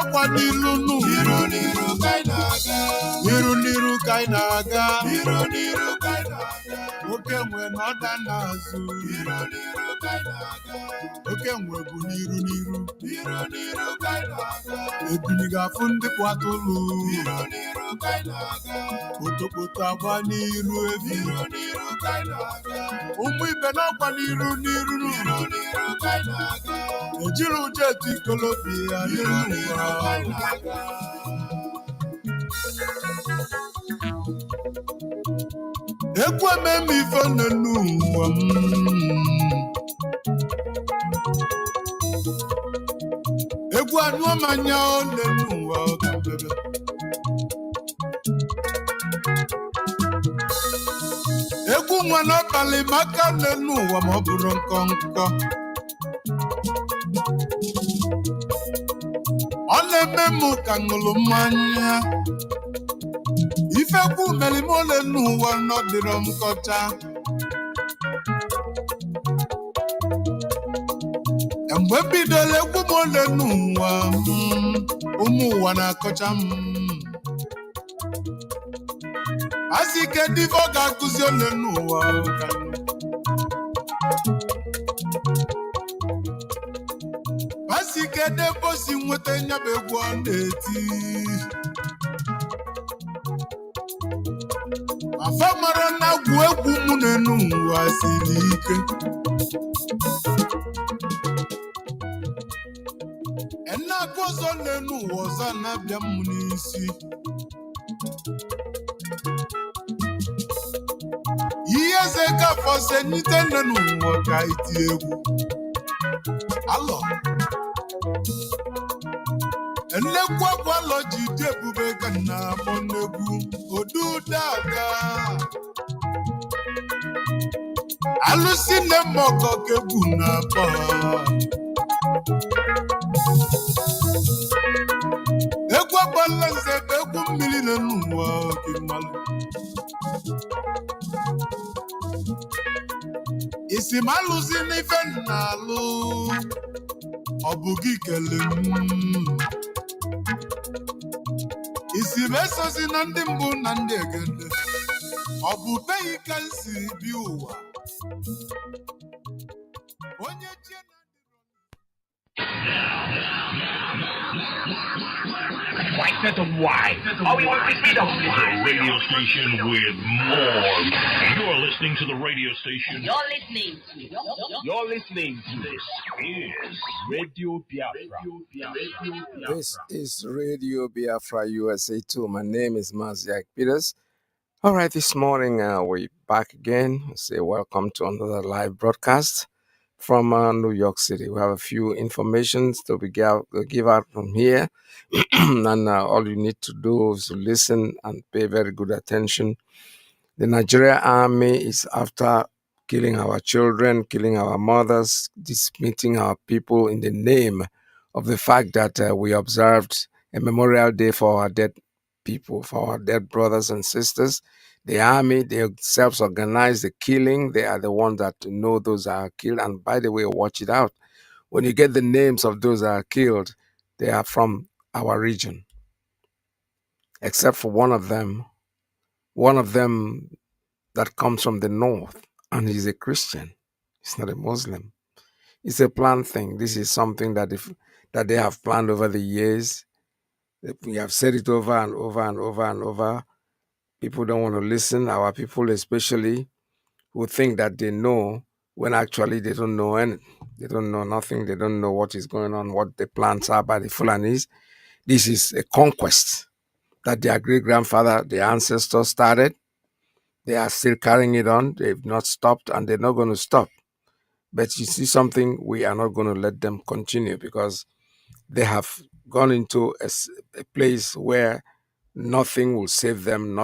na-agba n'ilu nu Niru niru kainaga. niru niru ka anyị na-aga Niru niru kainaga. oke nwe n'ọda n'azụ Niru niru kainaga. oke nwe bụ n'iru n'iru Niru niru kainaga. ebili ga-afụ ndị kwụ atụrụ Niru niru kainaga. kpotokpoto agba n'iru efi Niru niru kainaga. ụmụ ibe na-agba n'iru n'iru Niru niru kainaga. ejiri ụjọ etu ikolobi ya Niru n'iru niru ụwa kainaga. ekwu ememe ife n'enu ụwa m egwu anyụọ manya n'enu ụwa ka mbebe egwu nwa n'abalị maka n'enu ụwa ma ọ bụrụ nkọ nkọ ọ na-eme m ka ṅụrụ mmanya ifekwu merime ole n'ụwa nọdịrọ m kọcha mgbe bidoro egwu m ole n'ụwa ụmụ ụwa na-akọcha m asị ike dive ọ ga-akụzi ole n'ụwa asị ike debe osi nweta nyaba egwu ọ na-eti afa mara na agwụ egwu mụ n'enu ụwa siri ike aka ọzọ n'enu ụwa ọzọ na-abịa m n'isi ihe eze gafọ senyite n'enu ụwa ka iti egwu alọ nnekwu abụ alọ ji dị ebube ka na-akpọ n'egwu odudaga alụsị nne m ọkọ ka egwu na-akpọ egwu agbala nze bụ egwu mmiri n'enu ụwa gị mmalụ isi m alụzi n'ife na-alụ ọ bụ gị kele m isi m esozi na ndị mbụ na ndị egede ọ bụ beghị ka m si bi ụwa onye chie na White to white. Oh, we want to speed up. The radio station with more. You're listening to the radio station. You're listening to This is Radio Biafra. This is Radio Biafra USA 2. My name is Mazi Iyke. All right, this morning we're back again. Say welcome to another live broadcast from New York City. We have a few informations to give out from here. And all you need to do is to listen and pay very good attention. The Nigerian army is after killing our children, killing our mothers, dismissing our people in the name of the fact that we observed a memorial day for our dead people, for our dead brothers and sisters. The army, they themselves organize the killing. They are the ones that know those that are killed. And by the way, watch it out. When you get the names of those that are killed, they are from our region. Except for one of them that comes from the north, and he's a Christian. He's not a Muslim. It's a planned thing. This is something that they have planned over the years. We have said it over and over and over and over. People don't want to listen. Our people especially, who think that they know when actually they don't know anything. They don't know nothing. They don't know what is going on, what the plans are by the Fulanis. This is a conquest that their great-grandfather, their ancestors started. They are still carrying it on. They've not stopped, and they're not going to stop. But you see something, we are not going to let them continue because they have gone into a place where nothing will save them,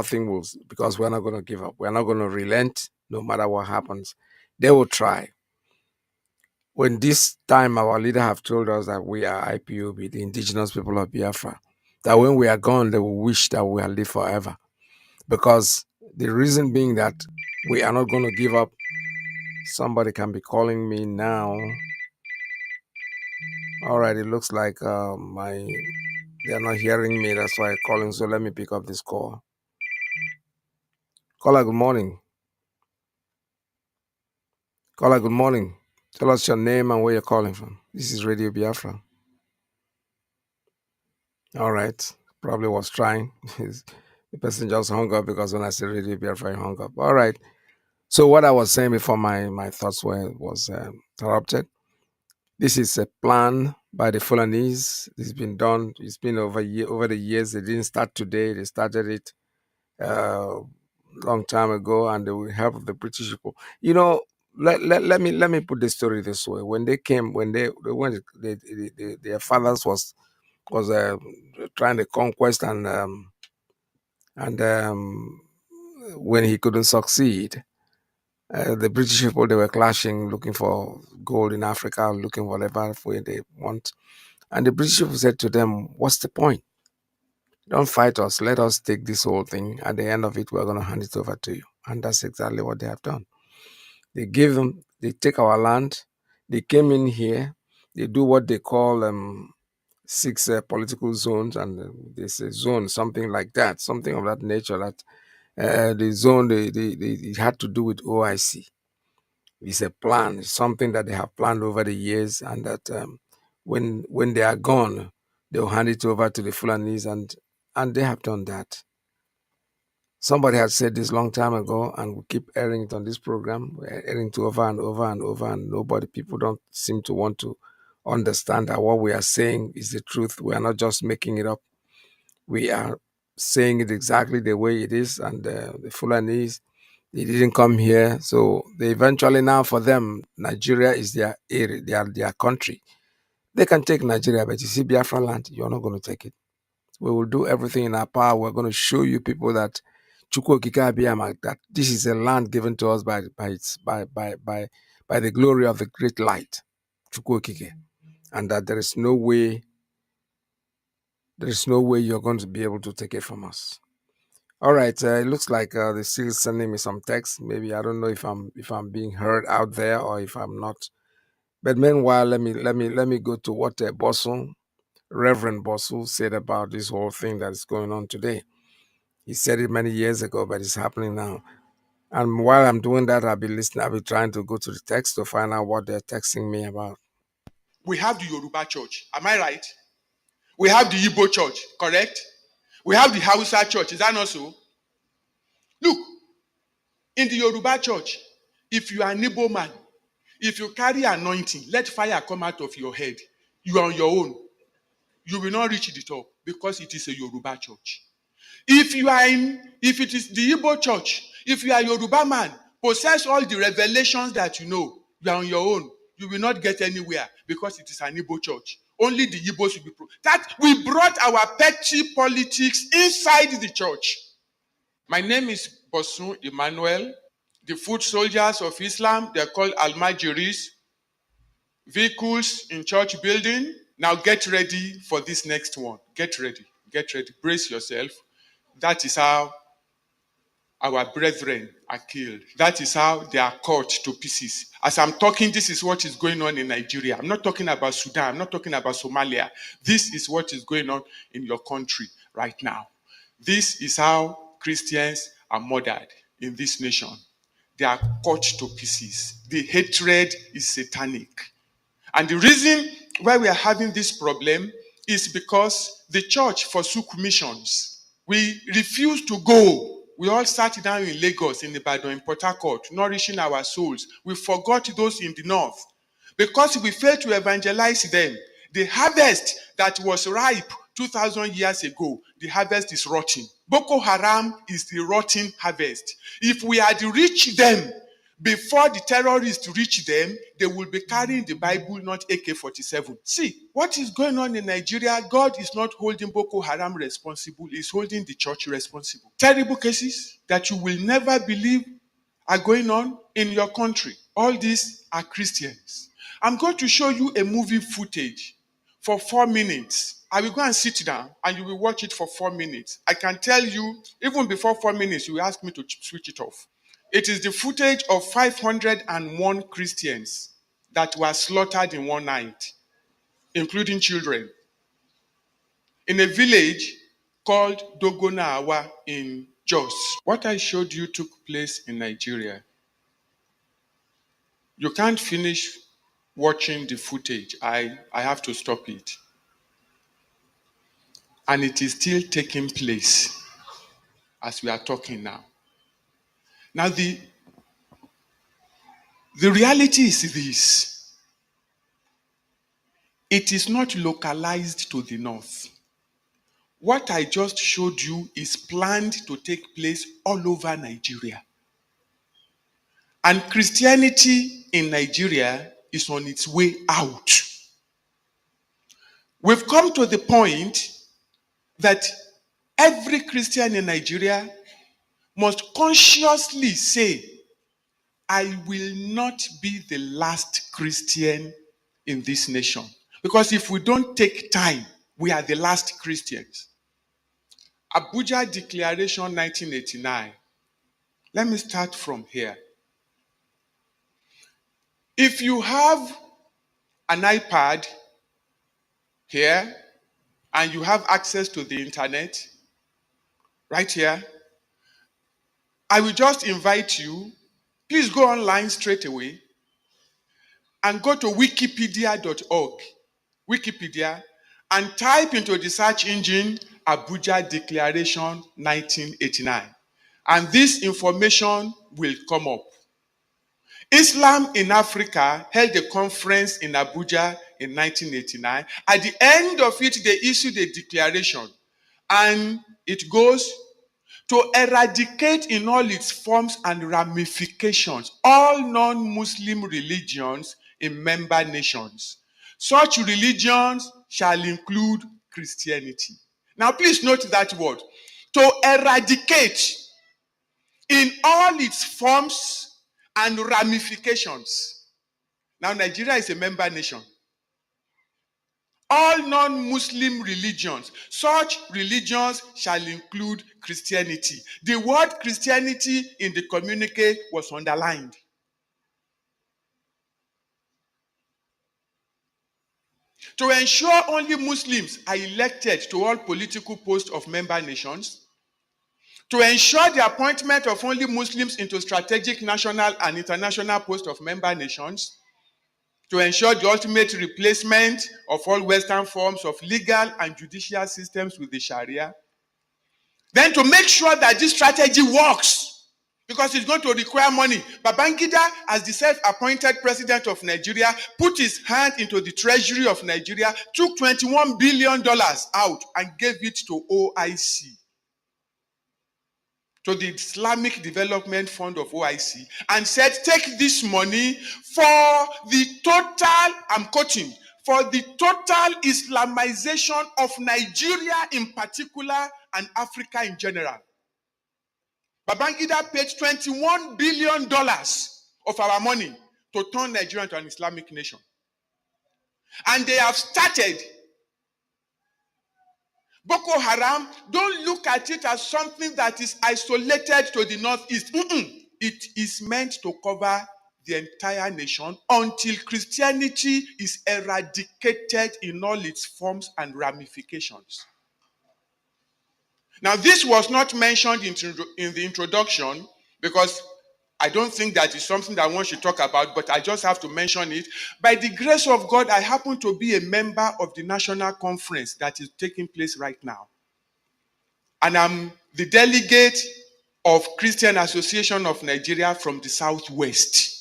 because we're not going to give up. We're not going to relent no matter what happens. They will try. When this time our leader have told us that we are IPOB, the indigenous people of Biafra, that when we are gone, they will wish that we are live forever. Because the reason being that we are not going to give up. Somebody can be calling me now. All right, it looks like my They are not hearing me. That's why I'm calling. So let me pick up this call. Caller, good morning. Caller, good morning. Tell us your name and where you're calling from. This is Radio Biafra. All right. Probably was trying. The person just hung up because when I said Radio Biafra, he hung up. All right. So what I was saying before my thoughts was interrupted. This is a plan by the Fulanese. It's been done. It's been over the years. They didn't start today. They started it long time ago, and they will help the British people. You know, let me put the story this way. When they came, when they went, their fathers was trying to conquest, and when he couldn't succeed, the British people, they were clashing, looking for gold in Africa, looking whatever way they want. And the British people said to them, "What's the point? Don't fight us. Let us take this whole thing. At the end of it, we're going to hand it over to you." And that's exactly what they have done. They give them, they take our land. They came in here. They do what they call 6 political zones, and there's a zone, something like that, something of that nature. That the zone it had to do with OIC. It's a plan. It's something that they have planned over the years, and that when they are gone, they'll hand it over to the Fulanese, and they have done that. Somebody had said this long time ago, and we keep airing it on this program. We're airing it over and over and over, and people don't seem to want to understand that what we are saying is the truth. We are not just making it up. We are saying it exactly the way it is, and the Fulanese, they didn't come here, so they eventually now for them, Nigeria is their area, their country. They can take Nigeria, but you see Biafra-Land, you're not going to take it. We will do everything in our power. We're going to show you people that that this is a land given to us by the glory of the great light, and that there is no way you're going to be able to take it from us. All right, it looks like they're still sending me some text. Maybe I don't know if I'm being heard out there or if I'm not. But meanwhile, let me go to what Reverend Bosu said about this whole thing that is going on today. He said it many years ago, but it's happening now. And while I'm doing that, I'll be listening. I'll be trying to go to the text to find out what they're texting me about. We have the Yoruba church. Am I right? We have the Igbo church, correct? We have the Hausa church. Is that not so? Look, in the Yoruba church, if you are an Igbo man, if you carry anointing, let fire come out of your head. You are on your own. You will not reach the top because it is a Yoruba church. If it is the Igbo church, if you are a Yoruba man, possess all the revelations that you know, you are on your own. You will not get anywhere because it is an Igbo church. Only the Igbos will be that we brought our petty politics inside the church. My name is Bosun Emmanuel. The foot soldiers of Islam, they're called Almajiris. Vehicles in church building. Now get ready for this next one. Get ready. Get ready. Brace yourself. That is how our brethren are killed. That is how they are cut to pieces. As I'm talking, this is what is going on in Nigeria. I'm not talking about Sudan. I'm not talking about Somalia. This is what is going on in your country right now. This is how Christians are murdered in this nation. They are cut to pieces. The hatred is satanic. And the reason why we are having this problem is because the church forsook missions. We refused to go. We all sat down in Lagos, in Ibadan, in Port Harcourt, nourishing our souls. We forgot those in the north because we failed to evangelize them. The harvest that was ripe 2,000 years ago, the harvest is rotting. Boko Haram is the rotting harvest. If we had reached them before the terrorists reach them, they will be carrying the Bible, not AK-47. See, what is going on in Nigeria, God is not holding Boko Haram responsible, he's holding the church responsible. Terrible cases that you will never believe are going on in your country. All these are Christians. I'm going to show you a movie footage for 4 minutes. I will go and sit down and you will watch it for 4 minutes. I can tell you, even before 4 minutes, you will ask me to switch it off. It is the footage of 501 Christians that were slaughtered in one night, including children. in a village called Dogonawa in Jos. What I showed you took place in Nigeria. You can't finish watching the footage. I have to stop it. And it is still taking place as we are talking now. Now, the reality is this. It is not localized to the north. What I just showed you is planned to take place all over Nigeria. And Christianity in Nigeria is on its way out. We've come to the point that every Christian in Nigeria must consciously say, I will not be the last Christian in this nation. Because if we don't take time, we are the last Christians. Abuja Declaration 1989. Let me start from here. If you have an iPad here and you have access to the internet right here, I will just invite you, please go online straight away and go to wikipedia.org, Wikipedia, and type into the search engine Abuja Declaration 1989. And this information will come up. Islam in Africa held a conference in Abuja in 1989. At the end of it, they issued a declaration. And it goes, to eradicate in all its forms and ramifications all non-Muslim religions in member nations. Such religions shall include Christianity. Now please note that word. To eradicate in all its forms and ramifications. Now Nigeria is a member nation. All non-Muslim religions, such religions shall include Christianity. The word Christianity in the communique was underlined. To ensure only Muslims are elected to all political posts of member nations, to ensure the appointment of only Muslims into strategic national and international posts of member nations, to ensure the ultimate replacement of all Western forms of legal and judicial systems with the Sharia. Then to make sure that this strategy works, because it's going to require money. Babangida, as the self-appointed president of Nigeria, put his hand into the treasury of Nigeria, took $21 billion out and gave it to OIC, to the Islamic Development Fund of OIC, and said, take this money for the total, I'm quoting, for the total Islamization of Nigeria in particular and Africa in general. Babangida paid $21 billion of our money to turn Nigeria into an Islamic nation. And they have started. Boko Haram, don't look at it as something that is isolated to the northeast. It is meant to cover the entire nation until Christianity is eradicated in all its forms and ramifications. Now, this was not mentioned in the introduction because I don't think that is something that one should talk about, but I just have to mention it. By the grace of God, I happen to be a member of the national conference that is taking place right now. And I'm the delegate of Christian Association of Nigeria from the Southwest.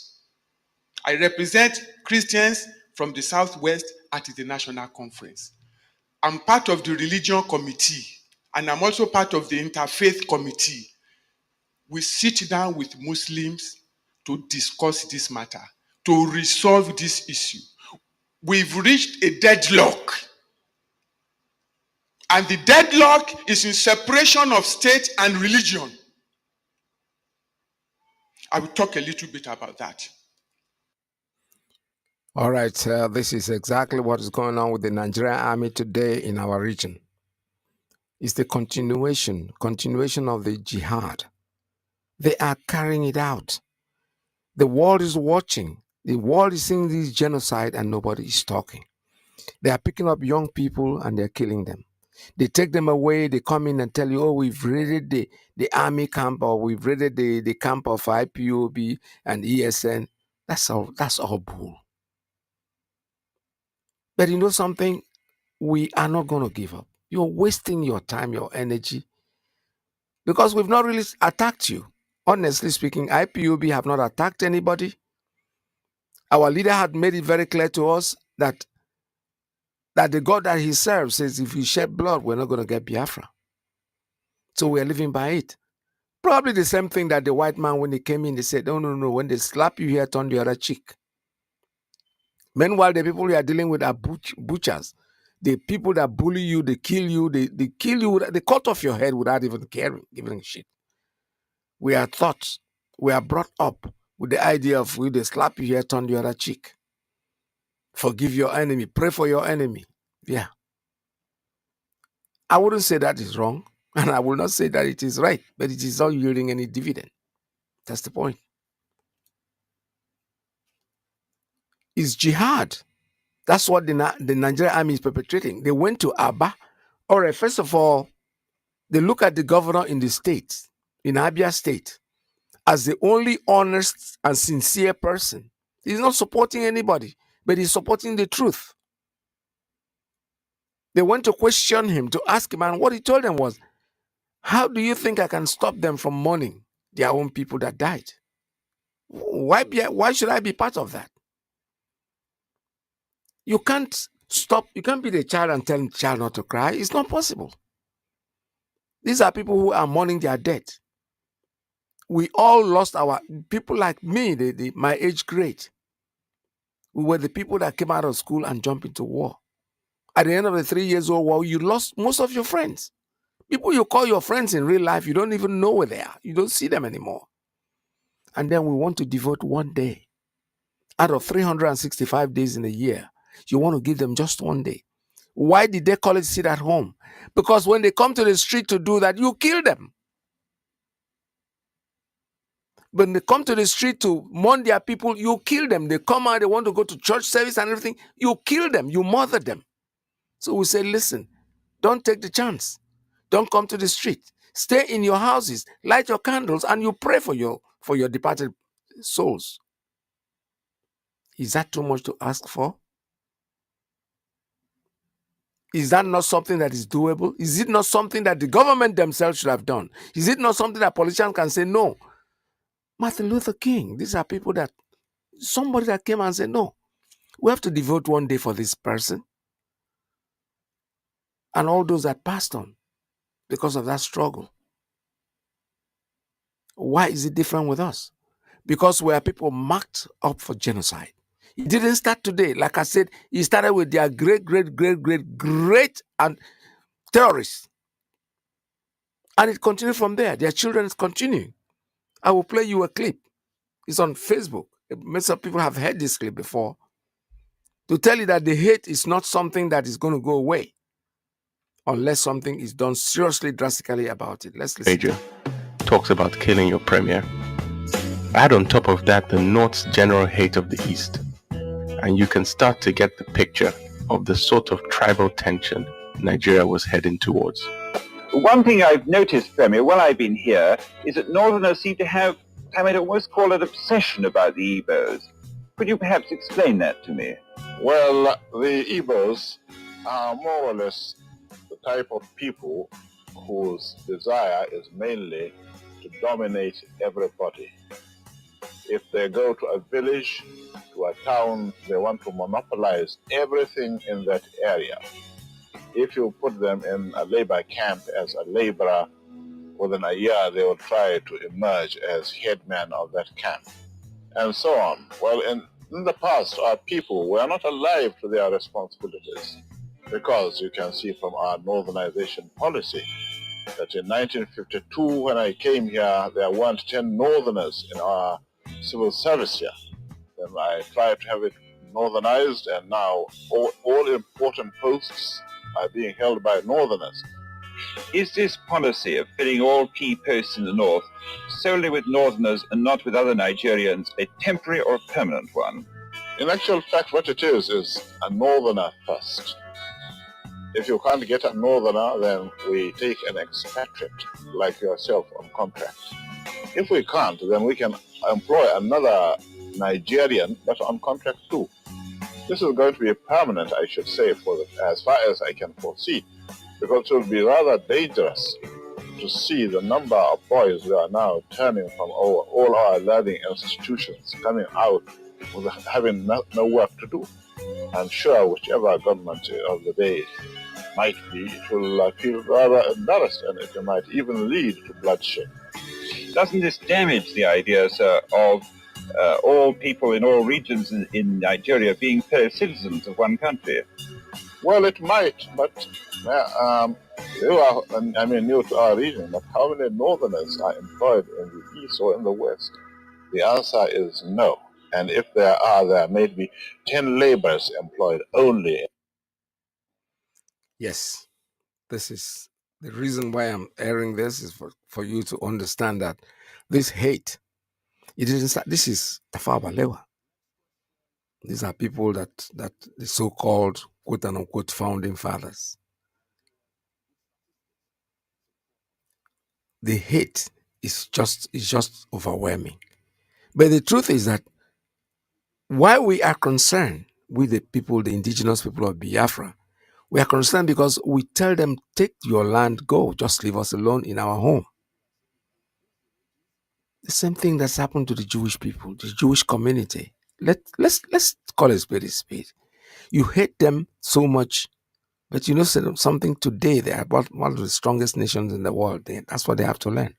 I represent Christians from the Southwest at the national conference. I'm part of the religion committee, and I'm also part of the interfaith committee. We sit down with Muslims to discuss this matter, to resolve this issue. We've reached a deadlock. And the deadlock is in separation of state and religion. I will talk a little bit about that. All right, this is exactly what is going on with the Nigerian army today in our region. It's the continuation of the jihad. They are carrying it out. The world is watching. The world is seeing this genocide and nobody is talking. They are picking up young people and they're killing them. They take them away, they come in and tell you, oh, we've raided the army camp, or we've raided the camp of IPOB and ESN. That's all bull. But you know something? We are not going to give up. You're wasting your time, your energy, because we've not really attacked you. Honestly speaking, IPOB have not attacked anybody. Our leader had made it very clear to us that the God that he serves says, if we shed blood, we're not going to get Biafra. So we're living by it. Probably the same thing that the white man, when they came in, they said, no, when they slap you here, turn the other cheek. Meanwhile, the people we are dealing with are butchers. The people that bully you, they kill you, they kill you, they cut off your head without even caring, giving a shit. We are taught, we are brought up with the idea of, will they slap you here, turn the other cheek. Forgive your enemy, pray for your enemy. Yeah. I wouldn't say that is wrong, and I will not say that it is right, but it is not yielding any dividend. That's the point. It's jihad. That's what the Nigerian army is perpetrating. They went to Aba. All right, first of all, they look at the governor in the state, in Abia State, as the only honest and sincere person. He's not supporting anybody, but he's supporting the truth. They went to question him, to ask him, and what he told them was, how do you think I can stop them from mourning their own people that died? Why should I be part of that? You can't stop, you can't be the child and tell the child not to cry. It's not possible. These are people who are mourning their dead. We all lost our people like me, my age grade. We were the people that came out of school and jumped into war. At the end of the 3 years old war, you lost most of your friends. People you call your friends in real life, you don't even know where they are. You don't see them anymore. And then we want to devote one day out of 365 days in a year. You want to give them just one day. Why did they call it sit at home? Because when they come to the street to do that, you kill them. When they come to the street to mourn their people, you kill them. They come out, they want to go to church service and everything. You kill them. You murder them. So we say, listen, don't take the chance. Don't come to the street. Stay in your houses, light your candles, and you pray for your departed souls. Is that too much to ask for? Is that not something that is doable? Is it not something that the government themselves should have done? Is it not something that politicians can say, no? Martin Luther King, these are people that, somebody that came and said, no, we have to devote one day for this person. And all those that passed on because of that struggle. Why is it different with us? Because we are people marked up for genocide. It didn't start today. Like I said, it started with their great and terrorists. And it continued from there. Their children is continuing. I will play you a clip. It's on Facebook. Many people have heard this clip before. To tell you that the hate is not something that is going to go away unless something is done seriously, drastically about it. Let's listen. Major talks about killing your premier. Add on top of that the North's general hate of the East, and you can start to get the picture of the sort of tribal tension Nigeria was heading towards. One thing I've noticed, Premier, while I've been here, is that Northerners seem to have, I might almost call it, obsession about the Igbos. Could you perhaps explain that to me? Well, the Igbos are more or less the type of people whose desire is mainly to dominate everybody. If they go to a village, to a town, they want to monopolize everything in that area. If you put them in a labor camp as a laborer, within a year they will try to emerge as headman of that camp, and so on. Well, in the past, our people were not alive to their responsibilities, because you can see from our northernization policy that in 1952, when I came here, there weren't 10 northerners in our civil service here. Then I tried to have it northernized, and now all important posts are being held by northerners. Is this policy of filling all key posts in the north solely with northerners and not with other Nigerians a temporary or permanent one? In actual fact, what it is a northerner first. If you can't get a northerner, then we take an expatriate like yourself on contract. If we can't, then we can employ another Nigerian, but on contract too. This is going to be permanent, I should say, as far as I can foresee, because it will be rather dangerous to see the number of boys that are now turning from all our learning institutions, coming out with having no work to do. I'm sure whichever government of the day might be, it will feel rather embarrassed, and it might even lead to bloodshed. Doesn't this damage the idea, sir, of all people in all regions in Nigeria being fellow citizens of one country? Well, it might, but you are, I mean, new to our region, but how many northerners are employed in the east or in the west? The answer is no. And if there may be 10 laborers employed only. Yes, this is the reason why I'm airing this is for you to understand that this hate, it isn't start. This is Tafabalewa. These are people that the so-called quote unquote founding fathers. The hate is just overwhelming. But the truth is that why we are concerned with the people, the indigenous people of Biafra, we are concerned because we tell them, take your land, go, just leave us alone in our home. The same thing that's happened to the Jewish people, the Jewish community. Let's call it spade a spade. You hate them so much, but you know something today, they are one of the strongest nations in the world. That's what they have to learn.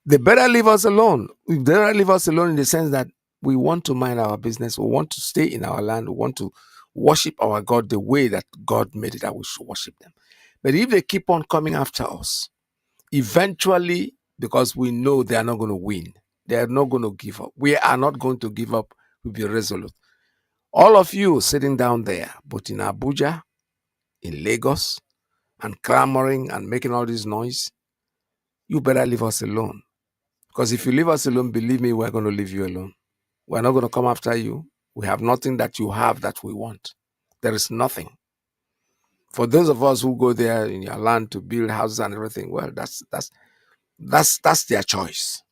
They better leave us alone. We better leave us alone in the sense that we want to mind our business. We want to stay in our land. We want to worship our God the way that God made it that we should worship them. But if they keep on coming after us, eventually, because we know they are not going to win, they are not going to give up. We are not going to give up. We'll be resolute. All of you sitting down there, both in Abuja, in Lagos, and clamoring and making all this noise, you better leave us alone. Because if you leave us alone, believe me, we're going to leave you alone. We're not going to come after you. We have nothing that you have that we want. There is nothing. For those of us who go there in your land to build houses and everything, well, that's their choice.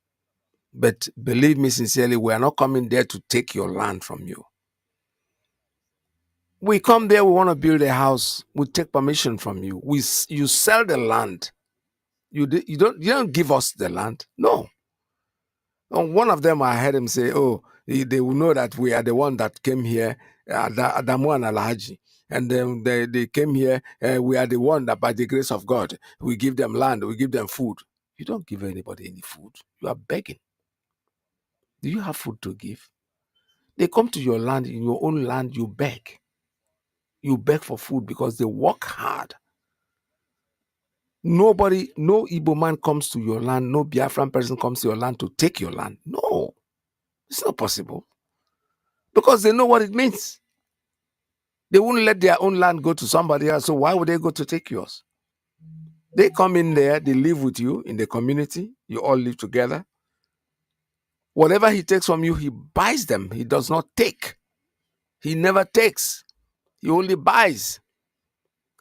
But believe me sincerely, we are not coming there to take your land from you. We come there, we want to build a house. We take permission from you. You sell the land. You don't give us the land. No. And one of them, I heard him say, "Oh, they will know that we are the one that came here, Adamu and Alhaji, and then they came here. We are the one that, by the grace of God, we give them land, we give them food. You don't give anybody any food. You are begging. Do you have food to give? They come to your land, in your own land, you beg. You beg for food because they work hard. Nobody, no Igbo man comes to your land, no Biafran person comes to your land to take your land. No, it's not possible. Because they know what it means. They wouldn't let their own land go to somebody else, so why would they go to take yours? They come in there, they live with you in the community, you all live together. Whatever he takes from you, he buys them. He does not take. He never takes. He only buys.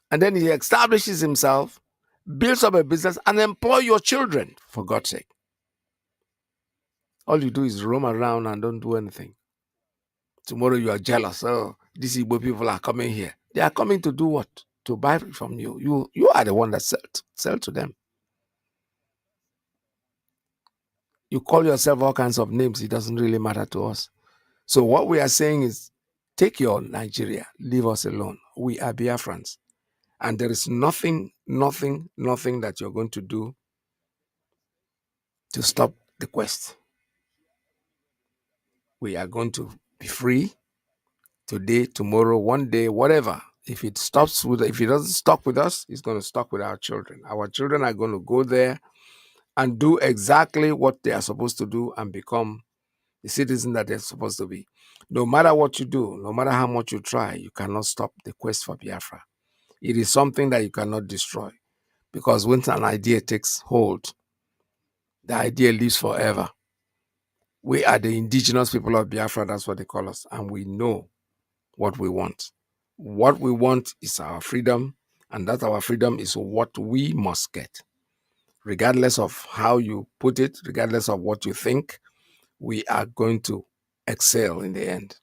And then he establishes himself, builds up a business, and employ your children, for God's sake. All you do is roam around and don't do anything. Tomorrow you are jealous. Oh, these Igbo people are coming here. They are coming to do what? To buy from you. You are the one that sell to them. You call yourself all kinds of names. It doesn't really matter to us. So what we are saying is, take your Nigeria. Leave us alone. We are Biafrans. And there is nothing that you're going to do to stop the quest. We are going to be free today, tomorrow, one day, whatever. If it doesn't stop with us, it's going to stop with our children. Our children are going to go there and do exactly what they are supposed to do and become the citizen that they're supposed to be. No matter what you do, no matter how much you try, you cannot stop the quest for Biafra. It is something that you cannot destroy, because once an idea takes hold, the idea lives forever. We are the indigenous people of Biafra, that's what they call us, and we know what we want. What we want is our freedom, And that our freedom is what we must get. Regardless of how you put it, regardless of what you think, we are going to excel in the end.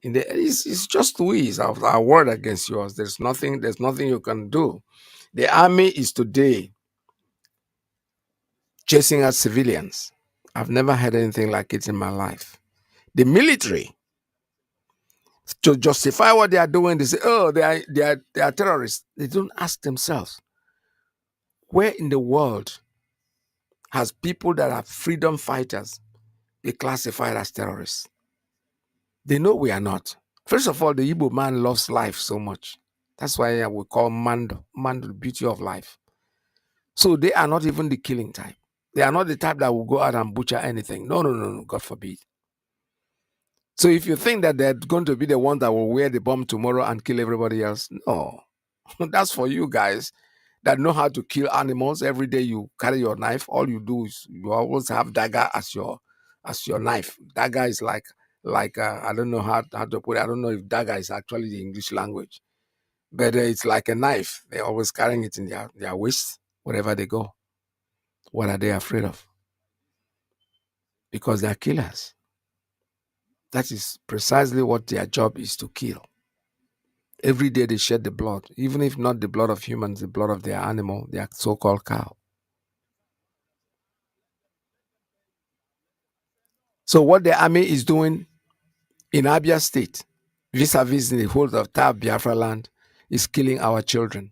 It's just we, it's our word against yours. There's nothing you can do. The army is today chasing out civilians. I've never had anything like it in my life. The military, to justify what they are doing, they say, oh, they are terrorists. They don't ask themselves, where in the world has people that are freedom fighters been classified as terrorists? They know we are not. First of all, the Igbo man loves life so much. That's why we call man the beauty of life. So they are not even the killing type. They are not the type that will go out and butcher anything. No, God forbid. So if you think that they're going to be the ones that will wear the bomb tomorrow and kill everybody else, no. That's for you guys that know how to kill animals. Every day you carry your knife. All you do is you always have dagger as your knife. Dagger is like I don't know how to put it. I don't know if dagger is actually the English language, but it's like a knife. They're always carrying it in their waist wherever they go. What are they afraid of? Because they're killers. That is precisely what their job is, to kill. Every day they shed the blood, even if not the blood of humans, the blood of their animal, their so-called cow. So what the army is doing in Abia State, vis-a-vis the whole of Biafra-Land, is killing our children.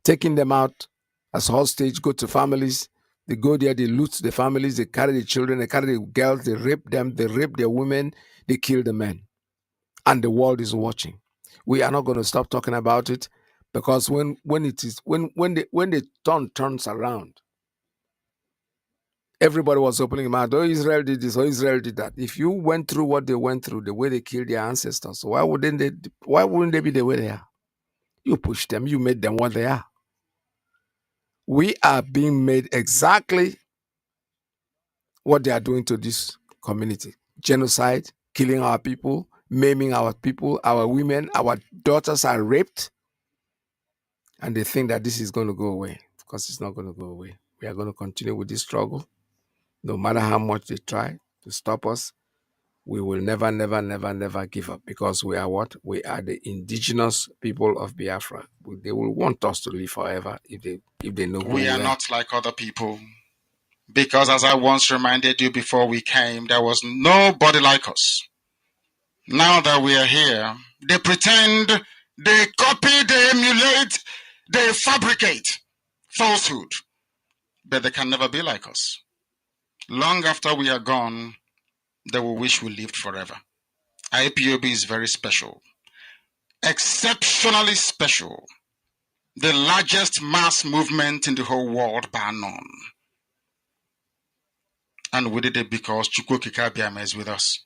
Taking them out as hostage, go to families. They go there, they loot the families, they carry the children, they carry the girls, they rape them, they rape their women, they kill the men. And the world is watching. We are not going to stop talking about it, because when the turn turns around, everybody was opening their mouth. Oh, Israel did this, oh, Israel did that. If you went through what they went through, the way they killed their ancestors, why wouldn't they be the way they are? You pushed them, you made them what they are. We are being made exactly what they are doing to this community. Genocide, killing our people, maiming our people, our women, our daughters are raped. And they think that this is going to go away. Of course, it's not going to go away. We are going to continue with this struggle. No matter how much they try to stop us, we will never, never, never, never give up, because we are what? We are the indigenous people of Biafra. They will want us to live forever if they know who we are not like other people. Because as I once reminded you before we came, there was nobody like us. Now that we are here, they pretend, they copy, they emulate, they fabricate falsehood. But they can never be like us. Long after we are gone, they will wish we lived forever. IPOB is very special. Exceptionally special. The largest mass movement in the whole world, bar none. And we did it because Chukwuma Biama is with us.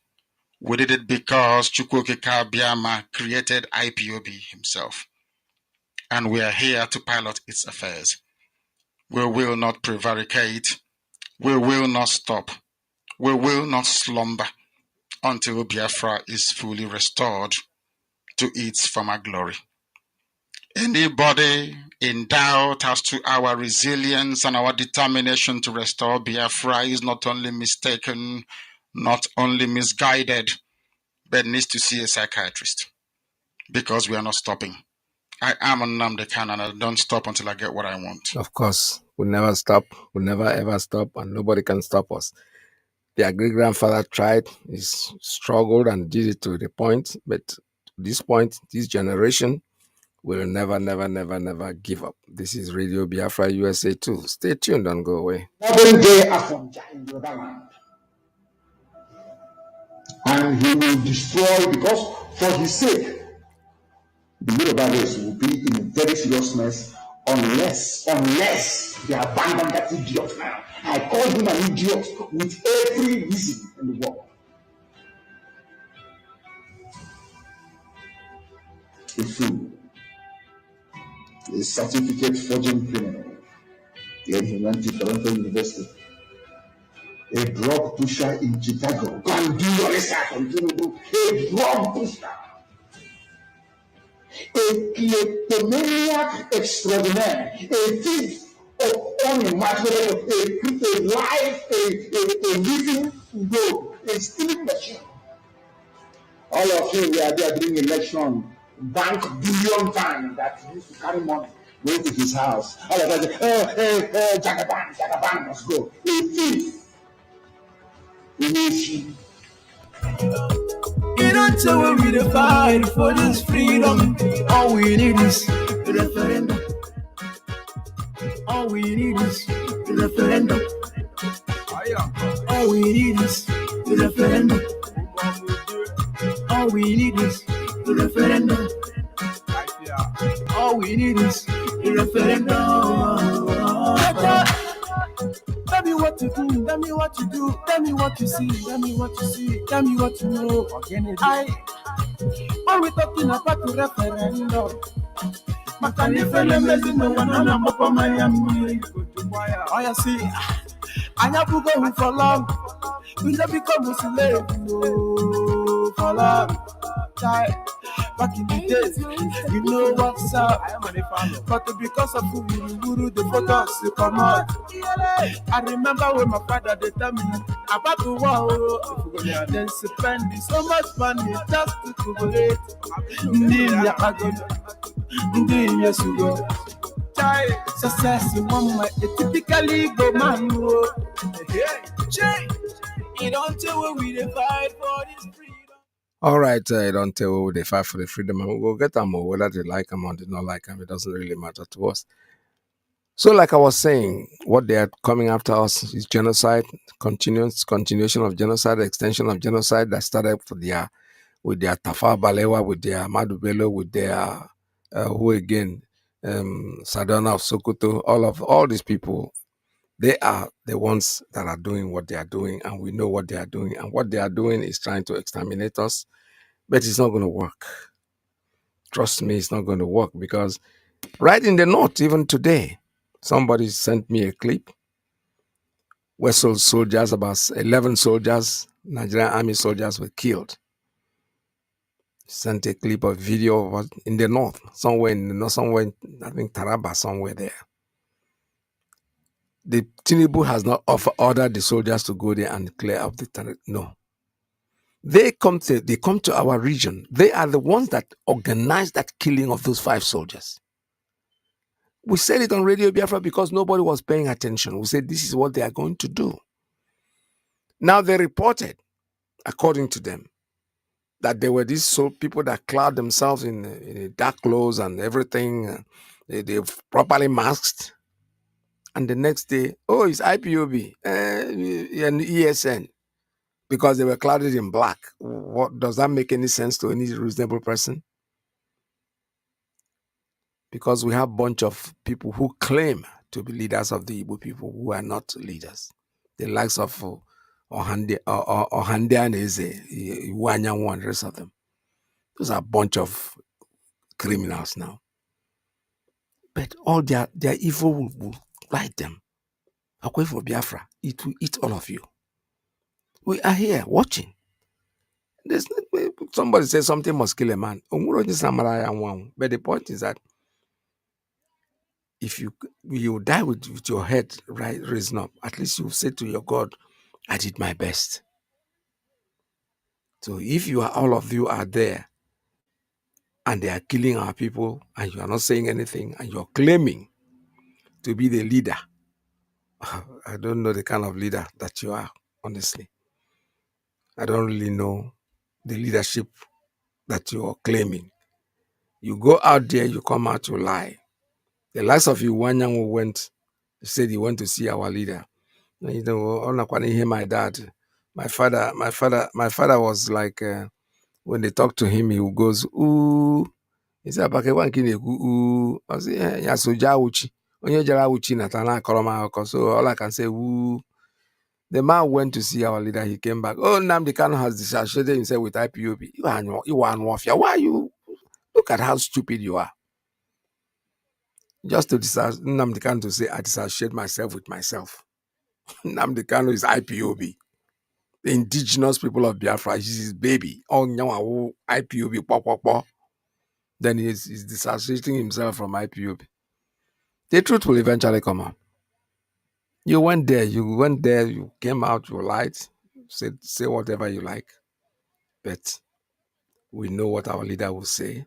We did it because Chukwuma Biama created IPOB himself. And we are here to pilot its affairs. We will not prevaricate. We will not stop. We will not slumber until Biafra is fully restored to its former glory. Anybody in doubt as to our resilience and our determination to restore Biafra is not only mistaken, not only misguided, but needs to see a psychiatrist, because we are not stopping. I am Nnamdi Kanu, and I don't stop until I get what I want. Of course, we'll never stop. We'll never ever stop, and nobody can stop us. Their great-grandfather tried, he struggled and did it to the point, but at this point, this generation will never, never, never, never give up. This is Radio Biafra USA 2. Stay tuned, don't go away. Modern day Afonja in Yoruba-Land. And he will destroy, because for his sake, the Yoruba race will be in a very serious mess unless they abandon that idiot now. I call him an idiot with every reason in the world. A fool, a certificate forging criminal. Then he went to Toronto University. A drug pusher in Chicago. Go and do your research on Tinubu. A drug pusher. a kleptomaniac extraordinaire, a thief of unimaginable, a life, a living rogue, a stealing machine. All of you, we are there doing election, bank billion times that he used to carry money, go to his house. All of us say, Jagaban must go. A thief. You don't tell what we the fight for this freedom. All we need is the referendum. All we need is the referendum. All we need is the referendum. All we need is the referendum. All we need is the referendum. Tell me what to do, tell me what to do, tell me what you see, tell me what you see, tell me what you know. When we talking about the referendum, Makanifele mezino wanana mopo Miami. Oh, you see, I never go for long. We never become a slave, no, for long. Back in the days, you know what's up. But because of who Nworu, the photos you come out. I remember when my father they tell me about the war. Then spend so much money just to collaborate. Yes, you go. Success in one way, it typically go man. You don't tell what we fight for this freedom. All right, don't tell who they fight for the freedom, and we'll get them or whether they like them or they not like them. It doesn't really matter to us. So, like I was saying, what they are coming after us is genocide, continuation of genocide, extension of genocide that started with their Tafa Balewa, with their Madu Bello, with their Sadona of Sokoto, all these people. They are the ones that are doing what they are doing, and we know what they are doing. And what they are doing is trying to exterminate us, but it's not going to work. Trust me, it's not going to work, because right in the north, even today, somebody sent me a clip where soldiers, about 11 soldiers, Nigerian army soldiers, were killed. Sent a clip of video of in the north, somewhere, I think Taraba, somewhere there. The Tinubu has not ordered the soldiers to go there and clear up the territory. No. They come to our region. They are the ones that organized that killing of those 5 soldiers. We said it on Radio Biafra because nobody was paying attention. We said this is what they are going to do. Now they reported, according to them, that there were these people that clad themselves in dark clothes and everything. They're properly masked. And the next day, it's IPOB and ESN, because they were clouded in black. What does that make any sense to any reasonable person? Because we have a bunch of people who claim to be leaders of the Igbo people who are not leaders. The likes of Ohande and Eze, Iwanyanwu and the rest of them. Those are a bunch of criminals now. But all their evil will bite them. Away for Biafra, it will eat all of you. We are here watching. Somebody says something must kill a man. But the point is that if you die with your head raised up, at least you say to your God, I did my best. So if all of you are there and they are killing our people and you are not saying anything and you're claiming to be the leader, I don't know the kind of leader that you are, honestly. I don't really know the leadership that you're claiming. You go out there, you come out to lie. The likes of you, Wanyanwu said he went to see our leader. You know, my dad, my father was like, when they talk to him, he goes, ooh. He said, ooh. I said, yeah, so Jawuchi. So all I can say, ooh. The man went to see our leader. He came back. Oh, Nnamdi Kanu has disassociated himself with IPOB. You are Nwafia. Why are you? Look at how stupid you are. Just to Nnamdi Kanu to say, I disassociate myself with myself. Nnamdi Kanu is IPOB. The indigenous people of Biafra is his baby. Oh, IPOB. then he's disassociating himself from IPOB. The truth will eventually come out. You went there, you came out, you lied, say whatever you like. But we know what our leader will say.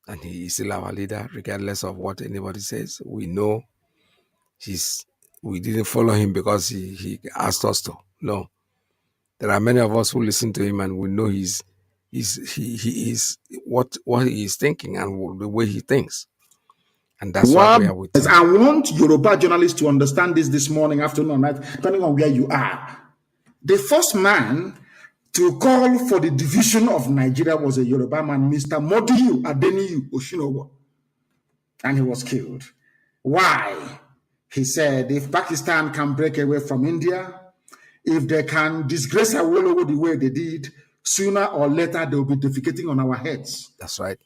And he is still our leader, regardless of what anybody says. We know we didn't follow him because he asked us to. No. There are many of us who listen to him and we know he is what he is thinking and the way he thinks. And that's why we are with him. I want Yoruba journalists to understand this morning, afternoon, or night, depending on where you are. The first man to call for the division of Nigeria was a Yoruba man, Mr. Modiyu Adeniyi Oshinowo, and he was killed. Why? He said, if Pakistan can break away from India, if they can disgrace Awolowo the way they did, sooner or later they will be defecating on our heads. That's right.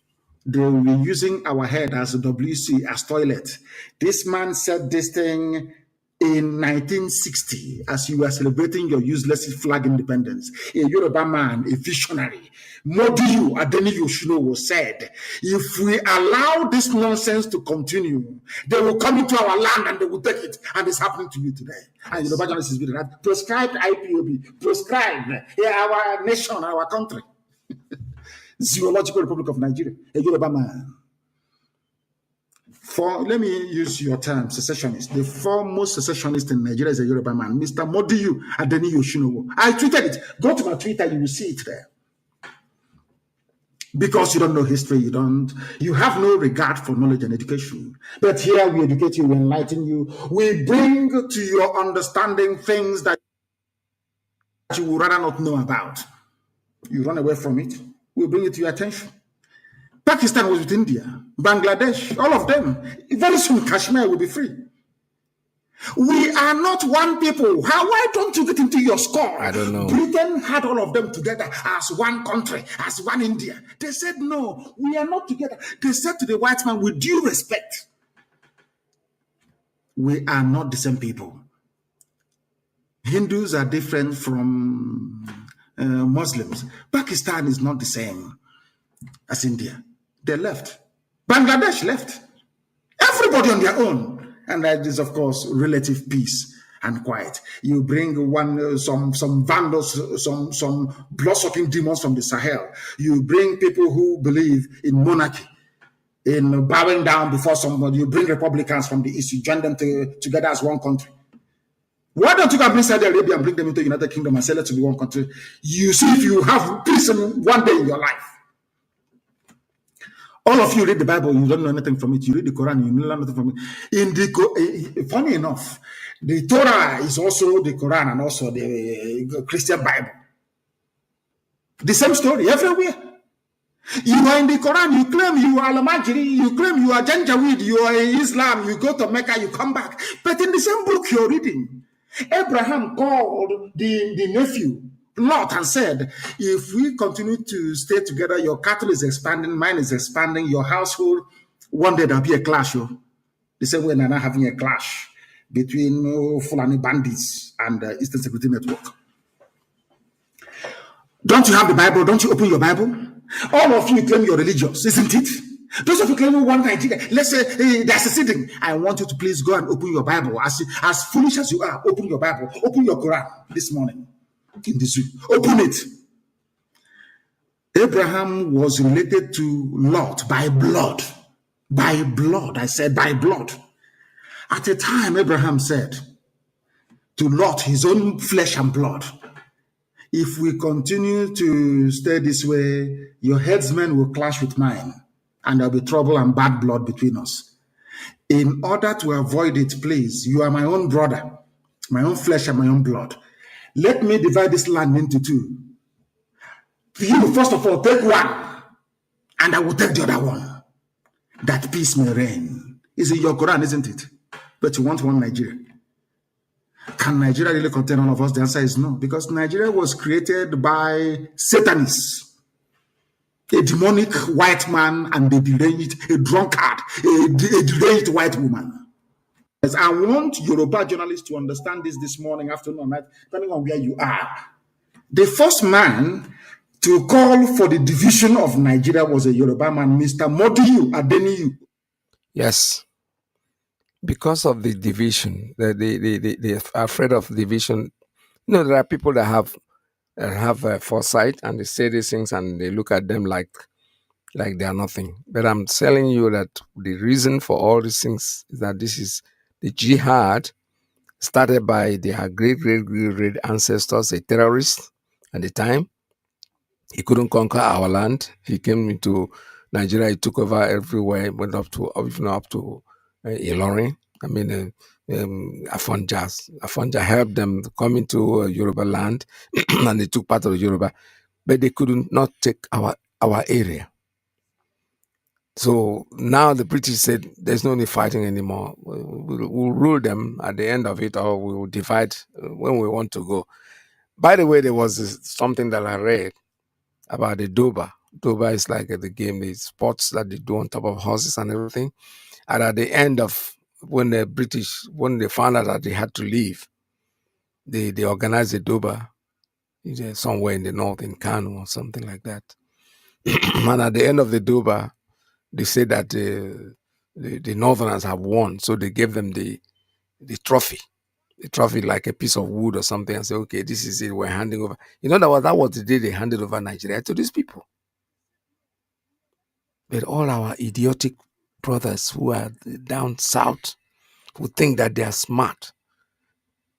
They will be using our head as a WC, as toilet. This man said this thing in 1960 as you were celebrating your useless flag independence. A Yoruba man, a visionary, Modiyu Adeniyi Oshinowo said, if we allow this nonsense to continue, they will come into our land and they will take it. And it's happening to you today. And Yoruba journalists is doing that. Prescribed IPOB, prescribed our nation, our country. Zoological Republic of Nigeria, a Yoruba man. Let me use your term, secessionist. The foremost secessionist in Nigeria is a Yoruba man, Mr. Modiyu Adeniyi Oshinowo. I tweeted it. Go to my Twitter, you will see it there. Because you don't know history, you have no regard for knowledge and education. But here we educate you, we enlighten you. We bring to your understanding things that you would rather not know about. You run away from it. We bring it to your attention. Pakistan was with India, Bangladesh, all of them. Very soon, Kashmir will be free. We are not one people. Why don't you get into your score? I don't know. Britain had all of them together as one country, as one India. They said, no, we are not together. They said to the white man, with due respect, we are not the same people. Hindus are different from Muslims. Pakistan is not the same as India. They left. Bangladesh left. Everybody on their own. And that is, of course, relative peace and quiet. You bring some vandals, some blood-sucking demons from the Sahel. You bring people who believe in monarchy, in bowing down before somebody. You bring Republicans from the East. You join them together as one country. Why don't you go bring Saudi Arabia and bring them into the United Kingdom and sell it to be one country? You see if you have peace one day in your life. All of you read the Bible, you don't know anything from it. You read the Quran, you learn nothing from it. Funny enough, the Torah is also the Quran and also the Christian Bible. The same story everywhere. You are in the Quran, you claim you are Al-Majri, you claim you are Janjaweed, you are Islam, you go to Mecca, you come back. But in the same book you're reading, Abraham called the nephew Lot and said, if we continue to stay together, your cattle is expanding, mine is expanding, your household, one day there'll be a clash. The same way we're now having a clash between Fulani bandits and the Eastern Security Network. Don't you have the Bible? Don't you open your Bible? All of you claim you're religious, isn't it? Those of you claim one Nigeria, let's say they're seceding. I want you to please go and open your Bible. As foolish as you are, open your Bible, open your Quran this morning. In the zoo. Open it. Abraham was related to Lot by blood. By blood. I said by blood. At a time, Abraham said to Lot, his own flesh and blood, if we continue to stay this way, your headsmen will clash with mine, and there'll be trouble and bad blood between us. In order to avoid it, please, you are my own brother, my own flesh and my own blood. Let me divide this land into two. You, first of all, take one, and I will take the other one, that peace may reign. It's in your Quran, isn't it? But you want one Nigeria. Can Nigeria really contain all of us? The answer is no, because Nigeria was created by Satanists, a demonic white man and a deranged, a drunkard, a deranged white woman. I want Yoruba journalists to understand this morning, afternoon, or night, depending on where you are. The first man to call for the division of Nigeria was a Yoruba man, Mr. Modiyu Adeniyi. Yes. Because of the division, they're afraid of division. You know, there are people that have foresight and they say these things and they look at them like they are nothing. But I'm telling you that the reason for all these things is that this is the jihad started by their great ancestors, a terrorist at the time. He couldn't conquer our land. He came into Nigeria. He took over everywhere. Went up to Ilorin. I mean, Afonja helped them come into Yoruba land, and they took part of Yoruba, but they couldn't not take our area. So now the British said, "There's no need fighting anymore. We'll rule them at the end of it, or we will divide when we want to go." By the way, there was something that I read about the Doba. Doba is like the game, the sports that they do on top of horses and everything. And at the end of when the British, when they found out that they had to leave, they organized a Doba somewhere in the north, in Kanu or something like that. And at the end of the Doba, they said that the Northerners have won, so they gave them the trophy. The trophy like a piece of wood or something, and say, "Okay, this is it. We're handing over." You know that was the day they handed over Nigeria to these people. But all our idiotic brothers who are down south, who think that they are smart,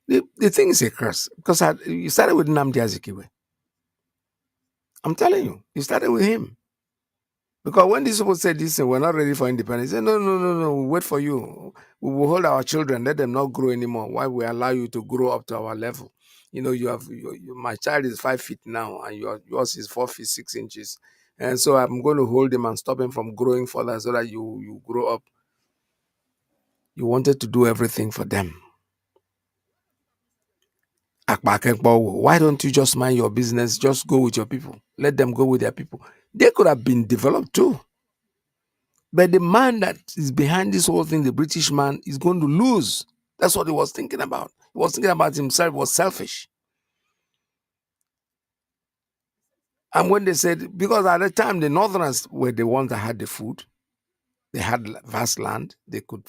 the thing is a curse. Because you started with Nnamdi Azikiwe. I'm telling you, you started with him. Because when these people said this, we're not ready for independence, they said, no, we'll wait for you. We will hold our children, let them not grow anymore. Why we allow you to grow up to our level? You know, my child is 5 feet now, and yours is 4 feet 6 inches. And so I'm going to hold him and stop him from growing further so that you grow up. You wanted to do everything for them. Why don't you just mind your business? Just go with your people. Let them go with their people. They could have been developed too. But the man that is behind this whole thing, the British man, is going to lose. That's what he was thinking about. He was thinking about himself. He was selfish. And when they said, because at the time, the Northerners were the ones that had the food. They had vast land. They could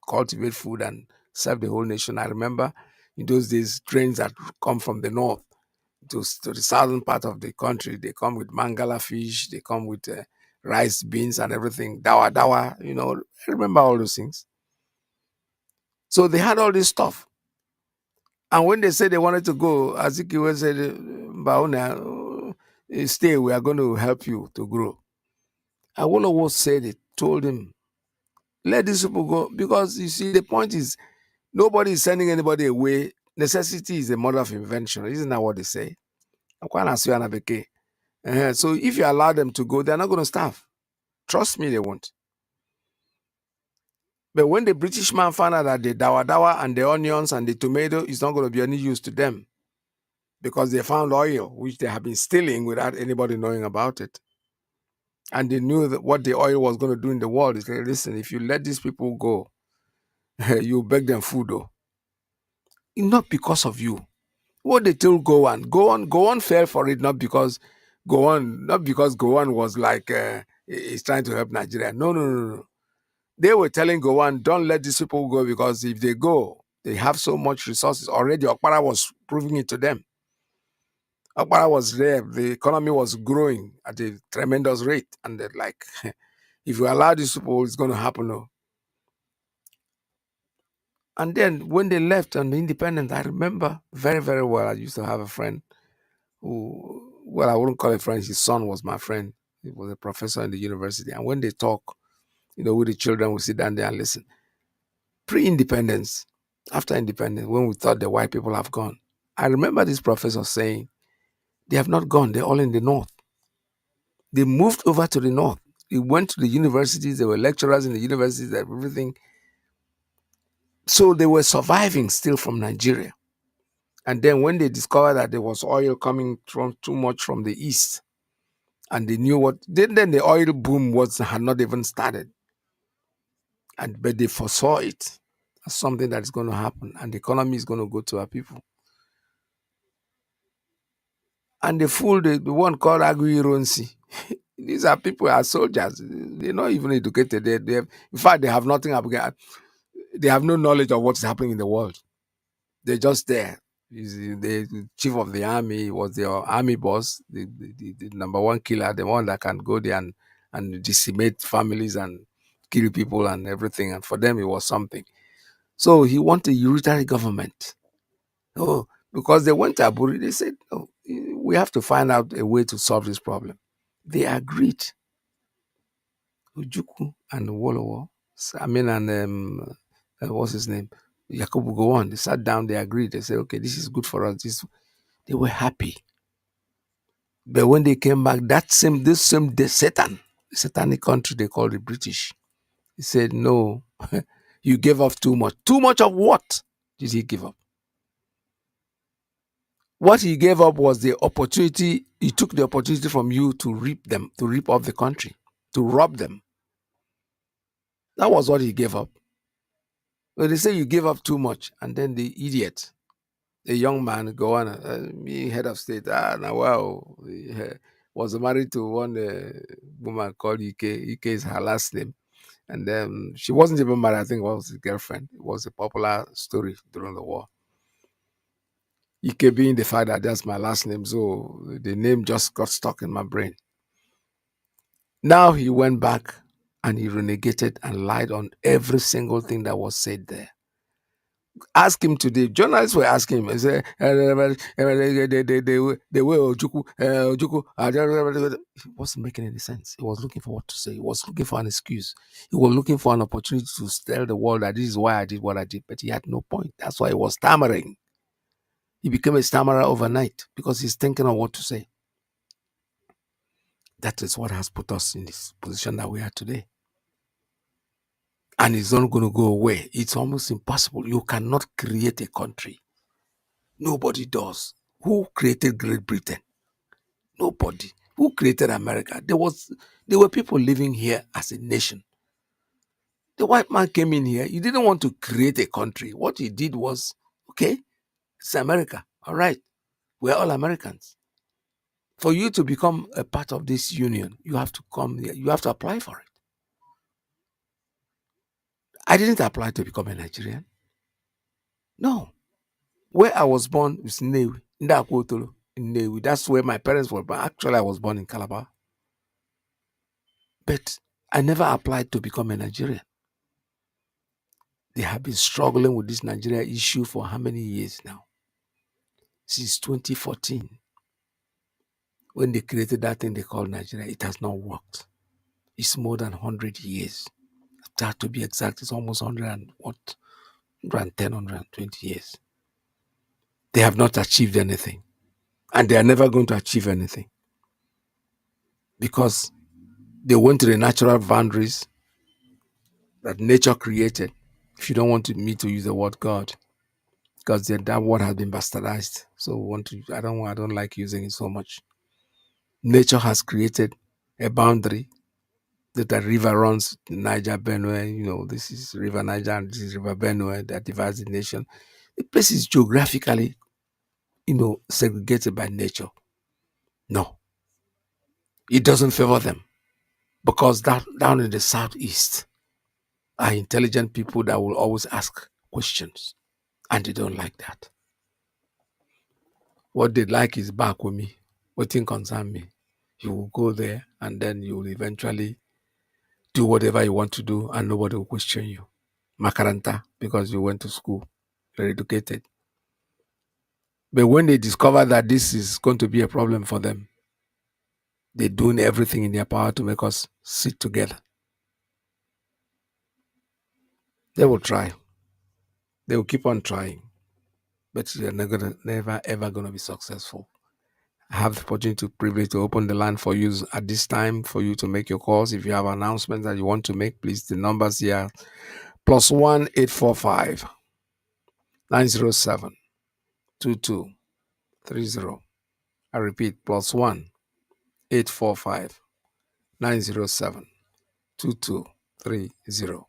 cultivate food and serve the whole nation. I remember in those days, trains that come from the north to the southern part of the country, they come with mangala fish, they come with rice, beans, and everything. Dawa, you know, I remember all those things. So they had all this stuff. And when they said they wanted to go, Azikiwe said, Baona, stay, we are going to help you to grow. Awolowo said it, told him, let these people go. Because you see, the point is, nobody is sending anybody away. Necessity is the mother of invention. Isn't that what they say? So if you allow them to go, they're not going to starve. Trust me, they won't. But when the British man found out that the dawa and the onions and the tomato is not going to be any use to them, because they found oil, which they have been stealing without anybody knowing about it. And they knew that what the oil was going to do in the world. They said, listen, if you let these people go, you beg them food, though. Not because of you. What they told Gowon fell for it, not because Gowon was like, he's trying to help Nigeria. No. They were telling Gowon, don't let these people go, because if they go, they have so much resources. Already Okpara was proving it to them. Okpara was there. The economy was growing at a tremendous rate. And they're like, if you allow these people, it's going to happen. No. And then when they left on the independence, I remember very, very well, I used to have a friend who, well, I wouldn't call it friend. His son was my friend. He was a professor in the university. And when they talk, you know, with the children, we sit down there and listen. Pre-independence, after independence, when we thought the white people have gone, I remember this professor saying, they have not gone. They're all in the north. They moved over to the north. They went to the universities. There were lecturers in the universities, everything. So they were surviving still from Nigeria. And then when they discovered that there was oil coming from too much from the east, and they knew what, then the oil boom had not even started. But they foresaw it as something that is going to happen, and the economy is going to go to our people. And they fooled the one called Aguironsi. These are people, are soldiers. They're not even educated. They have, in fact, they have nothing. They have no knowledge of what's happening in the world. They're just there. He's the chief of the army. He was the army boss, the number one killer, the one that can go there and decimate families and kill people and everything. And for them, it was something. So he wanted a unitary government. Oh, because they went to Aburi, they said, oh, we have to find out a way to solve this problem. They agreed. Ojukwu and Wolowo, and what's his name? Yakubu Gowon. They sat down, they agreed. They said, okay, this is good for us. They were happy. But when they came back, this same the satanic country they called the British, he said, no, you gave up too much. Too much of what did he give up? What he gave up was the opportunity. He took the opportunity from you to reap off the country, to rob them. That was what he gave up. Well, they say you gave up too much, and then the idiot, the young man, go on, me head of state, was married to one woman called Iyke. Iyke is her last name. And then she wasn't even married, I think it was his girlfriend. It was a popular story during the war. Iyke being the fact that that's my last name, so the name just got stuck in my brain. Now he went back and he renegated and lied on every single thing that was said there. Ask him today. Journalists were asking him, say, they were Ojukwu. He wasn't making any sense. He was looking for what to say. He was looking for an excuse. He was looking for an opportunity to tell the world that this is why I did what I did, but he had no point. That's why he was stammering. He became a stammerer overnight because he's thinking of what to say. That is what has put us in this position that we are today. And it's not going to go away. It's almost impossible. You cannot create a country. Nobody does. Who created Great Britain? Nobody. Who created America? There were people living here as a nation. The white man came in here. He didn't want to create a country. What he did was, okay, it's America. All right. We're all Americans. For you to become a part of this union, you have to come here. You have to apply for it. I didn't apply to become a Nigerian. No. Where I was born is Nnewi, Ndakwotolo, in Nnewi. That's where my parents were born. Actually, I was born in Calabar. But I never applied to become a Nigerian. They have been struggling with this Nigeria issue for how many years now? Since 2014. When they created that thing they call Nigeria, it has not worked. It's more than 100 years. That to be exact, it's almost 110, 120 years. They have not achieved anything. And they are never going to achieve anything. Because they went to the natural boundaries that nature created. If you don't want me to use the word God, because that word has been bastardized. So I don't like using it so much. Nature has created a boundary that the river runs, Niger, Benue, this is River Niger and this is River Benue that divides the nation. The place is geographically, segregated by nature. No. It doesn't favor them because down in the southeast are intelligent people that will always ask questions and they don't like that. What they like is back with me. What thing concern me? You will go there and then you will eventually do whatever you want to do and nobody will question you. Makaranta, because you went to school, you're educated. But when they discover that this is going to be a problem for them, they're doing everything in their power to make us sit together. They will try. They will keep on trying. But they're never ever going to be successful. I have the opportunity, privilege to open the line for you at this time for you to make your calls. If you have announcements that you want to make, please, the numbers here, +1 845 907 2230. I repeat, +1 845 907 2230.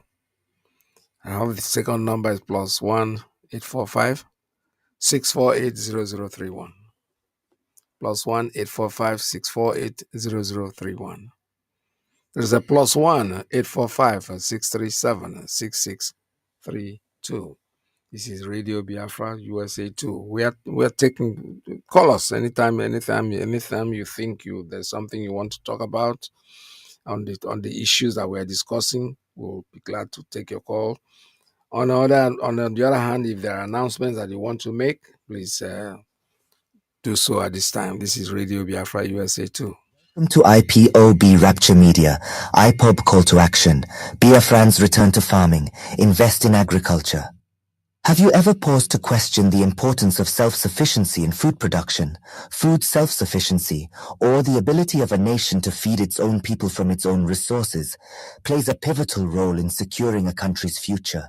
I have the second number is +1 845 648 0031. +1 845 648 0031. There's a +1 845 637 6632. This is Radio Biafra USA 2. We're taking call us anytime you think there's something you want to talk about on the issues that we're discussing. We'll be glad to take your call. On the other hand, if there are announcements that you want to make, please do so at this time. This is Radio Biafra USA 2. Welcome to IPOB Rapture Media, IPOB Call to Action, Biafrans Return to Farming, Invest in Agriculture. Have you ever paused to question the importance of self-sufficiency in food production, food self-sufficiency, or the ability of a nation to feed its own people from its own resources, plays a pivotal role in securing a country's future?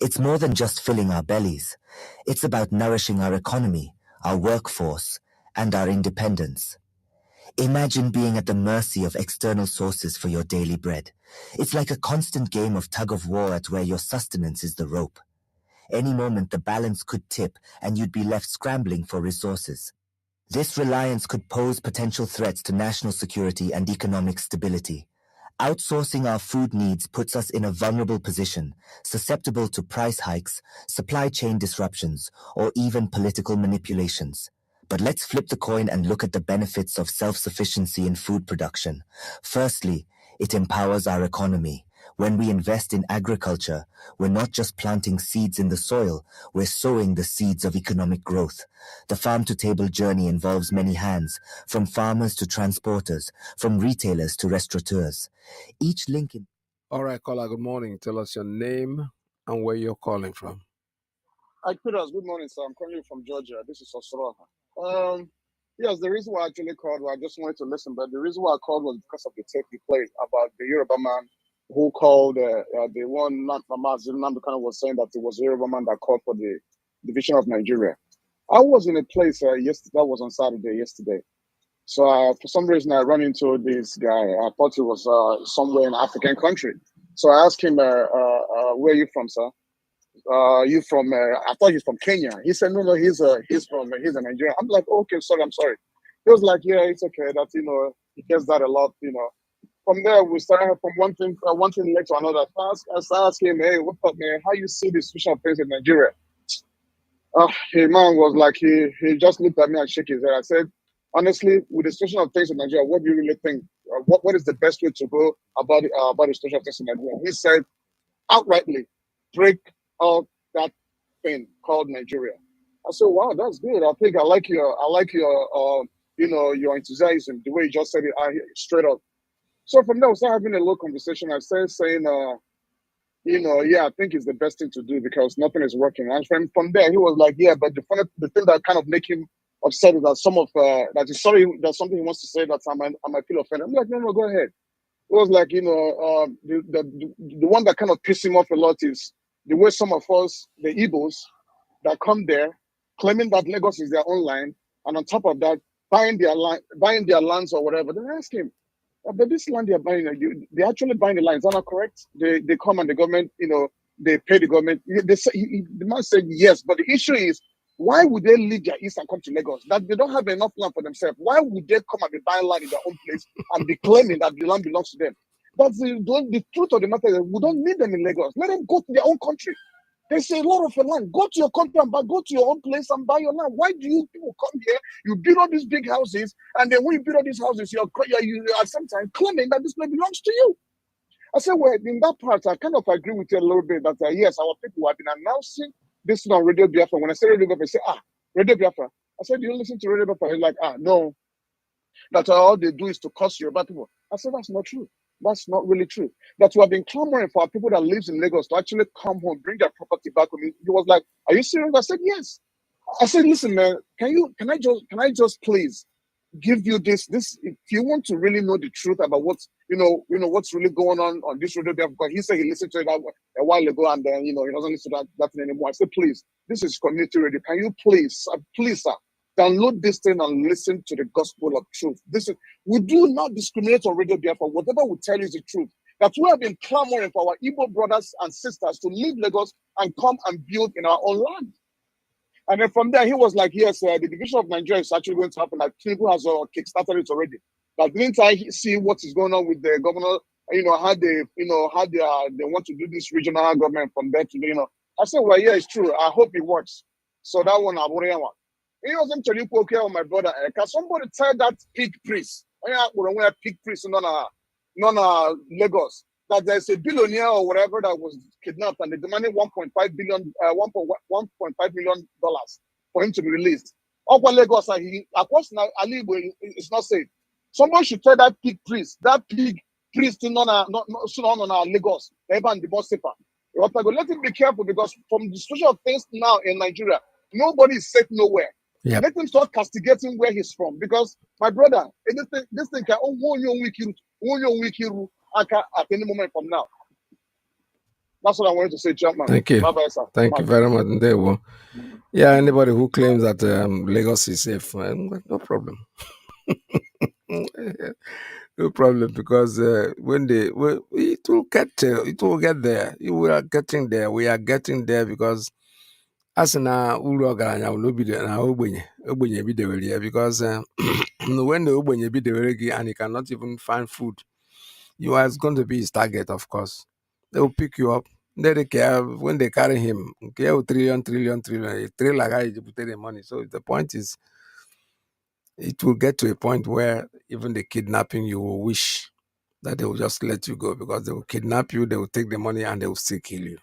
It's more than just filling our bellies. It's about nourishing our economy, our workforce, and our independence. Imagine being at the mercy of external sources for your daily bread. It's like a constant game of tug-of-war at where your sustenance is the rope. Any moment the balance could tip and you'd be left scrambling for resources. This reliance could pose potential threats to national security and economic stability. Outsourcing our food needs puts us in a vulnerable position, susceptible to price hikes, supply chain disruptions, or even political manipulations. But let's flip the coin and look at the benefits of self-sufficiency in food production. Firstly, it empowers our economy. When we invest in agriculture, we're not just planting seeds in the soil, we're sowing the seeds of economic growth. The farm-to-table journey involves many hands, from farmers to transporters, from retailers to restaurateurs. Each link in... All right, caller, good morning. Tell us your name and where you're calling from. Hi, Peters. Good morning, sir. I'm calling you from Georgia. This is Osoroha. Yes, the reason why I actually called, I just wanted to listen, but the reason why I called was because of the tape you played about the Yoruba man who called the one, not Mazi Nnamdi was saying that it was a Yoruba man that called for the division of Nigeria. I was in a place yesterday, that was on Saturday, yesterday. So for some reason, I ran into this guy. I thought he was somewhere in an African country. So I asked him, where are you from, sir? You from? I thought he's from Kenya. He said, no, he's a Nigerian. I'm like, okay, I'm sorry. He was like, yeah, it's okay. That he gets that a lot. From there, we started from one thing led to another. I started asking him, hey, what up, man? How you see the situation of things in Nigeria? Hey, man was like, he just looked at me and shook his head. I said, honestly, with the situation of things in Nigeria, what do you really think? What is the best way to go about the situation of things in Nigeria? He said, outrightly, break out that thing called Nigeria. I said, wow, that's good. I think I like your your enthusiasm, the way you just said it straight up. So from there, we started having a little conversation. I started saying, yeah, I think it's the best thing to do because nothing is working. And from there, he was like, yeah, but the thing that kind of make him upset is that that he's sorry, there's something he wants to say that I might feel offended. I'm like, no, go ahead. It was like, the one that kind of pissed him off a lot is the way some of us, the Igbos, that come there, claiming that Lagos is their own land, and on top of that, buying their lands or whatever. Then I ask him, but this land they're buying, they're actually buying the land. Is that not correct? They come and the government, they pay the government. The man said yes, but the issue is, why would they leave their east and come to Lagos? That they don't have enough land for themselves. Why would they come and be buying land in their own place and be claiming that the land belongs to them? That's the truth of the matter. Is we don't need them in Lagos. Let them go to their own country. They say a lot of land. Go to your country and go to your own place and buy your land. Why do you people come here? You build all these big houses, and then when you build all these houses, you at some time claiming that this place belongs to you. I said, well, in that part, I kind of agree with you a little bit that yes, our people have been announcing this on Radio Biafra. When I say Radio Biafra, they say, Radio Biafra. I said, do you listen to Radio Biafra? He's like, no. That all they do is to curse Yoruba people. I said, that's not true. That's not really true. That we have been clamoring for our people that lives in Lagos to actually come home, bring their property back home. He was like, are you serious? I said, yes. I said, listen, man, can I just please give you this if you want to really know the truth about what's what's really going on this radio, because he said he listened to it a while ago, and then he doesn't listen to that thing anymore. I said, please, this is community radio. Can you please, sir, download this thing and listen to the gospel of truth. We do not discriminate on Radio Biafra. Whatever we tell you is the truth. That we have been clamoring for our Igbo brothers and sisters to leave Lagos and come and build in our own land. And then from there, he was like, yes, the division of Nigeria is actually going to happen. Like, Tinubu has kickstarted it already. But didn't I see what is going on with the governor, how they want to do this regional government from there to, I said, well, yeah, it's true. I hope it works. So that one, he wasn't telling you, okay, my brother, can somebody tell that pig priest, pig priest in Lagos, that there's a billionaire or whatever that was kidnapped and they demanded $1.5 million for him to be released. Upper Lagos, across Ali, it's not safe. Somebody should tell that pig priest in Lagos, even the most safer. Let him be careful because from the situation of things now in Nigeria, nobody is safe nowhere. Yep. Let him start castigating where he's from because, my brother, this thing can at any moment from now. That's what I wanted to say, Chairman. Thank you. Bye-bye, sir. Thank you very much. Ndewo. Yeah, anybody who claims that Lagos is safe, no problem. No problem, because it will get there. We are getting there. We are getting there because as na uru ogaranya will be there na ogbenye bidewere here because when the ogbenye bidewere and he cannot even find food, you are going to be his target, of course. They will pick you up. When they carry him, trillion, a trailer guy put the money. So the point is, it will get to a point where even the kidnapping, you will wish that they will just let you go because they will kidnap you, they will take the money, and they will still kill you.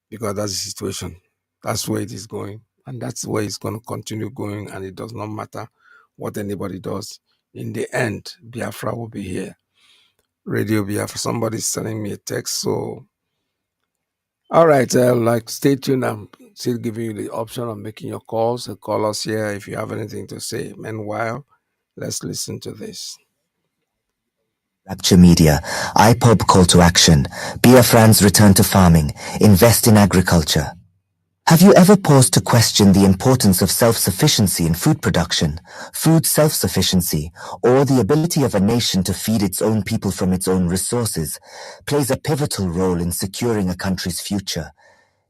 Because that's the situation. That's where it is going. And that's where it's going to continue going. And it does not matter what anybody does. In the end, Biafra will be here. Radio Biafra. Somebody's sending me a text. So, all right. Stay tuned. I'm still giving you the option of making your calls. So call us here if you have anything to say. Meanwhile, let's listen to this. Rapture Media, IPOB call to action. Biafrans return to farming. Invest in agriculture. Have you ever paused to question the importance of self-sufficiency in food production, food self-sufficiency, or the ability of a nation to feed its own people from its own resources, plays a pivotal role in securing a country's future?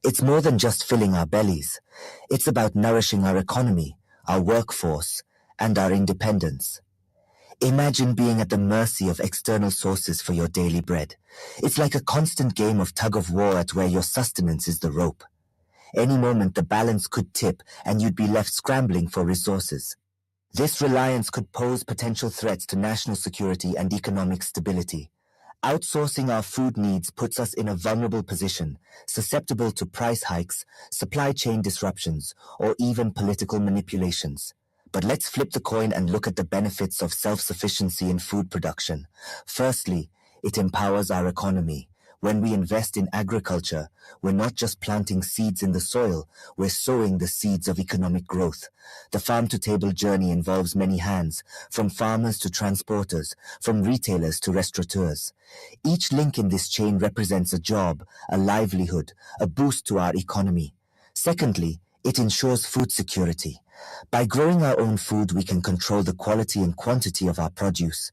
It's more than just filling our bellies. It's about nourishing our economy, our workforce, and our independence. Imagine being at the mercy of external sources for your daily bread. It's like a constant game of tug-of-war at where your sustenance is the rope. Any moment the balance could tip and you'd be left scrambling for resources. This reliance could pose potential threats to national security and economic stability. Outsourcing our food needs puts us in a vulnerable position, susceptible to price hikes, supply chain disruptions, or even political manipulations. But let's flip the coin and look at the benefits of self-sufficiency in food production. Firstly, it empowers our economy. When we invest in agriculture, we're not just planting seeds in the soil, we're sowing the seeds of economic growth. The farm-to-table journey involves many hands, from farmers to transporters, from retailers to restaurateurs. Each link in this chain represents a job, a livelihood, a boost to our economy. Secondly, it ensures food security. By growing our own food, we can control the quality and quantity of our produce.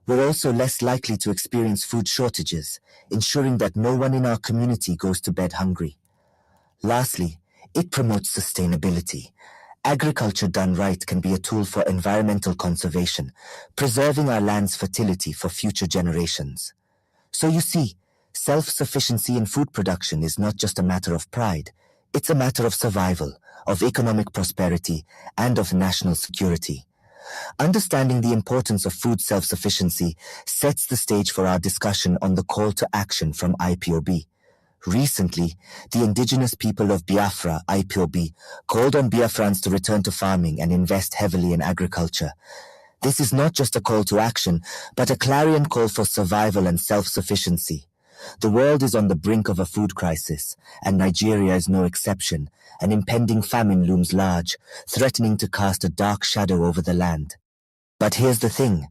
We're also less likely to experience food shortages, ensuring that no one in our community goes to bed hungry. Lastly, it promotes sustainability. Agriculture done right can be a tool for environmental conservation, preserving our land's fertility for future generations. So you see, self-sufficiency in food production is not just a matter of pride, it's a matter of survival, of economic prosperity, and of national security. Understanding the importance of food self-sufficiency sets the stage for our discussion on the call to action from IPOB. Recently, the indigenous people of Biafra, IPOB, called on Biafrans to return to farming and invest heavily in agriculture. This is not just a call to action, but a clarion call for survival and self-sufficiency. The world is on the brink of a food crisis, and Nigeria is no exception. An impending famine looms large, threatening to cast a dark shadow over the land. But here's the thing.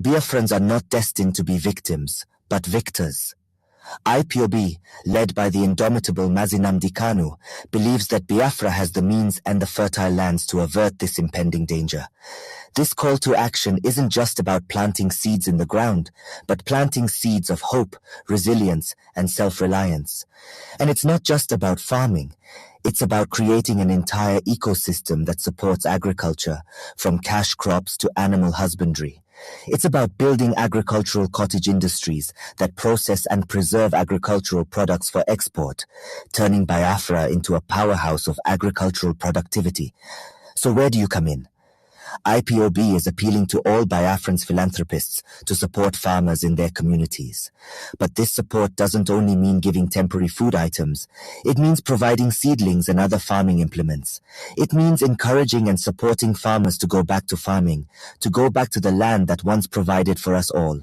Biafrans are not destined to be victims, but victors. IPOB, led by the indomitable Mazi Kanu, believes that Biafra has the means and the fertile lands to avert this impending danger. This call to action isn't just about planting seeds in the ground, but planting seeds of hope, resilience, and self-reliance. And it's not just about farming. It's about creating an entire ecosystem that supports agriculture, from cash crops to animal husbandry. It's about building agricultural cottage industries that process and preserve agricultural products for export, turning Biafra into a powerhouse of agricultural productivity. So where do you come in? IPOB is appealing to all Biafrans philanthropists to support farmers in their communities. But this support doesn't only mean giving temporary food items. It means providing seedlings and other farming implements. It means encouraging and supporting farmers to go back to farming, to go back to the land that once provided for us all.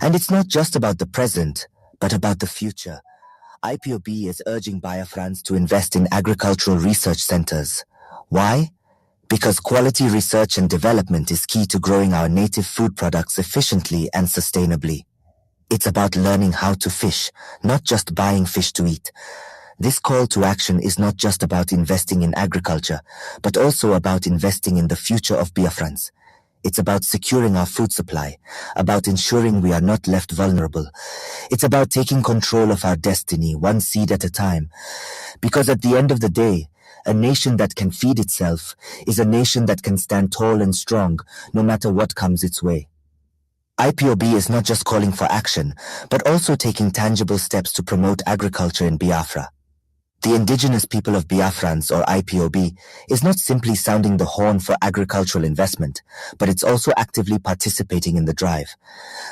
And it's not just about the present, but about the future. IPOB is urging Biafrans to invest in agricultural research centers. Why? Because quality research and development is key to growing our native food products efficiently and sustainably. It's about learning how to fish, not just buying fish to eat. This call to action is not just about investing in agriculture, but also about investing in the future of Biafrans. It's about securing our food supply, about ensuring we are not left vulnerable. It's about taking control of our destiny, one seed at a time. Because at the end of the day, a nation that can feed itself is a nation that can stand tall and strong no matter what comes its way. IPOB is not just calling for action, but also taking tangible steps to promote agriculture in Biafra. The indigenous people of Biafrans, or IPOB, is not simply sounding the horn for agricultural investment, but it's also actively participating in the drive.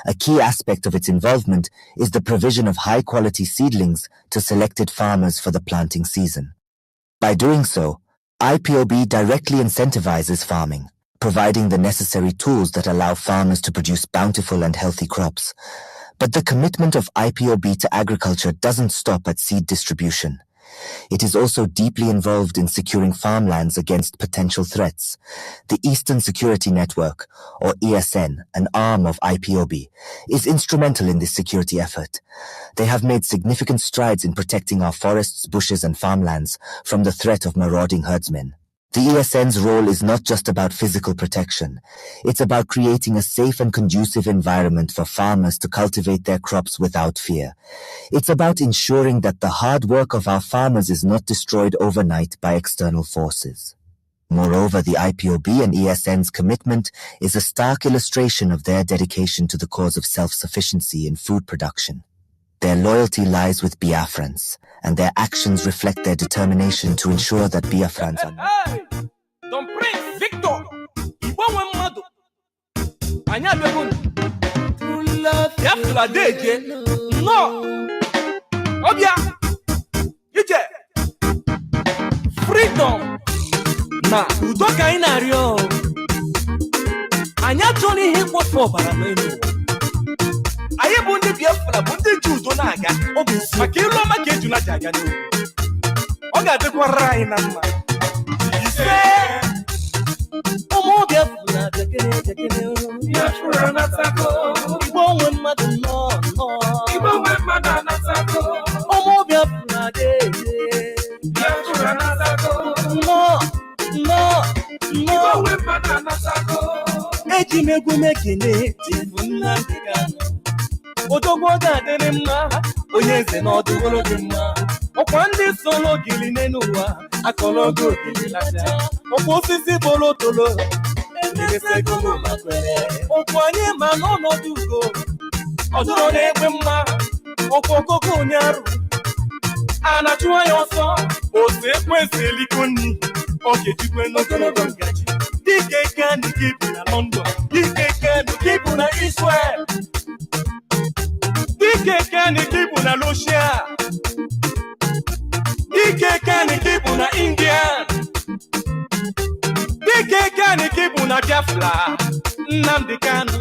A key aspect of its involvement is the provision of high-quality seedlings to selected farmers for the planting season. By doing so, IPOB directly incentivizes farming, providing the necessary tools that allow farmers to produce bountiful and healthy crops. But the commitment of IPOB to agriculture doesn't stop at seed distribution. It is also deeply involved in securing farmlands against potential threats. The Eastern Security Network, or ESN, an arm of IPOB, is instrumental in this security effort. They have made significant strides in protecting our forests, bushes, and farmlands from the threat of marauding herdsmen. The ESN's role is not just about physical protection. It's about creating a safe and conducive environment for farmers to cultivate their crops without fear. It's about ensuring that the hard work of our farmers is not destroyed overnight by external forces. Moreover, the IPOB and ESN's commitment is a stark illustration of their dedication to the cause of self-sufficiency in food production. Their loyalty lies with Biafrans, and their actions reflect their determination to ensure that Biafrans are not. Don Prince Victor, Iwawe Mado, Anyabegun, Biafra Deje, no, Obia, Ije, Freedom, na Udoka Inario, Anyatoni Hip for Barameno. Aye bundi Biafra, bundi Judo Naga, Obis, Makilo Makeju Naga, Oga de Quaraina. Omo Biafra, Biafra Natako, Ibo Mother no, Ibo Mother Natako, Omo Biafra, Biafra Natako, no, Ibo Mother Natako, Ejimegu Mekine, Nnamdi. Odogwo ga-adịrị mma, onye eze na ọdụgolo dị mma. Ọkwa ndị solo gili n'ụwa, akọlọgo gili lacha. Ọkwa osisi bolo tolo, emeresego m makwere. Ọkwa anyị ma n'ọnọdụ ugo, ọdụrụ na-egbe mma. Ọkwa okoko onye arụ, a na-achụ anya ọsọ. Ose ekwesị eliko nni, ọ ga-ejikwe n'ogologo ngaji. Dike Kanu kibu na London, Dike Kanu kibu na Israel. Dike Kanu kibu na Russia. Dike Kanu kibu na India. Dike Kanu kibu na Biafra. Nnamdi Kanu.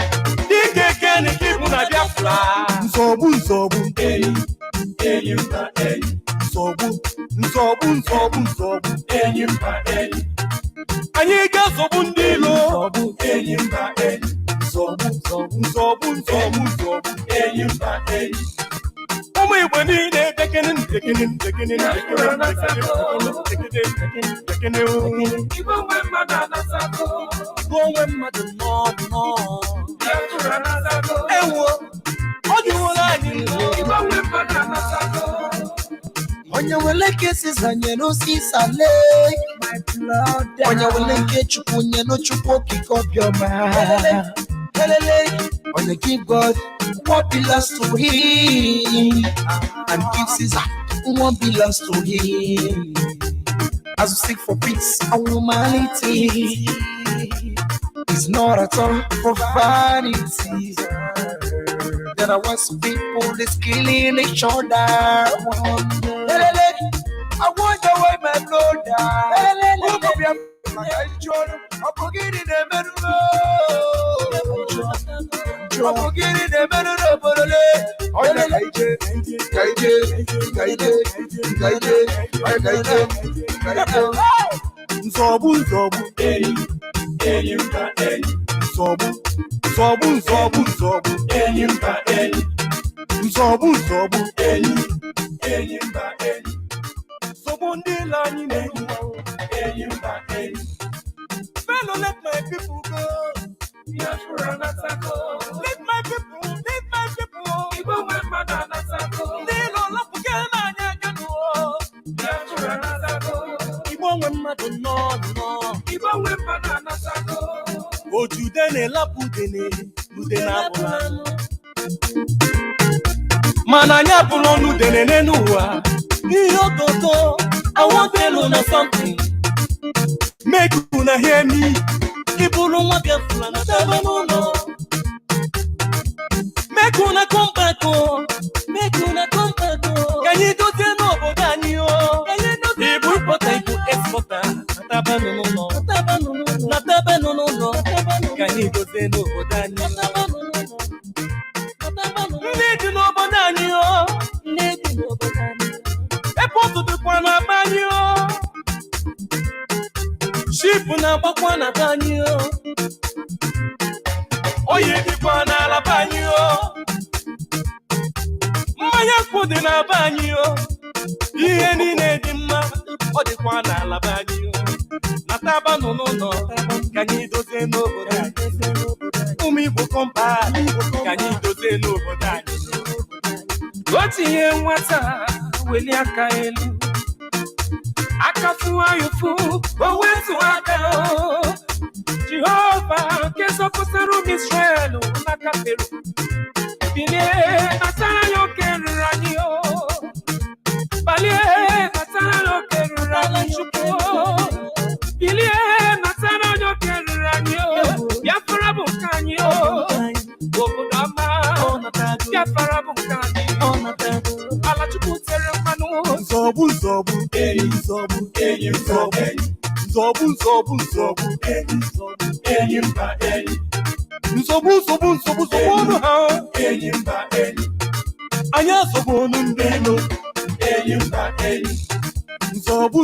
Dike Kanu kibu na Biafra. Nzobu, enyi mba enyi. Nzobu, enyi mba enyi. Anyị ga-azọgbu ndị ilo. Enyi mba enyi. Nzọgbu, enyi mba enyi. Ụmụ Igbo niile dekene. Igbo nwe mmadụ anasako. Ewo, ọ dịworo anyị. Igbo nwe mmadụ anasako. Onye wele cases anye no sisale. My blood. Onye wele ke chukwu nye no chukwu pick up your man. Helele. Onye give God what belongs to him, and give Caesar what belongs to him. As we seek for peace and humanity, it's not at all for vanity. There are once people that's killing each other. I want away my blood. I'm forgetting the middle. I'm forgetting the middle. Zobu, fellow, let my people go. Biafra-Land go. Let my people, Igbo when Biafra-Land go. Nilo lapugana nyagano. Biafra-Land go. Igbo when no. Igbo when Biafra-Land go. Ojudene lapudene, ludena bulano. Mananya bulonu dene nenuwa. Niyo toto, I want to know something. Make una hear me. Ibulu nwa Biafra-Land no. Make una come back. Can you do the no bodanio? Ibu potato exporter. Natabano no. Can you do the no bodanio? Need no bodanio. Epo to kwana banyo. Sheep na bakwana banyo. Oye dikwana la banyo. Maya kudi na banyo. Iye ni nedima. Odikwana la banyo. Nataba no. Kanyi doze no bodani. Umi bukompa. Kanyi doze no bodani. Goti ye wata. Weli akaelu. Akafuwa yufu, owetu akao. Jehovah, keso kusaru Israelu, nakaperu. Bilie, natara yokeru ranyo. Balie, natara yokeru ranyo. Bilie, natara yokeru ranyo. Biafra bukanyo. Obudama, Biafra bukanyo. Ala chukutere manu. Zobu, anya sobonu ndeno. Zobu,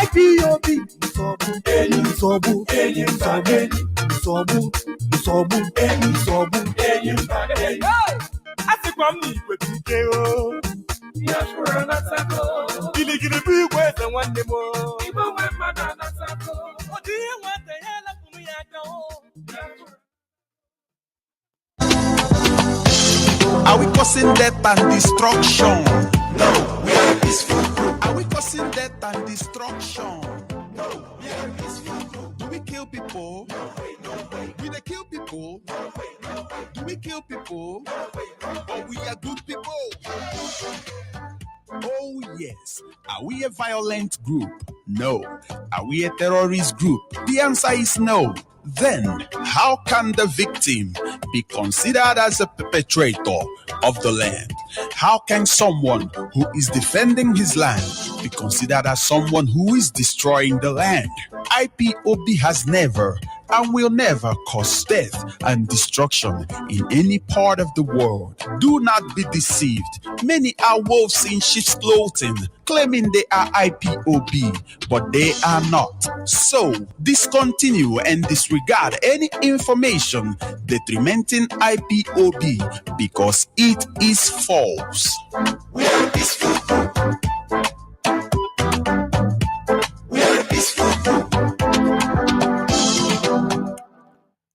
IPOB, Zobu, Asikwam ni kwetike o. Biafra-Land go. Gili bi kwete nwanne mo. Igbo we Biafra-Land go. Odi nwete yela kunu ya ka o. Are we causing death and destruction? No, we are a peaceful group. Are we causing death and destruction? No, we are a peaceful group. Do we kill people? No way. We they kill people? No way. Do we kill people? No way. But we are good people. Oh yes. Are we a violent group? No. Are we a terrorist group? The answer is no. Then, how can the victim be considered as a perpetrator of the land? How can someone who is defending his land be considered as someone who is destroying the land? IPOB has never and will never cause death and destruction in any part of the world. Do not be deceived. Many are wolves in sheep's clothing, claiming they are IPOB, but they are not. So, discontinue and disregard any information detrimenting IPOB because it is false. We are a peaceful group.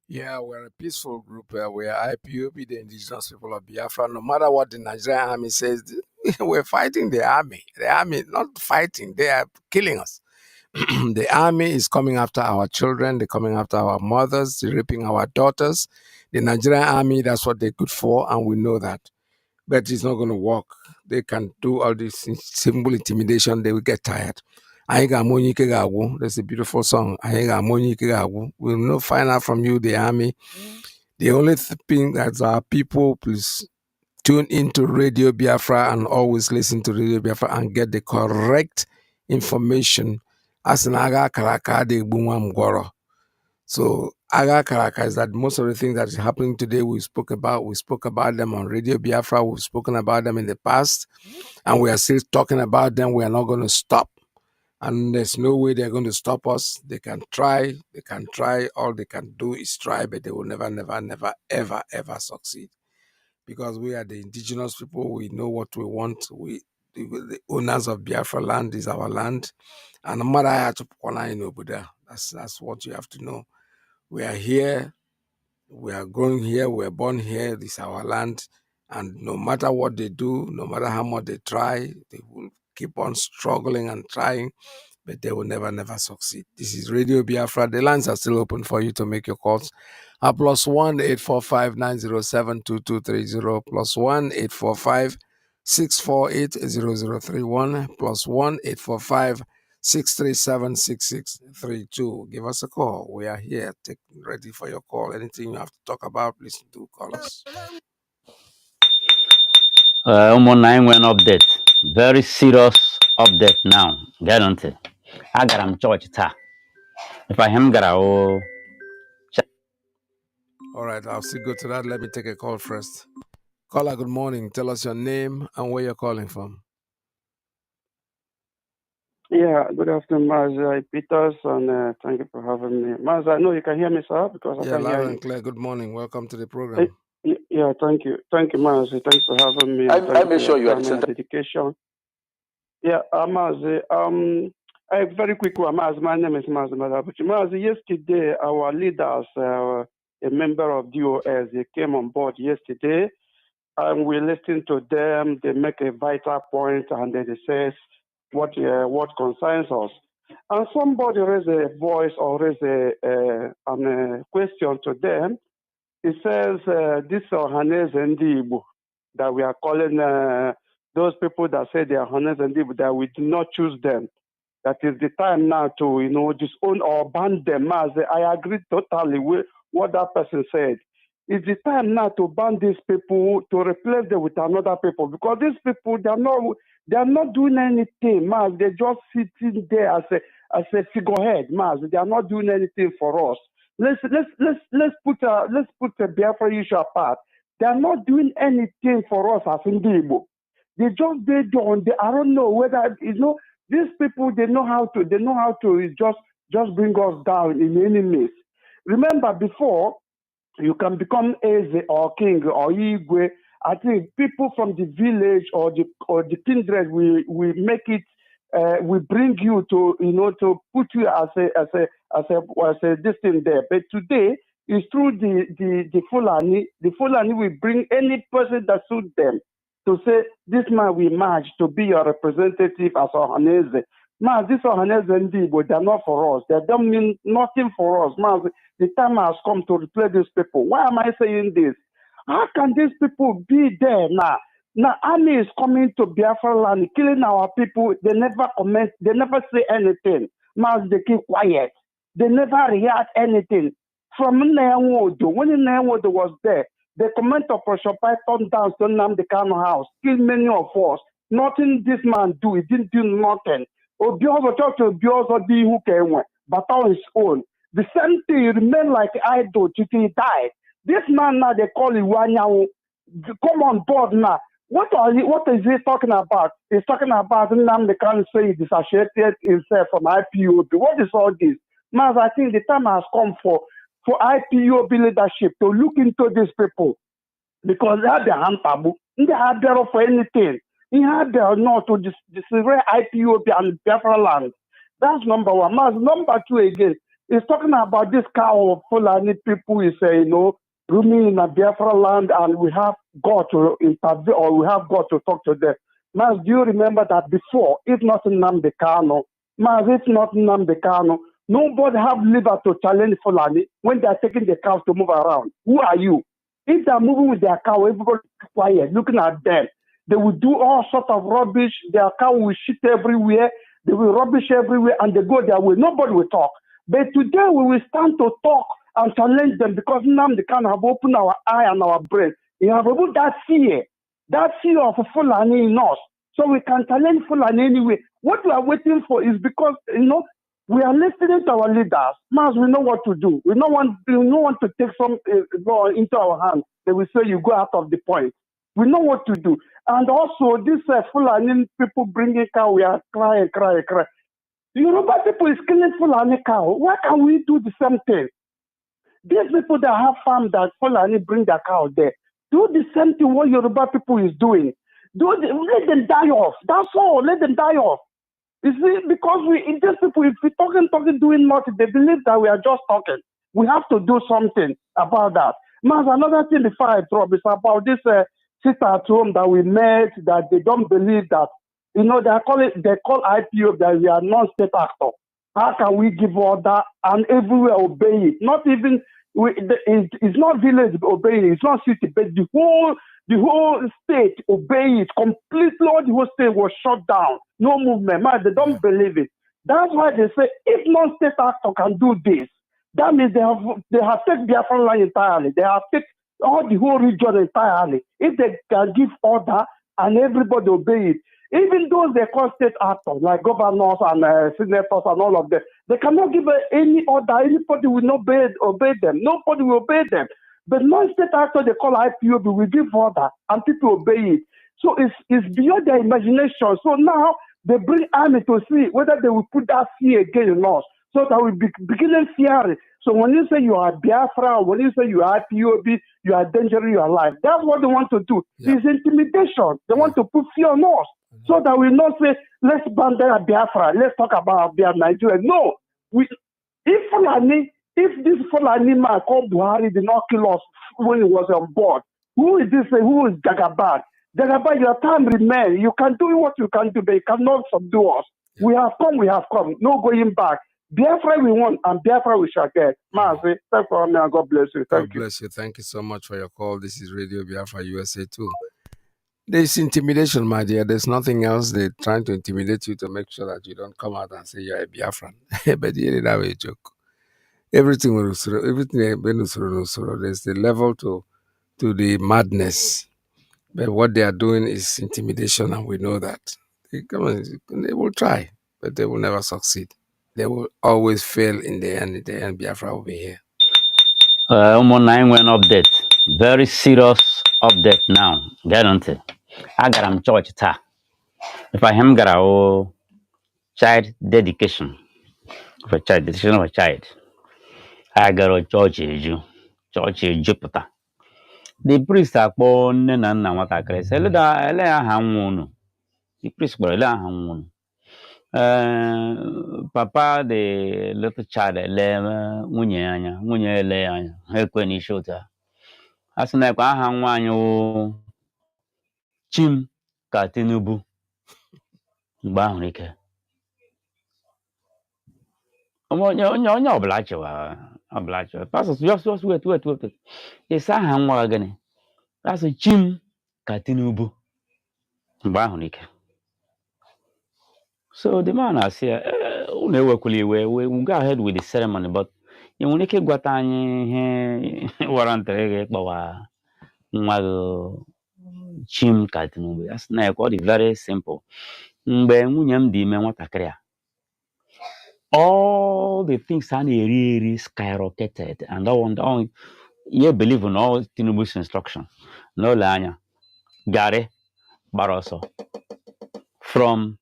Yeah, we're a peaceful group. We are IPOB, the indigenous people of Biafra. No matter what the Nigerian army says, we're fighting the army. The army, not fighting, they are killing us. The army is coming after our children. They're coming after our mothers. They're raping our daughters. The Nigerian army, that's what they're good for, and we know that. But it's not going to work. They can do all this simple intimidation. They will get tired. That's a beautiful song. We'll not find out from you, the army. The only thing that our people, please tune into Radio Biafra and always listen to Radio Biafra and get the correct information. As an Aga Karaka de Bumwam. So Aga Karaka is that most of the things that is happening today we spoke about them on Radio Biafra, we've spoken about them in the past, and we are still talking about them. We are not going to stop. And there's no way they're going to stop us. They can try, all they can do is try, but they will never, ever succeed. Because we are the indigenous people, we know what we want. The owners of Biafra-Land is our land. And no matter how to that's what you have to know. We are here, we are growing here, we are born here, this is our land. And no matter what they do, no matter how much they try, they will keep on struggling and trying, but they will never succeed. This is Radio Biafra. The lines are still open for you to make your calls. +1 845 907 2230, +1 845 648 0031, +1 845 637 6632. Give us a call. We are here. Ready for your call. Anything you have to talk about, please do call us. Ụmụnna nwere update, very serious update now. Get on to. Agara m church taa. If I am gara o. All right, I'll still go to that. Let me take a call first. Caller, good morning. Tell us your name and where you're calling from. Yeah, good afternoon, Mazi Peters, and thank you for having me. Mazi, I know you can hear me, sir, because I can hear loud you. and clear. Good morning. Welcome to the program. Yeah, thank you. Thank you, Mazi. Thanks for having me. I make sure you are the dedication. Yeah, Mazi, a very quick one, Mazi. My name is Mazi Madabuchi. Mazi, yesterday, our leaders, a member of DOS, they came on board yesterday, and we listened to them. They make a vital point, and they say what concerns us. And somebody raised a voice or raised a question to them. It says this Ohaneze Ndi Igbo that we are calling those people that say they are Ohaneze Ndi Igbo, that we do not choose them. That is the time now to disown or ban them. I agree totally with what that person said. It's the time now to ban these people, to replace them with another people, because these people they are not doing anything, They're just sitting there as a figurehead, They are not doing anything for us. Let's put the Biafra issue apart. They are not doing anything for us as Igbo. They just I don't know whether these people they know how to just bring us down in any means. Remember before you can become Eze or King or Igwe. I think people from the village or the kindred we make it. We bring you to put you as a this thing there. But today it's through the Fulani. The Fulani will bring any person that suits them to say this man will merge to be your representative as Ohaneze. Man, this Ohaneze Ndi Igbo, they're not for us. They don't mean nothing for us. Man, the time has come to replace these people. Why am I saying this? How can these people be there now? Now, army is coming to Biafra-Land, killing our people. They never comment. They never say anything. Man, they keep quiet. They never react anything. From Nworu, when Nworu was there, the comment of Pressure Python down to Nnamdi Kanu house, killed many of us. Nothing this man do. He didn't do nothing. Obiozo talked to Obiozo be who came, but on his own. The same thing, he remained like idol till he died. This man now, they call Iwanyawu. Come on board now. What is he talking about? He's talking about Nnamdi Kanu saying he dissociated himself from IPOB. What is all this? Man, I think the time has come for IPOB leadership to look into these people, because they have their hand taboo. They have their for anything. He had their not to disarray IPOB and Biafra-Land. That's number one. Man, number two again. It's talking about this cow of Fulani people is, roaming in a Biafra-Land, and we have God to intervene, or we have God to talk to them. Mas, do you remember that before, if not Nnamdi Kanu, Mas, if not Nnamdi Kanu, nobody have liver to challenge Fulani when they are taking the cows to move around. Who are you? If they are moving with their cow, everybody is quiet, looking at them. They will do all sorts of rubbish. Their cow will shit everywhere. They will rubbish everywhere, and they go their way. Nobody will talk. But today we will stand to talk and challenge them because Nnamdi Kanu have opened our eye and our brain. He have removed that fear of Fulani in us. So we can challenge Fulani anyway. What we are waiting for is because, we are listening to our leaders. Mas, we know what to do. We don't want to take some law into our hands. They will say you go out of the point. We know what to do. And also, this Fulani people bringing cow, we are crying. Yoruba people is killing Fulani cow. Why can't we do the same thing? These people that have farm that Fulani bring their cow there, do the same thing what Yoruba people is doing. Let them die off. That's all. Let them die off. You see, because these people, if we talking, doing nothing, they believe that we are just talking. We have to do something about that. Mas, another thing before I drop is about this sit at home that we met, that they don't believe that, they call IPO that we are non-state actor. How can we give order and everywhere obey it? Not even, it's not village obeying it, it's not city, but the whole state obey it completely. All the whole state was shut down. No movement. Man, they don't believe it. That's why they say if non-state actor can do this, that means they have taken Biafra-Land entirely. They have taken all the whole region entirely. If they can give order and everybody obey it, even those they call state actors like governors and senators and all of them, they cannot give any order. Anybody will not obey them. Nobody will obey them. But non-state actors they call IPOB will give order and people obey it. So it's beyond their imagination. So now they bring army to see whether they will put that fear again in us, so that we beginning fearing. So when you say you are Biafra, when you say you are IPOB, you are endangering your life. That's what they want to do. Yeah. It's intimidation. They want to put fear on us, so that we not say, let's ban Biafra, let's talk about Nigeria. No. If this Fulani man called Buhari did not kill us when he was on board, who is this? Who is Jagaban? Jagaban, your time remains. You can do what you can do, but you cannot subdue us. Yeah. We have come. No going back. Biafra we want, and Biafra we shall get. Mazi, thank you, and God bless you. God bless you. Thank you so much for your call. This is Radio Biafra USA 2. There's intimidation, my dear. There's nothing else. They're trying to intimidate you to make sure that you don't come out and say you're a Biafran. But you didn't have a joke. Everything there's the level to the madness. But what they are doing is intimidation, and we know that. They will try, but they will never succeed. They will always fail in the end. In the end, Biafra will be here. 9 went update. Very serious update now. Get on to. I got church ta. If I am got a child dedication of a child, decision of a child. I got a church Jupiter. The priest are born and what I can say. Let her the priest were Papa, the little child, Munya, Eqwim shooter. As an Agbanyim Chim Katinubu Bahnike. No, oblige. Pastor, just wait. Yes, I am wagon. That's a Chim Katinubu Bahnike. So the man I say, we will go ahead with the ceremony, but you will make Guatani warrant Bawa Chim Katinubu. That's not very simple. All the things are really skyrocketed, and on you believe in all Tinubu's instruction. No lanya, Gare Baroso from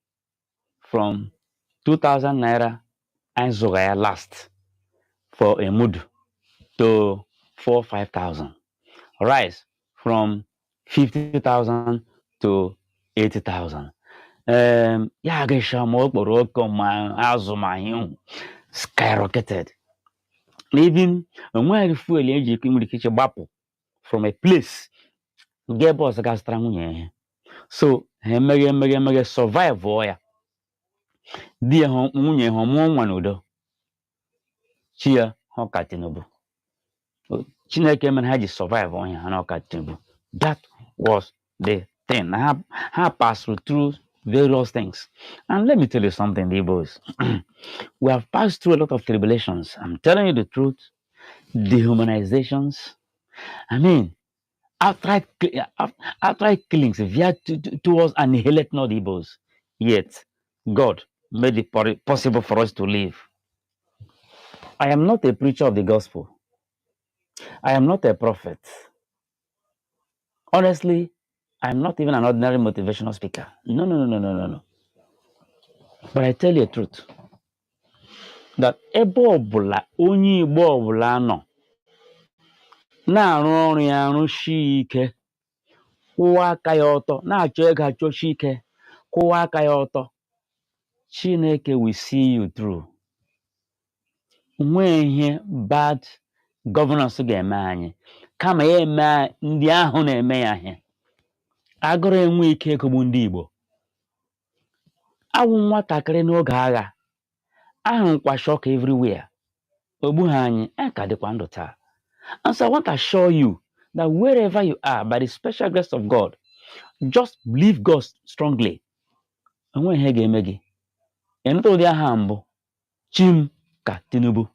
2,000 naira and Zogaya last for a mood to 4,000-5,000. Rice from 50,000 to 80,000. Skyrocketed. Even when fuel eji nwere ike gbapụ from a place get boss ga-azụtara nwunye ya. So ha emeghe survive ya. Di ya nwunye ha mụọ nwa n'udo. Chi ya ha ka Tinubu. Chineke mere ha ji survive on ha na ọka Tinubu. That was the thing. I passed through various things. And let me tell you something, the Igbos. We have passed through a lot of tribulations. I'm telling you the truth. Dehumanizations. I mean, outright killings towards annihilate not Igbos. Yet, God made it possible for us to live. I am not a preacher of the gospel. I am not a prophet. Honestly, I'm not even an ordinary motivational speaker. No. But I tell you the truth. That ebe ọbụla onye Igbo ọbụla nọ na-arụ ọrụ ya arụshi ike, kwụwa aka ya ọtọ, na-achọ ego achọshi ike, kwụwa aka ya ọtọ, Chineke will see you through. Nwee ihe bad governance ga-eme anyị, kama ya eme ndị ahụ na-eme ya ihe. Agụrụ enwe ike egogbu ndị Igbo. Awụ nwatakịrị n'oge agha, ahụkwa shock everywhere. Ogbu ha anyị, ka dịkwa ndụ taa. And so I want to assure you that wherever you are, by the special grace of God, just believe God strongly. And when he ga-eme gị, ịnụta ụdị aha mbụ, Chim ka Tinubu.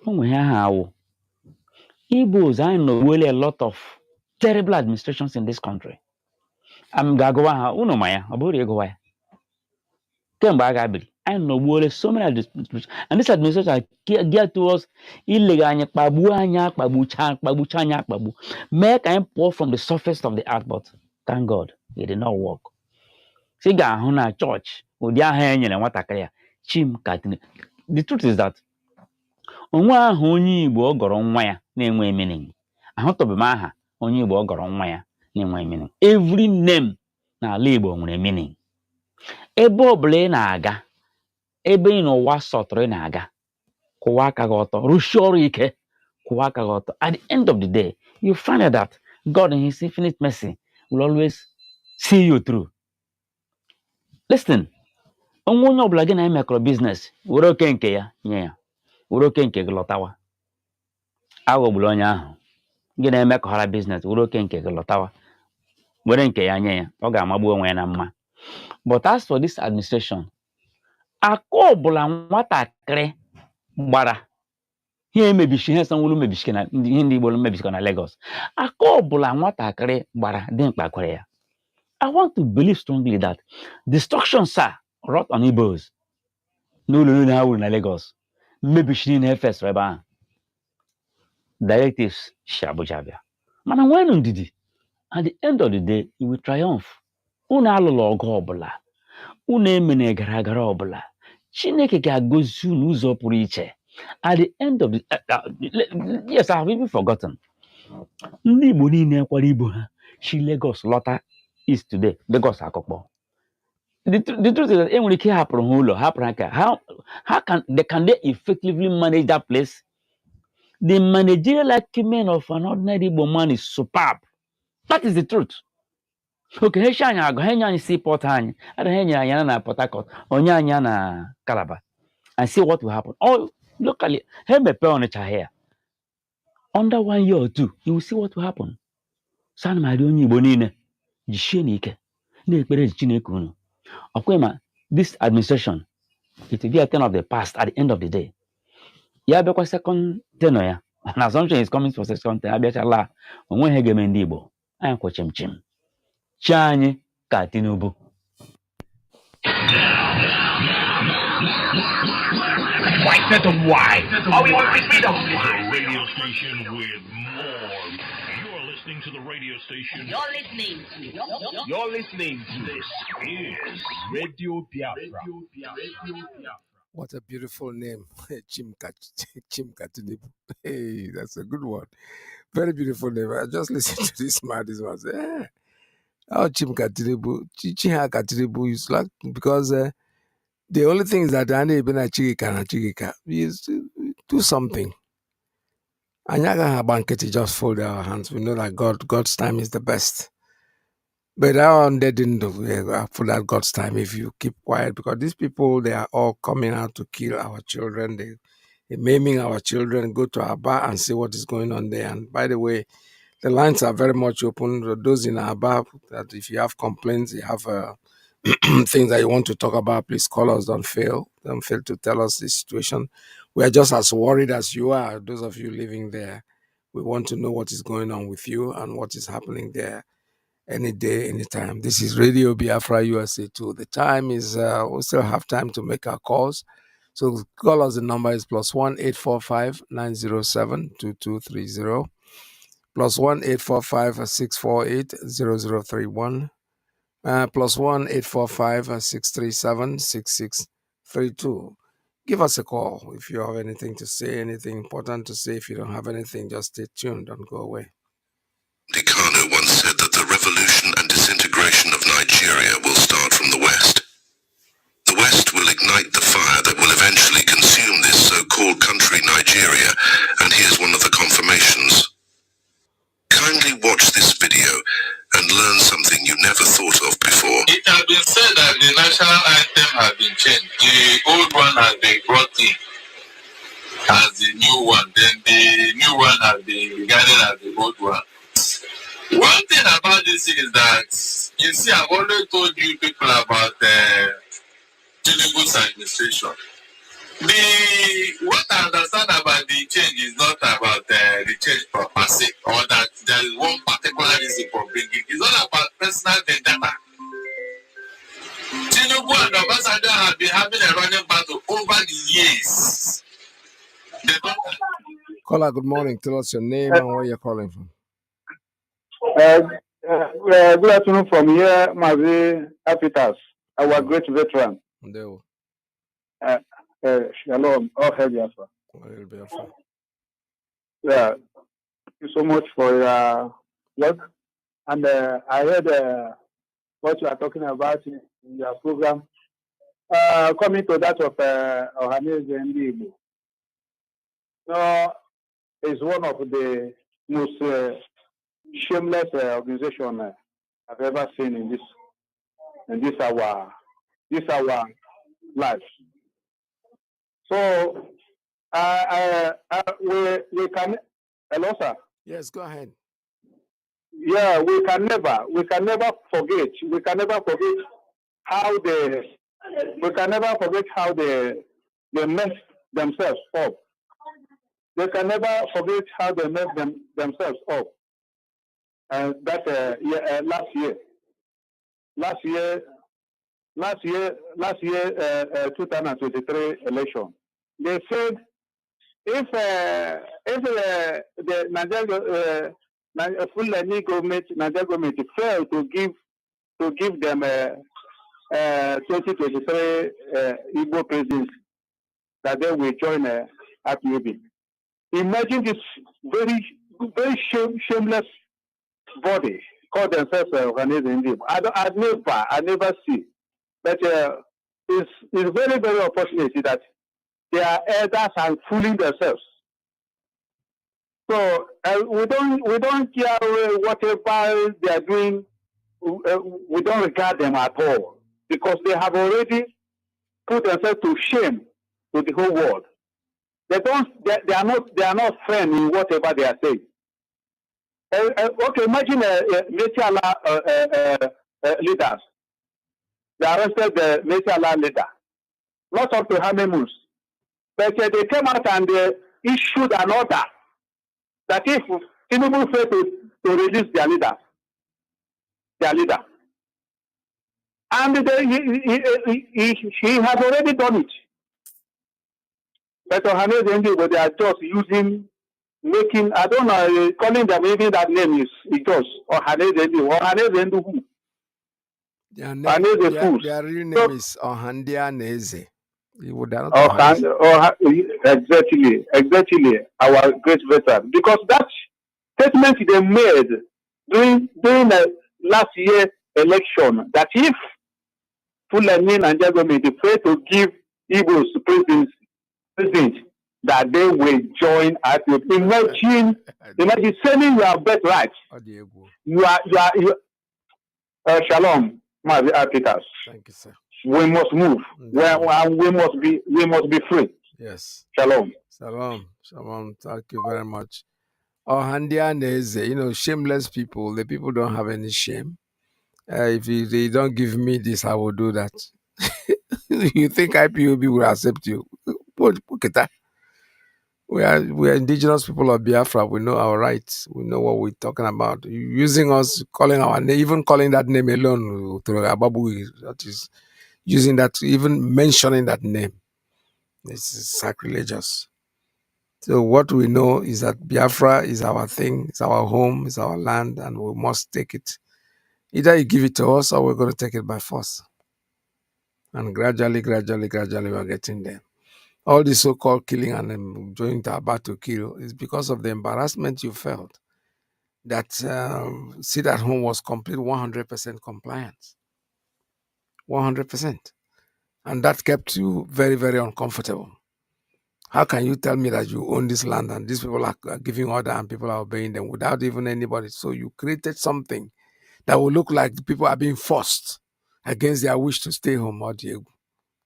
Onwe ihe aha awụ. Igbos, I know a lot of terrible administrations in this country. I'm ga-agụwa ha, unu ma ya, ọ bụrụ ịgụwa ya. Kemgbe a ga-abịrị, I know so many administrations, and this administration are geared towards illegal anya kpagbu anya kpagbucha anya kpagbu. Make I pour from the surface of the earth, but thank God it did not work. Si ga-ahụ na church ụdị aha enyere nwatakịrị ya, Chim ka Tinubu. The truth is that onwe aha onye Igbo ọ gọrọ nwa ya na-enwe meaning. Ahụtụbeghị m aha onye Igbo ọ gọrọ nwa ya na-enwe meaning. Every name n'ala Igbo nwere meaning. Ebe ọbụla ị na-aga, ebe ị n'ụwa sọtụrụ ị na-aga, kwụwa aka gị ọtọ, rụsie ọrụ ike, kwụwa aka gị ọtọ. At the end of the day, you find out that God in His infinite mercy will always see you through. Listen, onwe onye ọbụla gị na emekọrọ business, were oke nke ya nye ya, were oke nke gị lọtawa. Aghọgbula onye ahụ gị na emekọrọ business, were oke nke gị lọtawa, were nke ya nye ya, ọ ga-amagbu onwe ya na mma. But as for this administration, akụ ọbụla nwatakịrị gbara, ihe emebishi, ihe Sanwo-Olu mebishi na ihe ndị Igbo mebishi na Lagos, akụ ọbụla nwatakịrị gbara dị mkpa kwere ya. I want to believe strongly that destructions are wrought on Igbos n'ụlọ ha wuru na Lagos, mebishi na FS ebe ahụ. Directives si Abuja abịa. Mana nwenu ndidi, at the end of the day, it will triumph. Unu alụla ọgụ ọbụla, unu emene gara ọbụla, Chineke ga-agọzi unu ụzọ pụrụ iche. At the end of the yes, I have even forgotten. Ndị Igbo niile kwara Igbo ha si Lagos lọta East today, Lagos akọkpọ. The truth is that enwere ike hapụrụ ha ụlọ, hapụrụ aka. How can they effectively manage that place? The managerial acumen of an ordinary Igbo man is superb. That is the truth. Okay, he shanya ago, he nyanya seaport anyị, ada he nyanya na Port Harcourt, onye anya na Calabar, and see what will happen. Oh, locally, he mepe Onitsha here. Under 1 year or 2, you will see what will happen. Sana mari onye Igbo niile, jishie n'ike, na-ekpere Chineke unu. Okwema, this administration, it will be a thing of the past at the end of the day. Ya bekwa second tenor ya, an assumption is coming for second tenor, abịachala, onwe he ga-eme ndị Igbo, anyị kwụ chim. Chi anyị ka Tinubu. White set of white. Oh, we want to speed up. The radio station with more. You're listening to the radio station. You're listening to this is Radio Biafra. What a beautiful name, Chimka Tinubu. Hey, that's a good one. Very beautiful name. I just listened to this man. This was oh, Chimka Tinubu, Chichihaka Tinubu is like, because the only thing is that I need Chigika is do something. Anyaga Banketi just fold our hands. We know that God's time is the best. But that one they didn't do for that God's time if you keep quiet, because these people, they are all coming out to kill our children. They're maiming our children. Go to our bar and see what is going on there. And by the way, the lines are very much open. Those in our bar, that if you have complaints, you have things that you want to talk about, please call us. Don't fail to tell us the situation. We are just as worried as you are. Those of you living there, we want to know what is going on with you and what is happening there. Any day, anytime. This is Radio Biafra USA 2. The time is, we still have time to make our calls. So call us. The number is +1 845 907 2230, +1 845 648 0031, +1 845 637 6632. Give us a call if you have anything to say, anything important to say. If you don't have anything, just stay tuned. Don't go away. Kanu once said that the revolution and disintegration of Nigeria will start from the West. The West will ignite the fire that will eventually consume this so-called country Nigeria, and here's one of the confirmations. Kindly watch this video and learn something you never thought of before. It has been said that the national anthem has been changed. The old one has been brought in as the new one, then the new one has been regarded as the old one. One thing about this is that, you see, I've always told you people about Tinubu's administration. What I understand about the change is not about the change per se, or that there is one particular reason for bringing it. It's all about personal vendetta. Tinubu and Obasanjo have been having a running battle over the years. Caller, good morning. Tell us your name and where you're calling from. Good afternoon from here, Mazi Apitas, our great veteran. Shalom, all hail Biafra. Yeah, thank you so much for your work. And I heard what you are talking about in your program. Coming to that of Ohaneze Ndibo. No, it's one of the most shameless organization I've ever seen in this our life. So we can. Hello, sir. Yes, go ahead. Yeah, we can never forget. We can never forget how they mess themselves up. They can never forget how they mess themselves up. And that last year, 2023 election, they said if the Fulani government failed to give them 2023 Igbo presidency, that they will join Eqwim. Imagine this very shameless body called themselves Ohaneze. I never see. But it's very, very unfortunate that their elders are fooling themselves. So we don't care whatever they are doing. We don't regard them at all, because they have already put themselves to shame to the whole world. They are not friends in whatever they are saying. Okay, imagine Metiala leaders. They arrested the Metiala leader, not up to how many months. But they came out and they issued an order that if Tinubu failed to release their leader, and he has already done it. But Ohaneze, they are just making, I don't know, calling them, even that name is just Ohaneze who? Their real name is Ohandianeze. Exactly, our great veteran. Because that statement they made during the last year election, that if Fulani and government fail to give Igbos president, that they will join IPOB. Imagine selling your birthright. Shalom, Mazi Iyke. Thank you, sir. We must move. We must be free. Yes. Shalom. Shalom. Thank you very much. Oh, Handian is, shameless people. The people don't have any shame. If they don't give me this, I will do that. You think IPOB will accept you? Look at that. We are indigenous people of Biafra. We know our rights. We know what we're talking about. Using us, calling our name, even calling that name alone, that is using that, even mentioning that name. This is sacrilegious. So what we know is that Biafra is our thing, it's our home, it's our land, and we must take it. Either you give it to us or we're going to take it by force. And gradually, we are getting there. All the so-called killing and joining to about to kill is because of the embarrassment you felt that sit at home was complete 100% compliance. 100%. And that kept you very, very uncomfortable. How can you tell me that you own this land and these people are giving order and people are obeying them without even anybody? So you created something that will look like the people are being forced against their wish to stay home. Or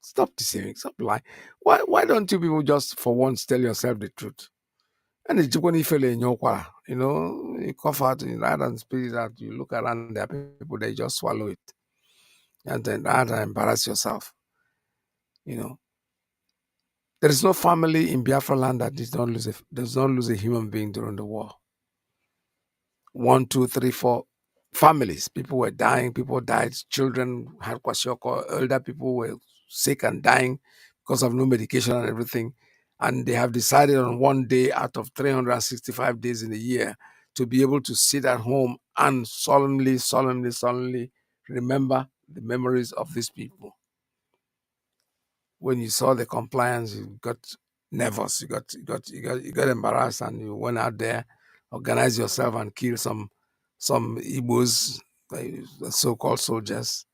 stop deceiving, stop lying. Why don't you people just for once tell yourself the truth? And it's when you feel in your you cough out rather than spit it out, you look around, there are people, they just swallow it. And then rather embarrass yourself. There is no family in Biafra-Land that does not lose a human being during the war. 1, 2, 3, 4 families. People were dying, people died, children had kwashiorkor, elder people were sick and dying because of no medication and everything. And they have decided on one day out of 365 days in a year to be able to sit at home and solemnly remember the memories of these people. When you saw the compliance, you got nervous, you got embarrassed, and you went out there, organized yourself, and killed some Igbos, the so-called soldiers,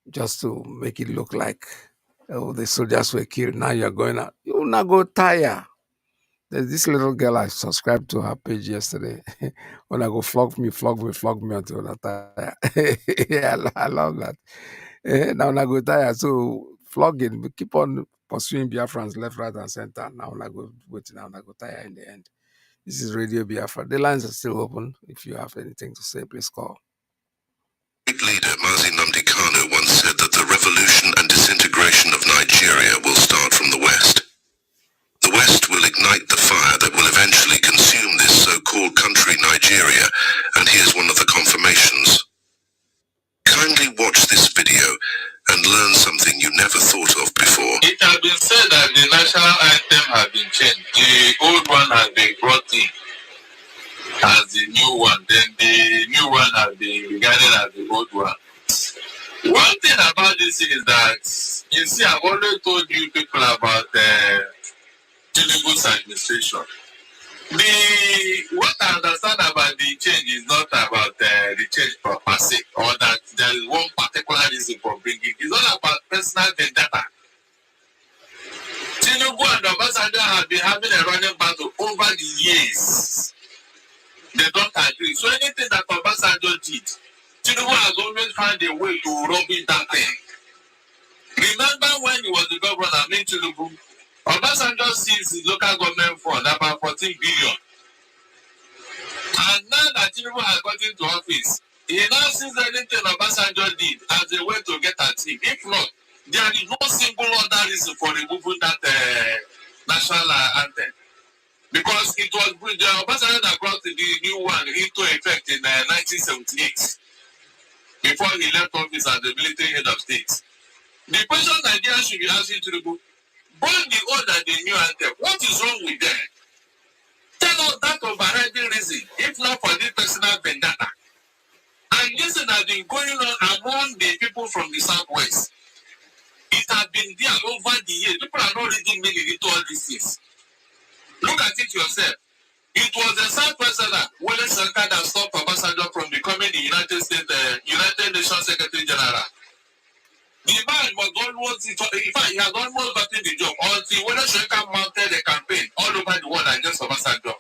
just to make it look like the soldiers were killed. Now you're going out. You will not go tire. There's this little girl, I subscribed to her page yesterday. When I go flog me until I tire. Yeah, I love that. Now I go tire, so flogging, we keep on pursuing Biafrans left, right, and center. Now I go wait, now I go tire in the end. This is Radio Biafra. The lines are still open. If you have anything to say, please call. Leader Mazi Kanu once said that the revolution and disintegration of Nigeria will start from the West. The West will ignite the fire that will eventually consume this so-called country Nigeria, and here's one of the confirmations. Kindly watch this video and learn something you never thought of before. It has been said that the national anthem has been changed. The old one has been brought in as the new one. Then the new one has been regarded as the old one. One thing about this is that, you see, I've always told you people about Tinubu's administration. What I understand about the change is not about the change per se, or that there is one particular reason for bringing it. It's all about personal vendetta. Tinubu and Obasanjo have been having a running battle over the years. They don't agree. So anything that Obasanjo did, Tinubu has always found a way to rub in that thing. Remember when he was the governor, Tinubu, Obasanjo seized his local government fund about 14 billion. And now that Tinubu has got into office, he now sees anything Obasanjo did as a way to get at him. If not, there is no single other reason for removing that national anthem. Because it was Obasanjo that brought the new one into effect in 1978, before he left office as the military head of state. The question Nigeria should be asking Tinubu, both the old and the new anthem, what is wrong with them? Tell us that overriding reason, if not for this personal vendetta. And this has been going on among the people from the southwest. It has been there over the years. People are not reading meaning into all these things. Look at it yourself. It was the southwest that Wole Soyinka that stopped Obasanjo from becoming the United Nations Secretary General. The man was almost, in fact, he had almost gotten the job until until when Shoika mounted a campaign all over the world against Obasanjo,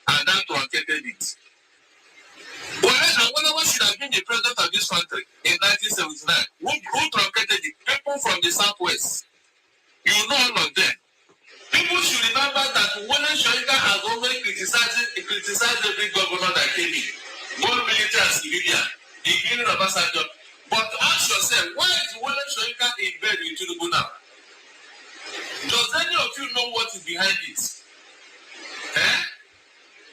and that truncated it. Well, Awolowo should have been the president of this country in 1979. Who truncated it? People from the southwest. You know all of them. People should remember that Wole Soyinka has always criticized every governor that came in, both military and civilian, including Obasanjo. But ask yourself, why is Wole Soyinka in bed with Tinubu now? Does any of you know what is behind it?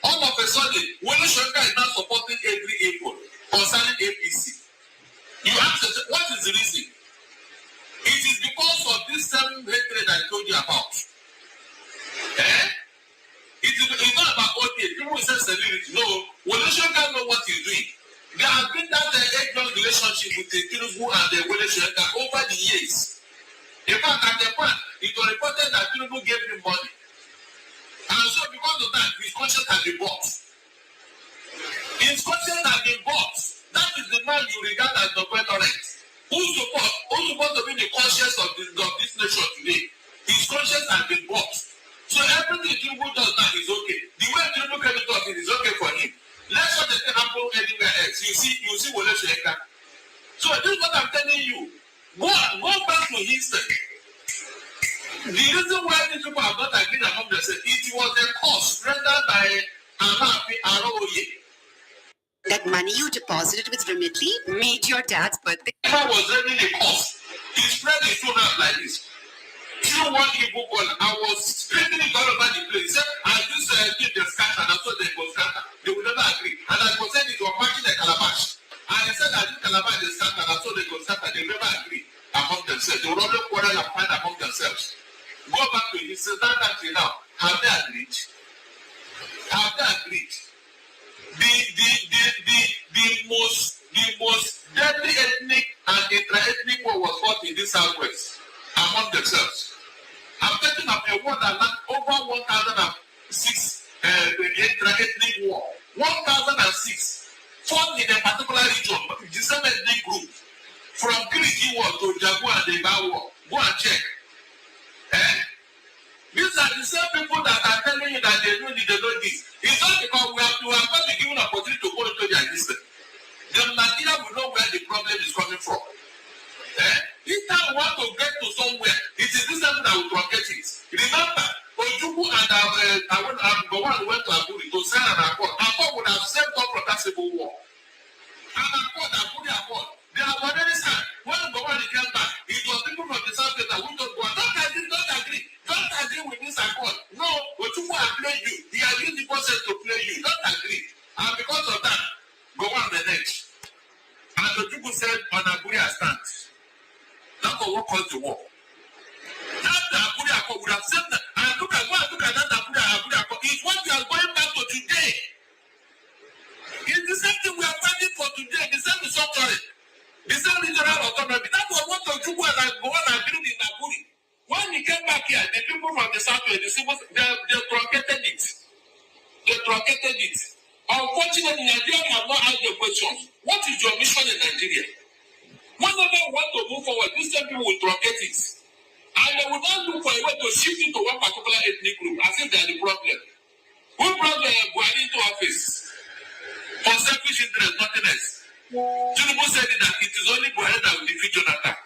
All of a sudden, Wole Soyinka is now supporting every evil concerning APC. You ask yourself, what is the reason? It is because of this same hatred I told you about. It's not about OTA. People say celebrity. No, Wole Soyinka know what he's doing. There has been that egg-long relationship with the Tinubu and the Wole Soyinka over the years. In fact, at the point, it was reported that Tinubu gave him money. And so because of that, his conscience has been bought. His conscience has been bought. That is the man you regard as the veteran. Who's supposed to be the conscience of this nation today? His conscience has been bought. So everything Tinubu does now is okay. The way Tinubu can do it is okay for him. Let's not let it happen anywhere else. You see Wole Soyinka. So this is what I'm telling you. Go back to history. The reason why these people have not agreed among themselves, it was a cost rendered by Anafi Aroye. That money you deposited with Remitly made your dad's birthday. That was really a cost. He spread his phone out like this. You know what he book on? I was spreading it all over the place. He said, I just did the scatter, and that's what they go scatter. They will never agree. And I was saying it was matching the calabash. And he said, I did calabash the scatter, and that's what they go scatter. They never agree among themselves. They will only quarrel and fight among themselves. Go back to his that country now. Have they agreed? Have they agreed? The most deadly ethnic and intra-ethnic war was fought in the southwest among themselves. I'm talking about a war that lasted over 1,006 intra-ethnic war. 1,006 fought in a particular region, the same ethnic group. From Kiriki war to Jaguar and the Iba war. Go and check. These are the same people that are telling you that they know this. It's not because we have not been given an opportunity to go into their distance. The Nigeria will know where the problem is coming from. This time we want to get to somewhere, it is this time that will truncate it. Remember, Ojukwu and Gowon went to Aburi to sign an accord. Accord would have saved up from that civil war. An accord, Aburi accord. They have already signed. When Gowon came back, it was people from the south that we don't go. Don't agree with this accord. No, Ojukwu has played you. He has used the process to play you. Don't agree. And because of that, Gowon the next. And Ojukwu said, on Aburi I stand. That's what caused the war. That Aburi accord would have said that. And look at that Aburi accord. It's what we are going back to today. It's the same thing we are fighting for today. The same structure. The same regional autonomy. That was what Ojukwu and Gowon agreed in Aburi. When he came back here, the people from the southwest, they truncated it. They truncated it. Unfortunately, Nigeria cannot ask the question, what is your mission in Nigeria? Whenever you want to move forward, these same people will truncate it. And they will not look for a way to shift it to one particular ethnic group, as if they are the problem. Who brought Buhari into office? For selfish interest, nothing else. Tinubu said that it is only Buhari that will defeat Jonathan.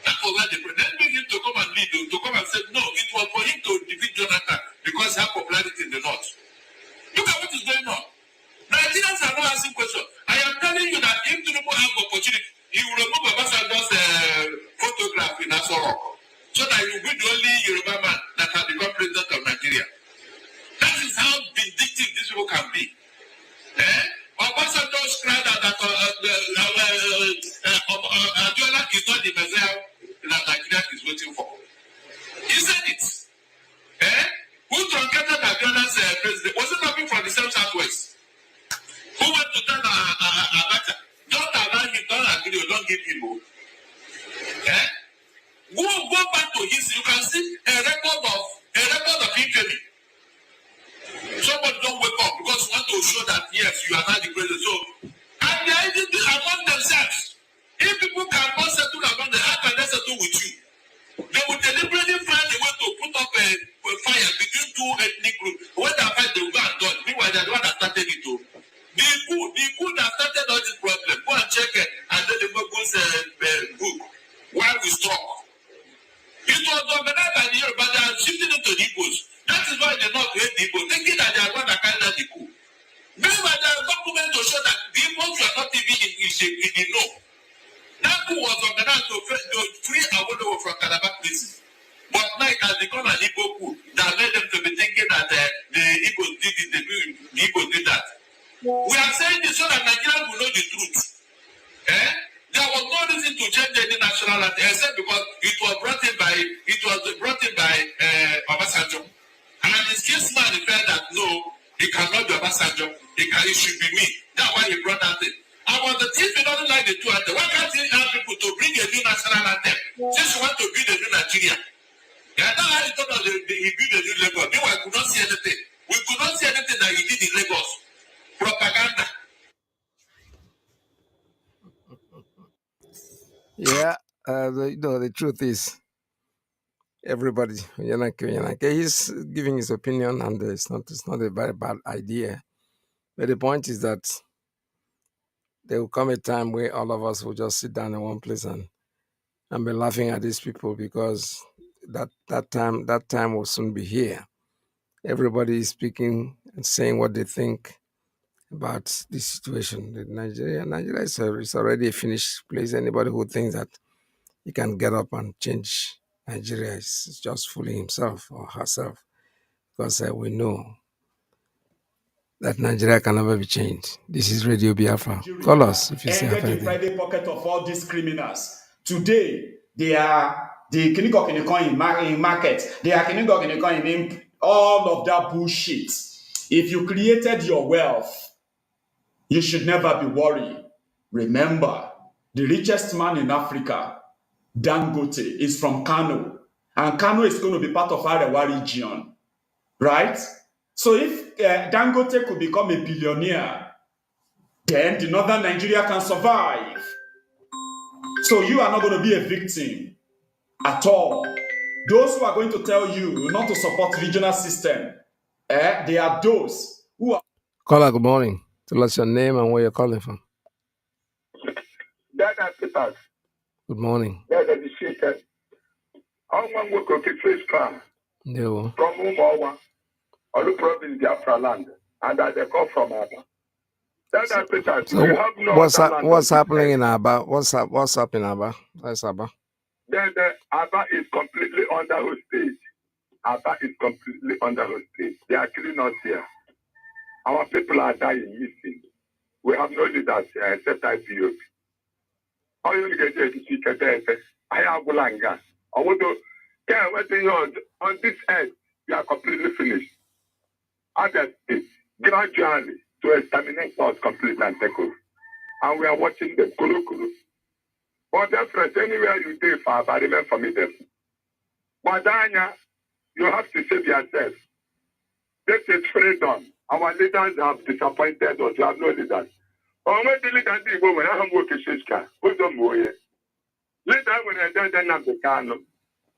That was why they made him to come and lead, to come and say, no, it was for him to defeat Jonathan because he had popularity in the north. Look at what is going on. Nigerians are not asking questions. I am telling you that if Tinubu have opportunity, he will remove Obasanjo's photograph in Asoro so that he will be the only Yoruba man that has become president of Nigeria. That is how vindictive these people can be. Obasanjo cried out that Abiola is not the Messiah that Nigeria is waiting for. He said it. Who truncated Abiola's president? Was it coming from the same southwest? Who went to tell Abacha? Don't allow him, don't agree, or don't give him. Go back to history. You can see a record of infamy. Somebody don't wake up because you want to show that yes, you are not the president. So, and they are even among themselves. If people cannot settle among them, how can they settle with you? They will deliberately find a way to ethnic group. When they fight, they will go and dodge. Meanwhile, they're the one that started it too. The coup that started all this problem. Go and check it and then they go book. Why we stop? It was organized by the Yoruba, but they are shifting it to the Igbos. That is why they not hate the Igbos, thinking that they are going to carry out the coup. Meanwhile, there are documents to show that the Igbos were not even in the know. That coup was organized to free Awolowo from Calabar prison. But now it has become an Igbo coup that led them to be thinking that the Igbos did it, the Igbos did that. We are saying this so that Nigerians will know the truth. There was no reason to change any national anthem except because it was brought in by Obasanjo. And his case man felt that no, it cannot be Obasanjo. It should be me. That's why he brought that in. And but if he doesn't like the two anthem, why can't he ask people to bring a new national anthem? Since you want to build a new Nigeria. Yeah, that's how he told us he built a new Lagos. Meanwhile, we could not see anything. We could not see anything that he did in Lagos. Propaganda. Yeah, the truth is, everybody, he's giving his opinion, and it's not a very bad idea. But the point is that there will come a time where all of us will just sit down in one place and be laughing at these people, because that time will soon be here. Everybody is speaking and saying what they think about this situation. Nigeria is already a finished place. Anybody who thinks that he can get up and change Nigeria is just fooling himself or herself, because we know that Nigeria can never be changed. This is Radio Biafra. Call us if you see anything. The private pocket of all these criminals. Today, they are the Kinigok in market. They are Kinigok in all of that bullshit. If you created your wealth, you should never be worried. Remember, the richest man in Africa, Dangote, is from Kanu. And Kanu is going to be part of Arewa region. Right? So if Dangote could become a billionaire, then the northern Nigeria can survive. So you are not going to be a victim at all. Those who are going to tell you not to support regional system, they are those who are... Caller, good morning. Tell us your name and where you're calling from. Good morning. No. From Umawa, or the province Biafra-Land, and that they come from Aba. So what's happening in Aba? What's up in Aba? That's Aba. Then Aba is completely under hostage. Aba is completely under hostage. They are killing us here. Our people are dying, missing. We have no leaders here except IPOB. How you get there to see Kete? I have Bulanga. I want to get everything on this end. We are completely finished. Others gradually to exterminate us completely and take over. And we are watching them. Kuru. But different anywhere you do for Aba, remain formidable. But Danya, you have to save yourself. This is freedom. Our leaders have disappointed us. You have no leaders. When the leaders go, when I have worked in Shishka, who's the more? Later, when I done Nnamdi Kanu,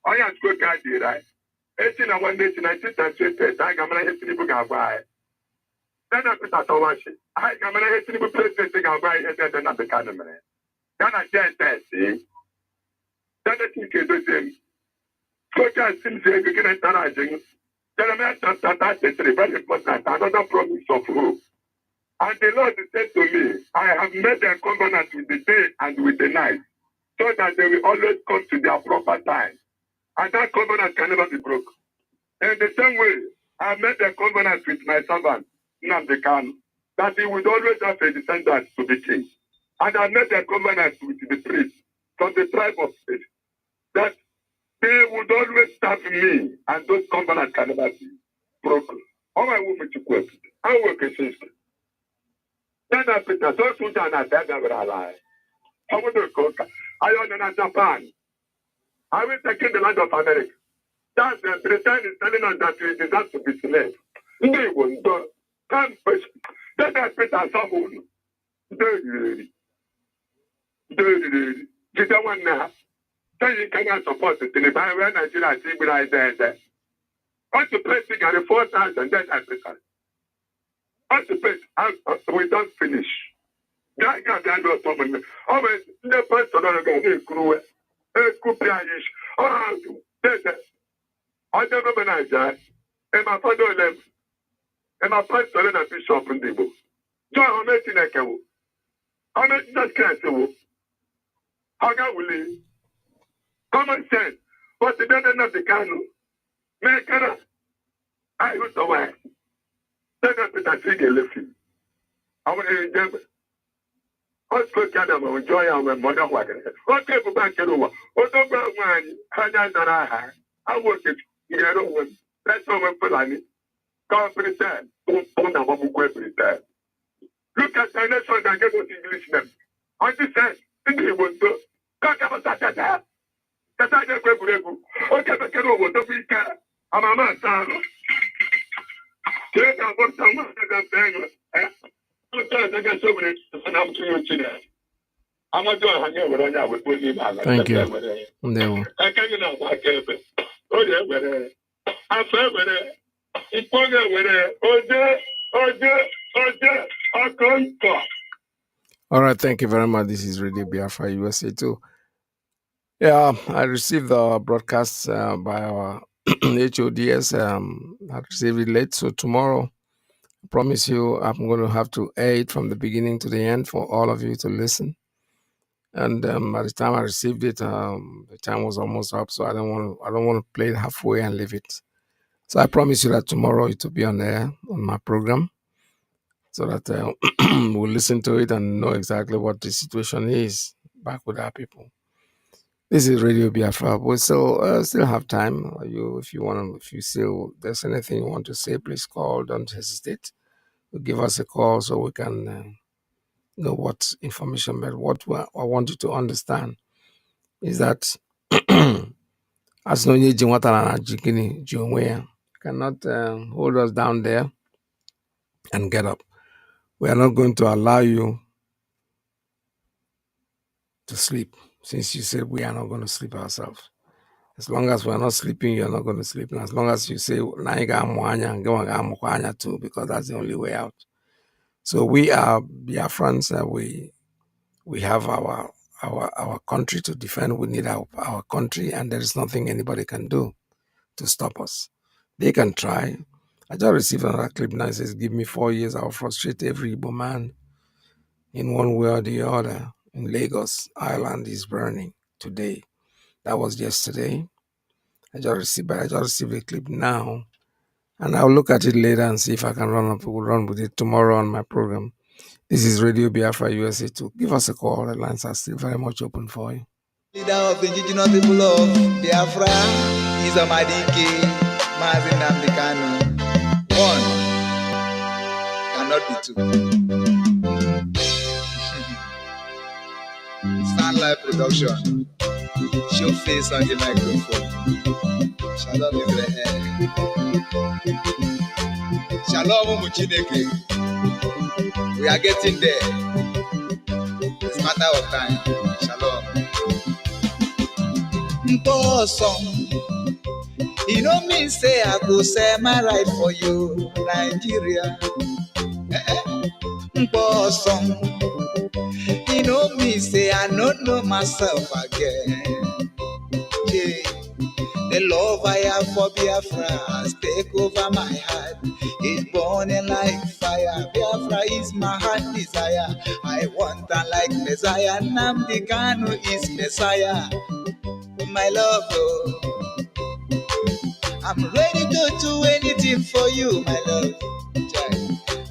I have to go guide you, right? 18 and 1 day, 1938, I got my head to the book of buy. Then I put out a wash. I got my head to the book of buy, and then Nnamdi Kanu. Then I said that, see? Then I think it was him. So just seems to be getting encouraging. Then I met that very important, another promise of hope. And the Lord said to me, I have made a covenant with the day and with the night, so that they will always come to their proper time. And that covenant can never be broken. In the same way, I made a covenant with my servant, Nnamdi Kanu, that he would always have a descendant to be king. And I made a covenant with the priests from the tribe of faith, that they would always serve me, and those covenants can never be broken. All my women to quote, I work a system. Then I put a so soon and I said, I will lie. I want to go. I own Japan. I will take in the land of America. That's the Britain is telling us that we deserve to be slaves. They won't do. Can't push. Then I put a someone. You don't want to. Then you cannot support it. In the Bible, Nigeria is there. On to pay cigarette 4,000 then Africa. On to pay, we don't finish. That guy don't come in. Always the person on the crew. Kupianish. Oh, I never managed that. And my father left. And my pastor and a bishop in the book. John, I'm making a cow. I'm making that castle. How can we common sense? But the better not the Kanu. Make it. I was away. Then I put a figure lifting. I want to endeavor. I spoke to them and enjoy our mother wagon. What type of back over? What about one? I work it. You know, that's all I'm putting. Come pretend. Don't pretend. Look at the nation and get what English name. I just said, English was good. Talk about that. That's how you go. Okay, but get over the weekend. I'm a man. Take out what someone said. I'm not doing it with you. Thank you. I can't get out. I can't. Oh, yeah, I feel with it. It's going with it. All right, thank you very much. This is Radio Biafra USA too. Yeah, I received the broadcast by our HODs. I received it late, so tomorrow, I promise you, I'm going to have to air it from the beginning to the end for all of you to listen. And by the time I received it, the time was almost up, so I don't want to play it halfway and leave it. So I promise you that tomorrow it will be on air on my program, so that we'll listen to it and know exactly what the situation is back with our people. This is Radio Biafra. We still have time. If you still there's anything you want to say, please call. Don't hesitate. Give us a call so we can know what information. But what I want you to understand is that as no cannot hold us down there and get up. We are not going to allow you to sleep, since you said we are not going to sleep ourselves. As long as we are not sleeping, you are not going to sleep. And as long as you say too, because that's the only way out. So we are Biafrans. We have our country to defend. We need our country, and there is nothing anybody can do to stop us. They can try. I just received another clip now. It says, give me 4 years, I'll frustrate every Igbo man in one way or the other. In Lagos, Island is burning today. That was yesterday. I just received a clip now. And I'll look at it later and see if I can run with it tomorrow on my program. This is Radio Biafra USA 2. Give us a call. The lines are still very much open for you. Leader of the indigenous people of Biafra is Mazi Iyke, Mazi Nnamdi Kanu. One cannot be two. Stand live production. Show face on the microphone. Shalom Israel. Shalom Muchineke. We are getting there. It's a matter of time. Shalom. Mposom. You know me say I go say my right for you, Nigeria. Mposom. You know me say I don't know myself again. Yeah. The love I have for Biafra has taken over my heart. It's burning like fire. Biafra is my heart desire. I want her like Messiah. Nnamdi Kanu is Messiah. My love, oh. I'm ready to do anything for you, my love.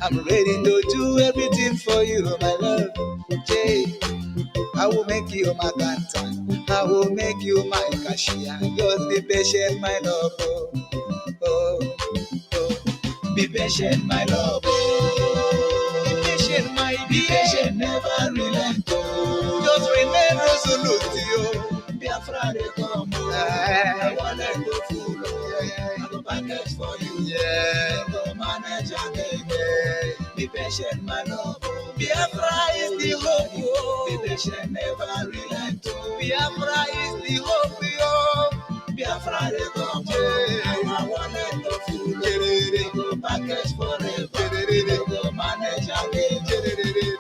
I'm ready to do everything for you, my love. I will make you my gantan. I will make you my cashier. Just be patient, my love. Oh, oh, oh. Be patient, my love. Oh. Be patient, my dear. Be patient, never relent. Oh. Just remain resolute, yo. Biafra, they come. I want to go full. I go package for you. Yeah. I go manage again. Be patient, my love. Biafra is the hope. Be patient, never relent. Biafra is the hope. Biafra, they come. I want to go package forever. We no go manage again.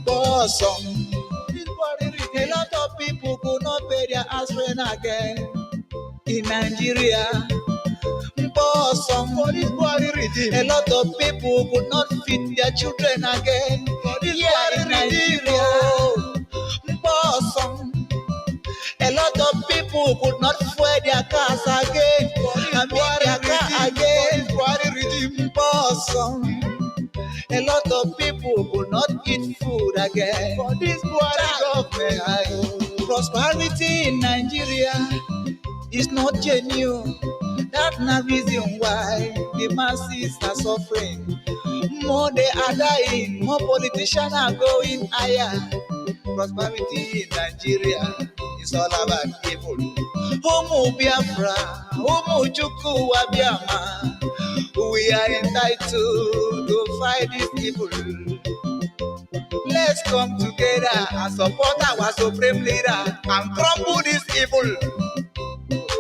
Bosom. A lot of people could not pay their house rent again in Nigeria. Bosom. A lot of people could not feed their children again here in Nigeria. Bosom. A lot of people could not fuel their cars again. Their car again. Bosom. A lot of people could not eat food again. For this government, prosperity in Nigeria is not genuine. That's the reason why the masses are suffering. More they are dying, more politicians are going higher. Prosperity in Nigeria is all about evil. Homo Biafra, Homo Chukwuma Biama. We are entitled to fight this evil. Let's come together and support our supreme leader and crumble this evil.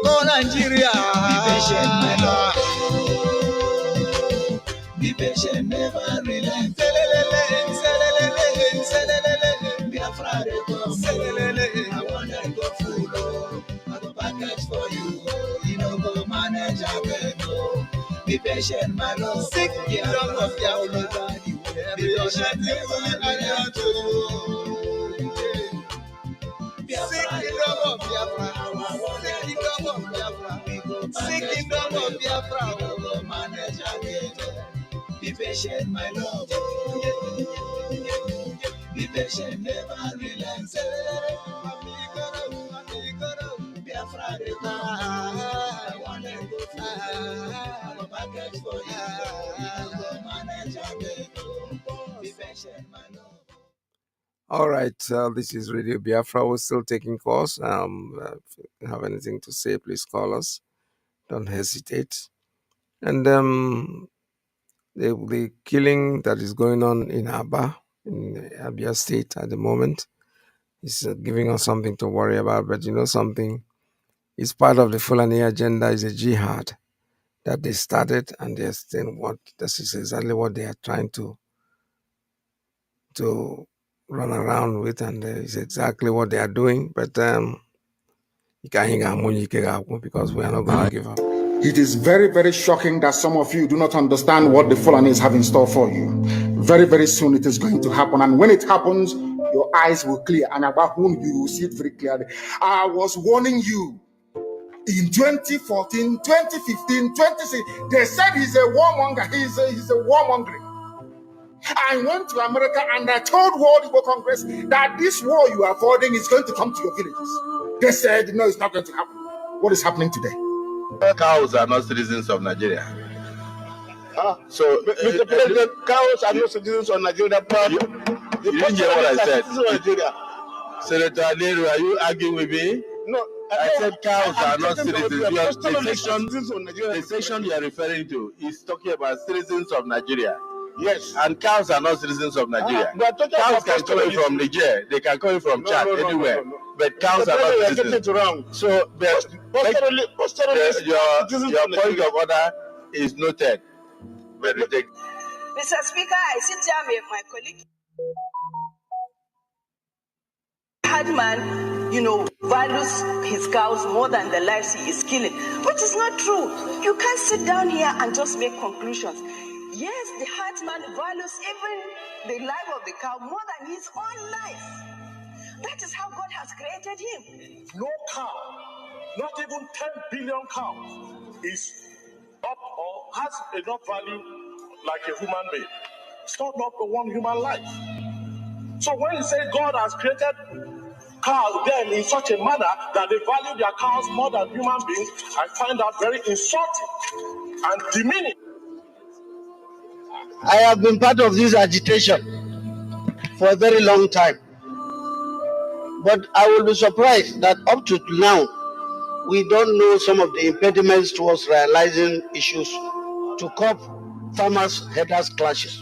Go Nigeria. Be patient, my Lord. Be patient, never relent. Biafra, I want to go full. I go package for you. You know, go manage again. Be patient, my Lord. Seek the kingdom of Biafra. Be patient, never Seek kingdom of Biafra. Seek kingdom of Biafra. Seek kingdom of Biafra. Go manage again. Be patient, my Lord. Be patient, never relent. Biafra, I want to go far. I'm package for you. Go manage again. Be patient, my Lord. All right, this is Radio Biafra. We're still taking calls. If you have anything to say, please call us. Don't hesitate. And the killing that is going on in Aba, in Abia State at the moment, is giving us something to worry about. But you know something? It's part of the Fulani agenda, is a jihad that they started, and they're still this is exactly what they are trying to run around with, and it's exactly what they are doing. But because we are not going to give up. It is very, very shocking that some of you do not understand what the Fulanis have in store for you. Very, very soon it is going to happen. And when it happens, your eyes will clear. And about whom you will see it very clearly. I was warning you in 2014, 2015, 2016. They said he's a warmonger. He's a warmonger. I went to America and I told World Igbo Congress that this war you are avoiding is going to come to your villages. They said, no, it's not going to happen. What is happening today? Cows are not citizens of Nigeria. So, Mr. President, cows are not citizens of Nigeria. You didn't hear what I said. Senator Nworu, are you arguing with me? No, I said cows are not citizens. The section you are referring to is talking about citizens of Nigeria. Yes. And cows are not citizens of Nigeria. Cows can come in from Niger. They can come in from Chad, anywhere. But cows are not citizens. So, your point of order is noted. Mr. Speaker, I sit here with my colleague. Hardman, values his cows more than the lives he is killing, which is not true. You can't sit down here and just make conclusions. Yes, the Hardman values even the life of the cow more than his own life. That is how God has created him. No cow, not even 10 billion cows, is up or has enough value like a human being. It's not enough for one human life. So when you say God has created cows then in such a manner that they value their cows more than human beings, I find that very insulting and demeaning. I have been part of this agitation for a very long time. But I will be surprised that up to now, we don't know some of the impediments towards realizing issues to curb farmers-herders clashes.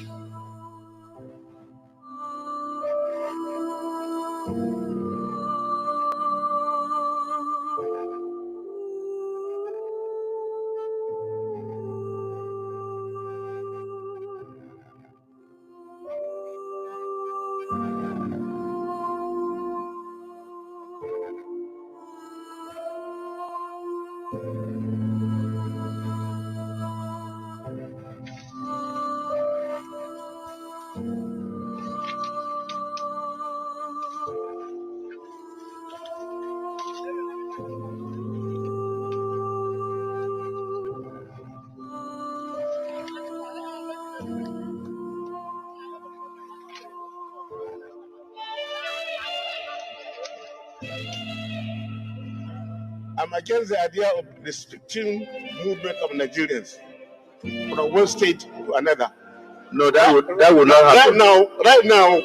I'm against the idea of restricting movement of Nigerians from one state to another. No, that would not happen. Right now,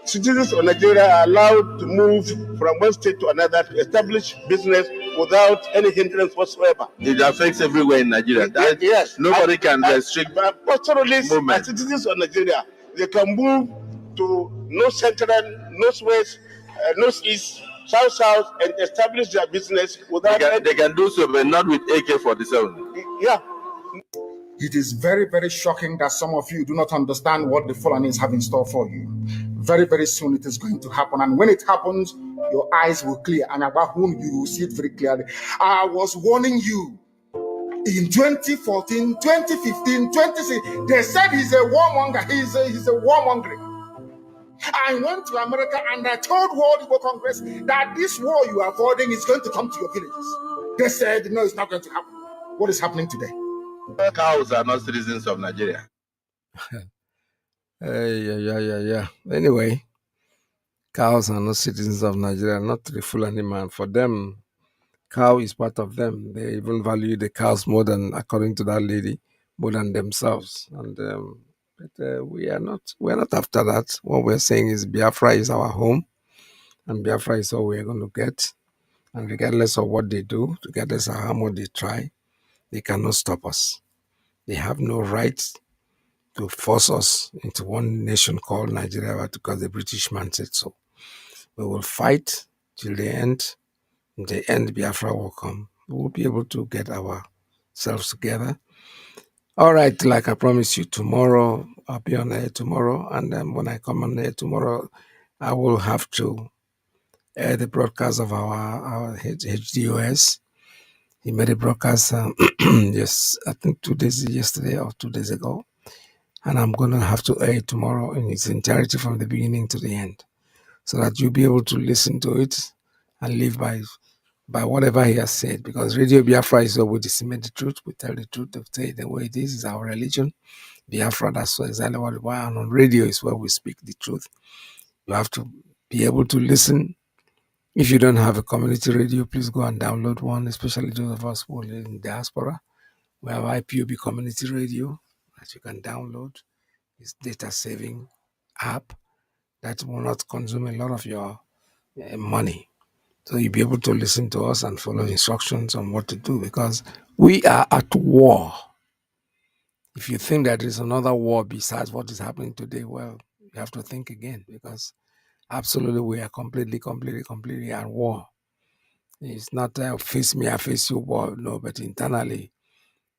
citizens of Nigeria are allowed to move from one state to another to establish business without any hindrance whatsoever. It affects everywhere in Nigeria. Yes. Nobody can restrict pastoralists and citizens of Nigeria. They can move to North Central, Northwest, Northeast, South, and establish their business without... They can do so, but not with AK-47. Yeah. It is very, very shocking that some of you do not understand what the Fulanis have in store for you. Very, very soon it is going to happen. And when it happens, your eyes will clear. And about whom you will see it very clearly. I was warning you in 2014, 2015, 2016. They said he's a warmonger. He's a warmonger. I went to America and I told World Igbo Congress that this war you are avoiding is going to come to your villages. They said, no, it's not going to happen. What is happening today? Cows are not citizens of Nigeria. Yeah. Anyway, cows are not citizens of Nigeria, not the Fulani man. For them, cow is part of them. They even value the cows more than, according to that lady, more than themselves. And but we are not after that. What we're saying is Biafra is our home, and Biafra is all we're going to get. And regardless of what they do, regardless of how much they try, they cannot stop us. They have no right to force us into one nation called Nigeria because the British man said so. We will fight till the end. In the end, Biafra will come. We will be able to get ourselves together. All right, like I promised you, tomorrow, I'll be on air tomorrow. And then when I come on air tomorrow, I will have to air the broadcast of our HDOS. He made a broadcast, yes, I think yesterday or 2 days ago. And I'm going to have to air it tomorrow in its entirety from the beginning to the end, so that you'll be able to listen to it and live by whatever he has said. Because Radio Biafra is where we disseminate the truth, we tell the truth, we say the way it is our religion. Biafra, that's exactly what we are. And on radio is where we speak the truth. You have to be able to listen. If you don't have a community radio, please go and download one, especially those of us who live in diaspora. We have IPOB community radio that you can download. It's data saving app that will not consume a lot of your money. So you'll be able to listen to us and follow instructions on what to do, because we are at war. If you think that there's another war besides what is happening today, well, you have to think again, because absolutely we are completely at war. It's not face me, I face you war, no, but internally.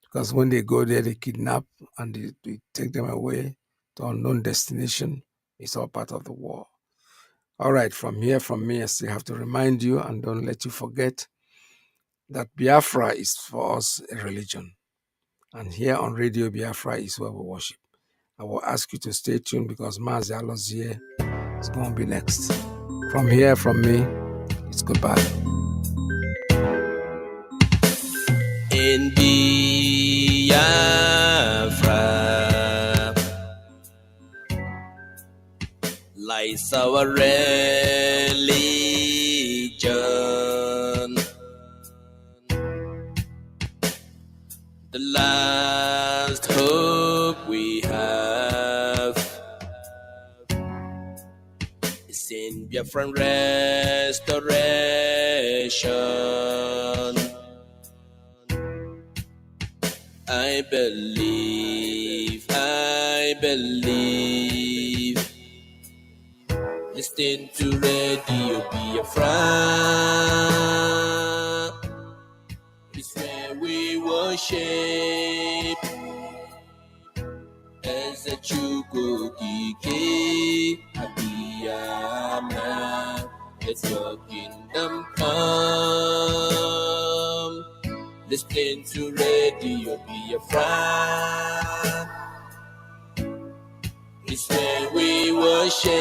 Because when they go there, they kidnap and they take them away to unknown destination. It's all part of the war. All right, from me, I still have to remind you, and don't let you forget, that Biafra is for us a religion. And here on Radio Biafra is where we worship. I will ask you to stay tuned, because Mazi Isaiah is going to be next. From me, it's goodbye. In Biafra lies our religion, the last hope we have is in Biafran restoration. I believe. Listen to Radio Biafra. It's where we worship. As a Chukwuma, Abiyama. Let your kingdom come. Listening to radio Biafra. It's where we worship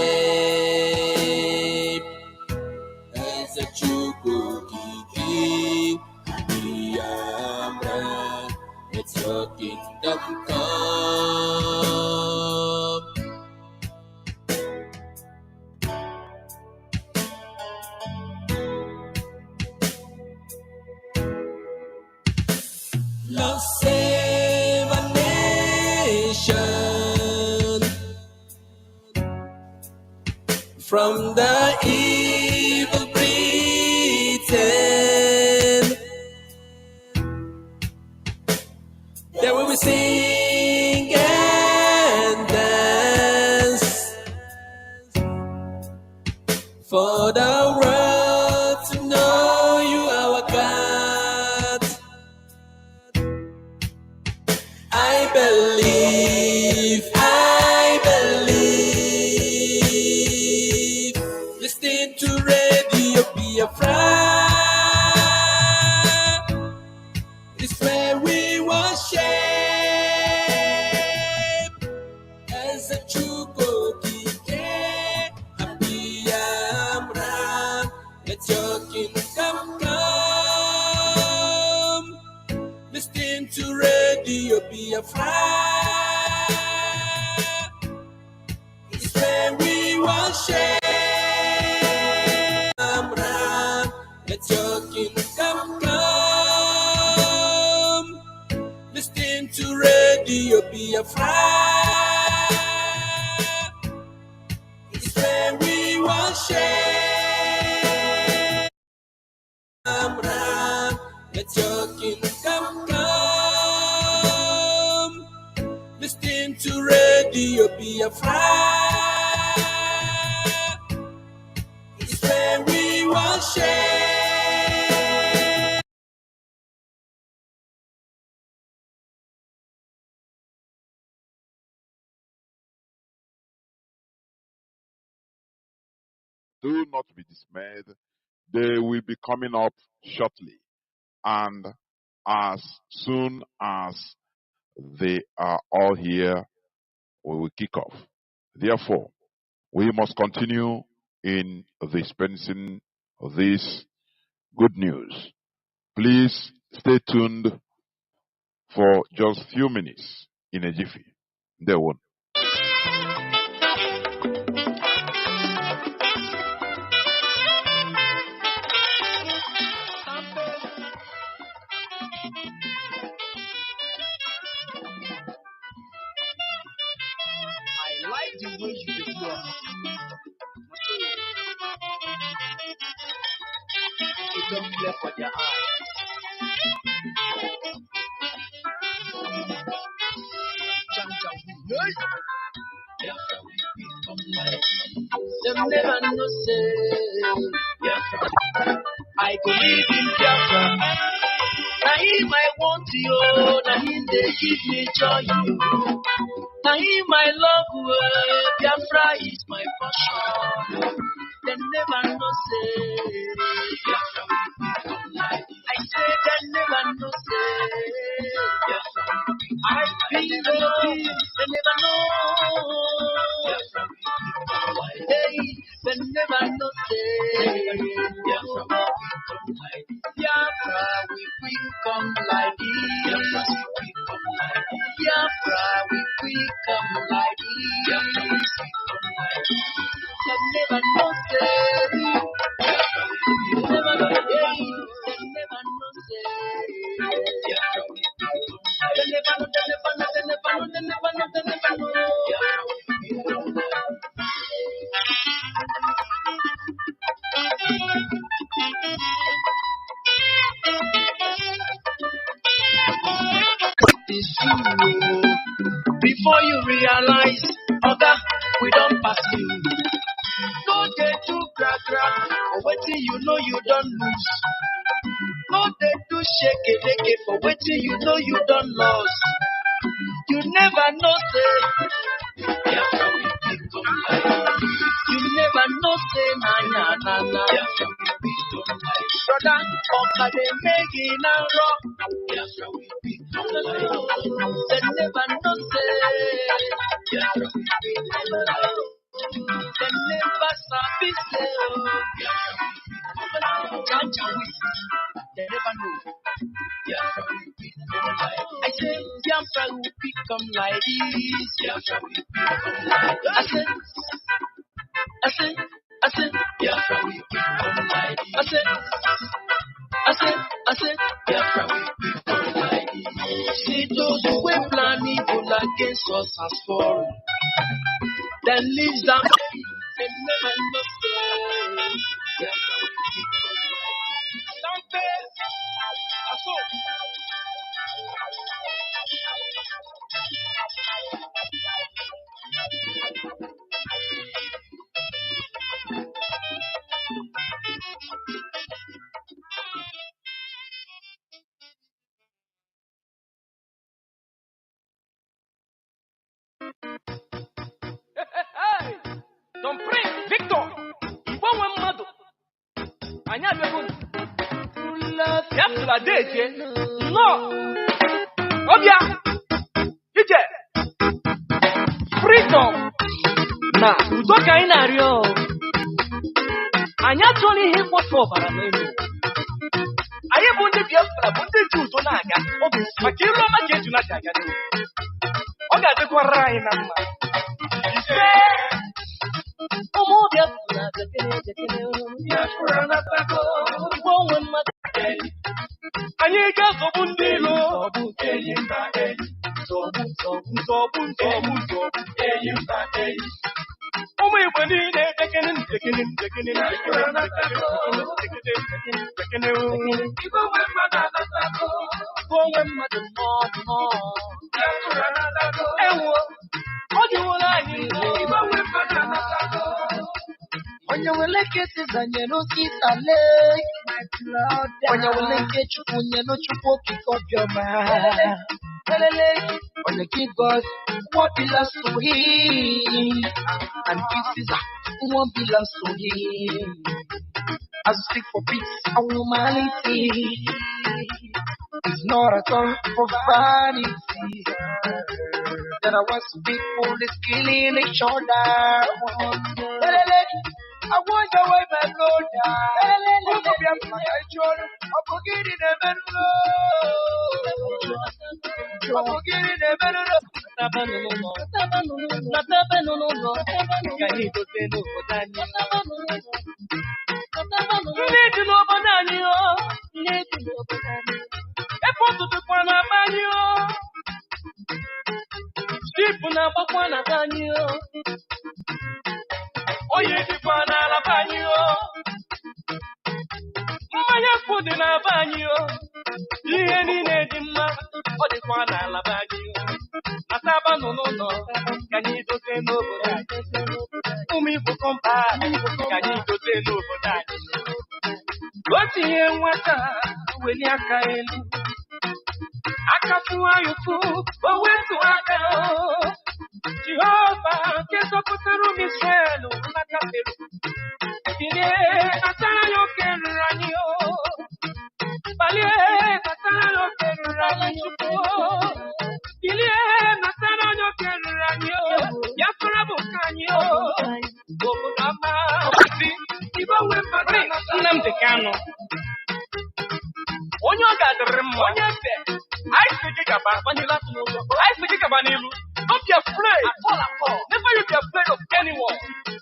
as a Chukwuma. Let your kingdom come. Lord, save a nation from the evil Britain. There will we sing and dance for the world to know you, our God. I believe. Listen to radio Biafra. It's where we worship as a Chukwuma and Biafra. Let your kingdom come. Listen to radio Biafra. It's where we worship. Let your kingdom come. Listen to radio Biafra. It's where we worship. Let your kingdom come. Listen to radio Biafra. It's where we worship. Do not be dismayed. They will be coming up shortly. And as soon as they are all here, we will kick off. Therefore, we must continue in dispensing this good news. Please stay tuned for just a few minutes in a jiffy. There won't. I like the way you do it. You don't play for their eyes. Them never know say I go live in Biafra. Now him I want you, now him they give me joy. Now him I love you, Biafra is my passion. Them never know say Biafra will become life. I say them never know say Biafra will become life. I feel the peace, they never know Biafra will become life. Hey, they never know say Biafra will become life. Biafra will become like this. Biafra will become like this. Biafra will become like this. Biafra will become like this. They never know say. They never know say. They never know say. Biafra will become like this. They never know. They never know. They never know. They never know. They never know. Biafra will become like this. Before you realize, Oga, we don't pass you. No day to crack, for waiting you know you don't lose. No day to shake it, for waiting you know you don't lose. You never know, say, you never know, say, na. Brother, Oka they make it now rock. Biafra will become light. They never know say. Biafra will become light. They never sabi say. Biafra will become light. Janja will. They never know. Biafra will become light. I say Biafra will become like this. Biafra will become light. I said, Biafra will become like this. I said, Biafra will become like this. See those who were planning evil against us as fallen. Then leaves them and never know say. Biafra will become like this. Hey! Don Prince Victor, Iwan Mado, Anya Bebun, Biafra Deje, no, Obia, Ije, Freedom, na, Udoka Inario, Anya Tony Hip for Barameno. I am on the Biafra, but the Jews on Aga, Obis, Makiro Maketu Nataga. Oga de Quaraina. Oh, Biafra, I need just a bundilo. Oh, we were in there, taking in. When you will like it, and you know, see a when you will like it, you know, you pick up your man. When you give God what belongs to Him, and pieces what belongs to Him. I speak for peace and humanity. It's not a song for vanity. That I want to people is killing each other. I want to wear my blood. I'm forgetting the better. I'm forgetting the better. Oye dikwana la banyo, mmanya fudi na banyo, ihe niile dị mma, ọ dịkwana la banyo. Nataba no, kanyi dote n'obodo anyị. Ụmụ Igbo kọmpa, kanyi dote n'obodo anyị. Otu ihe nwata, weli aka elu. Aka fụwa yufu, o wetu aka o. Jehovah, que sopotaro Israel, mata Peru. Bile, atara yo keranyo. Bale, atara yo keranyo. Bile, atara yo keranyo. Ya fura bukanyo. Bobo dama. Iba wemba na Nnamdi Kanu. Onyo gadere mo. Onye se. I speak about vanilla to know. I speak about Nilu. Don't be afraid. At all. Never you be afraid of anyone.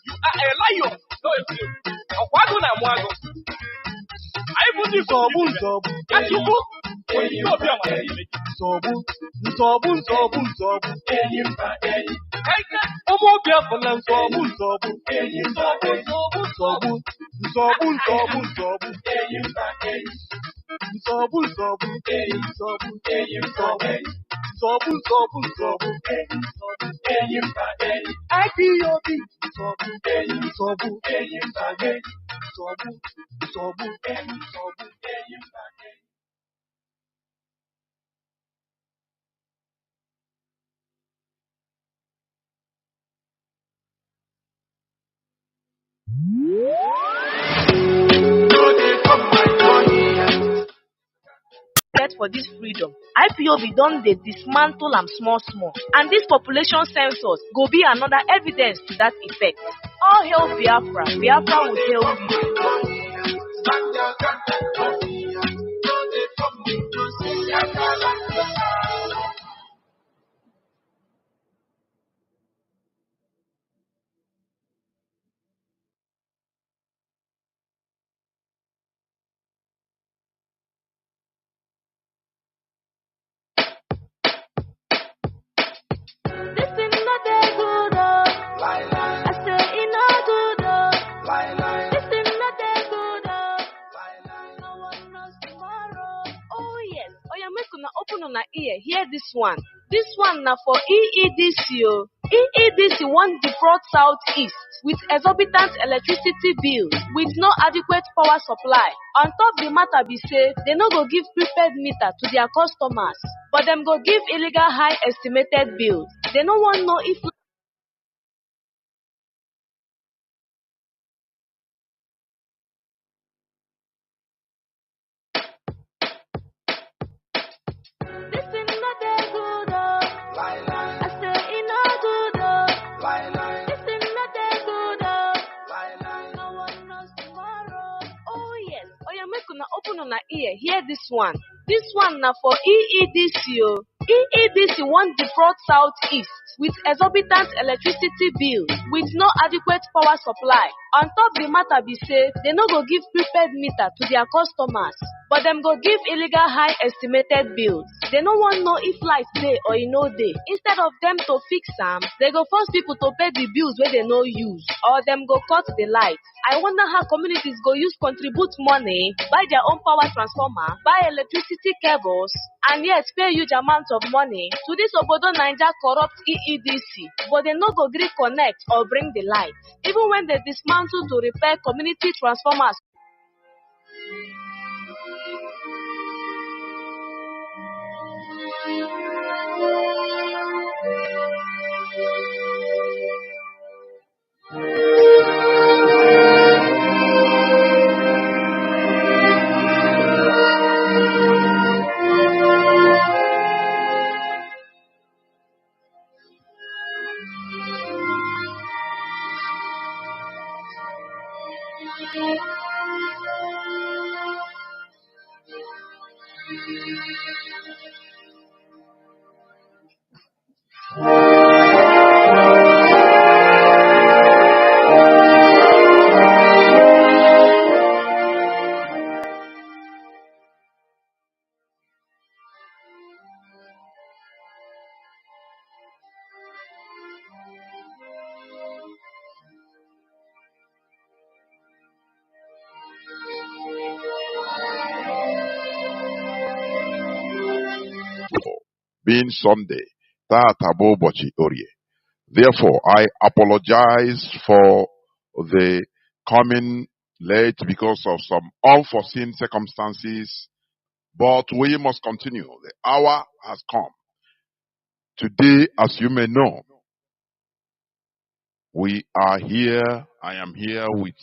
You are a lion. No, if you. Okwago na mwago. I put you zobu. As you go. When you be a man. Zobu. Omo Biafra-Land zobu. get for this freedom, IPOB don dey dismantle am small small, and this population census go be another evidence to that effect. All hail Biafra. Biafra will hail you. Open on ear, hear this one. This one now for EEDC. EEDC want defraud Southeast with exorbitant electricity bills with no adequate power supply. On top the matter be say, they no go give prepaid meter to their customers, but them go give illegal high estimated bills. They no want know if open on ear, hear this one. This one now for EEDC. EEDC want defraud Southeast with exorbitant electricity bills with no adequate power supply. On top the matter be say, they no go give prepaid meter to their customers, but them go give illegal high estimated bills. They no want know if light day or e no day. Instead of them to fix them, they go force people to pay the bills where they no use, or them go cut the light. I wonder how communities go use contribute money, buy their own power transformer, buy electricity cables, and yet pay huge amounts of money to this Obodo Naija corrupt EEDC, but they no go gree connect or bring the light. Even when they dismantle to repair community transformers. Being Sunday, Taatabo Bochi Orie. Therefore, I apologize for the coming late because of some unforeseen circumstances, but we must continue. The hour has come. Today, as you may know, we are here, I am here with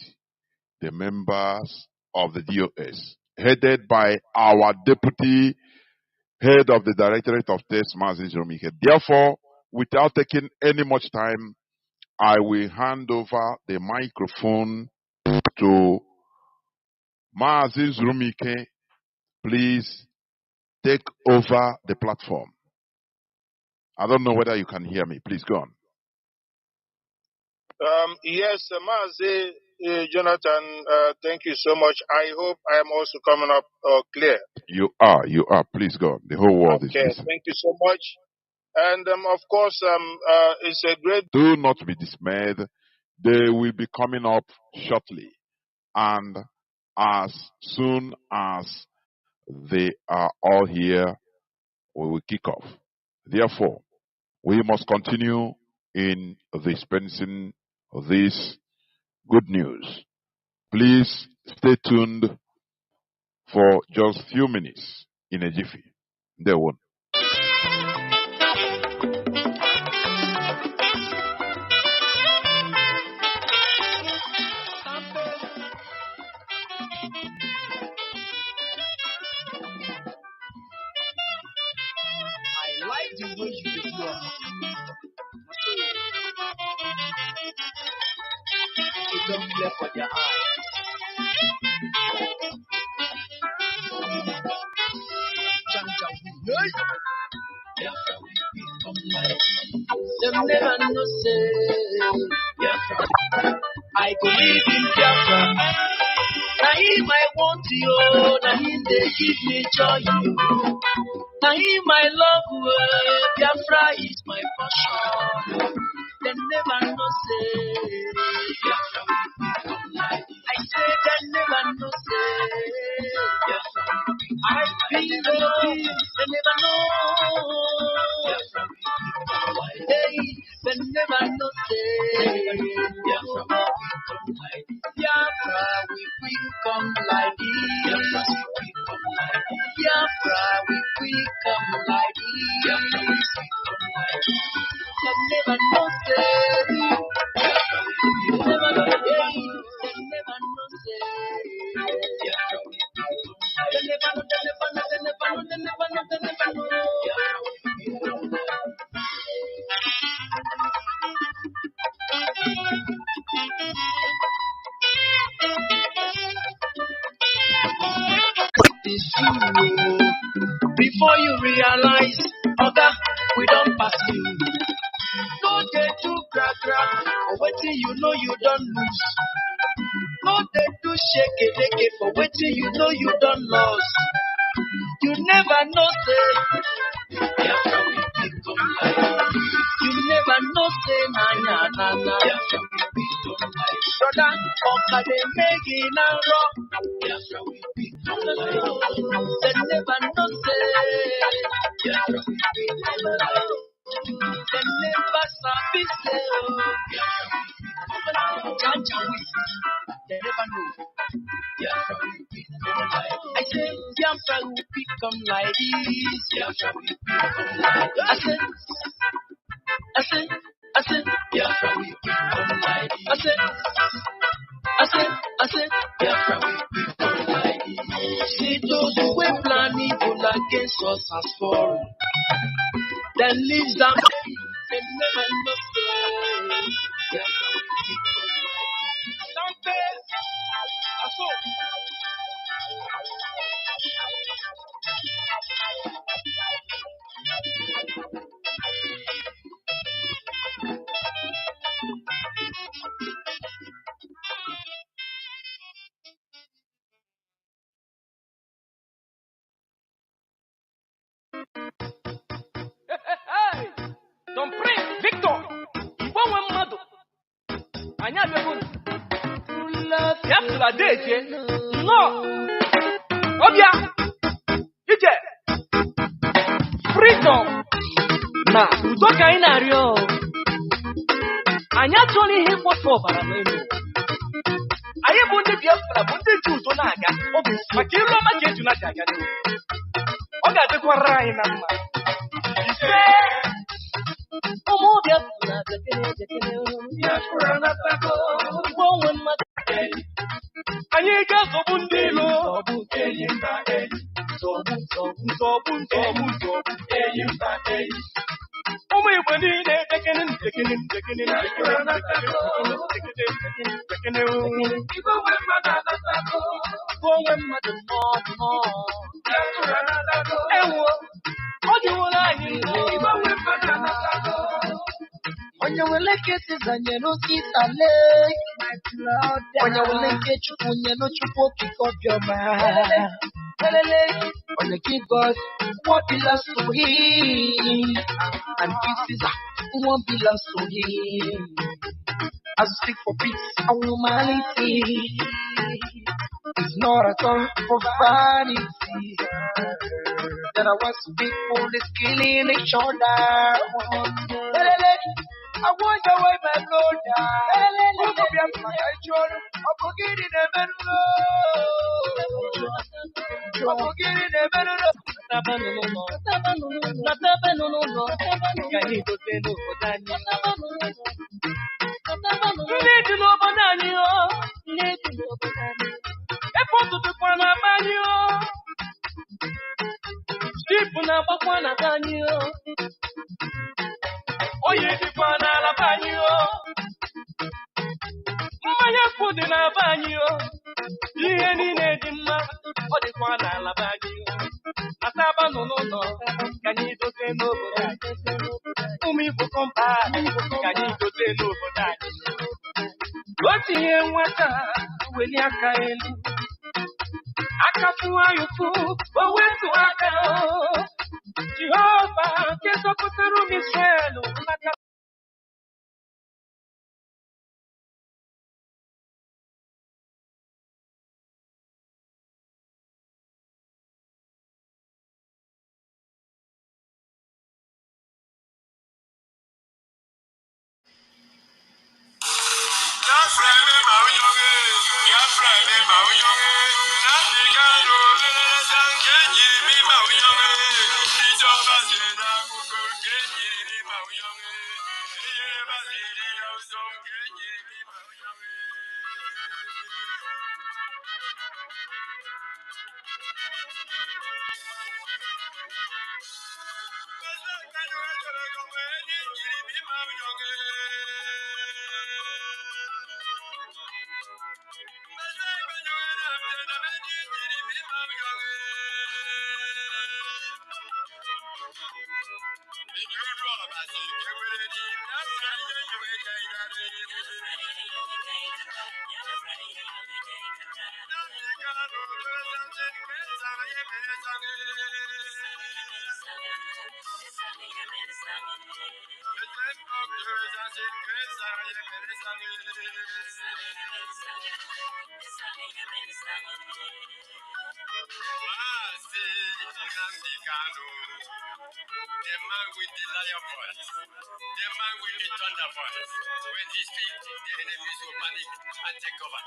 the members of the DOS, headed by our Deputy Head of the Directorate of Tests, Mazi Nzurumike. Therefore, without taking any much time, I will hand over the microphone to Mazi Nzurumike. Please take over the platform. I don't know whether you can hear me. Please go on. Yes, Mazi, Jonathan, thank you so much. I hope I am also coming up clear. You are. Please go on. The whole world is listening. Thank you so much. And of course, it's a great. Do not be dismayed. They will be coming up shortly. And as soon as they are all here, we will kick off. Therefore, we must continue in dispensing this good news. Please stay tuned for just few minutes in a jiffy. They won't. the way you do. You don't play for their eyes. Them never know say I go live in Biafra. Now him I want you, now him they give me joy. Now him I love Biafra is my passion. Them never know say Biafra will become light. I say them never know say Biafra will become light. I feel they never know Biafra will become light. Hey, they never know say Biafra will become light. Biafra will become like this. Biafra will become like this. Biafra will become like this. They never know say. They never know say. They never know say. Biafra will become like this. They never know. They never know. They never know. They never know. They never know. Biafra will become like this. Before you realize, Oga, we don't pass you. No they do gra-gra, for waiting you know you don't lose. No they do shake for waiting you know you don't lose. You never know say, Biafra will become light. You never know say, na. Biafra will become light. Brother, Oka they make it now rock. Biafra will become light. They never know say, Biafra will become light. They never sabi say, Biafra will they never know. Biafra will become light. I say, Biafra will become like this. Biafra will become like this. I said, Biafra will become like this. I said, Biafra will become like this. See those who were planning evil against us as fallen. Then leaves them, they never know say, Biafra will become like this. Something, I saw. Hey! Don't pray, Victor! Igbo nwe mmadụ! Anyị abịago Biafra deje! Nnọọ! Ọbịa! Ije! Freedom! Na udo ka anyị na-arịọ! Anyị achọghị ihe mkpọsa ọbara n'elu. Anyị bụ ndị Biafra bụ ndị ji udo na-aga. Ọ bụ maka iru ọma ka eju na-aga aga n'elu. Ọ ga-adịkwara anyị na mma. Ise! Ụmụ Biafra jekere Biafra na-atago Igbo nwe mmadụ. Anyị ga-azọgbu ndị ilo. Enyi mba enyi. Nzọgbu enyi mba enyi. Ụmụ Igbo niile jekere Biafra na-atago Igbo nwe mmadụ anatago. Igbo nwe mmadụ nnọọ. Biafra na-atago ewo. Ọ dịworo anyị Igbo nwe mmadụ anatago. Onye nwere kesi zanye n'osita lee. Onye nwere nke Chukwu nye n'Chukwu okike obiọma. Onye give God what belongs to him. And peace is what belongs to him. As we seek for peace and humanity, it's not at all for vanity. There are once people is killing each other. I wonder why my brother. Who could be my children? I'm forgetting the men. I'm forgetting the men. Sheep na bakwana kanyo. oyi dịkwa n'ala be anyị o, mmanya kwụ dị na be anyị o, ihe niile dị mma ọ dịkwa n'ala be anyị o. Asaba nọ n'ụlọ ka anyị dote n'obodo anyị, ụmụ Igbo kọmpa ka anyị dote n'obodo anyị. O tinye nwata weli aka elu, aka fụwa ya ụfụ o wetu aka Jehova nke zọpụtara ụmụ Israel n'aka Mazi Nnamdi Kanu, the man with the lion voice, the man with the thunder voice. When he speaks, the enemies will panic and take cover.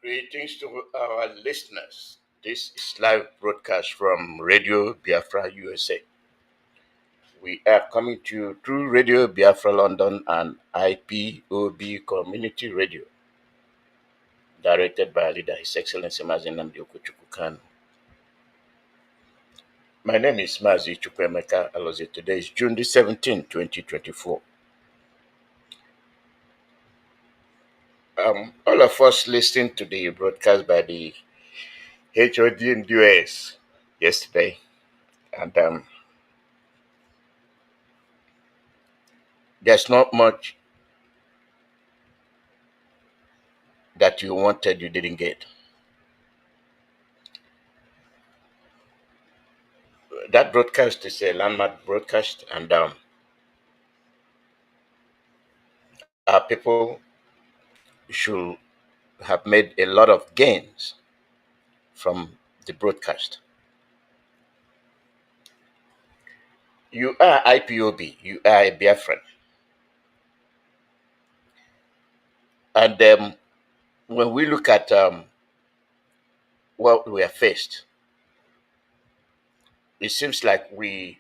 Greetings to our listeners. This is live broadcast from Radio Biafra USA. We are coming to you through Radio Biafra London and IPOB Community Radio, directed by our leader, His Excellency Mazi Nnamdi Kanu. My name is Mazi Chukwuma. Today is June the 17th, 2024. All of us listened to the broadcast by the DHOD in the US yesterday, and there's not much that you wanted you didn't get. That broadcast is a landmark broadcast, and our people should have made a lot of gains from the broadcast. You are IPOB, you are a Biafran, and when we look at what we are faced, it seems like we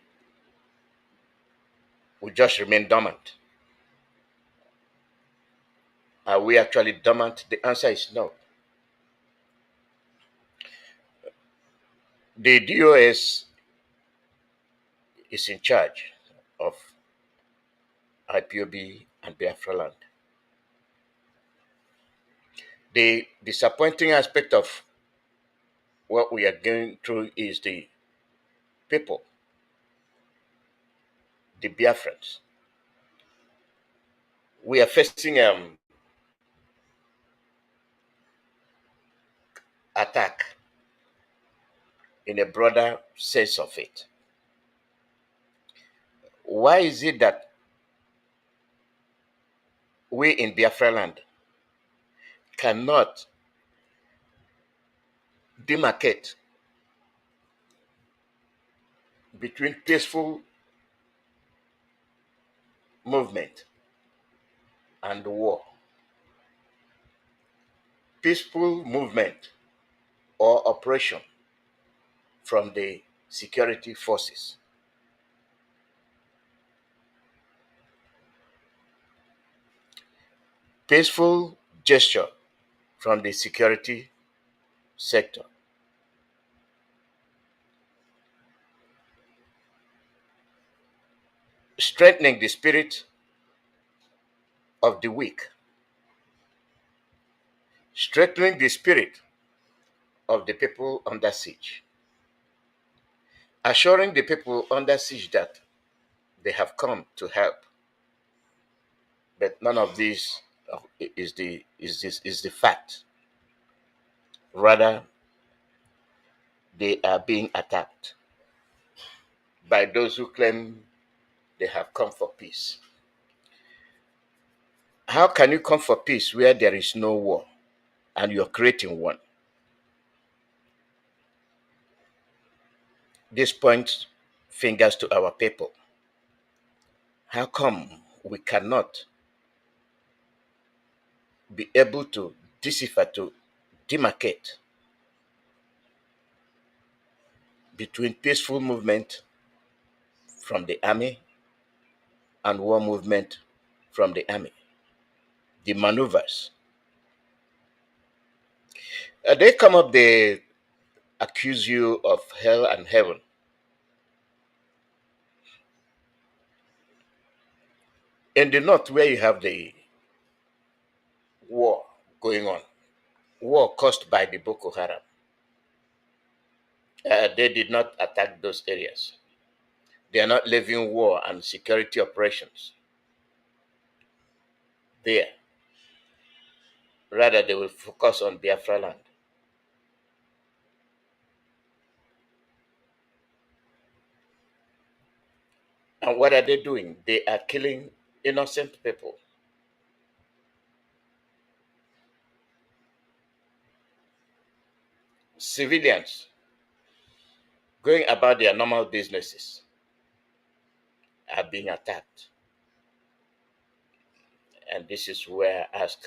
just remain dormant. Are we actually dormant? The answer is no. The DOS is in charge of IPOB and Biafra-Land. The disappointing aspect of what we are going through is the people, the Biafrans. We are facing attack in a broader sense of it. Why is it that we in Biafra-Land cannot demarcate between peaceful movement and war? Peaceful movement or operation from the security forces. Peaceful gesture from the security sector. Strengthening the spirit of the weak. Strengthening the spirit of the people under siege. Assuring the people under siege that they have come to help. But none of this is the fact. Rather, they are being attacked by those who claim they have come for peace. How can you come for peace where there is no war and you're creating one? This points fingers to our people. How come we cannot be able to decipher, to demarcate between peaceful movement from the army and war movement from the army? The maneuvers. They come up, they accuse you of hell and heaven. In the north, where you have the war going on, war caused by the Boko Haram, they did not attack those areas. They are not leaving war and security operations there. Rather, they will focus on Biafra-Land. And what are they doing? They are killing innocent people. Civilians going about their normal businesses are being attacked. And this is where I ask,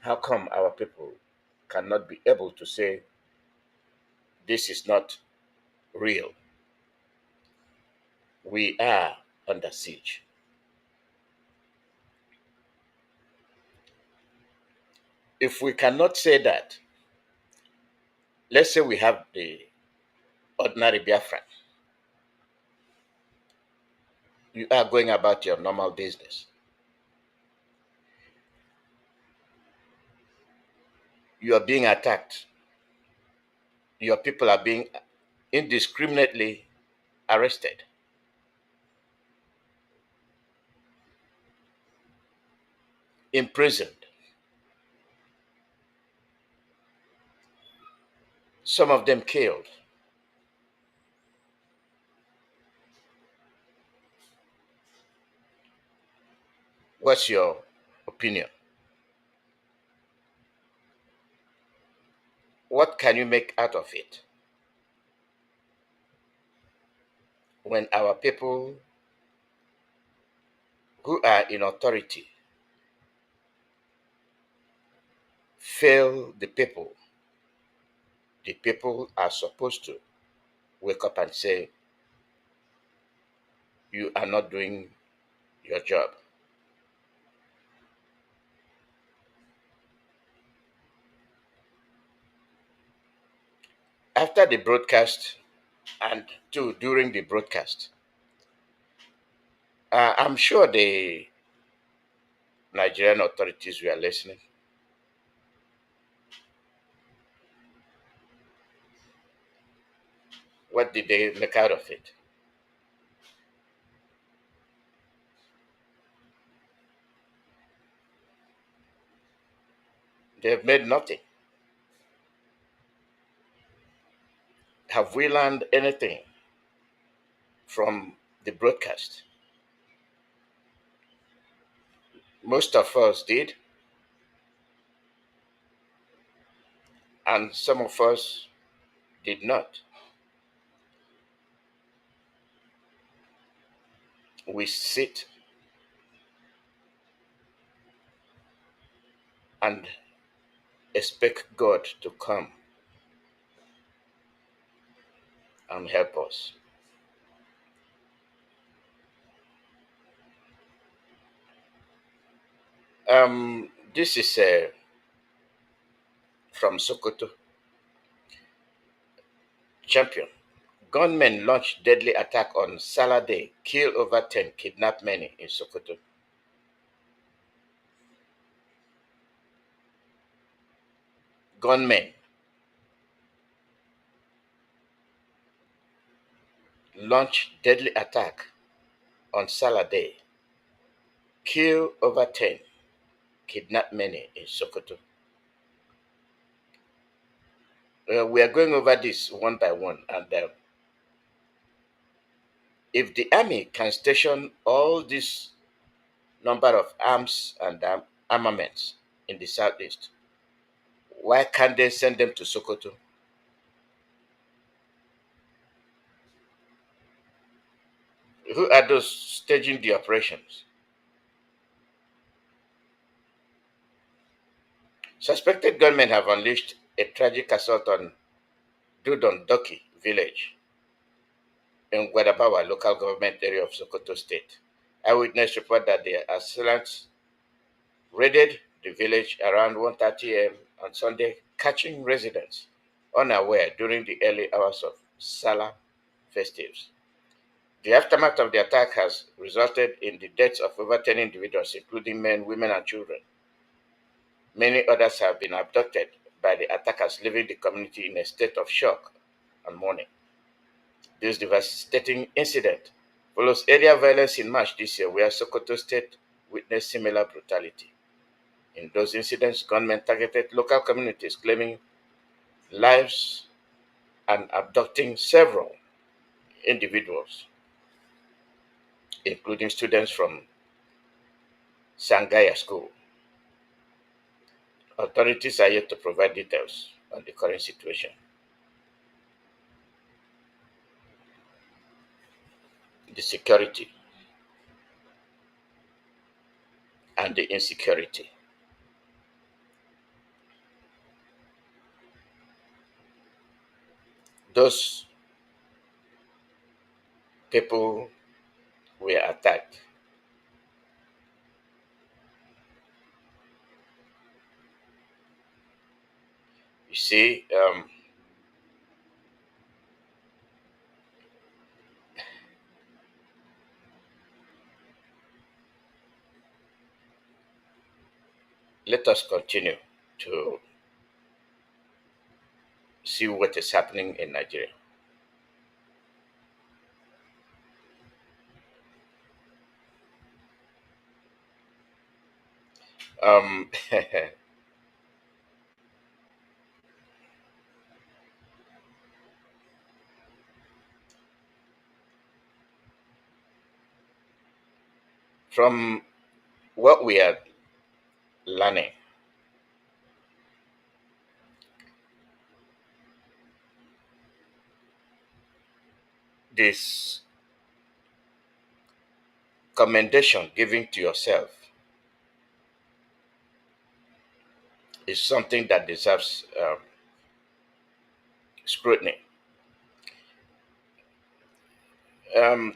how come our people cannot be able to say, this is not real? We are under siege. If we cannot say that, let's say we have the ordinary Biafran. You are going about your normal business. You are being attacked. Your people are being indiscriminately arrested. Imprisoned. Some of them killed. What's your opinion? What can you make out of it when our people who are in authority fail the people? The people are supposed to wake up and say, you are not doing your job. After the broadcast and during the broadcast, I'm sure the Nigerian authorities were listening. What did they make out of it? They've made nothing. Have we learned anything from the broadcast? Most of us did, and some of us did not. We sit and expect God to come and help us. This is from Sokoto. Champion. Gunmen launched deadly attack on Salah Day, kill over 10, kidnap many in Sokoto. Gunmen launched deadly attack on Salah Day, kill over 10, kidnap many in Sokoto. We are going over this one by one, and if the army can station all this number of arms and armaments in the southeast, why can't they send them to Sokoto? Who are those staging the operations? Suspected gunmen have unleashed a tragic assault on Dudondoki village in Guadabawa local government area of Sokoto State. Eyewitness report that the assailants raided the village around 1:30 a.m. on Sunday, catching residents unaware during the early hours of Salah festives. The aftermath of the attack has resulted in the deaths of over 10 individuals, including men, women, and children. Many others have been abducted by the attackers, leaving the community in a state of shock and mourning. This devastating incident follows earlier violence in March this year, where Sokoto State witnessed similar brutality. In those incidents, gunmen targeted local communities, claiming lives and abducting several individuals, including students from Sangaya School. Authorities are yet to provide details on the current situation. The security and the insecurity. Those people were attacked. You see, let us continue to see what is happening in Nigeria. From what we are learning, this commendation given to yourself is something that deserves scrutiny.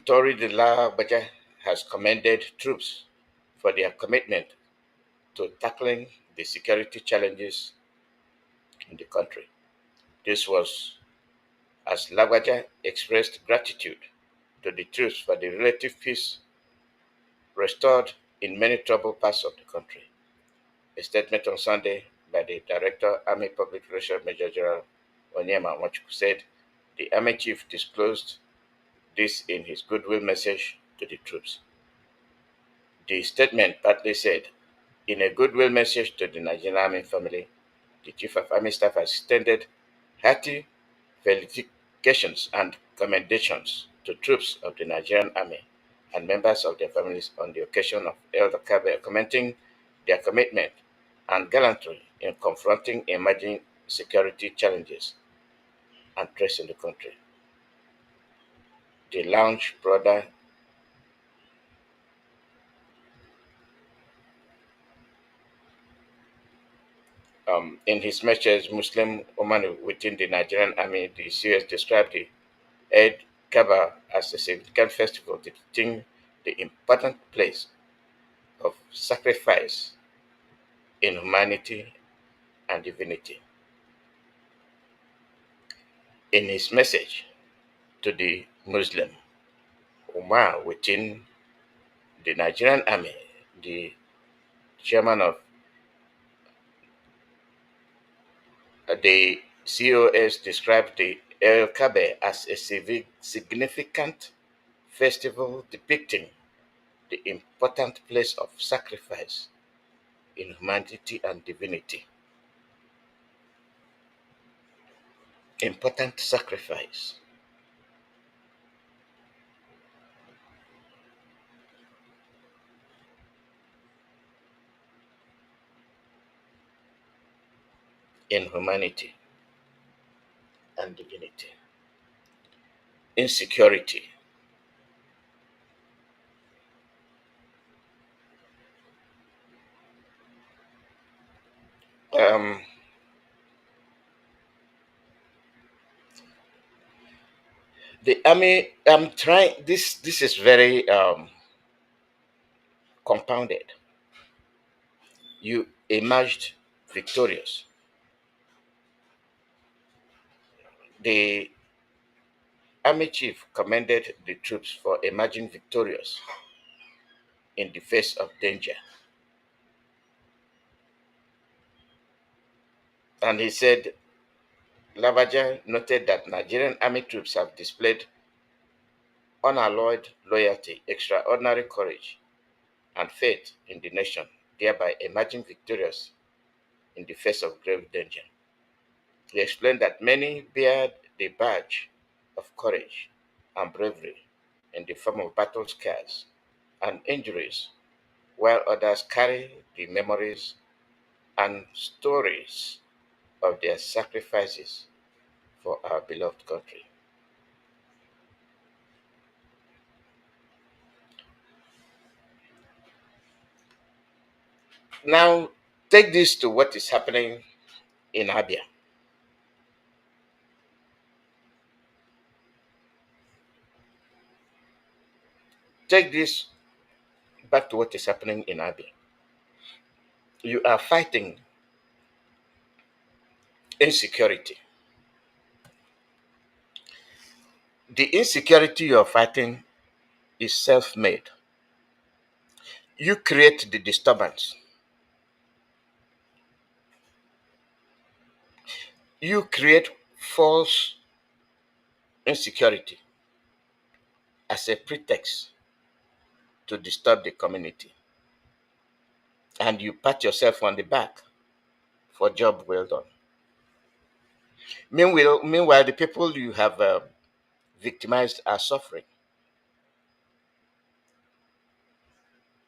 Tori de la Baja has commended troops for their commitment to tackling the security challenges in the country. This was as Lagwaja expressed gratitude to the troops for the relative peace restored in many troubled parts of the country. A statement on Sunday by the Director, Army Public Relations Major General Onyema Nwachukwu said the Army Chief disclosed this in his goodwill message to the troops. The statement partly said, in a goodwill message to the Nigerian Army family, the Chief of Army Staff has extended hearty felicitations and commendations to troops of the Nigerian Army and members of their families on the occasion of Elder Kabe, commenting their commitment and gallantry in confronting emerging security challenges and threats in the country. The lounge brother in his message, Muslim Omanu within the Nigerian Army, the CS described the Eid Kaba as a significant festival depicting the important place of sacrifice in humanity and divinity. In his message to the Muslim Ummah within the Nigerian Army, the chairman of the COS described the El Kabe as a significant festival depicting the important place of sacrifice in humanity and divinity. Important sacrifice. In humanity and divinity. Insecurity. The army, I'm trying, this is very compounded. You emerged victorious. The army chief commended the troops for emerging victorious in the face of danger. And he said, Lavaja noted that Nigerian army troops have displayed unalloyed loyalty, extraordinary courage, and faith in the nation, thereby emerging victorious in the face of grave danger. He explained that many bear the badge of courage and bravery in the form of battle scars and injuries, while others carry the memories and stories of their sacrifices for our beloved country. Now, take this to what is happening in Abia. Take this back to what is happening in Abia. You are fighting insecurity. The insecurity you are fighting is self-made. You create the disturbance. You create false insecurity as a pretext to disturb the community. And you pat yourself on the back for job well done. Meanwhile, the people you have victimized are suffering.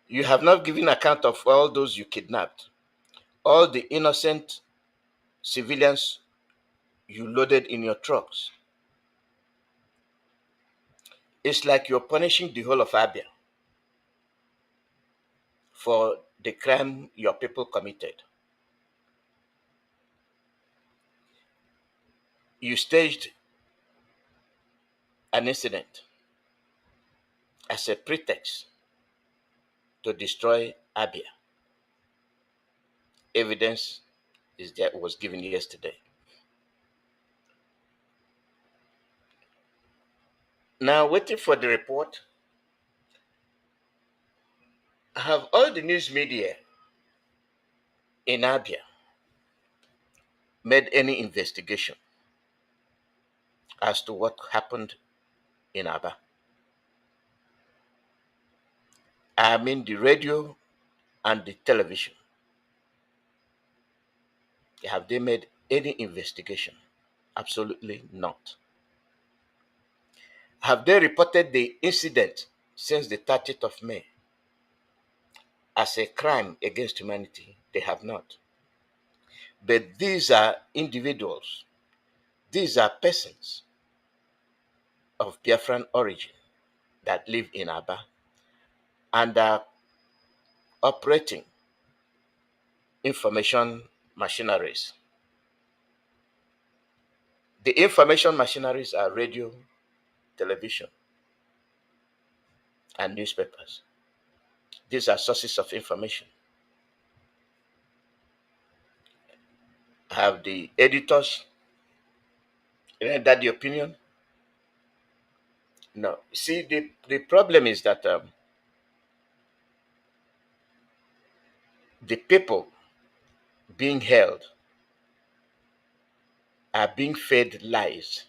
You have not given account of all those you kidnapped, all the innocent civilians you loaded in your trucks. It's like you're punishing the whole of Abia for the crime your people committed. You staged an incident as a pretext to destroy Abia. Evidence was given yesterday. Now, waiting for the report, have all the news media in Abia made any investigation as to what happened in Aba? I mean, the radio and the television. Have they made any investigation? Absolutely not. Have they reported the incident since the 30th of May as a crime against humanity? They have not. But these are individuals, these are persons of Biafran origin that live in Aba and are operating information machineries. The information machineries are radio, television, and newspapers. These are sources of information. Have the editors rendered the opinion? No. See, the problem is that the people being held are being fed lies.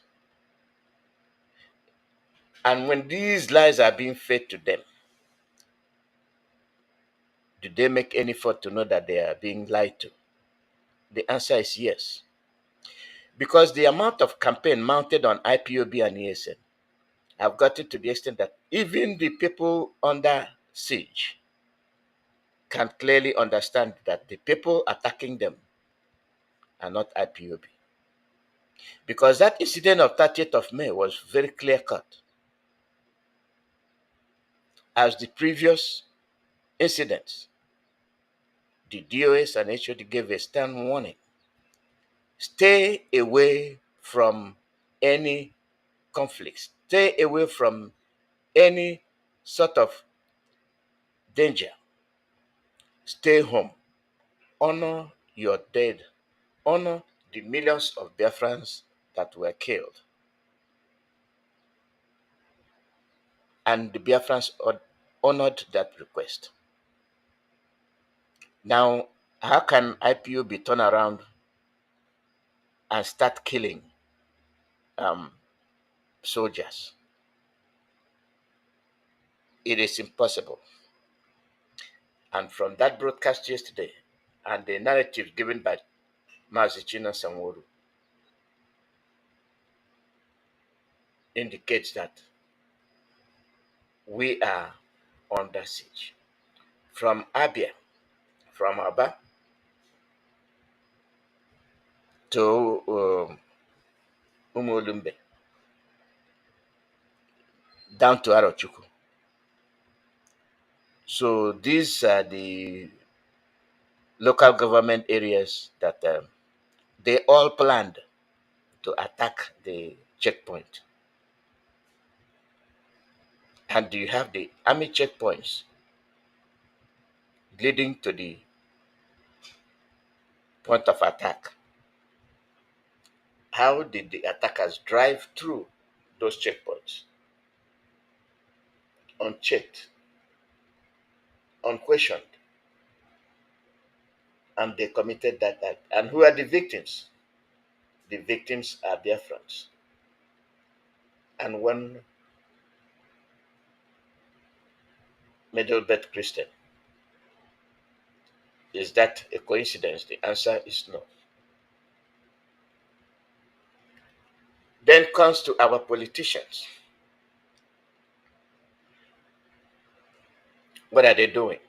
And when these lies are being fed to them, do they make any effort to know that they are being lied to? The answer is yes. Because the amount of campaign mounted on IPOB and ESN have gotten to the extent that even the people under siege can clearly understand that the people attacking them are not IPOB. Because that incident of 30th of May was very clear-cut. As the previous incidents, the DOS and HOD gave a stern warning. Stay away from any conflicts. Stay away from any sort of danger. Stay home. Honor your dead. Honor the millions of Biafrans that were killed. And the Biafrans honored that request. Now, how can IPOB turn around and start killing soldiers? It is impossible. And from that broadcast yesterday, and the narrative given by Mazi Chinasa and Nworu, indicates that we are under siege. From Abia, from Aba to Umolumbe, down to Arochukwu. So these are the local government areas that they all planned to attack the checkpoint. And you have the army checkpoints leading to the point of attack. How did the attackers drive through those checkpoints? Unchecked, unquestioned, and they committed that act. And who are the victims? The victims are Biafrans. And one middle birth Christian. Is that a coincidence? The answer is no. Then comes to our politicians. What are they doing?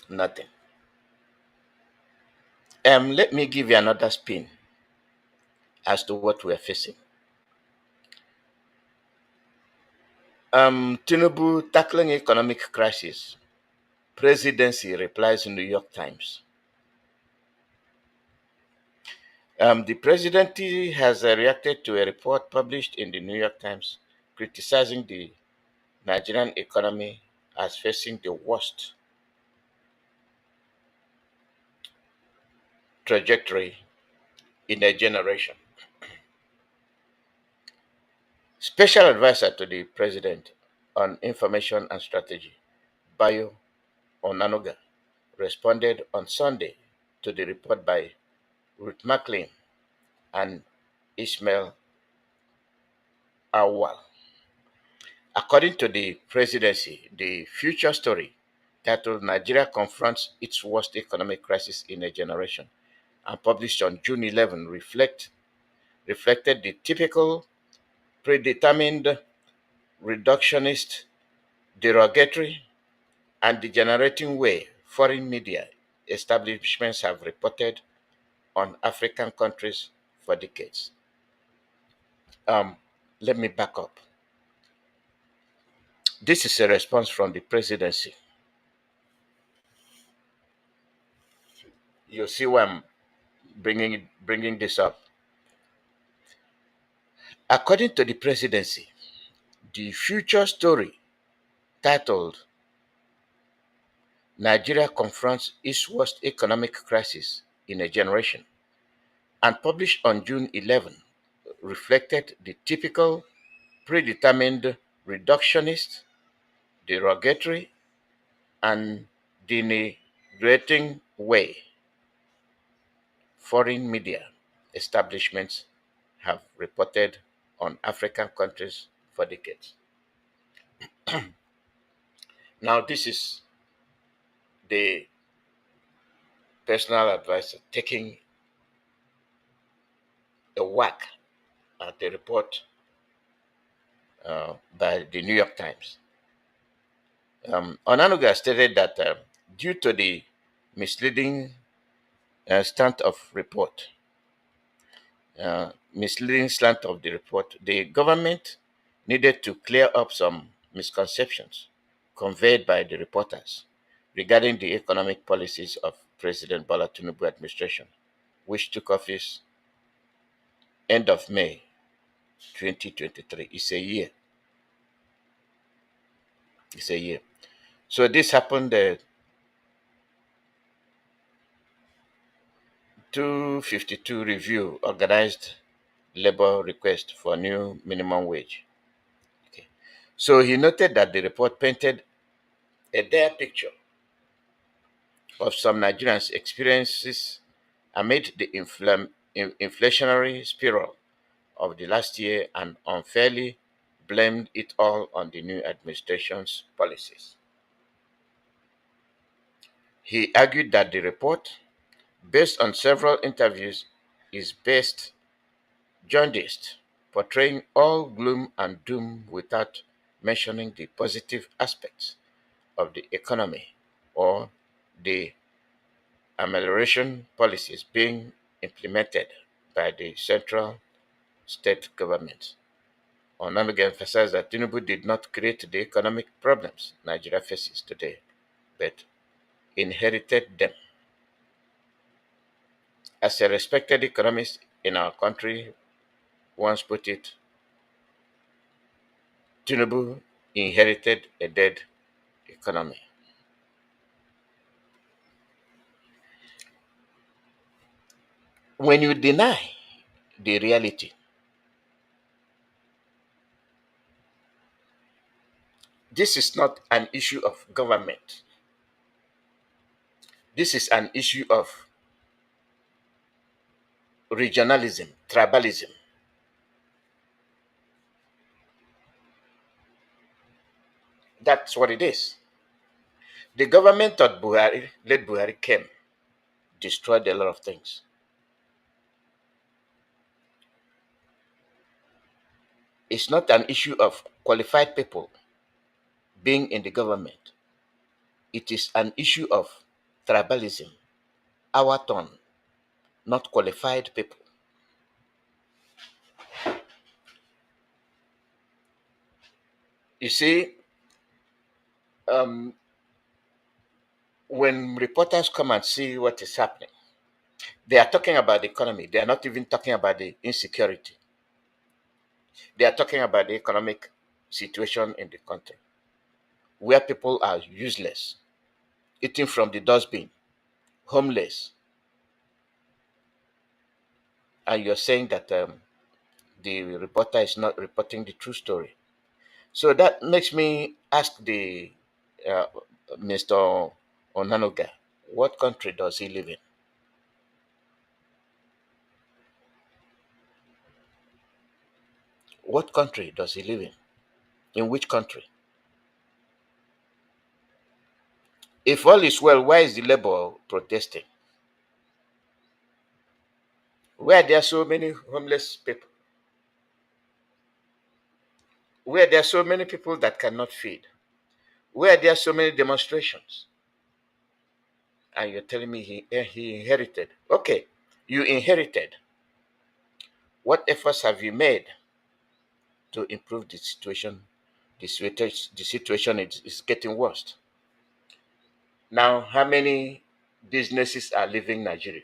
Nothing. Let me give you another spin as to what we are facing. Tinubu tackling economic crisis. Presidency replies in New York Times. The presidency has reacted to a report published in the New York Times criticizing the Nigerian economy as facing the worst trajectory in a generation. Special Advisor to the President on Information and Strategy, Bayo Onanuga, responded on Sunday to the report by Ruth McLean and Ismail Awal. According to the presidency, the future story titled Nigeria Confronts Its Worst Economic Crisis in a Generation and published on June 11 reflected the typical predetermined, reductionist, derogatory, and degenerating way foreign media establishments have reported on African countries for decades. Let me back up. This is a response from the presidency. You see why I'm bringing this up. According to the presidency, the future story titled Nigeria Confronts Its Worst Economic Crisis in a Generation and published on June 11 reflected the typical predetermined reductionist, derogatory, and denigrating way foreign media establishments have reported on African countries for decades. Now, this is the personal advisor taking a whack at the report by the New York Times. Onanuga stated that due to the misleading slant of the report, the government needed to clear up some misconceptions conveyed by the reporters regarding the economic policies of President Bola Tinubu administration, which took office end of May 2023. It's a year. So this happened 252 review organized labor request for new minimum wage. Okay. So he noted that the report painted a dire picture of some Nigerians' experiences amid the inflationary spiral of the last year and unfairly blamed it all on the new administration's policies. He argued that the report, based on several interviews, is best jaundiced, portraying all gloom and doom without mentioning the positive aspects of the economy or the amelioration policies being implemented by the central state governments. Onanuga emphasized that Tinubu did not create the economic problems Nigeria faces today, but inherited them. As a respected economist in our country once put it, Tinubu inherited a dead economy. When you deny the reality, this is not an issue of government. This is an issue of regionalism, tribalism. That's what it is. The government that led Buhari came, destroyed a lot of things. It's not an issue of qualified people being in the government. It is an issue of tribalism, our turn, not qualified people. You see, when reporters come and see what is happening, they are talking about the economy. They are not even talking about the insecurity. They are talking about the economic situation in the country, where people are useless, eating from the dustbin, homeless. And you're saying that the reporter is not reporting the true story. So that makes me ask the uh, Mr. Onanoga, what country does he live in? What country does he live in? In which country? If all is well, why is the labor protesting? Where there are so many homeless people? Where there are so many people that cannot feed? Where there are so many demonstrations? And you're telling me he inherited. Okay, you inherited. What efforts have you made to improve the situation? The situation is getting worse. Now, how many businesses are leaving Nigeria?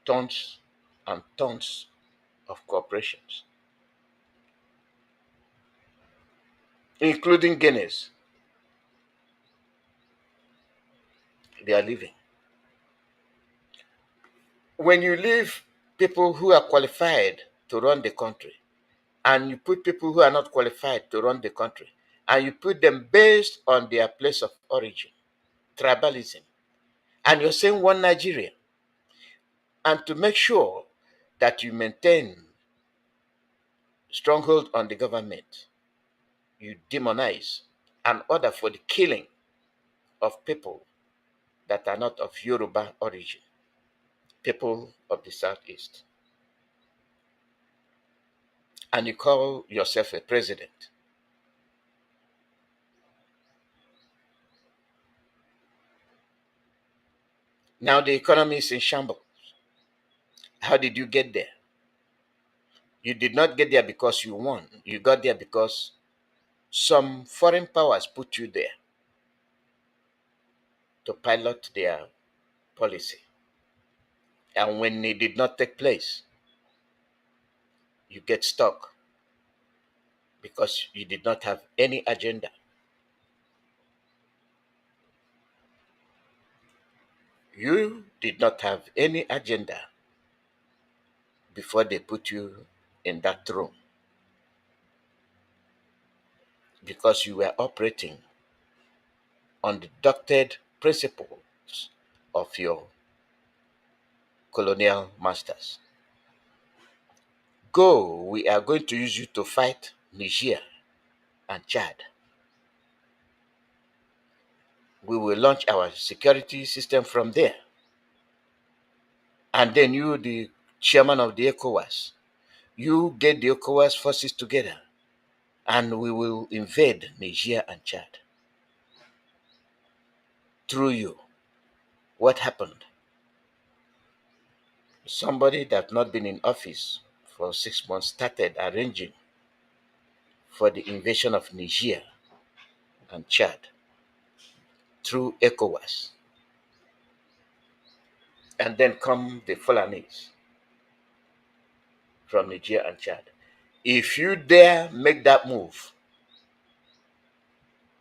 Tons and tons of corporations, including Guineas. They are leaving. When you leave people who are qualified to run the country, and you put people who are not qualified to run the country, and you put them based on their place of origin, tribalism, and you're saying one Nigeria, and to make sure that you maintain stronghold on the government, you demonize and order for the killing of people that are not of Yoruba origin, people of the Southeast. And you call yourself a president. Now the economy is in shambles. How did you get there? You did not get there because you won. You got there because some foreign powers put you there to pilot their policy. And when it did not take place, you get stuck because you did not have any agenda. You did not have any agenda before they put you in that throne, because you were operating on the doctored principles of your colonial masters. Go, we are going to use you to fight Niger and Chad. We will launch our security system from there. And then you, the chairman of the ECOWAS, you get the ECOWAS forces together and we will invade Niger and Chad. Through you. What happened? Somebody that not been in office for 6 months started arranging for the invasion of Niger and Chad through ECOWAS. And then come the Fulanese from Niger and Chad. If you dare make that move,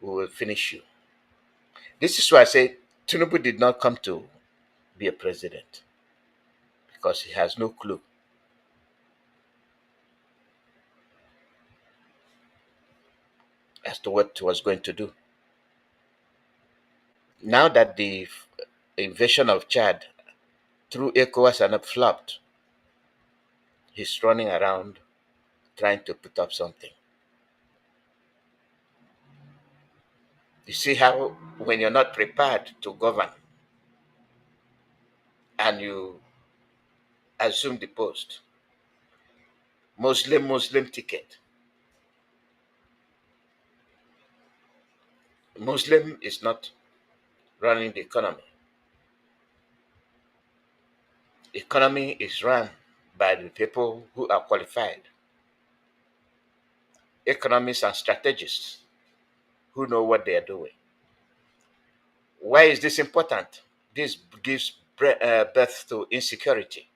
we will finish you. This is why I say Tinubu did not come to be a president, because he has no clue as to what he was going to do. Now that the invasion of Chad through ECOWAS and flopped, he's running around trying to put up something. You see how when you're not prepared to govern and you assume the post, Muslim ticket. Muslim is not running the economy. Economy is run by the people who are qualified. Economists and strategists who know what they are doing. Why is this important? This gives birth to insecurity.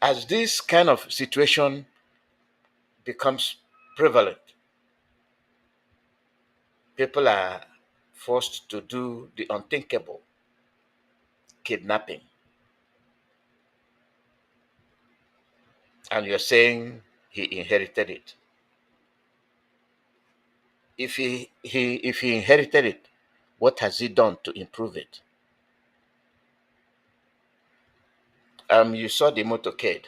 As this kind of situation becomes prevalent, people are forced to do the unthinkable, kidnapping, And you're saying he inherited it. If he inherited it, what has he done to improve it? You saw the motorcade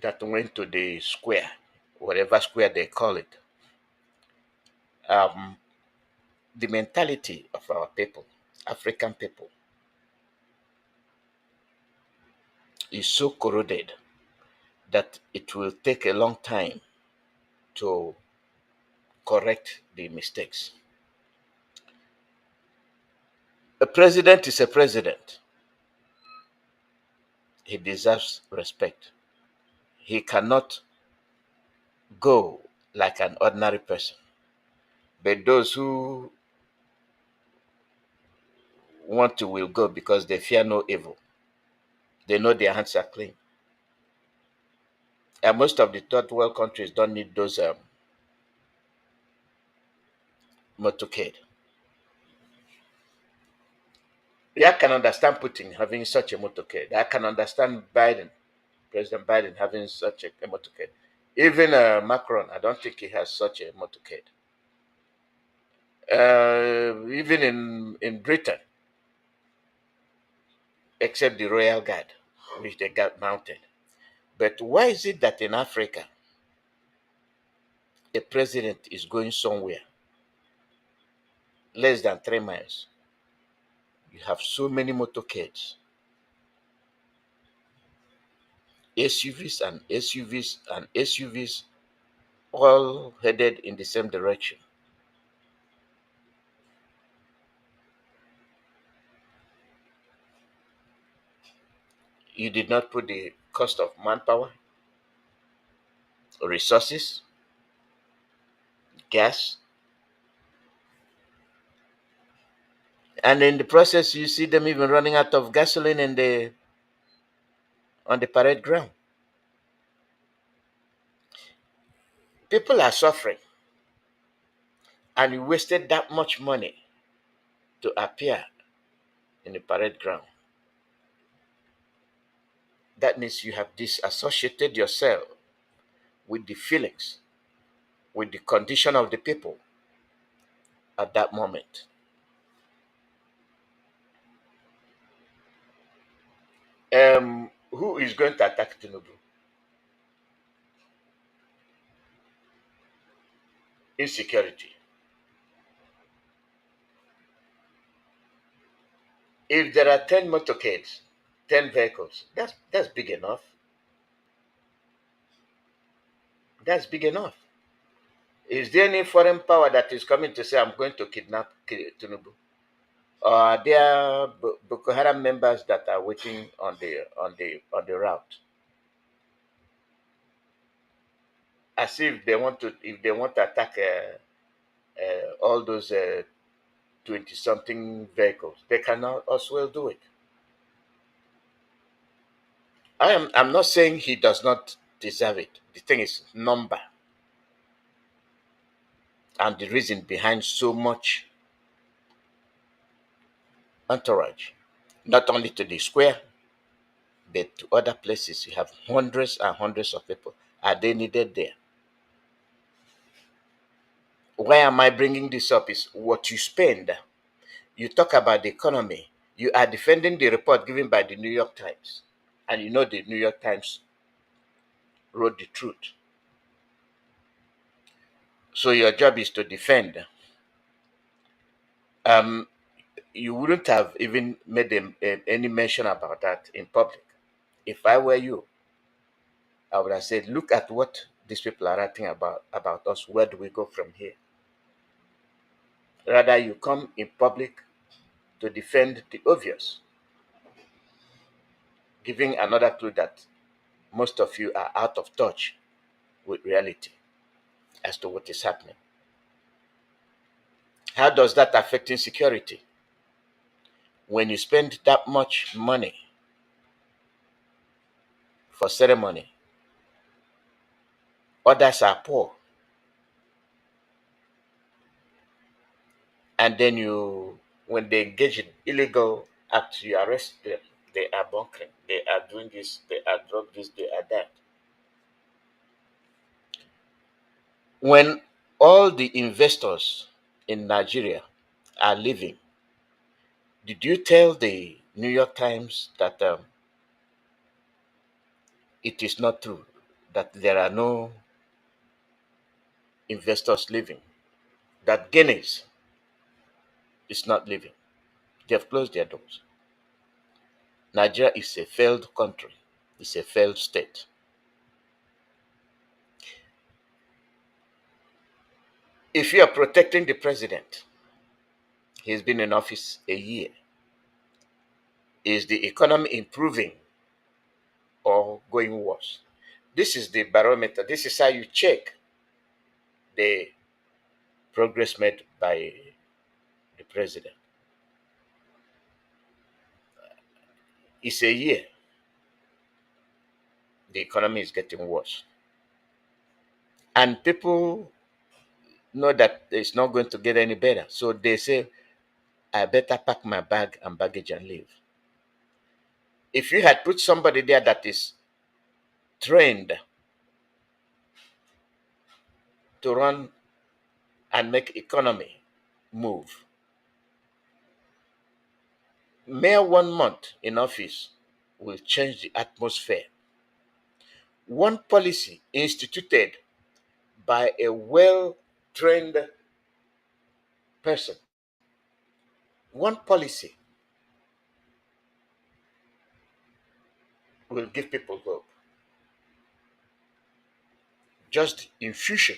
that went to the square, whatever square they call it. The mentality of our people, African people, is so corroded that it will take a long time to correct the mistakes. A president is a president. He deserves respect. He cannot go like an ordinary person. But those who want to will go because they fear no evil. They know their hands are clean. And most of the third world countries don't need those motorcade. I can understand Putin having such a motorcade. I can understand Biden, President Biden, having such a motorcade. Even Macron, I don't think he has such a motorcade. Even in Britain, except the Royal Guard, which they got mounted. But why is it that in Africa, a president is going somewhere less than 3 miles? You have so many motorcades, SUVs and SUVs and SUVs, all headed in the same direction. You did not put the cost of manpower, resources, gas, and in the process, you see them even running out of gasoline on the parade ground. People are suffering, and you wasted that much money to appear in the parade ground. That means you have disassociated yourself with the feelings, with the condition of the people at that moment. Who is going to attack Tinubu? Insecurity. If there are 10 motorcades, 10 vehicles, that's big enough. That's big enough. Is there any foreign power that is coming to say, I'm going to kidnap Tinubu? Or are there Boko Haram members that are waiting on the route? As if they want to attack all those 20-something vehicles, they cannot as well do it. I'm not saying he does not deserve it. The thing is number. And the reason behind so much entourage, not only to the square, but to other places. You have hundreds and hundreds of people. Are they needed there? Why am I bringing this up? Is what you spend. You talk about the economy. You are defending the report given by the New York Times. And you know the New York Times wrote the truth. So your job is to defend. You wouldn't have even made any mention about that in public. If I were you, I would have said, look at what these people are writing about us. Where do we go from here? Rather, you come in public to defend the obvious, giving another clue that most of you are out of touch with reality as to what is happening. How does that affect insecurity? When you spend that much money for ceremony, others are poor, and then when they engage in illegal acts, you arrest them. they are bunkering, they are doing this, they are doing this, they are that. When all the investors in Nigeria are leaving, did you tell the New York Times that it is not true, that there are no investors leaving, that Guinness is not leaving? They have closed their doors. Nigeria is a failed country. It's a failed state. If you are protecting the president, he's been in office a year. Is the economy improving or going worse? This is the barometer. This is how you check the progress made by the president. It's a year. The economy is getting worse. And people know that it's not going to get any better. So they say, I better pack my bag and baggage and leave. If you had put somebody there that is trained to run and make economy move, mere 1 month in office will change the atmosphere. One policy instituted by a well-trained person, one policy will give people hope. Just infusion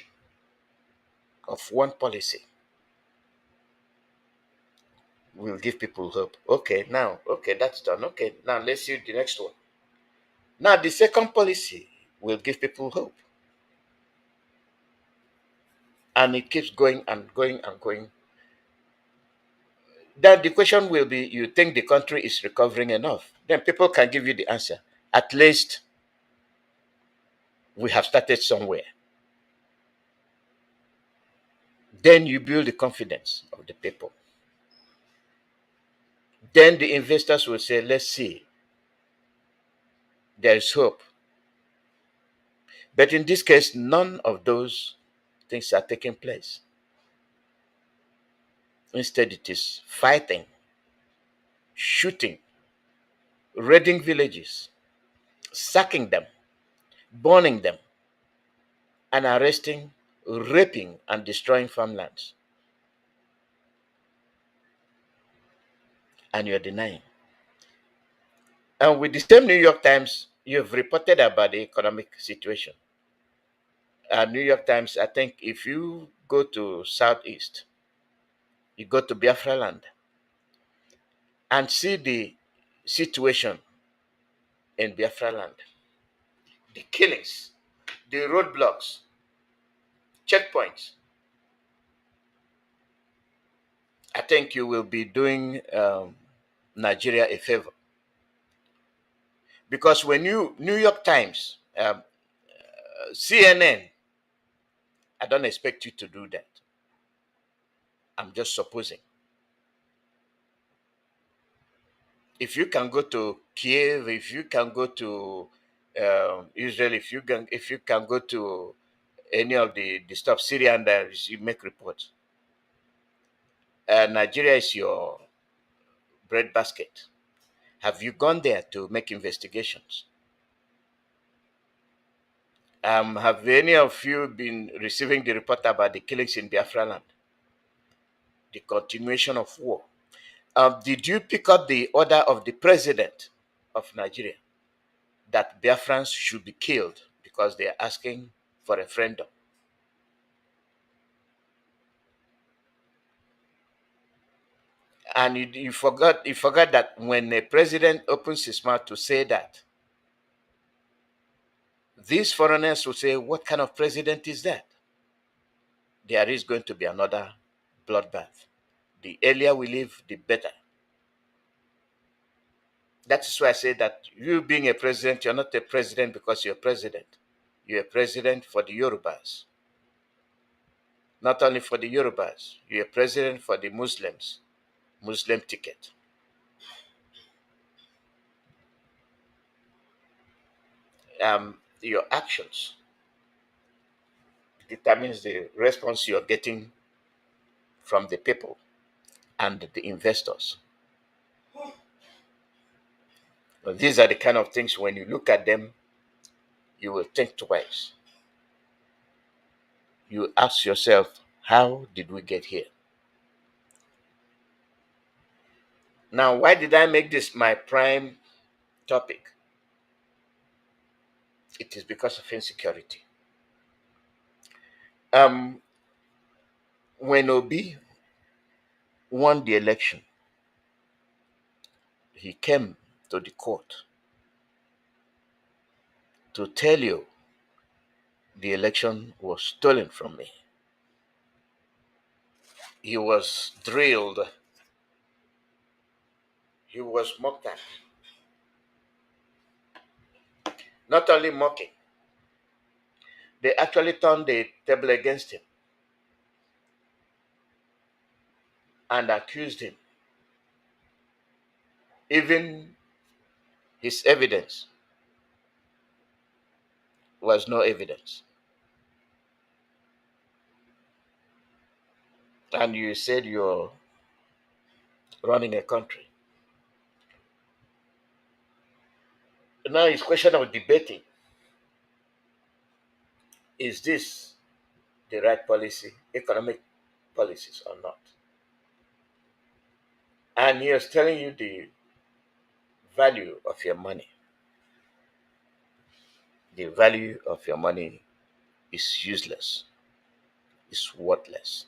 of one policy will give people hope. Okay, that's done. Okay, now let's see the next one. Now, the second policy will give people hope. And it keeps going and going and going. Then the question will be, you think the country is recovering enough? Then people can give you the answer. At least we have started somewhere. Then you build the confidence of the people. Then the investors will say, let's see, there is hope. But in this case, none of those things are taking place. Instead, it is fighting, shooting, raiding villages, sacking them, burning them, and arresting, raping, and destroying farmlands. And you're denying. And with the same New York Times, you've reported about the economic situation. New York Times, I think if you go to Southeast, you go to Biafra-Land, and see the situation in Biafra-Land, the killings, the roadblocks, checkpoints, I think you will be doing Nigeria a favor. Because when you, New York Times, CNN, I don't expect you to do that. I'm just supposing. If you can go to Kiev, if you can go to Israel, if you can go to any of the stuff, Syria, and you make reports. Nigeria is your breadbasket. Have you gone there to make investigations? Have any of you been receiving the report about the killings in Biafra-Land? The continuation of war. Did you pick up the order of the president of Nigeria that Biafrans should be killed because they are asking for a referendum? And you forgot that when a president opens his mouth to say that, these foreigners will say, what kind of president is that? There is going to be another bloodbath. The earlier we leave, the better. That is why I say that you being a president, you're not a president because you're president. You're a president for the Yorubas. Not only for the Yorubas, you're a president for the Muslims, Muslim ticket. your actions determines the response you're getting from the people and the investors. But these are the kind of things when you look at them, you will think twice. You ask yourself, how did we get here? Now, why did I make this my prime topic? It is because of insecurity. When Obi won the election, he came to the court to tell you the election was stolen from me. He was drilled. He was mocked at. Not only mocking, they actually turned the table against him and accused him. Even his evidence was no evidence. And you said you're running a country. Now it's a question of debating. Is this the right policy, economic policies or not? And he is telling you the value of your money. The value of your money is useless, is worthless.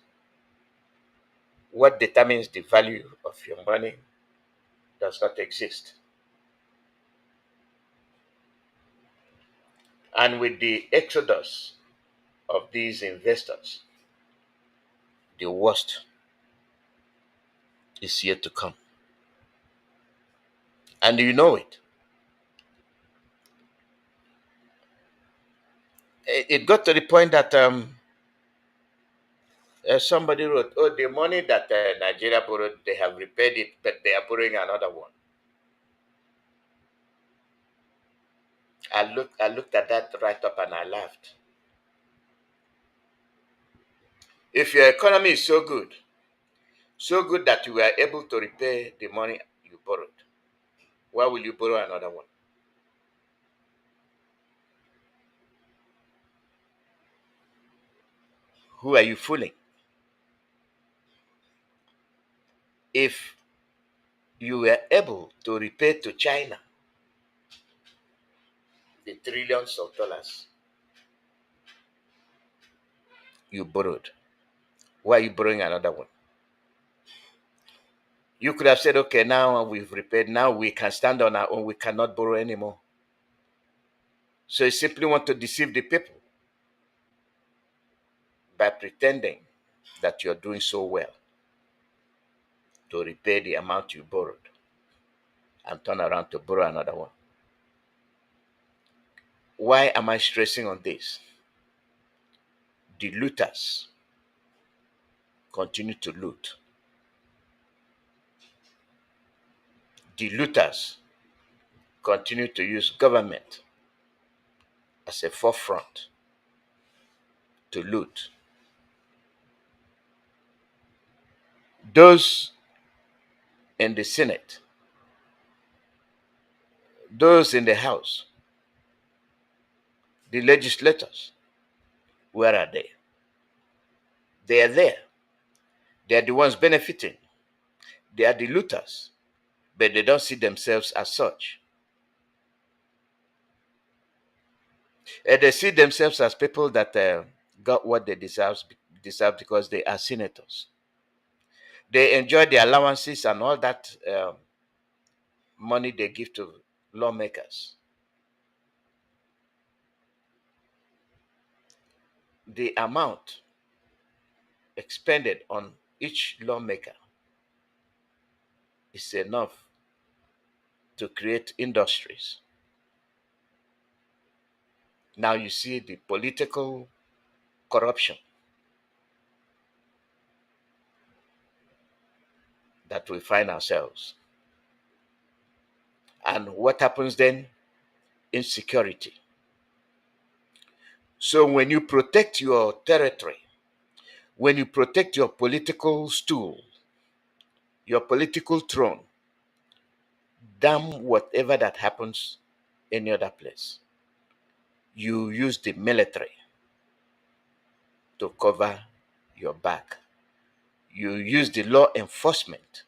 What determines the value of your money does not exist. And with the exodus of these investors, the worst is yet to come. And you know it. It got to the point that somebody wrote, oh, the money that Nigeria borrowed, they have repaid it, but they are borrowing another one. I looked at that right up and I laughed. If your economy is so good that you were able to repay the money you borrowed, why will you borrow another one? Who are you fooling? If you were able to repay to China the trillions of dollars you borrowed, why are you borrowing another one? You could have said, okay, now we've repaid, now we can stand on our own, we cannot borrow anymore. So you simply want to deceive the people by pretending that you're doing so well to repay the amount you borrowed and turn around to borrow another one. Why am I stressing on this? The looters continue to loot. The looters continue to use government as a forefront to loot. Those in the Senate, those in the House, the legislators, where are they? They are there. They are the ones benefiting. They are the looters, but they don't see themselves as such. They see themselves as people that got what they deserve because they are senators. They enjoy the allowances and all that money they give to lawmakers. The amount expended on each lawmaker is enough to create industries. Now you see the political corruption that we find ourselves. And what happens then? Insecurity. So when you protect your territory, when you protect your political stool, your political throne, damn whatever that happens any other place, you use the military to cover your back. You use the law enforcement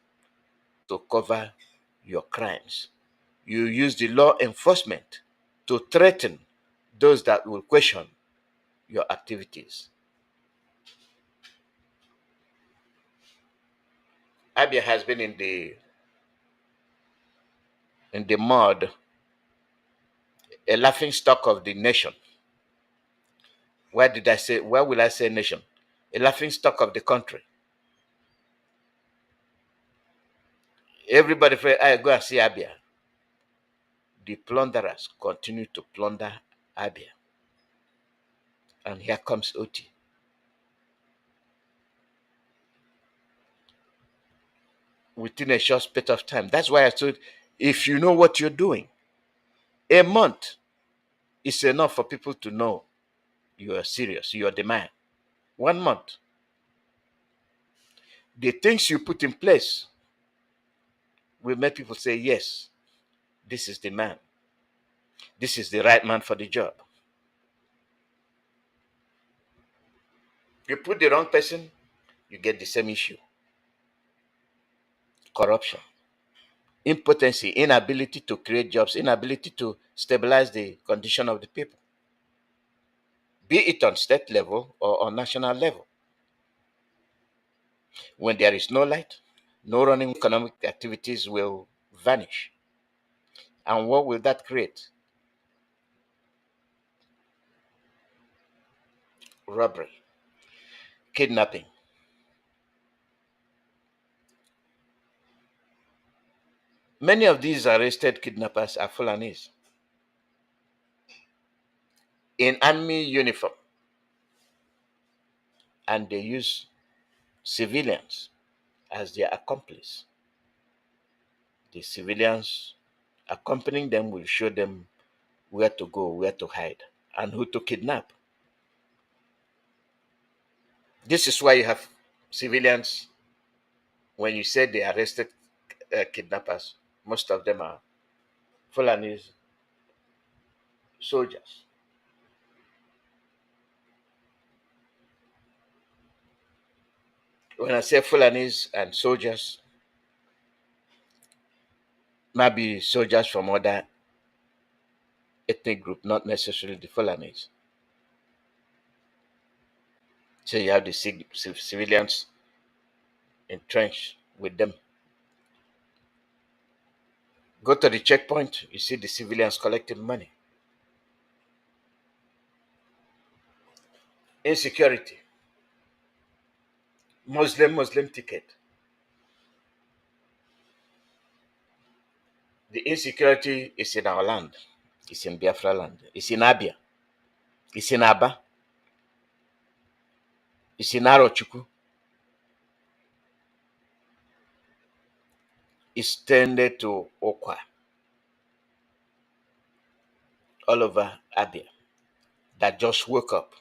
to cover your crimes. You use the law enforcement to threaten those that will question your activities. Abia has been in the mud, a laughing stock of the nation. Why will I say nation? A laughing stock of the country. Everybody say, I go and see Abia. The plunderers continue to plunder Abia. And here comes Oti. Within a short space of time. That's why I said, if you know what you're doing, a month is enough for people to know you are serious, you are the man. 1 month. The things you put in place will make people say, yes, this is the man. This is the right man for the job. You put the wrong person, you get the same issue. Corruption, impotency, inability to create jobs, inability to stabilize the condition of the people, be it on state level or on national level. When there is no light, no running economic activities will vanish. And what will that create? Robbery, kidnapping. Many of these arrested kidnappers are Fulanis in army uniform, and they use civilians as their accomplice. The civilians accompanying them will show them where to go, where to hide, and who to kidnap. This is why you have civilians. When you say they arrested kidnappers, most of them are Fulanis soldiers. When I say Fulanis and soldiers, maybe soldiers from other ethnic group, not necessarily the Fulanis. So you have the civilians entrenched with them. Go to the checkpoint, you see the civilians collecting money. Insecurity, Muslim ticket. The insecurity is in our land. It's in Biafra-Land. It's in Abia. It's in Aba. It's in Arochukwu. It's tended to Okwa. All over Abia. That just woke up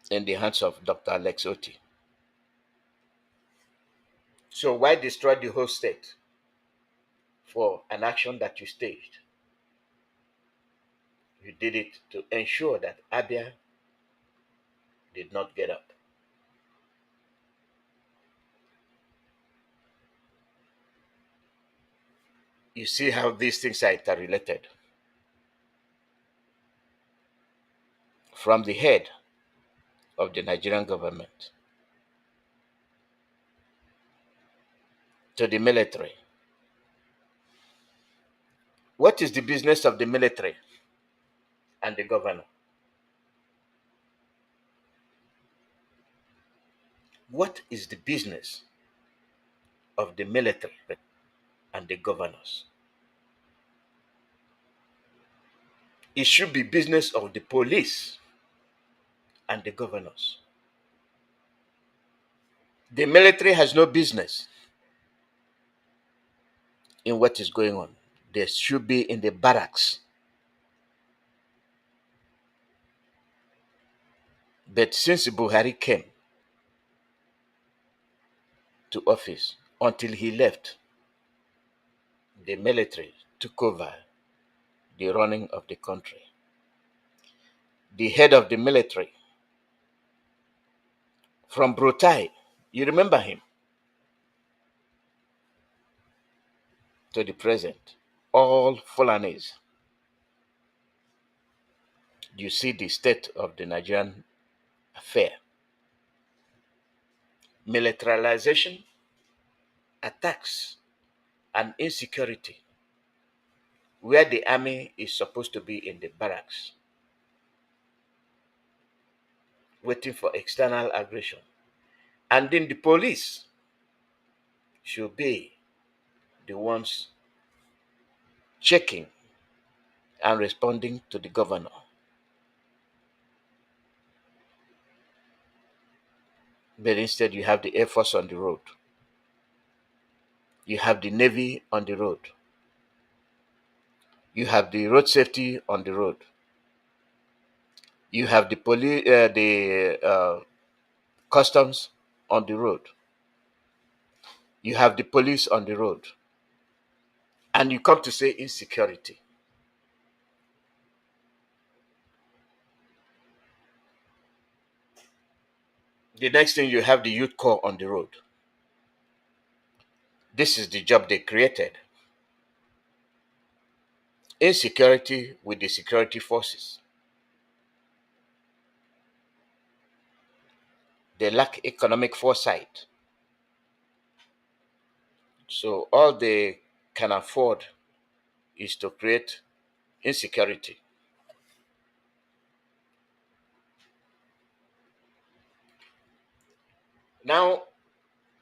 in the hands of Dr. Alex Oti. So why destroy the whole state for an action that you staged? You did it to ensure that Abia did not get up. You see how these things are interrelated. From the head of the Nigerian government to the military. What is the business of the military and the governor? What is the business of the military and the governors? It should be business of the police and the governors. The military has no business in what is going on. They should be in the barracks But since Buhari came to office, until he left, the military took over the running of the country. The head of the military, from Brutai, you remember him, to the present, all Fulanis. You see the state of the Nigerian affair. Militarization, attacks, and insecurity, where the army is supposed to be in the barracks, waiting for external aggression. And then the police should be the ones checking and responding to the governor. But instead, you have the Air Force on the road. You have the Navy on the road. You have the road safety on the road. You have the customs on the road. You have the police on the road. And you come to say insecurity. The next thing, you have the youth corps on the road. This is the job they created. Insecurity with the security forces. They lack economic foresight. So all they can afford is to create insecurity. Now,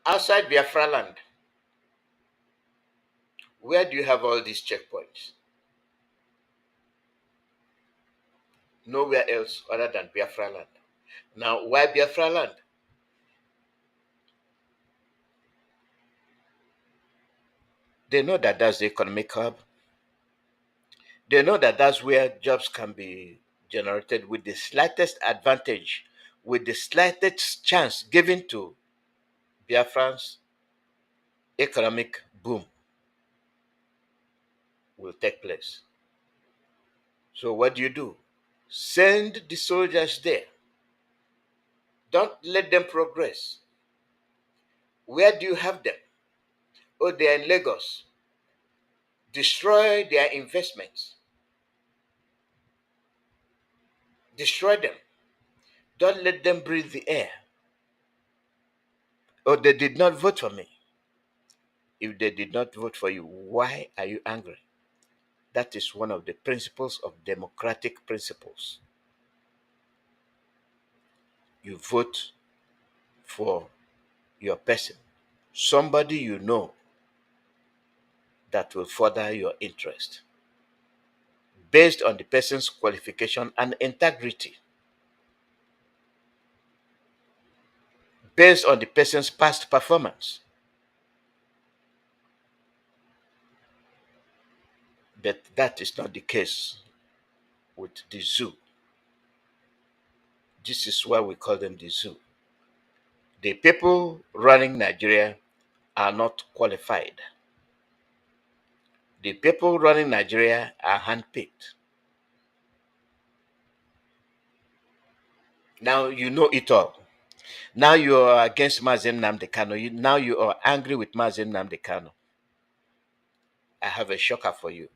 outside Biafra-Land, where do you have all these checkpoints? Nowhere else other than Biafra-Land. Now, why Biafra-Land? They know that that's the economic hub. They know that that's where jobs can be generated with the slightest advantage, with the slightest chance given to Biafrans. Economic boom will take place. So what do? Send the soldiers there. Don't let them progress. Where do you have them? Oh, they are in Lagos. Destroy their investments. Destroy them. Don't let them breathe the air. Oh, they did not vote for me. If they did not vote for you, why are you angry? That is one of the principles of democratic principles. You vote for your person, somebody you know that will further your interest, based on the person's qualification and integrity, based on the person's past performance. But that is not the case with the zoo. This is why we call them the zoo. The people running Nigeria are not qualified. The people running Nigeria are handpicked. Now you know it all. Now you are against Mazi Nnamdi Kanu. Now you are angry with Mazi Nnamdi Kanu. I have a shocker for you.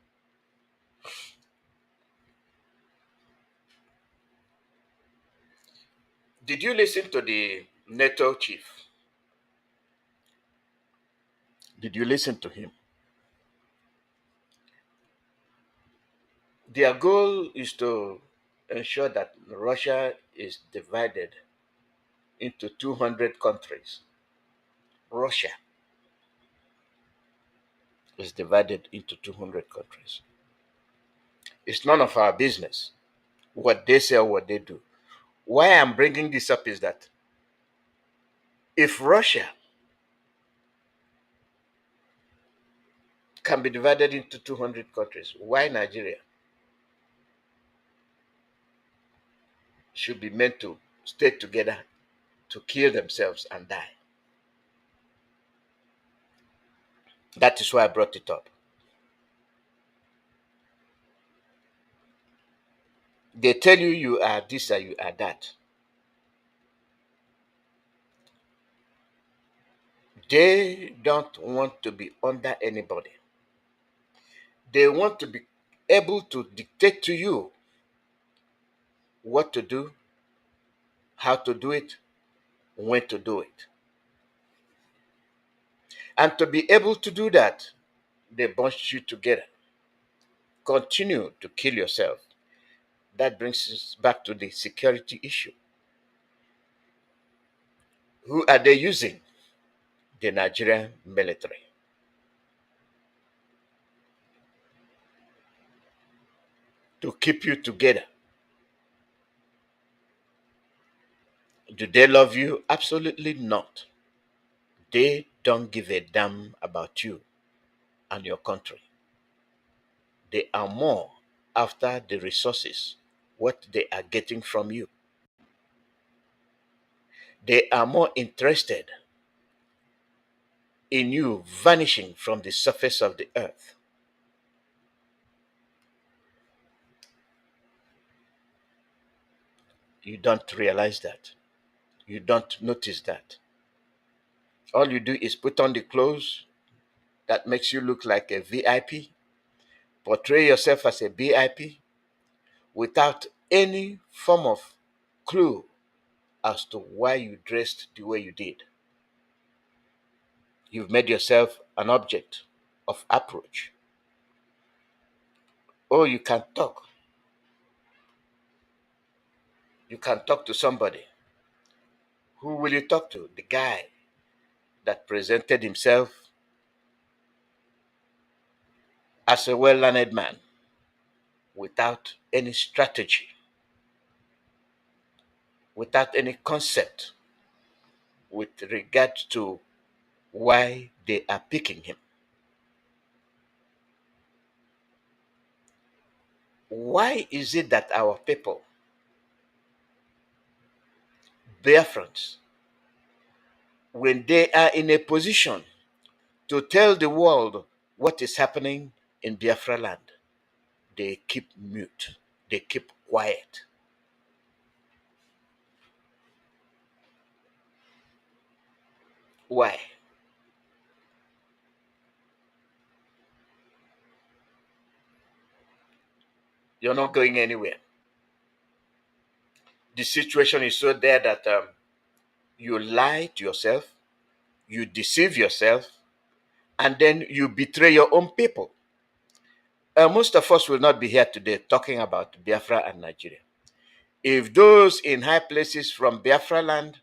Did you listen to the NATO chief? Did you listen to him? Their goal is to ensure that Russia is divided into 200 countries. Russia is divided into 200 countries. It's none of our business what they say or what they do. Why I'm bringing this up is that if Russia can be divided into 200 countries, why Nigeria should be meant to stay together to kill themselves and die. That is why I brought it up. They tell you you are this or you are that. They don't want to be under anybody. They want to be able to dictate to you what to do, how to do it, when to do it. And to be able to do that, they bunch you together. Continue to kill yourself. That brings us back to the security issue. Who are they using? The Nigerian military. To keep you together. Do they love you? Absolutely not. They don't give a damn about you and your country. They are more after the resources, what they are getting from you. They are more interested in you vanishing from the surface of the earth. You don't realize that. You don't notice that. All you do is put on the clothes that makes you look like a VIP, portray yourself as a VIP without any form of clue as to why you dressed the way you did. You've made yourself an object of approach. Oh, you can talk. You can talk to somebody. Who will you talk to? The guy that presented himself as a well-learned man without any strategy, without any concept with regard to why they are picking him. Why is it that our people, Biafrans, when they are in a position to tell the world what is happening in Biafra-Land, they keep mute, they keep quiet? Why? You're not going anywhere. The situation is so there that you lie to yourself, you deceive yourself, and then you betray your own people. Most of us will not be here today talking about Biafra and Nigeria. If those in high places from Biafra-Land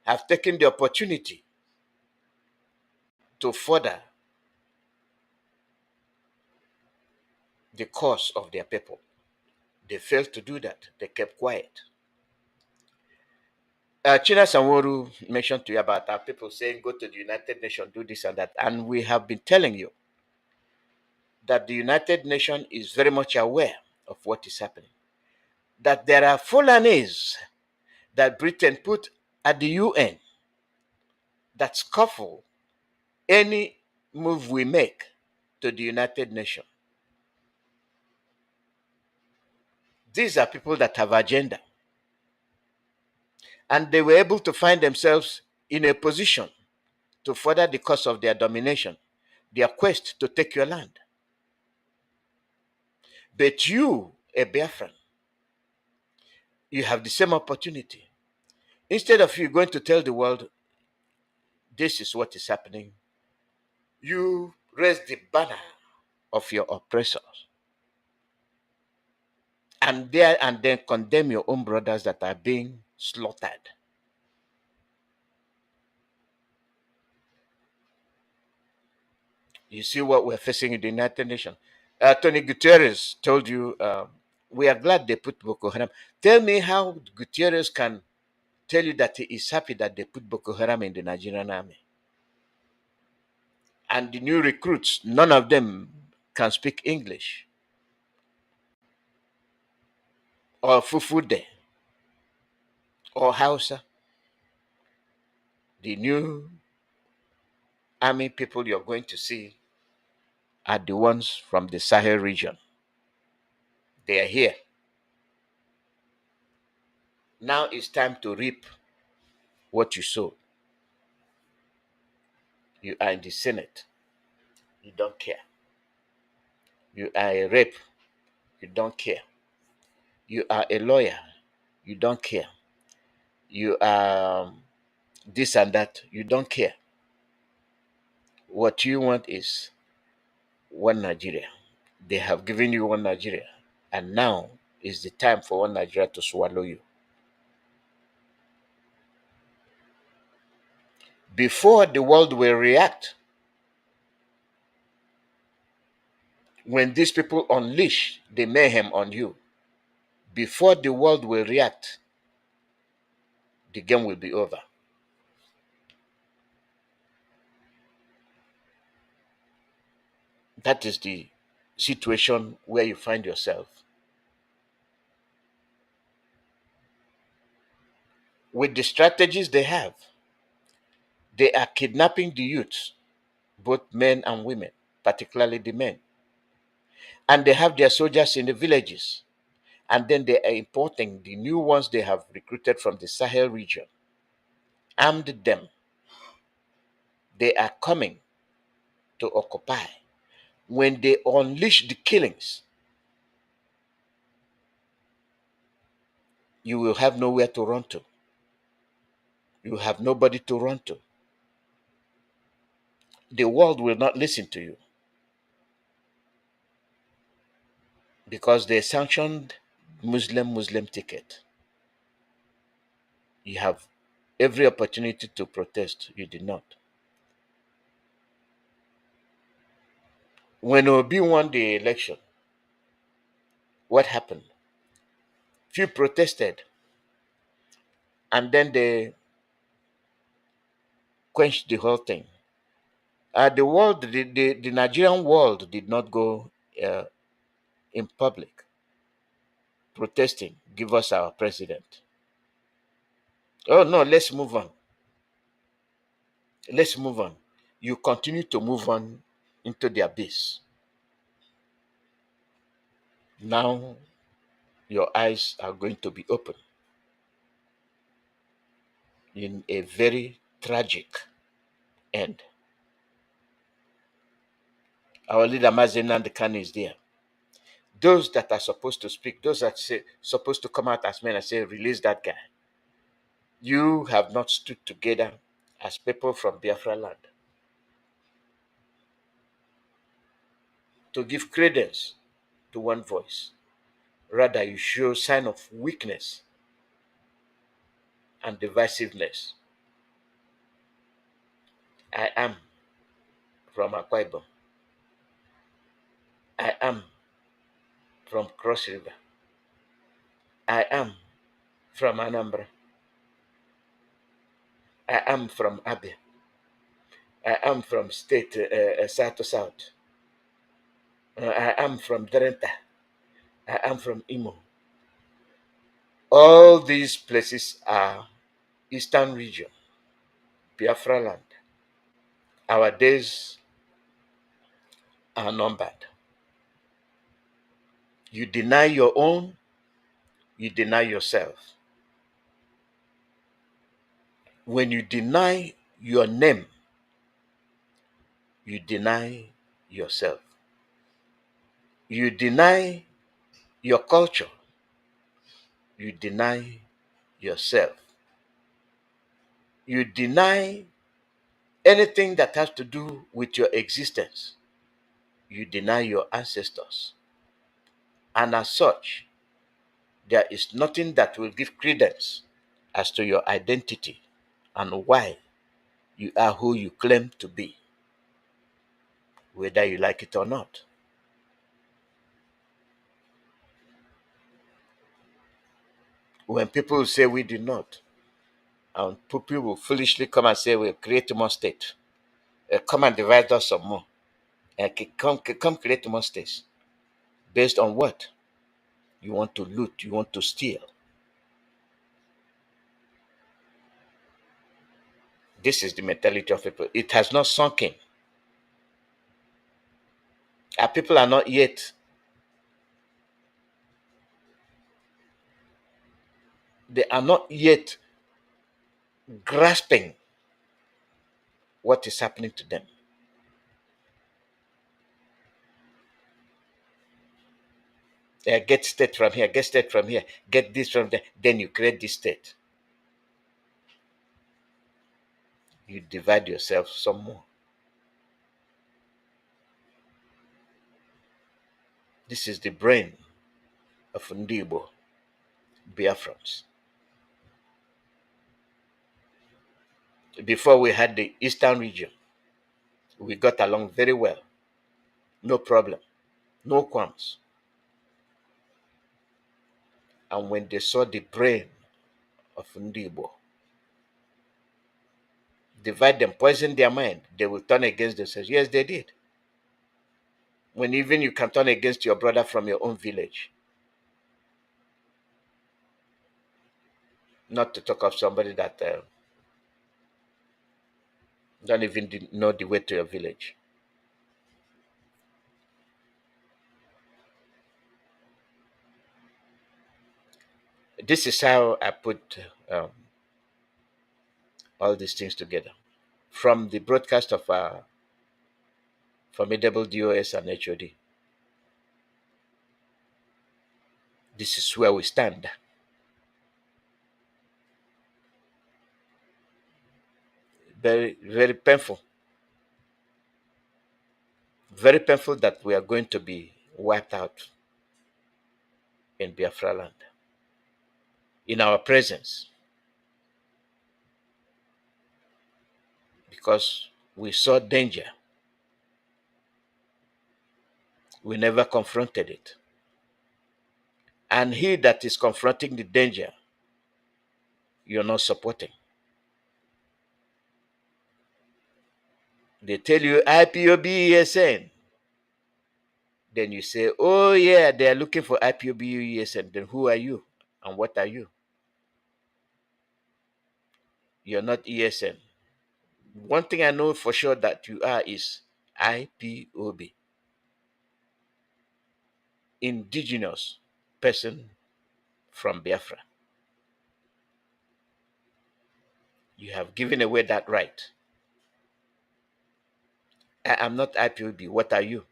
have taken the opportunity to further the cause of their people, they failed to do that. They kept quiet. Chinasa and Nworu mentioned to you about our people saying, go to the United Nations, do this and that. And we have been telling you that the United Nations is very much aware of what is happening. That there are Fulanis that Britain put at the UN that scuffle any move we make to the United Nations. These are people that have agenda. And they were able to find themselves in a position to further the cause of their domination, their quest to take your land. But you, a Biafran, you have the same opportunity. Instead of you going to tell the world, this is what is happening, you raise the banner of your oppressors. And then condemn your own brothers that are being slaughtered. You see what we're facing in the United Nations. Tony Guterres told you, we are glad they put Boko Haram. Tell me how Guterres can tell you that he is happy that they put Boko Haram in the Nigerian army. And the new recruits, none of them can speak English or Fufude. or Hausa, the new army people you're going to see are the ones from the Sahel region. They are here. Now it's time to reap what you sow. You are in the Senate. You don't care. You are a rep. You don't care. You are a lawyer. You don't care. You are this and that. You don't care. What you want is one Nigeria. They have given you one Nigeria. And now is the time for one Nigeria to swallow you. Before the world will react, when these people unleash the mayhem on you, before the world will react, the game will be over. That is the situation where you find yourself. With the strategies they have, they are kidnapping the youths, both men and women, particularly the men. And they have their soldiers in the villages. And then they are importing the new ones they have recruited from the Sahel region, armed them. They are coming to occupy. When they unleash the killings, you will have nowhere to run to. You have nobody to run to. The world will not listen to you because they sanctioned Muslim ticket. You have every opportunity to protest. You did not. When Obi won the election, what happened? Few protested, and then they quenched the whole thing. The Nigerian world did not go in public protesting, give us our president. Oh no, let's move on. Let's move on. You continue to move on into the abyss. Now your eyes are going to be open in a very tragic end. Our leader Mazi Iyke is there. Those that are supposed to speak, those that say supposed to come out as men and say, release that guy. You have not stood together as people from Biafra-Land to give credence to one voice. Rather, you show sign of weakness and divisiveness. I am from Eqwim. I am from Cross River. I am from Anambra. I am from Abia. I am from state south to south. I am from Drenthe. I am from Imo. All these places are Eastern region, Biafra-Land. Our days are numbered. You deny your own, you deny yourself. When you deny your name, you deny yourself. You deny your culture, you deny yourself. You deny anything that has to do with your existence. You deny your ancestors. And as such, there is nothing that will give credence as to your identity and why you are who you claim to be, whether you like it or not. When people say we did not, and people will foolishly come and say we'll create more state, come and divide us some more, and come create more states. Based on what? You want to loot, you want to steal. This is the mentality of people. It has not sunk in. Our people are not yet grasping what is happening to them. Get state from here, get state from here, get this from there. Then you create this state. You divide yourself some more. This is the brain of Ndibo, Biafrans. Before we had the Eastern region, we got along very well. No problem, no qualms. And when they saw the brain of Ndibo, divide them, poison their mind, they will turn against themselves. Yes, they did. When even you can turn against your brother from your own village. Not to talk of somebody that don't even know the way to your village. This is how I put all these things together. From the broadcast of formidable DOS and HOD. This is where we stand. Very, very painful. Very painful that we are going to be wiped out in Biafra-Land. In our presence. Because we saw danger. We never confronted it. And he that is confronting the danger, you're not supporting. They tell you IPOB ESN. Then you say, oh yeah, they are looking for IPOB ESN. Then who are you? And what are you? You're not ESN. One thing I know for sure that you are is IPOB. Indigenous person from Biafra. You have given away that right. I am not IPOB. What are you?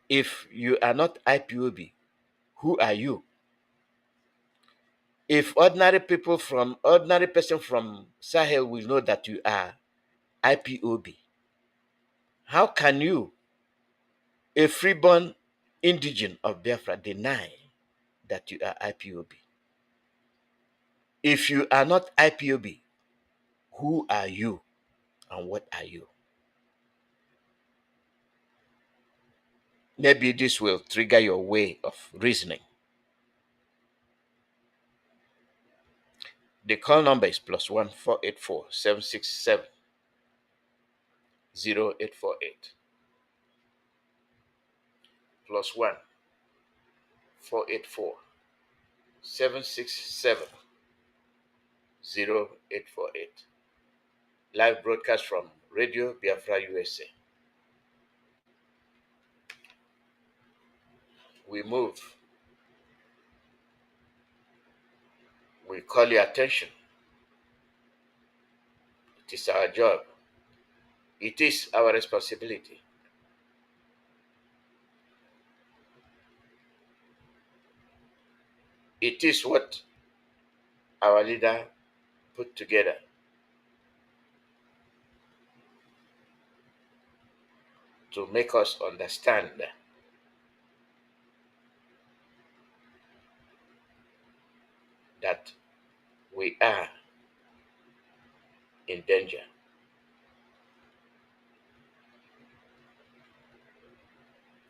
If you are not IPOB, who are you? If ordinary person from Sahel will know that you are IPOB, how can you, a freeborn indigene of Biafra, deny that you are IPOB? If you are not IPOB, who are you and what are you? Maybe this will trigger your way of reasoning. The call number is +1 484 767 0848. +1 484 767 0848. Live broadcast from Radio Biafra USA. We move. We call your attention. It is our job. It is our responsibility. It is what our leader put together to make us understand that we are in danger.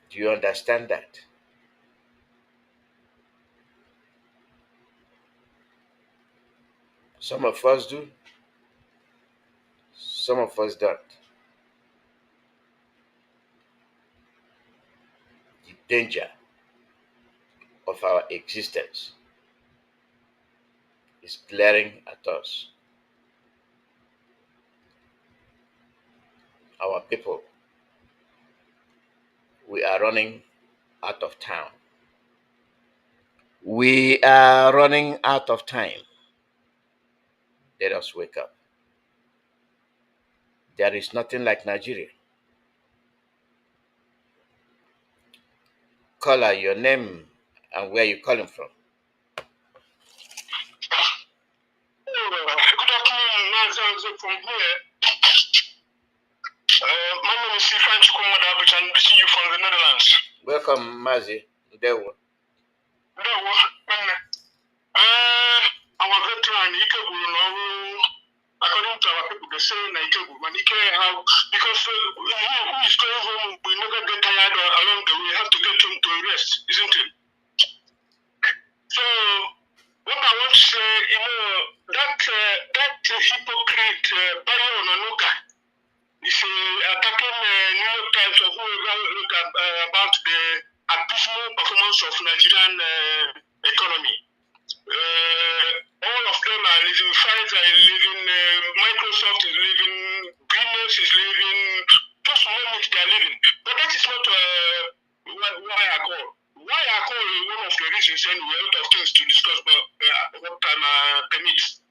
Do you understand that? Some of us do, some of us don't. The danger of our existence is glaring at us. Our people, we are running out of town. We are running out of time. Let us wake up. There is nothing like Nigeria. Caller, your name and where you calling from. Good afternoon, Mazi from here. My name is Chukwuma, which I'm visiting you from the Netherlands. Welcome, Mazi. Ndewo. Our veteran, Ike will according to our people, they say Ike will, but Ike how, because who is going home, we never get tired along the way, we have to get him to rest, isn't it? So, what I want to say, that hypocrite, Bayo Onanuga, is attacking New York Times or whoever look about the abysmal performance of Nigerian economy. All of them are living, Pfizer is living, Microsoft is living, Greenhouse is living, just name it, they are living. But that is not why I call. Why I call is one of the reasons, and we have a lot of things to discuss, but what time permits.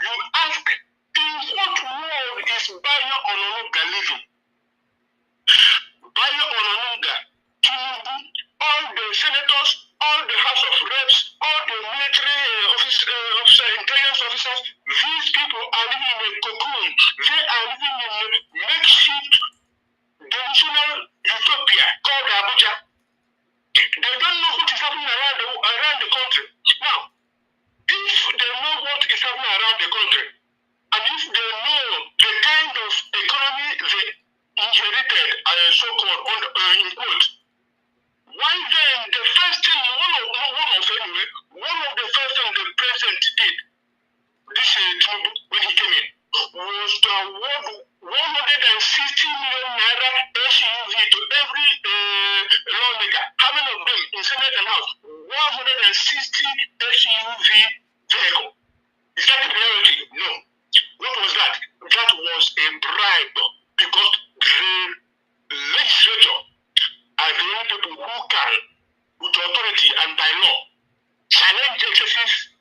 You ask, in what world is Bayo Onanuga living? Bayo Onanuga, Tinubu, all the senators, all the House of Reps, all the military intelligence officers, these people are living in a cocoon. They are living in a makeshift delusional utopia called Abuja. They don't know what is happening around the country. Now, if they know what is happening around the country, and if they know the kind of economy they inherited, so-called, in quote, why then the first thing, one of the first things the president did, this Tinubu, when he came in, was to award 160 million naira SUV to every lawmaker. How many of them in Senate and House? 160 SUV vehicle. Is that the reality? No. What was that? That was a bribe because the legislature are the only people who can, with authority and by law, challenge excesses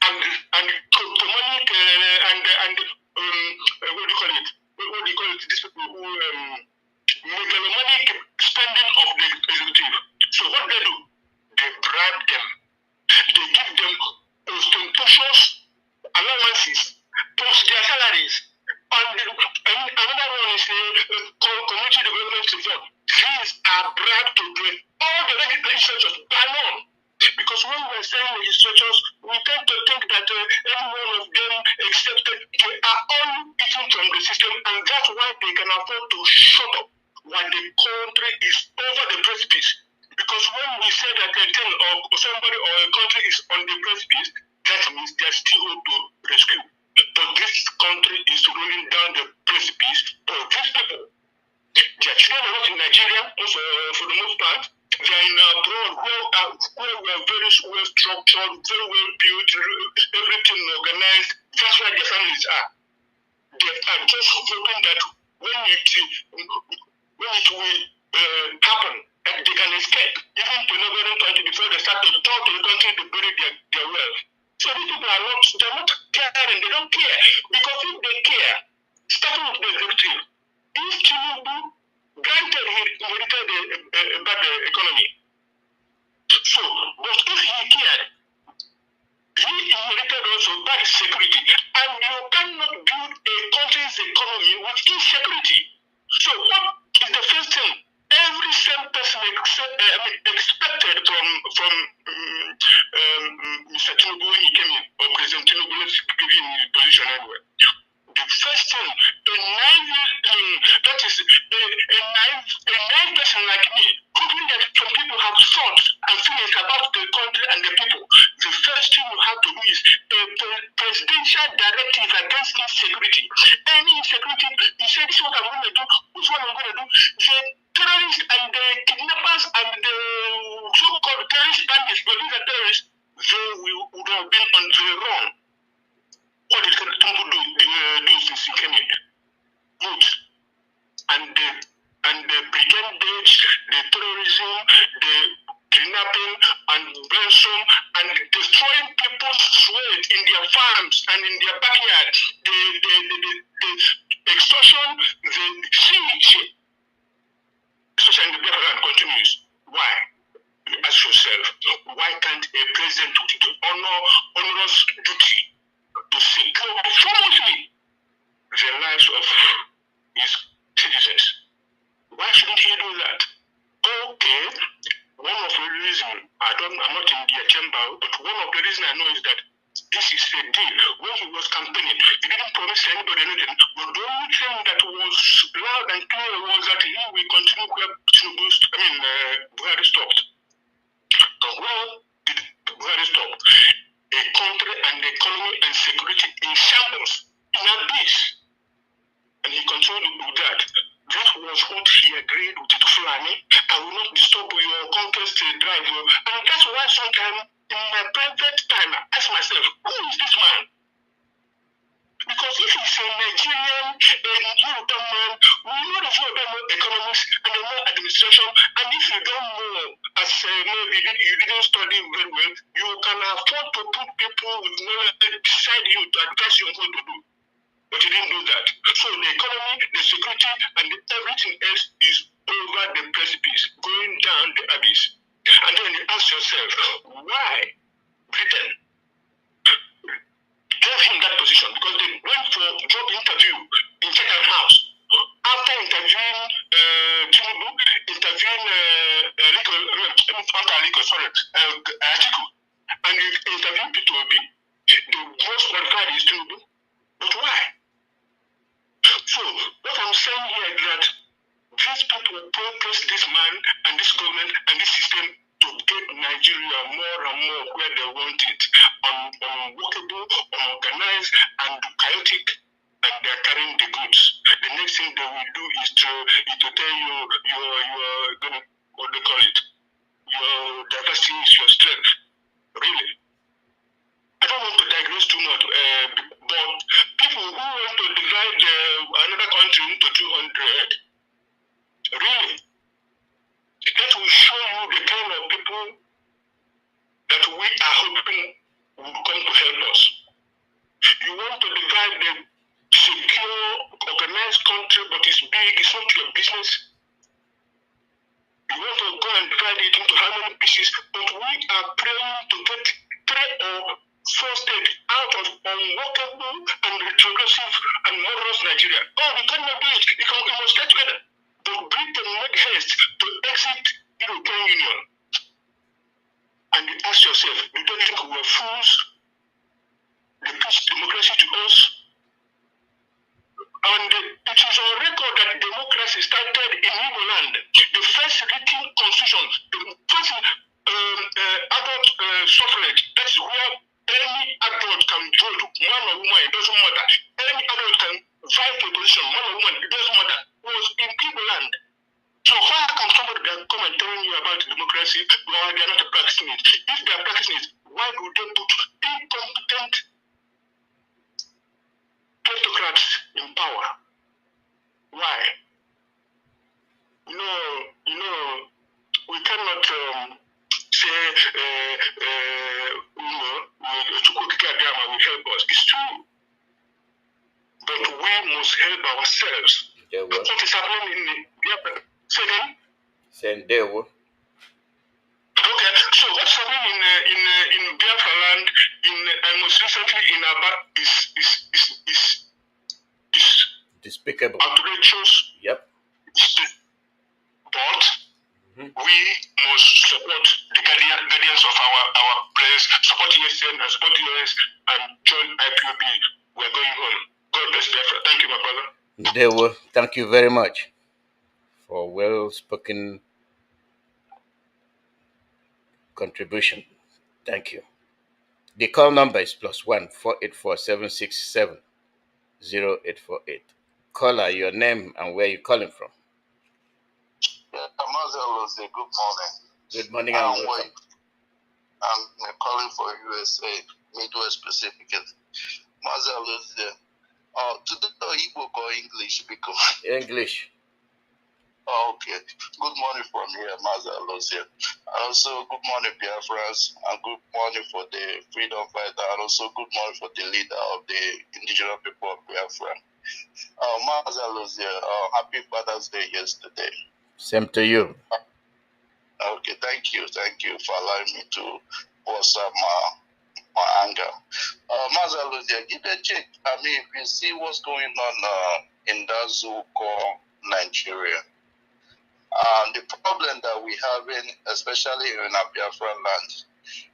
and demonic and what do you call it? What do you call it? These people who megalomaniac spending of the executive. So what they do? They bribe them. They give them ostentatious allowances plus their salaries. And another one is community development support. These are bribed to do all the legislatures by law. Because when we're saying legislatures, we tend to think that any one of them, except they are all eating from the system, and that's why they can afford to shut up when the country is over the precipice. Because when we say that a thing or somebody or a country is on the precipice, that means there's still hope to rescue. But this country is rolling down the precipice for these people. Their children are not in Nigeria, also, for the most part. They are in abroad where we are very well structured, very well built, everything organized. That's where their families are. They are just hoping that when it will happen, that they can escape, even to neighboring country before they start to talk to the country to bury their wealth. So these people are not caring, they don't care. Because if they care, starting with the executive, if Tinubu granted he inherited a bad economy. So, but if he cared, he inherited also bad security. And you cannot build a country's economy with insecurity. So what is the first thing every same person expected from Mr. Tinubu when he came in, or President Tinubu, let's give him his position anyway. The first thing, a naive person like me, hoping that some people have thoughts and feelings about the country and the people, the first thing you have to do is a presidential directive against insecurity. Any insecurity, you say this is what I'm going to do, this is what I'm going to do. The terrorists and the kidnappers and the so-called terrorist bandits, but these are terrorists, they would have been on the run. since he came in. Youth. And the brigandage, the terrorism, the kidnapping and ransom and destroying people's sweat in their farms and in their backyard, the extortion, the siege, especially in the Biafra-Land continues. Why? You ask yourself, why can't a president with the onerous duty to secure foremostly the lives of his citizens? Why shouldn't he do that? Okay, one of the reasons, I'm not in their chamber, but one of the reasons I know is that this is a deal. When he was campaigning, he didn't promise anybody anything, but the only thing that was loud and clear was that he will continue where Buhari stopped. So where did Buhari stop? A country and the economy and security in shambles, in abyss. And he continued to do that. That was what he agreed with the Fulani. I will not disturb your conquest drive. And that's why sometimes in my private time I ask myself, who is this man? Because if he's a Nigerian European man, we know the European economics and the more administration, and if you don't know, as maybe you didn't study very well, you can afford to put people with knowledge beside you to advise you on what to do. But he didn't do that. So the economy, the security, and everything else is over the precipice, going down the abyss. And then you ask yourself, why Britain gave him that position? Because they went for job interview in Chatham House. After interviewing Tinubu, interviewing Atiku, and interviewing POB, the most qualified is Tinubu. But why? So, what I'm saying here is that these people protest this man and this government and this system to get Nigeria more and more where they want it, unworkable, unorganized, and chaotic, and they're carrying the goods. The next thing they will do is to tell you your what they call it, your diversity is your strength. Really. I don't want to digress too much, but people who want to divide another country into 200, really, that will show you the kind of people that we are hoping will come to help us. You want to divide the secure, organized country, but it's big, it's not your business. You want to go and divide it into how many pieces, but we are praying to get 3 or 4 states out of unworkable and retrogressive and murderous Nigeria. Oh, we cannot do it. We must get together. But Britain make haste to exit European Union. And you ask yourself, do you think we were fools? They preach democracy to us. And it is on record that democracy started in Igbo-Land. The first written constitution, the first adult suffrage, that's where any adult can vote, man or woman, it doesn't matter. Any adult can vie for a position, man or woman, it doesn't matter. It was in Igbo-Land. So how can somebody come and tell you about democracy while they are not practicing it? If they are practicing it, why would they put incompetent kleptocrats in power? Why? We cannot say Chukwuma will help us. It's true. But we must help ourselves. What is happening in Biafra? Say again? Sendewo. Okay, so what's happening in Biafra-Land, and most recently in Aba, is despicable, outrageous. Yep. But we must support the guardians of our place, support ESN and support US and join IPOB. We're going home. God bless Biafra. Thank you, my brother. Ndewo, thank you very much for well-spoken contribution. Thank you. The call number is +1 484 767 0848. Caller, your name and where you calling from. Mazi Iyke, good morning. Good morning and welcome. I'm calling for USA, Midwest specifically. Mazi Iyke, Today Igbo or English because English. Okay. Good morning from here, Mazi Iyke. Also, good morning, Biafrans, and good morning for the freedom fighter, and also good morning for the leader of the indigenous people of Biafra. Mazi Iyke, happy Father's Day yesterday. Same to you. Okay, thank you for allowing me to voice up my anger. Mazi Iyke, give a check. I mean, if you see what's going on in that zoo called Nigeria, the problem that we have in, especially in our Biafra-Land,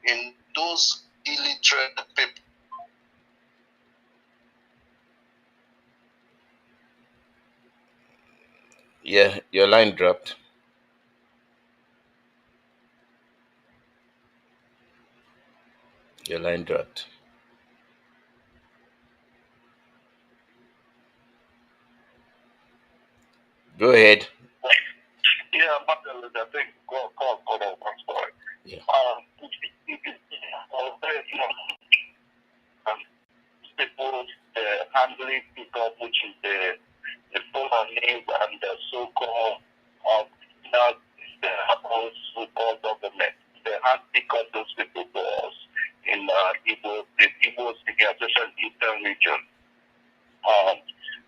in those illiterate people. Yeah, your line dropped. Your line dropped. Go ahead. Yeah, I think call over. I'm sorry. Yeah. People handling people, which is the full name and the so-called now the whole so-called government. They hand pick up those people for us in the Igbo speaking, especially Eastern region.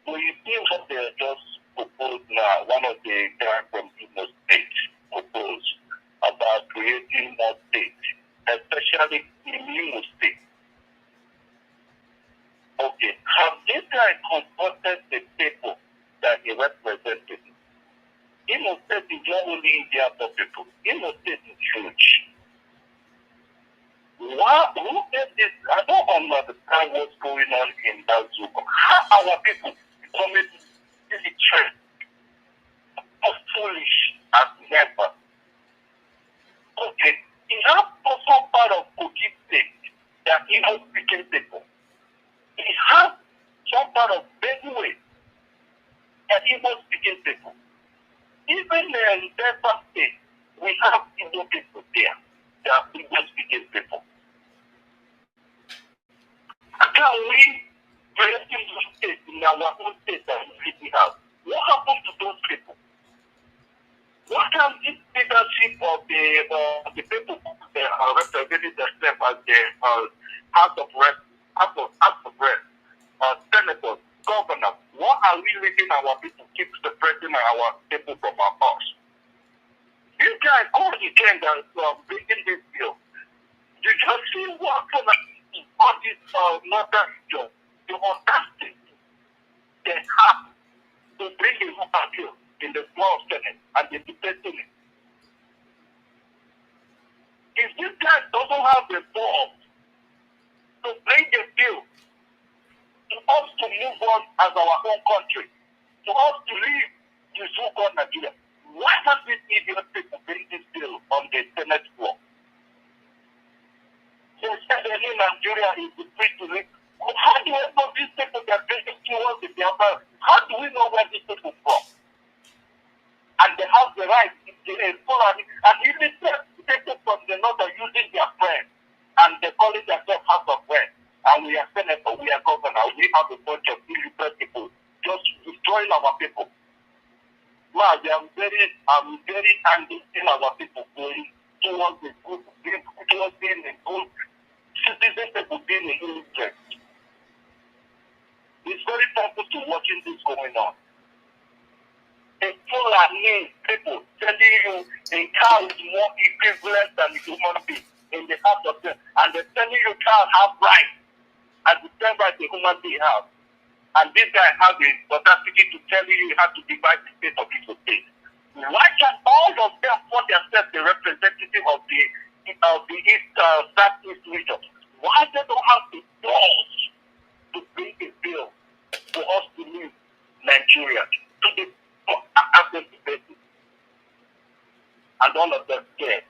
When you see what they just proposed now, one of the guys from Imo State proposed about creating more states, especially in Imo State. Okay, have this guy consulted the people that he represented? Imo State is not only India for people. Imo State is huge. Who did this? I don't understand what's going on in that zoo. How our people becoming illiterate, foolish as never. Okay, in that some part of Kogi State, that Igbo speaking people. It has some part of Benue and Igbo speaking people. Even in Delta State, we have Igbo people there. They are Igbo speaking people. Can we create Igbo state in our own state that we have? What happened to those people? What can this leadership of the people that are representing themselves as the House of Reps, senators, governors, what are we leading our people keep separating our people from our house? You guys go again and bringing this bill. You just see what on this northern region, the audacity they have to bring a local bill in the small Senate and the debating it. If this guy doesn't have the balls to bring a bill to us to move on as our own country, to us to leave the so-called Nigeria, why can't these idiot people bring this bill on the Senate floor? They said they in Nigeria is the free to live. How do we know these people that bring it towards the Biafra? How do we know where these people from? And they have the right to follow it. And even people from the north are using their friends and they call it themselves House of Friends. And we are senator, we are governor, we have a bunch of illiterate people just destroying our people. Now, I'm very angry in our people going towards the good, towards being a good citizen, people being a illiterate. It's very painful to watching this going on. A full people telling you a cow is more equivalent than a human being in the heart of them, and they're telling you cow have rights as the same right a human being has. And this guy has the audacity to tell you how to divide the state of Igbo state. Why can't all of them put themselves the representative of the East Southeast region? Why they don't have the balls to bring a bill for us to leave Nigeria to the African basis? And all of them scared.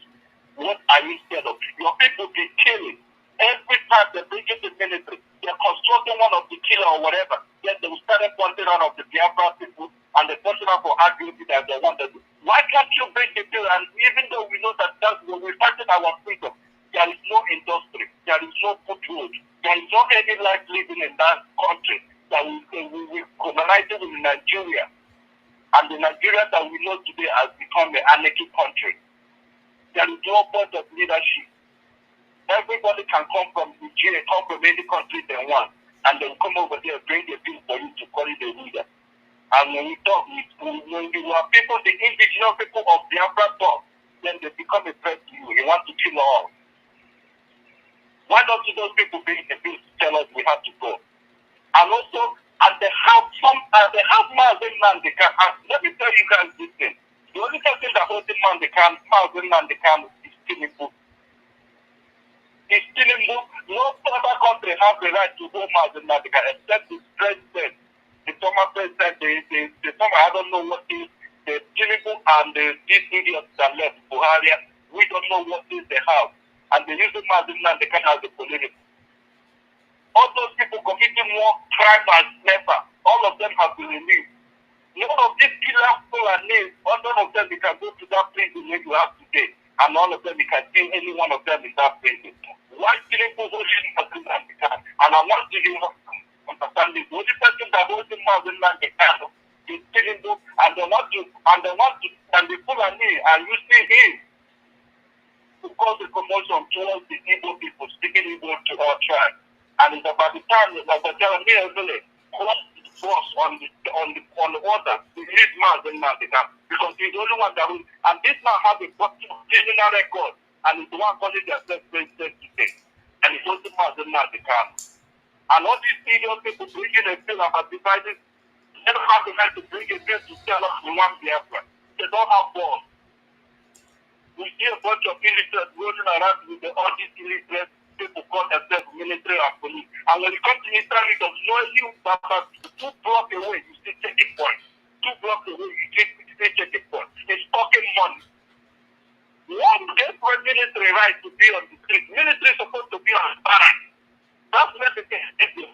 What are you scared of? Your people be killing. Every time they bring in the military, they're constructing one of the killer or whatever. Then they will start pointing out of the Biafra people and the person for arguing that they want to do. Why can't you bring the bill? And even though we know that when we're fighting our freedom, there is no industry, there is no food road, there is no any life living in that country that we colonized in Nigeria, and the Nigeria that we know today has become an anarchy country. There is no point of leadership. Everybody can come from Nigeria, come from any country they want, and they will come over there, bring a bill for you to call it a leader. And when you talk, when you are people, the indigenous people of Biafra talk, then they become a threat to you. You want to kill all. Why don't those people bring a bill to tell us we have to go? And also, and they have Mazi Nnamdi. Let me tell you guys this thing. The only person that holds Mazi Nnamdi is Tinubu. It's Tinubu. No other country have the right to hold Mazi Nnamdi except the president, the former president, the former, I don't know what is, the Tinubu and these idiots that left Buhari. We don't know what is they have. And they use Mazi Nnamdi as a political. All those people committing more crime as never. All of them have been released. None of these killers are named. None of them, you can go to that prison where you have today. And all of them, you can see any one of them in that prison. Why killing people holding Mazi Nnamdi? And I want to understand this. The only person that holds Mazi Nnamdi is Tinubu, and they want to, and the Fulani are using him to cause a commotion towards the Igbo people, speaking Igbo to our tribe. And it's about the time that the Jeremiah really cross on the order to release Mazi Nnamdi because he's the only one that will, and this man has a criminal record, and he's the one calling themselves president today. And he's also Mazi Nnamdi. And all these idiots people bringing a bill about dividing, they don't have the right to bring a bill to tell us we want Biafra. They don't have balls. We see a bunch of illiterates rolling around with all these illiterates. People call themselves military and police. And when you come to Eastern Region, you know 2 blocks away, you still take a point. 2 blocks away, you still take a point. It's talking money. One desperate military right to be on the street. Military is supposed to be on the barrack. That's where the thing is.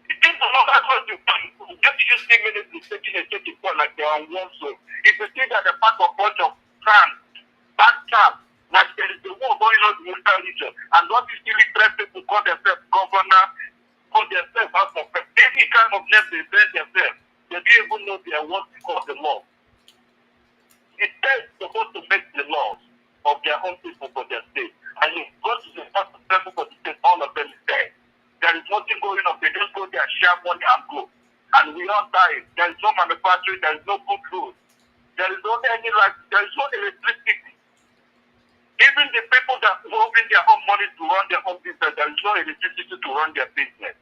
It is another country. Just you see military taking a point like they are on one soul. If you see that the part of bunch of France, that camp, like there is a war going on in the Eastern Region, and what these illiterate people call themselves governor, call themselves out of any kind of name they say themselves, they don't even know they are what we call the law. It is supposed to make the laws of their own people for their state. And you go to the first people for the state, all of them is there. There is nothing going on. They just go there, share money and go. And we all die. There is no manufacturing, there is no good food. There is no any right, there is no electricity. Even the people that moving their own money to run their own business, there is no electricity to run their business.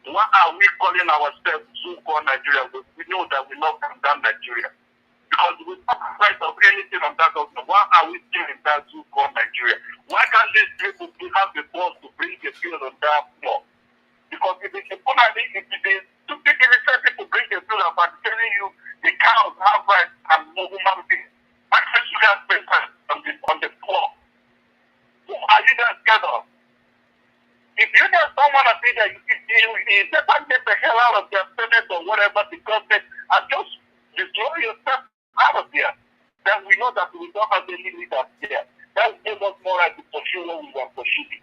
Why are we calling ourselves so-called Nigeria? We know that we not from that Nigeria. Because we don't right of anything on that government. Why are we still in that so-called Nigeria? Why can't these people have the balls to bring a bill on that floor? Because if it's a penalty, if it is two people bring a bill about telling you the cows have rights and no human beings. Why can't you guys pay on the floor? Who are you guys scared of? If you just don't want to see that, you better get the hell out of their Senate or whatever the government and just destroy yourself out of there. Then we know that we don't have any leaders here. That gives us more right to pursue what we want pursuing.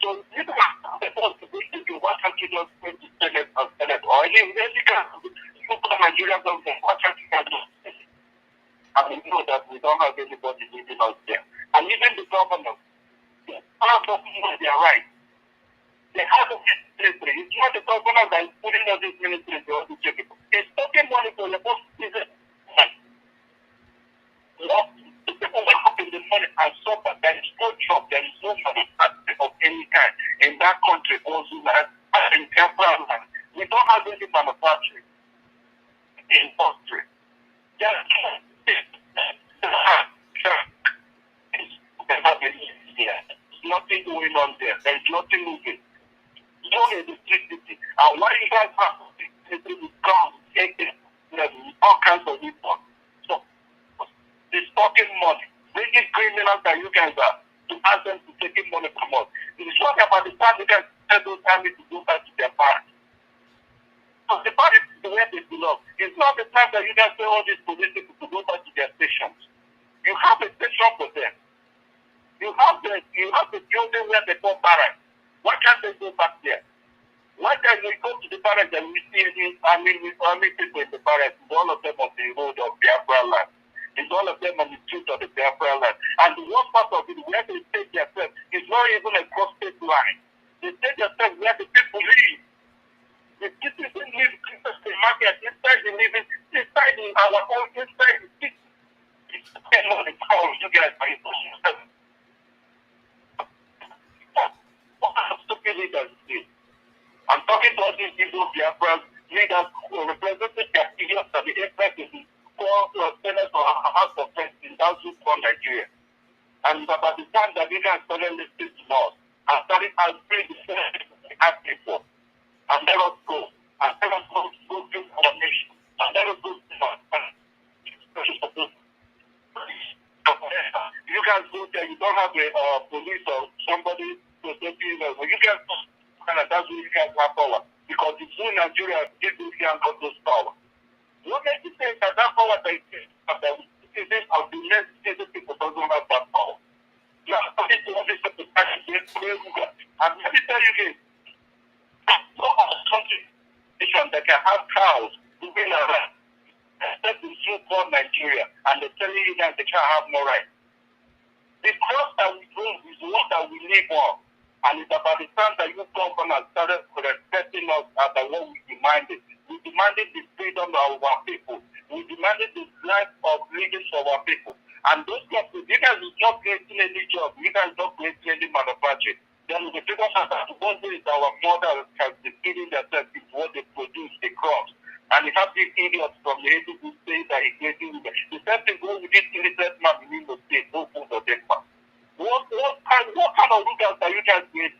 So you don't have the force to bring you. Why can't you just go to Senate or Senate or any kind of super Nigerian government? Why can't you do it? And we know that we don't have anybody leading us there. And even the government, they are talking about their rights. They have a military. It's not the government that is putting all this military to all these people. It's taking money for the most business. The people wake up in the morning and suffer. There is no job. There is no money of any kind in that country. Also, in Biafra-Land, we don't have any manufacturing industry. There's nothing going on there. There is nothing moving. No electricity. And why you guys have electricity with guns, all kinds of weapons? So, it's talking money. Bringing criminals that you guys are to ask them to take money from us. It's not about the time you guys tell those families to go back to their parents. So the party is the way they belong. It's not the time that you guys tell all these police people to go back to their stations. You have a station for them. You have the building where they call barracks. Why can't they go back there? One time we go to the parents and we see any army people in the parents, all of them on the road of Biafra-Land. It's all of them on the street of the Biafra-Land. And the worst part of it, where they take themselves, is not even a cross-state line. They take themselves where the people live. The citizens live in the market, inside our own, inside the city. It's depending on the power you guys are supposed to. What kind of stupid leaders is this? I'm talking to all these people, Biafrans, leaders who represented their idiots at the effect in the Senate or House of Presidents from Nigeria. And about the time that they can started listening to us and started answering the Senate asking for, and let us go. And let us go to our nation. And let us go to our country. You guys go there, you don't have a police or somebody protecting you. You guys and that's where you guys have power. Because it's in Nigeria, people can't got those power. What makes you say that power that is citizens of the next citizen people doesn't have that power? You are talking to all these people and let me tell you this. No other country that can have cows moving around except the so-called Nigeria, and they're telling you that they can't have more rights. The cross that we do is what that we live on. And it's about the time that you governors started respecting us as what we demanded. We demanded the freedom of our people. We demanded the life of leaders of our people. And those people, you guys is not creating any job. You guys not creating any manufacturing. Then the figure out that one day our mother has been feeding themselves with what they produce, the crops. And you have these idiots from the ADC state that is creating the same thing going with this illiterate man in the state, no food or breakfast. What kind of leaders are you guys with?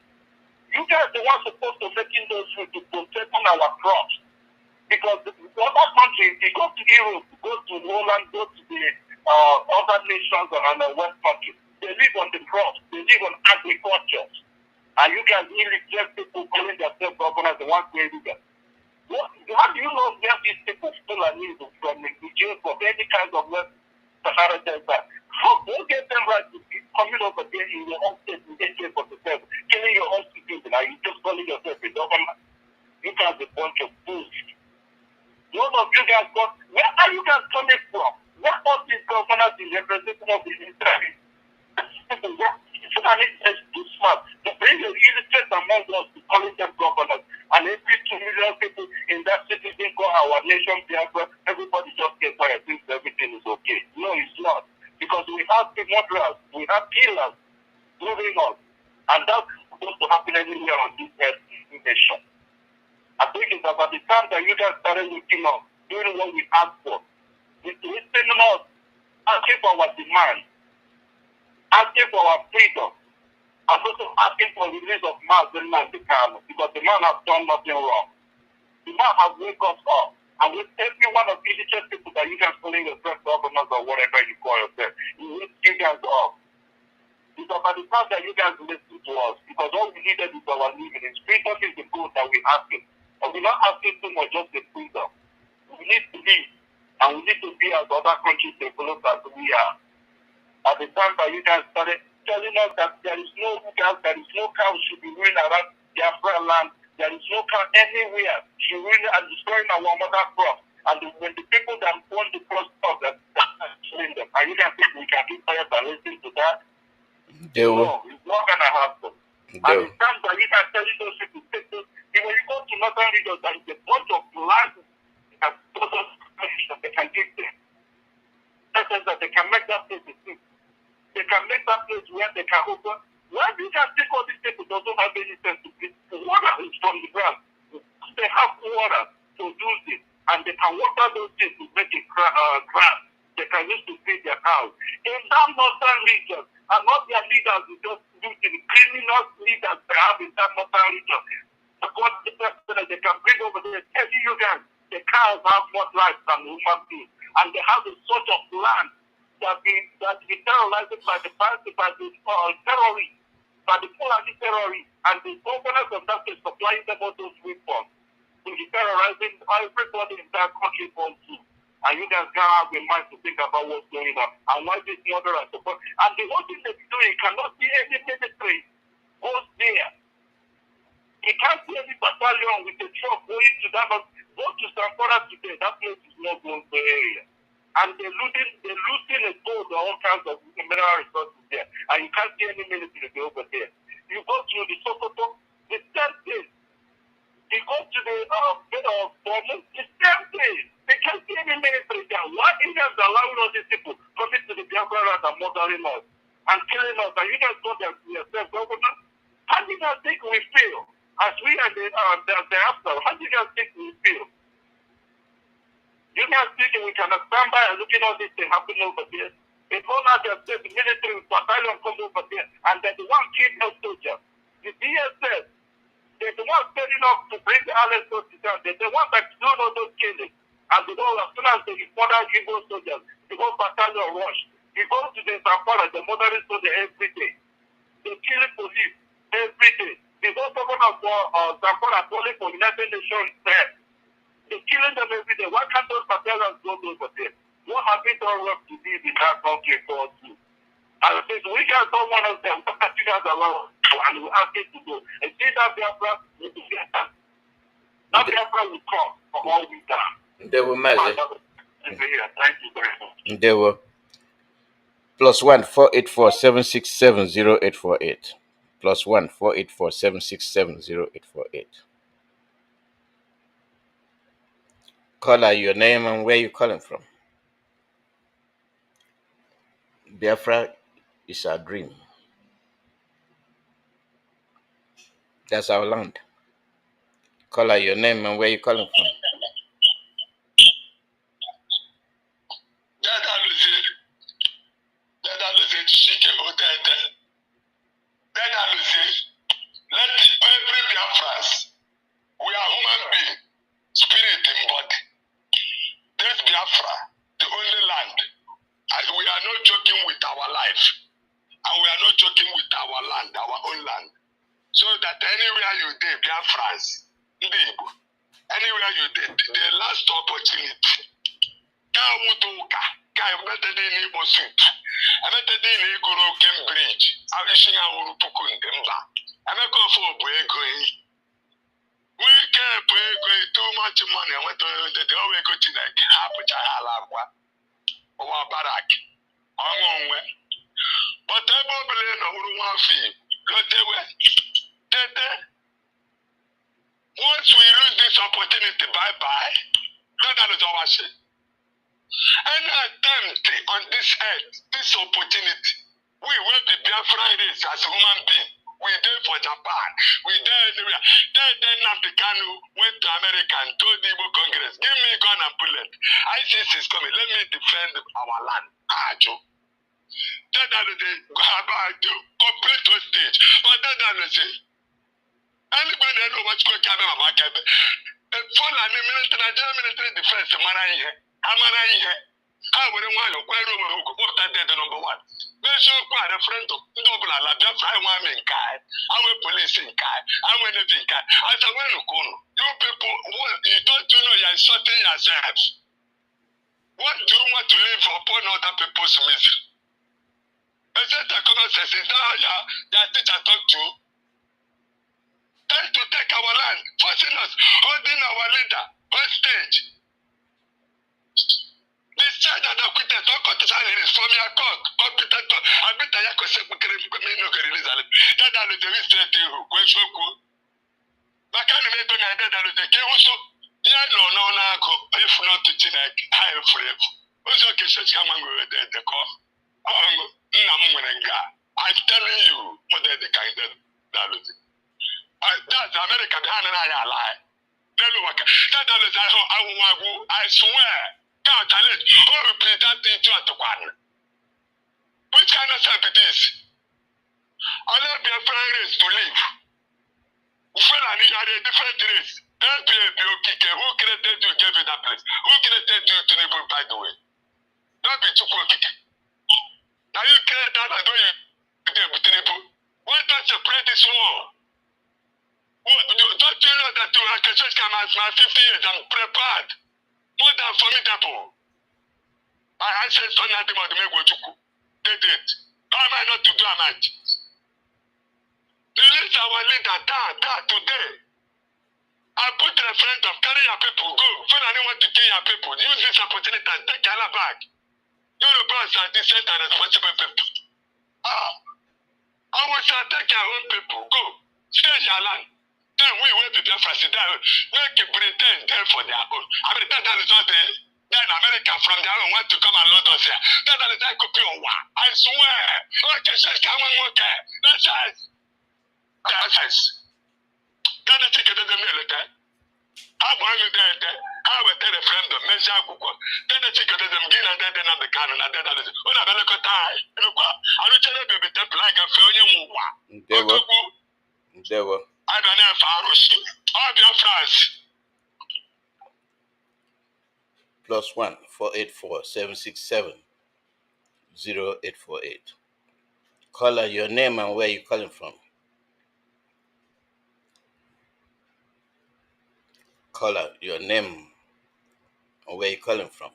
You guys are the ones supposed to making those food to protecting our crops. Because the other countries, they go to Europe, go to Holland, go to the other nations and the West countries. They live on the crops, they live on agriculture. And you guys illiterate people calling themselves governors, the ones who do that. How do you know where these people still are needed from Nigeria for any kind of West Sahara Desert? How do you get them right to be coming over there in your own state in 1847, killing your own citizens, and you just calling yourself a government? You guys are a bunch of bullshit. None of you guys got, where are you guys coming from? Where are these governors in representation of the Israelis? It's too smart to bring the illiterate among us to calling them governors. And every 2 million people in that city think our nation, Biafra, everybody just gets quiet, thinks everything is okay. No, it's not. Because we have the murderers, we have killers moving on. And that's supposed to happen anywhere on this nation. I think it's about the time that you guys started looking up, doing what we asked for. Listening us, asking for our demand, asking for our freedom, and also asking for the release of Mazi Iyke, because the man has done nothing wrong. The man has wake us up. And with every one of these people that you guys calling yourself governors or whatever you call yourself, you wake you guys up. It's about the time that you guys listen to us, because all we needed is our living. And freedom is the goal that we're asking. And we're not asking too much, just the freedom. We need to live, and we need to be as other countries develop as we are. At the time that you guys started telling us that there is no cow should be running around Biafra-Land, there is no cow anywhere should really and destroying our mother crops. And when the people that want the cross stop that killing them, and you can think we can keep quiet and listen to that? No, it's not gonna happen. And the time that you can tell those people, when you go to northern regions, there is a bunch of land that they can give them. That says that they can make that place a city. They can make that place where they can open. Why do you guys think all these people doesn't have any sense to get water is from the ground? They have water to use it, and they can water those things to make it grass. They can use to feed their cows. In that northern region, and not their leaders is just using criminal leaders they have in that northern region. Because they can bring over there, telling you guys the cows have more life than human beings, and they have a sort of land that be terrorized by the terrorists, by the Fulani terrorists, and the governors of that state supplying them all those weapons to be terrorizing everybody in that country for you. And you guys can't have a mind to think about what's going on and why this murderer support. And the whole thing they're doing cannot be any military goes there. It can't see any battalion with a truck going to that. Go to Zamfara today. That place is not going to area. And they're looting a gold or all kinds of mineral resources there. And you can't see any military over there. You go to the Sokoto, the same thing. You go to the bit of Borno, the same thing. They can't see any military there. Why Indians are allowing all these people coming to the Biafra-Land and murdering us and killing us? And you guys go there to yourself, government. How do you guys think we feel? As we and the after, how do you guys think we feel? You guys think we can stand by and look at all this thing happening over there? They go now they say the military battalion come over there and they're the one killing those soldiers. The DSS, they're the ones setting up to bring the allies soldiers down. They're the ones that do all those killings. And they go as soon as they report out Igbo soldiers, the whole battalion rush. You go to the Zamfara, the murdering soldiers every day. They killing police every day. The whole government of Zamfara calling for United Nations there. They're killing them every day. Why can't those battalions go over there? What have we done wrong to be in that country for us to? And since we guys don't want us there, what can you guys allow us to? And we ask it to go. And see that Biafra will be there. That Biafra will come for all we done. They were Mazi. Thank you very much. They were +1 484 767 0848. +1 484 767 0848. Caller, your name and where you calling from. Biafra is our dream. That's our land. Caller, your name and where you calling from. Let every Biafrans, we are human beings, spirit in body. This Biafra, the only land, and we are not joking with our life, and we are not joking with our land, our own land. So that anywhere you did, Biafrans, anywhere you did, the last opportunity. Cambridge, we can't pay too much money. I went to the always go to like but I believe no one fee. Once we lose this opportunity, bye-bye. That is our shit. Any attempt on this earth, this opportunity, we will be Biafrans as human beings. We did for Japan. We did anywhere. Then Nnamdi Kanu went to America and told the Igbo Congress, give me gun and bullet. ISIS is coming. Let me defend our land. Then to complete hostage. But then anybody know what's going to happen about it? The full Nigerian military defense, I wouldn't want to go to number one. Let's show quite a friend of double a la Biafra, I'm in Kai, I'm a police in Kai, I'm a living Kai. I said, well, you people, you don't know you're insulting yourselves. What do you want to live upon other people's misery? Is that a common sense? Is that how your teacher talk to? Time to take our land, forcing us, holding our leader on stage. This charge that acquitted all contestant release from your court, competent, I bet I could say, we can release them. That are the straight to you, when so good. But can't make an idea that the game also, yeah, no, if not to Chinek, I am free. Also, Kisha come and go with the call. I'm telling you, what they kind of that's America behind an eye lie. I swear. Can't challenge or repeat that thing to one. Which kind of self it is? I'll not be a friend race to live. We feel I need a different race. Who created you, gave you that place? Who created you to live, by the way? Don't be too quick. Now you create that and don't you? Why don't you play this war? Don't you know that you are my 50 years? I'm prepared. More than formidable. My ancestors nothing but the Eqwim. They did. How am I not to do a match? Release our leader today. I put a referendum, carry your people, go. If anyone want to kill your people, use this opportunity and take your back. You the boss are decent and responsible people. I will say take your own people, go. Stay your land. Then we will be there for make you pretend there for their own. I mean, that is not the then America from their own want to come and load us here. That is like copy on one. I swear. Okay, so come on, okay. That's it. That's it. Can you take it to the middle, okay? How long you there? How will tell a friend of measure Kuko? Then the chicken is again and then the cannon and then that is when I look at I look. I don't tell you to like a failure. There were. I don't know if I was all Biafrans. +1 484 767 0848. Caller, your name and where you calling from. Caller, your name and where you calling from.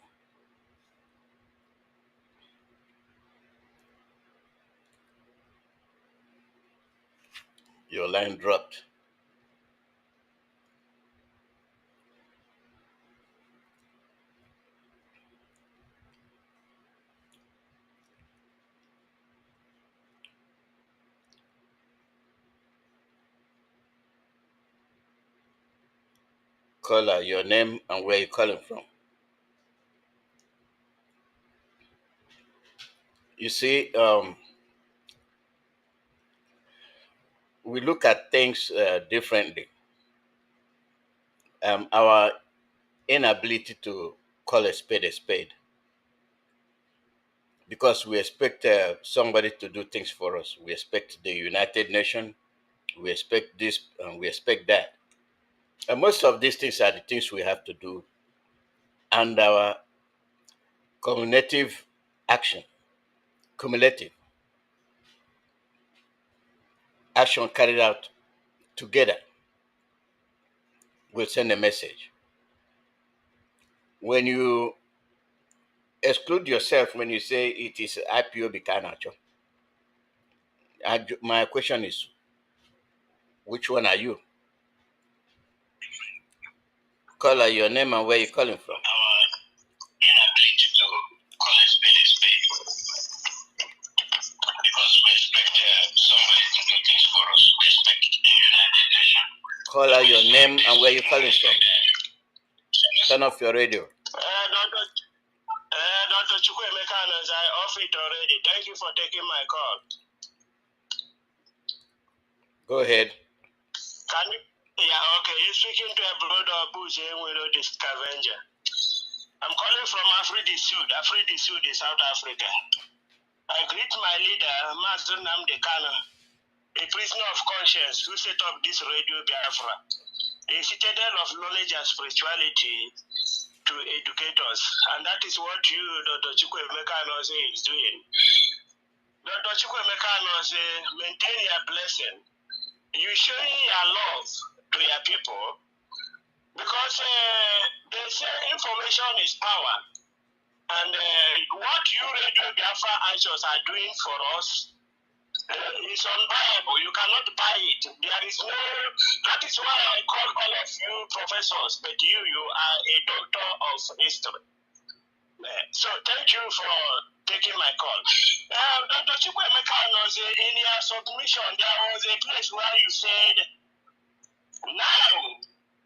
Your line dropped. Caller, your name and where you calling from. You see, we look at things differently. Our inability to call a spade, because we expect somebody to do things for us. We expect the United Nations, we expect this, and we expect that. And most of these things are the things we have to do, and our cumulative action carried out together will send a message. When you exclude yourself, when you say it is IPOB Kanacho, my question is, which one are you? Caller, your name and where you calling from. Our inability to call a spade. Because we expect somebody to do things for us. We expect the United Nations. Caller, your name and where you calling from. Turn off your radio. Dr. Chukwuma, I off it already. Thank you for taking my call. Go ahead. Can you? Yeah, okay. You're speaking to a brother Bush with the scavenger. I'm calling from Afridi Sud, South Africa. I greet my leader, Mazi Nnamdi, a prisoner of conscience who set up this Radio Biafra, a citadel of knowledge and spirituality to educate us. And that is what you, Dr. Chukwuma, is doing. Dr. Chukwuma, maintain your blessing. You showing your love to your people because they say information is power. And what you Radio Biafra anchors are doing for us is unbuyable. You cannot buy it. There is no. That is why I call all of you professors, but you are a doctor of history. So thank you for taking my call. Dr. Chukwuma, in your submission, there was a place where you said, now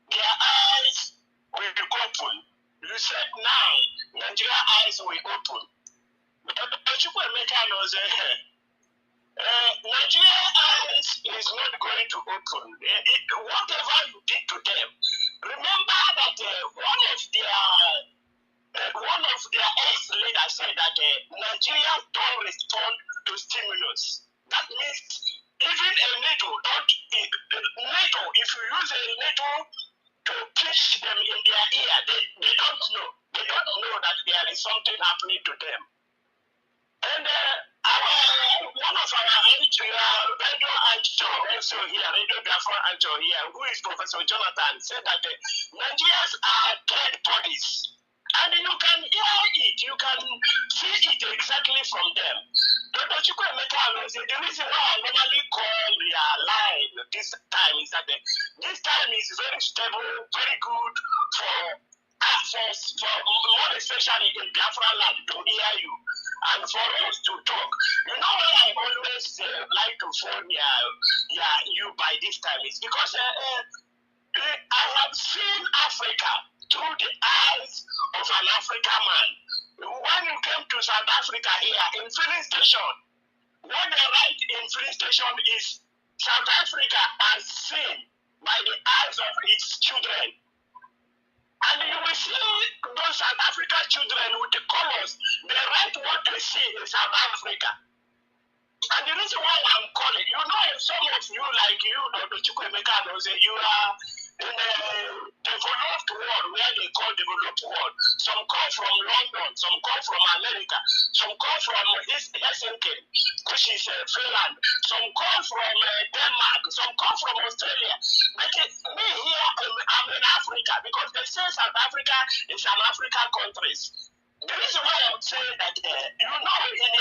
their eyes will be open. You said now Nigeria eyes will open. Dr. Chukwuma, Nigeria eyes is not going to open. Whatever you did to them, remember that one of their ex-leaders said that Nigeria don't respond to stimulus. That means even a needle, if you use a needle to pitch them in their ear, they don't know. They don't know that there is something happening to them. And one of our radio anchor also here, Radio Biafra anchor here, who is Professor Jonathan, said that Nigerians are dead bodies. And you can hear it, you can see it exactly from them. Dr. Chukwuma, the reason why I normally call their line this time is that this time is very stable, very good for access, for more especially in Biafra-Land to hear you and for us to talk. You know why I always like to phone you by this time is because I have seen Africa through the eyes of an African man. When you came to South Africa here in filling station, what they write in filling station is South Africa as seen by the eyes of its children. And you will see those South African children with the colors, they write what they see in South Africa. And the reason why I'm calling, you know, some of you, like you, Dr. Chukwuma, you are in a developed world, where they call developed world. Some come from London, some come from America, some come from Helsinki, which is Finland, some come from Denmark, some come from Australia. But me here, I'm in Africa, because they say South Africa is an African country. The reason why I'm saying that, you know, in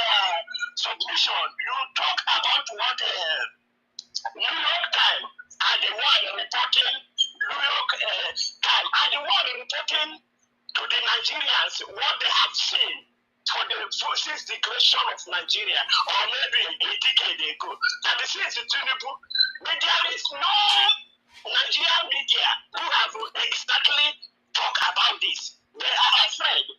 submission, you talk about what New York Times are the one reporting, New York Times are the one reporting to the Nigerians what they have seen since the creation of Nigeria, or maybe a decade ago. That since Tinubu, but there is no Nigerian media who have exactly talk about this. They are afraid.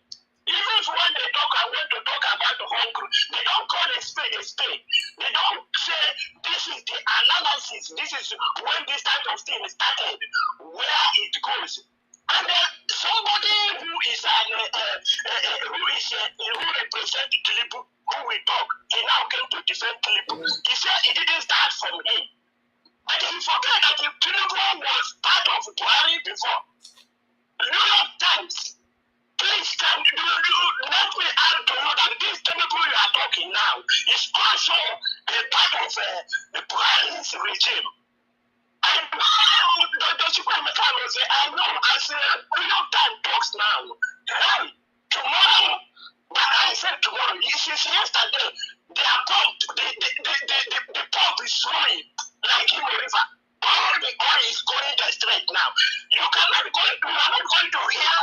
Even when they want to talk about the hunger, they don't call a spade a spade. They don't say this is the analysis, this is when this type of thing started, where it goes. And then somebody who represents Tilipu, who we talk, he now came to defend Tilipu. He said it didn't start from him. But he forgot that Tilipu was part of Buhari before. New York Times. Please, can you let me add to you that this Tinubu you are talking now is also a part of the Buhari's regime. I know Dr. Chukwuma say, I know as New York Times talks now. Tomorrow, but I said tomorrow, since yesterday, they are pumped, the pump is flowing like in a river. All the oil is going there straight now. You are not going to hear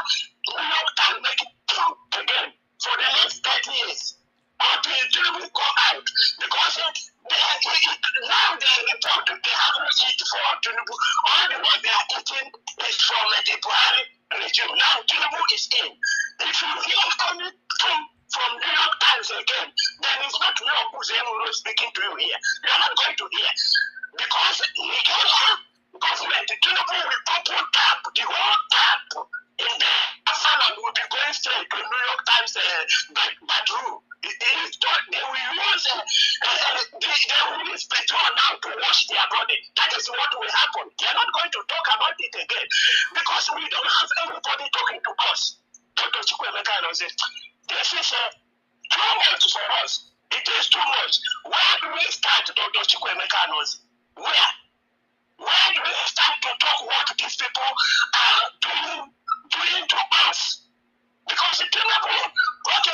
New York Times make it Trump again for the next 30 years. Until Tinubu go out. Because now they report they have no seat for Tinubu. All the one they are eating is from the Buhari regime. Now Tinubu is in. If you hear coming from New York Times again, then it's not New York who's speaking to you here. You are not going to hear. Because Nigeria government, Tinubu will open tap, the whole tap in the Biafra-Land will be going straight to New York Times bedroom. They will use petrol now to wash their body. That is what will happen. They are not going to talk about it again because we don't have anybody talking to us. Dr. Chukwuma said, this is too much for us. It is too much. Where do we start, Dr. Chukwuma? Where? Where do we start to talk what these people are doing to us? Because Tinubu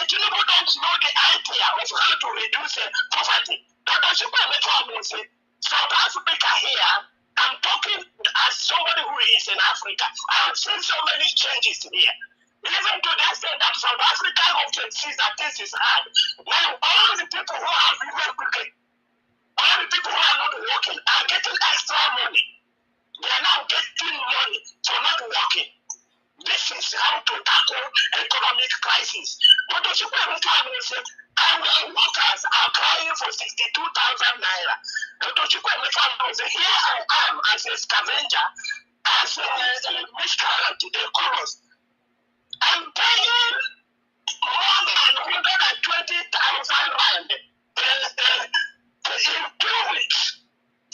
don't know the idea of how to reduce poverty. Dr. Chukwuma say, South Africa here, I'm talking as somebody who is in Africa. I have seen so many changes here. Even to the extent that South Africa often sees that this is hard. Now all the people who have been all the people who are not working are getting extra money. They are now getting money for not working. This is how to tackle economic crisis. But the Supreme Court said, our workers are crying for 62,000 naira. The Supreme Court said, here I am as a scavenger, as a miscreant, they call us. I'm paying more than 120,000 rand in 2 weeks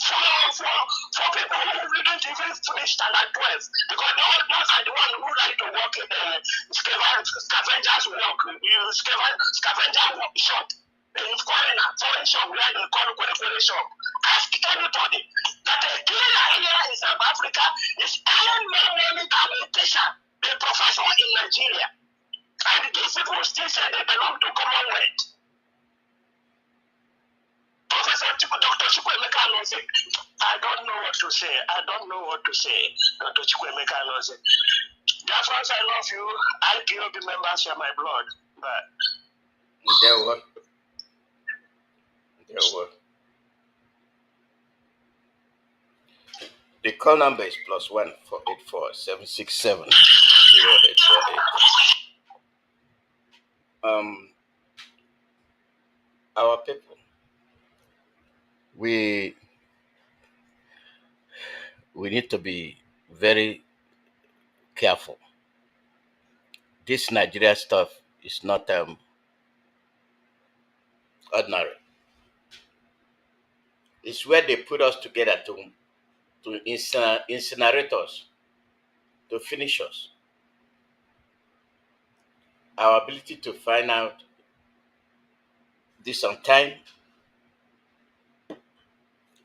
for people who didn't even finish standard 12. Because those are the ones who like to work in the scavengers work, scavenger workshop, in foreign shop, where they call foreign shop. Ask anybody that a cleaner here in South Africa is earning more money than a teacher, a professor in Nigeria. And these people still say they belong to Commonwealth. Professor Dr. Chukwuma said, I don't know what to say. I don't know what to say, Dr. Chukwuma. Biafrans, I love you. IPOB members are my blood. But There were. The call number is +1 484 767 0848. Our people, we need to be very careful. This Nigeria stuff is not ordinary. It's where they put us together to incinerate us, to finish us. Our ability to find out this on time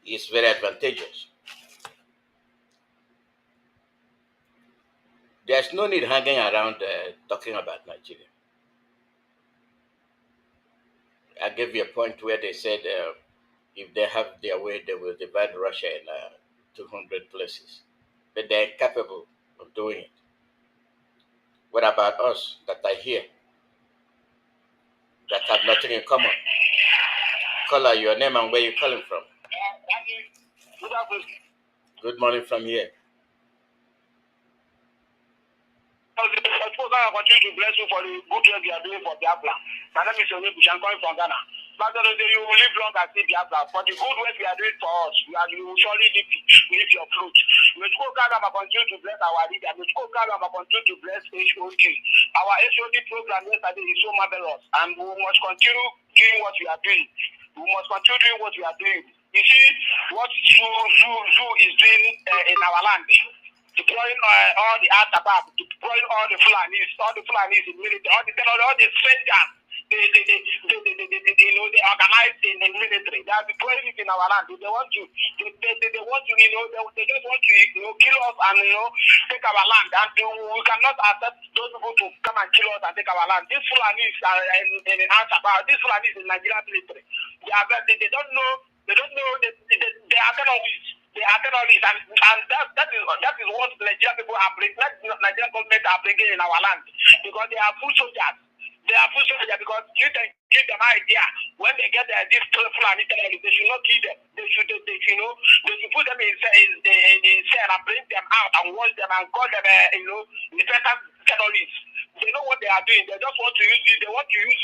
is very advantageous. There's no need hanging around talking about Nigeria. I gave you a point where they said if they have their way, they will divide Russia in 200 places. But they're incapable of doing it. What about us that are here, that have nothing in common? Caller, your name and where you're calling from. Good morning from here. I suppose I continue to bless you for the good work you are doing for Biafra. My name is Nnamdi. I'm coming from Ghana. But you will live long and see Biafra. For the good work you are doing for us, you will surely live your fruit. May God continue to bless our leader. May God continue to bless HOD. Our HOD program yesterday is so marvelous, and we must continue doing what we are doing. We must continue doing what we are doing. You see what Zoo is doing in our land. Deploying all the Al-Shabaab, deploying all the Fulanis in military, all the strangers, they organize in the military. They are deploying it in our land. They want to, they want to, they just want to, kill us and, take our land. And we cannot accept those people to come and kill us and take our land. These Fulanis are in Al-Shabaab, these Fulanis in Nigerian military. They don't know, they are terrorists. They are terrorists, and that is what Nigerian people are bringing, Nigerian government are bringing in our land, because they are full soldiers. They are full soldiers because you can give them an idea when they get this Fulani terrorists, they should not kill them. They should put them in cell and bring them out and watch them and call them repentant terrorists. They know what they are doing. They just want to use it. They want to use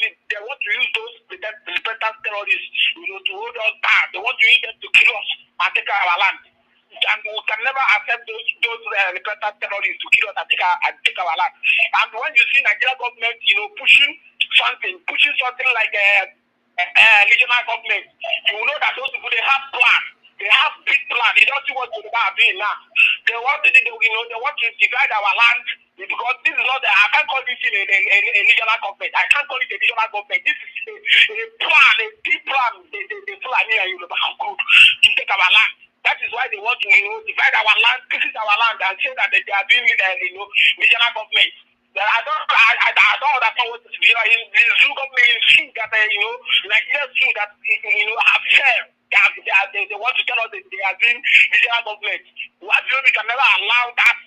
those repentant terrorists, to hold us back. They want to use them to kill us and take our land. And we can never accept those repentant terrorists to kill us and take our land. And when you see Nigerian government, pushing something like regional government, you know that those people, they have plans. They have big plan. They don't see what they are doing now. They want to divide our land, because this is not I can't call this a regional government. I can't call it a regional government. This is a plan, a deep plan. They plan here group to take our land. That is why they want to divide our land, visit our land, and say that they are doing regional government. I don't understand what is the zoo government is zoo that Nigeria zoo that have failed. They want to tell us that they are doing regional government. We can never allow that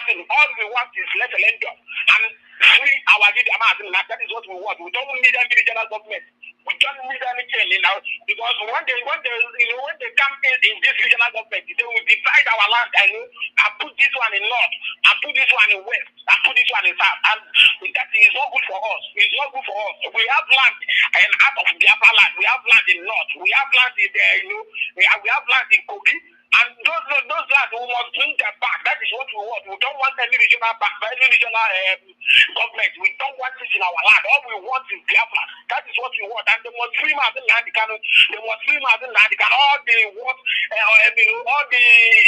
thing. All we want is let alone and free our leader. That is what we want. We don't need any regional government. We don't need any change, because when they come in this regional government, they will divide our land and put this one in north, and put this one in west, and put this one in south, and that is not good for us. It's not good for us. We have land out of Biafra-Land. We have land in north. We have land in we have land in Kogi. And those lands, we must bring them back. That is what we want. We don't want any regional government. We don't want this in our land. All we want is Biafra. That is what we want. And they must free Mazi Iyke. They must free Mazi Iyke. All the all the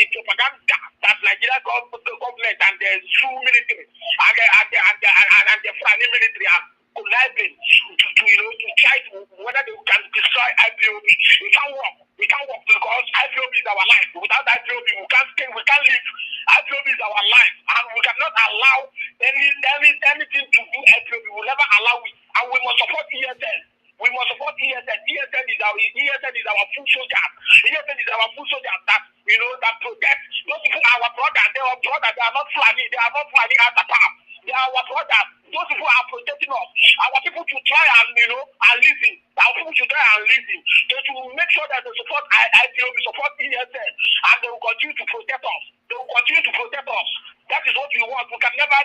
propaganda that Nigeria government and the true military and the Fulani military are conniving to try to whether they can destroy IPOB. It can't work. It can't work because IPOB is our life. Without IPOB, we can't live. IPOB is our life, and we cannot allow anything to do IPOB. We will never allow it, and we must support ESN. We must support ESN. ESN is our full soldier. ESN is our full soldier that that protect those people, our brothers. They are brothers. They are not flying. They are not flying at the top. They are our brothers. Those people are protecting us. Our people to try and and listen. Our people to try and listen. They should make sure that they support IPOB, support ESN, and they will continue to protect us. They will continue to protect us. That is what we want. We can never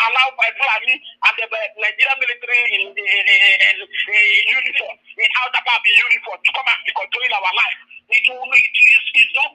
allow by Fulani and the Nigerian military in uniform, in Al-Shabaab in uniform, to come and be controlling our life. It's not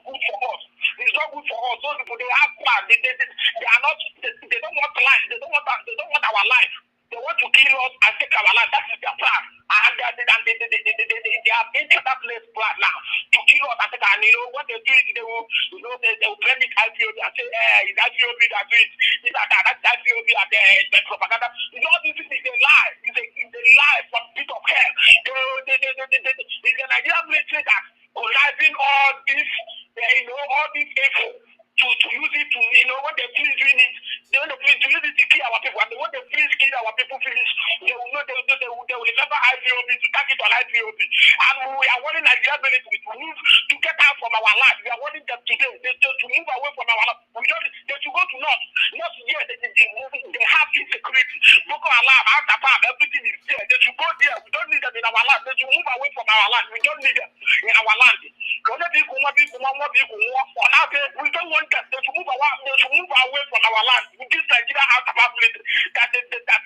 good for us. It's not good for us. Those people, they have plans. They are not. They don't want life. They don't want our life. They want to kill us and take our life. That is their plan. And they have entered that place plan now to kill us and take. And when they do it, they will blame it IPOB and say, it's IPOB that do it. That's IPOB and the propaganda. All this is a lie. It's a lie from the pit of hell. It's the Nigerian military that conniving all this, all this evil to use it to, when they finish doing it, when they finish to use it to kill our people, and when they finish killing our people, they will know, they will remember IPOB to target on IPOB. And we are warning Nigerian military to move, to get out from our land. We are warning them today to move away from our land. They should go to North. North, yeah, they have insecurity. Boko Haram, Al-Shabaab, everything is there. They should go there. We don't need them in our land. They should move away from our land. We don't need them in our land. We don't want them. They should move away from our land. With this Nigeria Al-Shabaab military that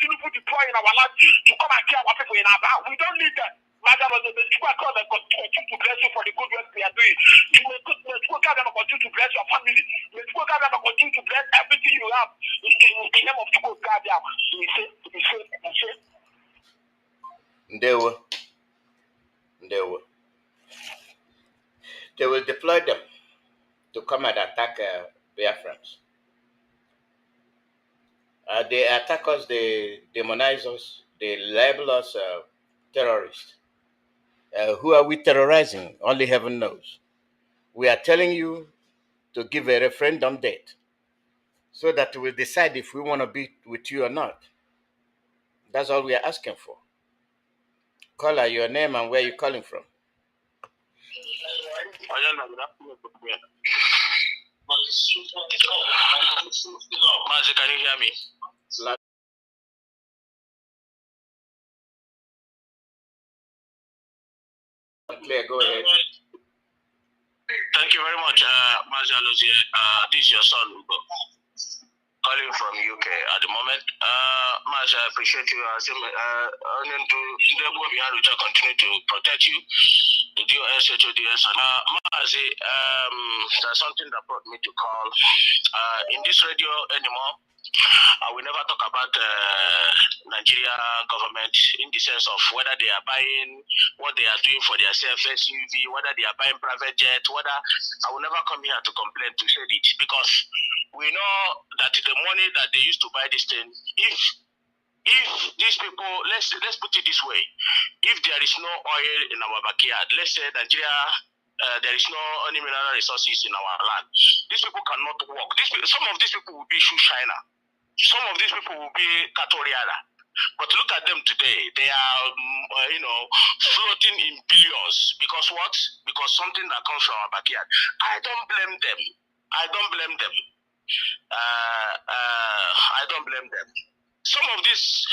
Tinubu deploy in our land to come and kill our people in our land. We don't need them. Madam, the God continue to bless you for the good work we are doing. May God continue to bless your family. May God continue to bless everything you have. In the name of God, They will deploy them to come and attack Biafrans. They attack us, they demonize us, they label us terrorists. Who are we terrorizing? Only heaven knows. We are telling you to give a referendum date so that we'll decide if we want to be with you or not. That's all we are asking for. Call her your name and where you're calling from. Mazi, can you hear me? Clear, go ahead. Thank you very much, Mazi Isaiah. This is your son, Uba, calling from UK at the moment. Mazi, I appreciate you. Continue to protect you. The DHOD. Mazi, there's something that brought me to call. In this radio anymore, I will never talk about Nigeria government in the sense of whether they are buying, what they are doing for their SUV, whether they are buying private jet, whether I will never come here to complain to say it, because we know that the money that they used to buy this thing, if these people, let's put it this way, if there is no oil in our backyard, let's say Nigeria, there is no any mineral resources in our land, these people cannot work. Some of these people will be shoe shiner. Some of these people will be Katoriana. But look at them today. They are, floating in billions. Because what? Because something that comes from our backyard. I don't blame them. I don't blame them. Some of these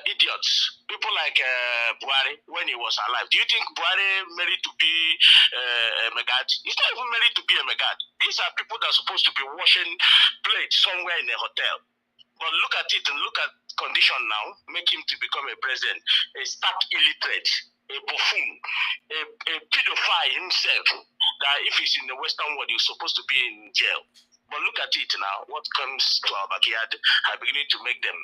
idiots, people like Buhari, when he was alive, do you think Buhari married to be a Megad? He's not even married to be a Megad. These are people that are supposed to be washing plates somewhere in a hotel. But look at it and look at condition now, make him to become a president, a stark illiterate, a buffoon, a pedophile himself, that if he's in the Western world, he's supposed to be in jail. But look at it now, what comes to our backyard are beginning to make them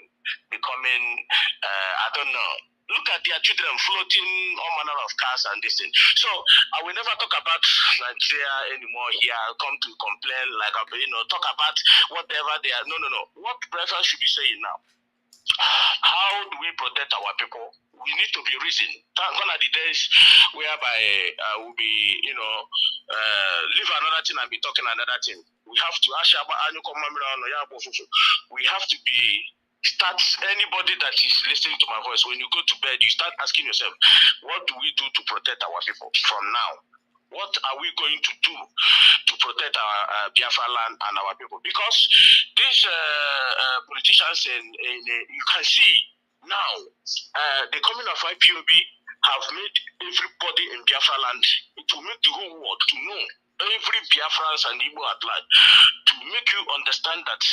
becoming, I don't know. Look at their children floating all manner of cars and this thing. So I will never talk about Nigeria anymore here. I'll come to complain, like, talk about whatever they are. No. What Biafra should be saying now? How do we protect our people? We need to be reason. Gone are the days whereby we'll be, leave another thing and be talking another thing. We have to start anybody that is listening to my voice. When you go to bed, you start asking yourself, what do we do to protect our people from now? What are we going to do to protect our Biafra-Land and our people? Because these politicians, you can see now, the coming of IPOB have made everybody in Biafra-Land, to make the whole world to know, every Biafrans and Igbo at large, to make you understand that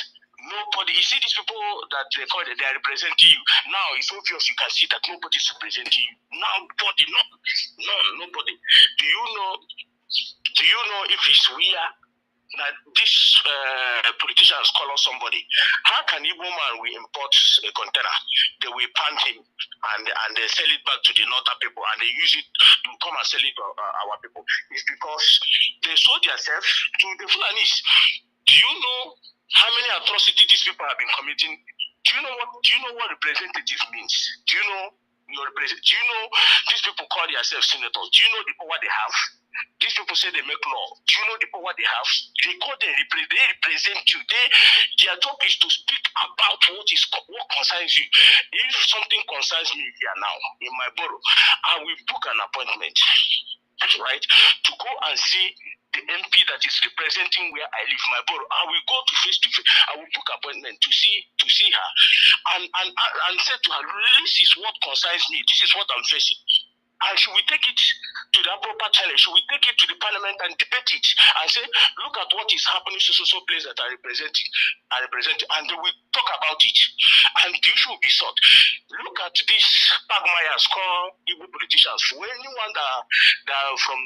nobody, you see these people that they call it, they are representing you. Now it's obvious, you can see that nobody is representing you. Nobody, nobody. Do you know if it's weird that these politicians call us somebody? How can Igbo man we import a container, they will pant him and they sell it back to the northern people and they use it to come and sell it to our people? It's because they sold themselves to the Fulanis. Do you know how many atrocities these people have been committing? Do you know what representative means? Do you know these people call themselves senators? Do you know the power they have? These people say they make law. Do you know the power they have? They represent you. Their job is to speak about what concerns you. If something concerns me here now in my borough, I will book an appointment, right, to go and see the MP that is representing where I live, my borough. I will go to face. I will book appointment to see her, and say to her, this is what concerns me. This is what I'm facing. And she will take it to the proper channel. She will take it to the parliament and debate it and say, look at what is happening to so place that are representing, and they will talk about it. And the issue will be solved. Look at these Pagmayas called Igbo politicians. For anyone that are from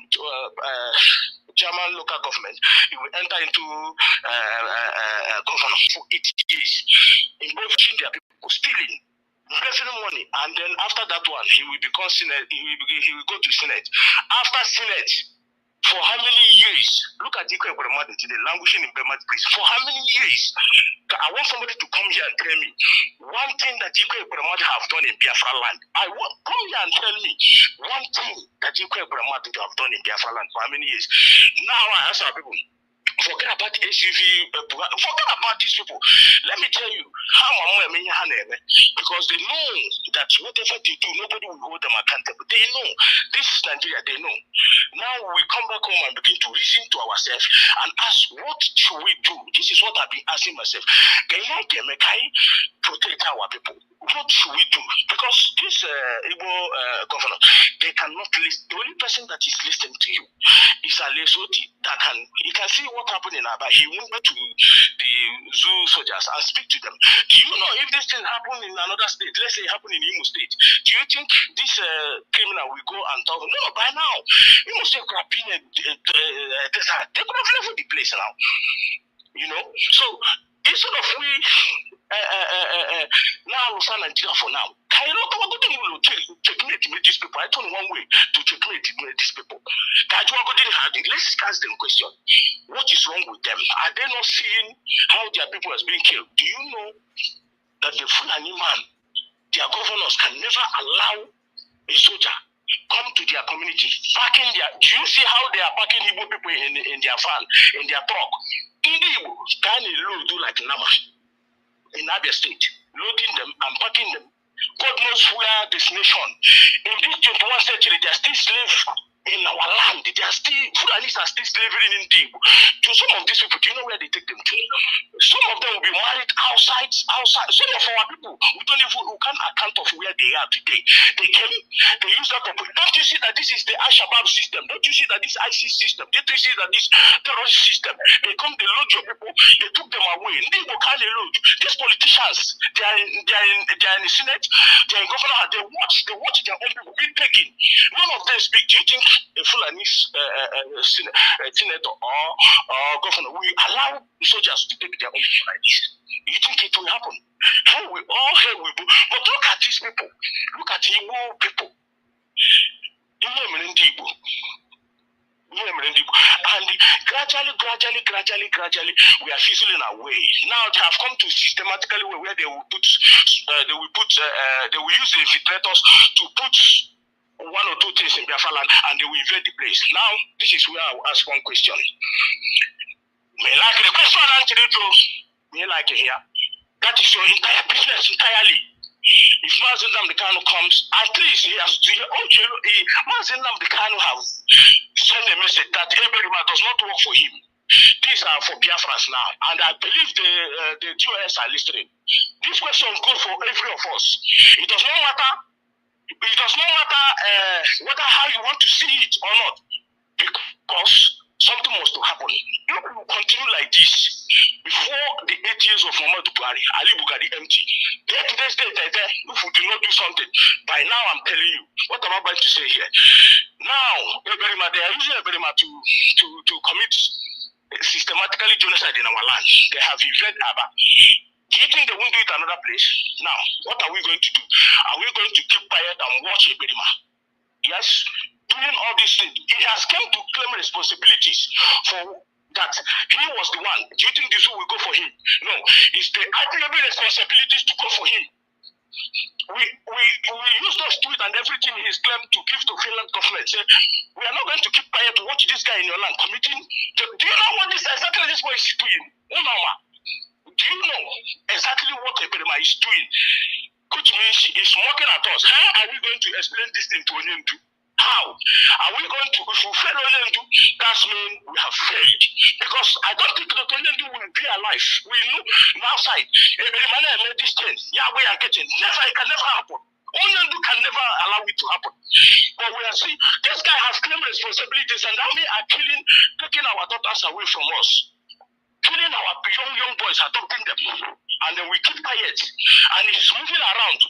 German local government, he will enter into governor for 8 years, involving their people, stealing, revenue money, and then after that one, he will become Senate. He will go to Senate. After Senate, for how many years? Look at Eqwim today, languishing in Burma place. For how many years? I want somebody to come here and tell me one thing that Eqwim have done in Biafra-Land. Come here and tell me one thing that Eqwim have done in Biafra-Land for how many years? Now I ask our people, forget about the SUV, forget about these people. Let me tell you how because they know that whatever they do, nobody will hold them accountable. They know. This is Nigeria, they know. Now we come back home and begin to listen to ourselves and ask, what should we do? This is what I've been asking myself. Can I protect our people? What should we do? Because this Igbo governor, they cannot listen. The only person that is listening to you is a Lesoti that he can see what happened in Aba. He went to the zoo soldiers and speak to them. Do you know if this thing happened in another state, let's say it happened in Imo State, do you think this criminal will go and talk? No, by now, Imo State could have been they could have left the place now. You know? So instead of we now Nigeria for now. I don't checkmate these people. I told one way to checkmate these people. Let's ask them a question. What is wrong with them? Are they not seeing how their people has been killed? Do you know that the Fulani man, their governors can never allow a soldier come to their community, parking their? Do you see how they are parking Igbo people in their van, in their truck? In the Igbo, can they do like Nnamdi in Abia State, loading them and parking them? God knows where this nation. In this 21st century, they are still slaves in our land. They are still, Fulanis are still slavery in India. To some of these people, do you know where they take them to? Some of them will be married outside. Some of our people, who can't account of where they are today. They came, they use that. Don't you see that this is the Al-Shabaab system? Don't you see that this ISIS system? Don't you see that this terrorist system? They come, they load your people, they took them away. These politicians, they are in the Senate, they are in governor, they watch their own people being taken. None of them speak. Do you think a Fulani senator or governor will allow soldiers to take their own people like this? You think it will happen? Hell will go. But look at these people. Look at Igbo people. And gradually, we are fizzling away. Now they have come to systematically where they will use the infiltrators to put one or two things in Biafra-Land and they will invade the place. Now, this is where I will ask one question. May like the question answer it, may like it here. That is your entire business entirely. If Mazi Nnamdi comes, at least he has to. Mazi Nnamdi have sent a message that Eberima does not work for him. These are for Biafrans now, and I believe the DOS are listening. This question goes for every of us. It does not matter. It does not matter whether how you want to see it or not, because something must happen. If we continue like this, before the 8 years of Muhammad Buhari, Ali Bugari empty. Day to day, if we do not do something, by now I'm telling you, what am I about to say here? Now, Eberima, they are using Eberima to commit systematically genocide in our land. They have evaded Abba. Do you think they won't do it another place? Now, what are we going to do? Are we going to keep quiet and watch Eberima? Yes, doing all these things. He has come to claim responsibilities for that. He was the one. Do you think this will go for him? No, it's the arguable responsibilities to go for him. We use those tweets and everything he's claimed to give to Finland government. Say, we are not going to keep quiet to watch this guy in your land committing. Do you know what exactly this boy is doing? Do you know exactly what Eberima is doing? Which means he's mocking at us. How are we going to explain this thing to Onyendu? How? Are we going to, if we fail Onyendu, that means we have failed. Because I don't think that Onyendu will be alive. We know outside. Eberima made this thing. Yeah, we are getting. Never, it can never happen. Onyendu can never allow it to happen. But we are seeing, this guy has claimed responsibilities, and now we are taking our daughters away from us. Killing our young boys, adopting them, and then we keep quiet, and he's moving around.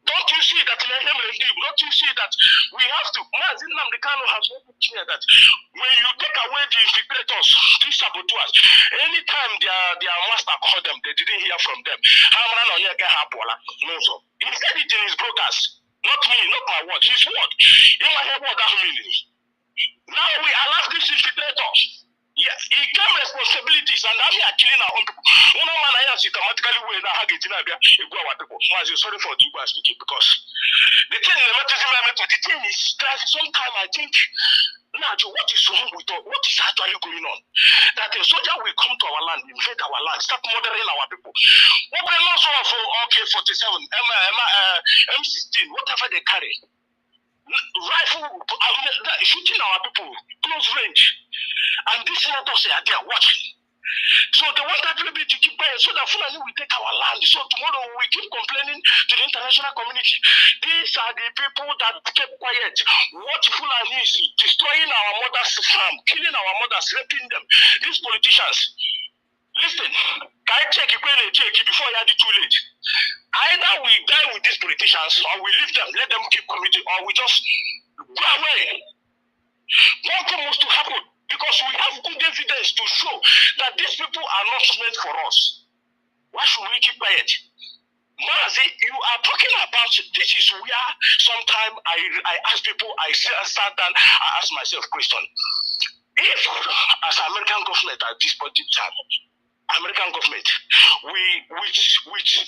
Don't you see that? Don't you see that we have to? Mazi Nnamdi has made it clear that when you take away the infiltrators, these saboteurs, anytime their master called them, they didn't hear from them. He said it in his broadcast. Not me, not my word. His word. In my head, what that means. Now we allow these infiltrators. Yes, he claims responsibilities, and now we are killing our own people. One man I have systematically way now have getting abia ego our people. Mazi, sorry for the Igbo speaking, because the thing is that sometimes I think, Nnachi, what is wrong with us? What is actually going on? That a soldier will come to our land, invade our land, start murdering our people. What we not so for AK-47, M16, whatever they carry. Rifle shooting our people close range, and this senators are there watching. So they want everybody to keep quiet so that Fulani will take our land. So tomorrow we keep complaining to the international community. These are the people that kept quiet. What Fulani is destroying our mothers' farm, killing our mothers, raping them. These politicians. Listen, can I check before you are too late? Either we die with these politicians, or we leave them, let them keep committing, or we just go away. One thing must to happen, because we have good evidence to show that these people are not meant for us. Why should we keep quiet? Mazi, you are talking about this is where sometimes I ask people, I sat down, I ask myself question. If as American government at this point in time, American government, which every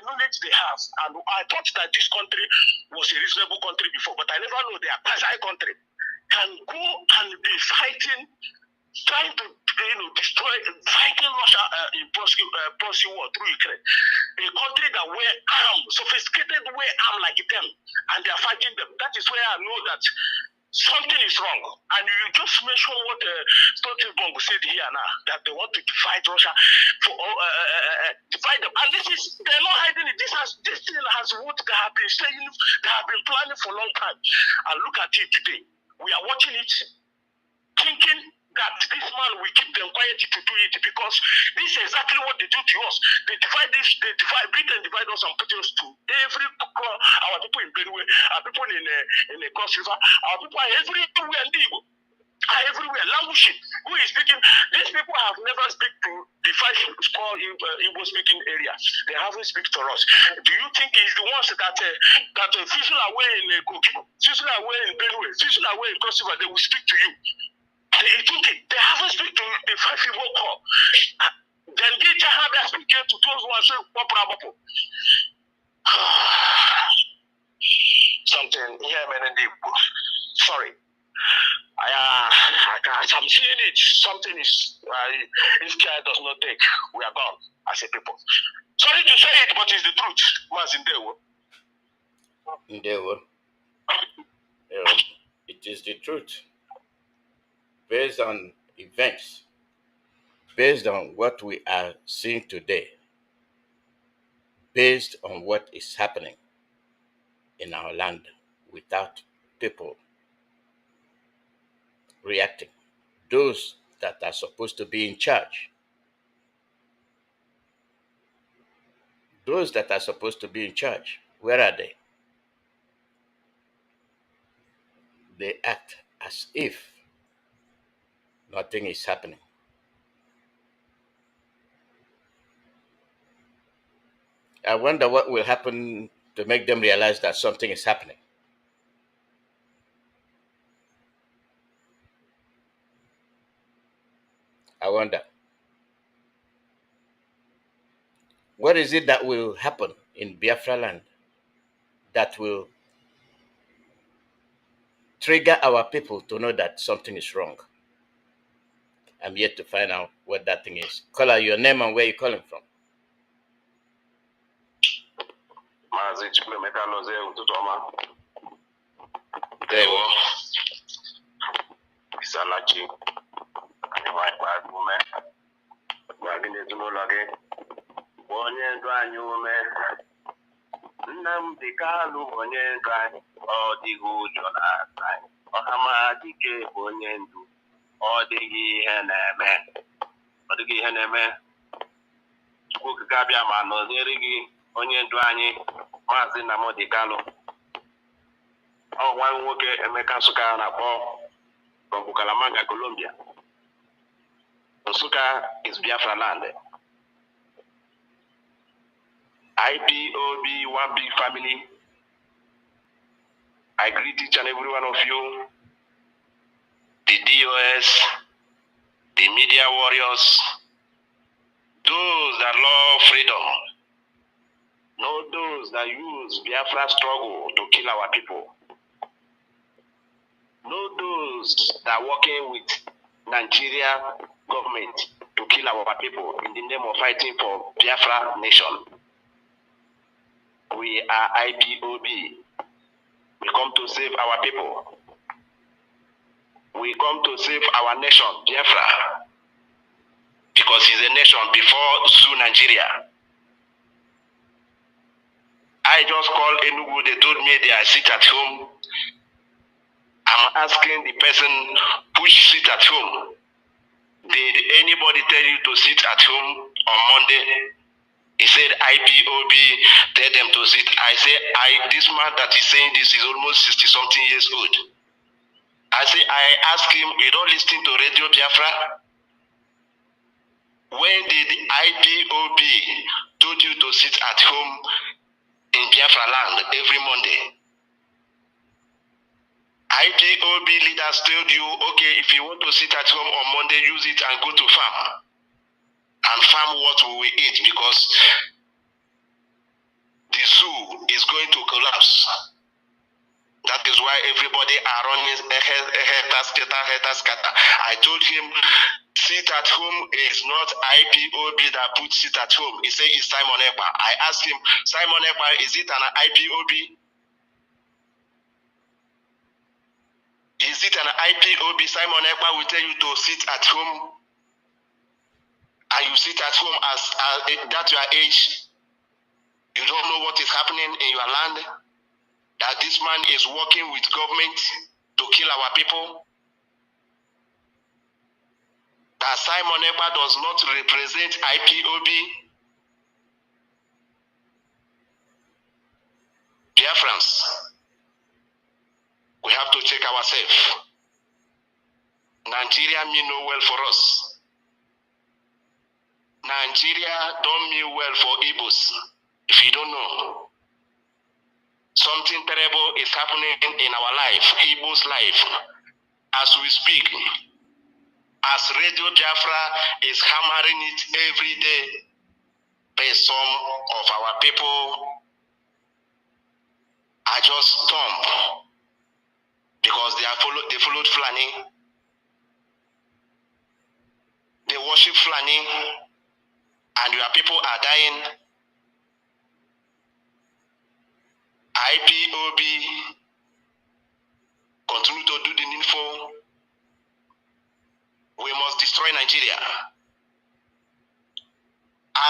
knowledge they have, and I thought that this country was a reasonable country before, but I never know they are quasi country, can go and be fighting, trying to destroy, fighting Russia in proxy war through Ukraine, a country that wear arms, sophisticated wear arms like them, and they are fighting them. That is where I know that something is wrong. And you just mention what Stoltenberg said here now, that they want to divide Russia, for divide them. And this is, they're not hiding it. This thing has what they have been saying, they have been planning for a long time. And look at it today. We are watching it, thinking that this man will keep them quiet to do it, because this is exactly what they do to us. They divide this, Britain divide us and put us to every our people in Benue, our people in the Cross River, our people are everywhere in Igbo, are everywhere languishing. Who is speaking? These people have never speak to the 5 small Igbo speaking areas. They haven't speak to us. Do you think it's the ones that fizzle away in Kogi, fizzle away in Benue, fizzle away in Cross River, they will speak to you? They haven't spoken to the 5 people call. Then they just have that speaking to those who are saying, something here, man, sorry. I'm seeing it. Something is If care does not take, we are gone as a people. Sorry to say it, but it's the truth. Mazi Ndewo. It is the truth. Based on events, based on what we are seeing today, based on what is happening in our land without people reacting. Those that are supposed to be in charge, where are they? They act as if nothing is happening. I wonder what will happen to make them realize that something is happening. I wonder. What is it that will happen in Biafra-Land that will trigger our people to know that something is wrong? I'm yet to find out what that thing is. Call out your name and where you're calling from. Mazi Chukwuma, Ewo. Nnachi, Nnamdi Kanu onye ndu anyị, ọ dịghị ụjọ na-ata anyị. Ọhama dike bụ onye ndu, ọ dịghị ihe na-eme. Chukwu okike abịa ma nọnyere gị onye ndu anyị, Mazi Nnamdi Kanu. Ọ nwa nwoke Emeka Nsukka na-akpọ from Bucaramanga, Colombia. Nsukka is Biafra-Land. IPOB, one big family. I greet each and every one of you, the DOS, the media warriors, those that love freedom, not those that use Biafra struggle to kill our people, not those that are working with Nigeria government to kill our people in the name of fighting for Biafra nation. We are IPOB. We come to save our people. We come to save our nation, Biafra, because it's a nation before Nigeria. I just called Enugu. They told me they are sit at home. I'm asking the person which sit at home. Did anybody tell you to sit at home on Monday? He said IPOB tell them to sit. I say, this man that is saying this is almost 60-something years old. I say, I ask him, you don't listen to Radio Biafra? When did IPOB told you to sit at home in Biafra-Land every Monday? IPOB leaders told you, okay, if you want to sit at home on Monday, use it and go to farm. And farm what we will eat, because the zoo is going to collapse. That is why everybody are running scatter. I told him, sit at home is not IPOB that put sit at home. He said it's Simon Ekpa. I asked him, Simon Ekpa, is it an IPOB? Is it an IPOB? Simon Ekpa will tell you to sit at home. And you sit at home as that your age, you don't know what is happening in your land, that this man is working with government to kill our people, that Simon Ekpa does not represent IPOB. Biafrans, we have to check ourselves. Nigeria mean no well for us. Nigeria don't mean well for Igbos. If you don't know, something terrible is happening in our life, Igbo's life, as we speak. As Radio Biafra is hammering it every day, there's some of our people are just stumped because they followed Fulani. They worship Fulani and your people are dying. IPOB continue to do the needful. We must destroy Nigeria.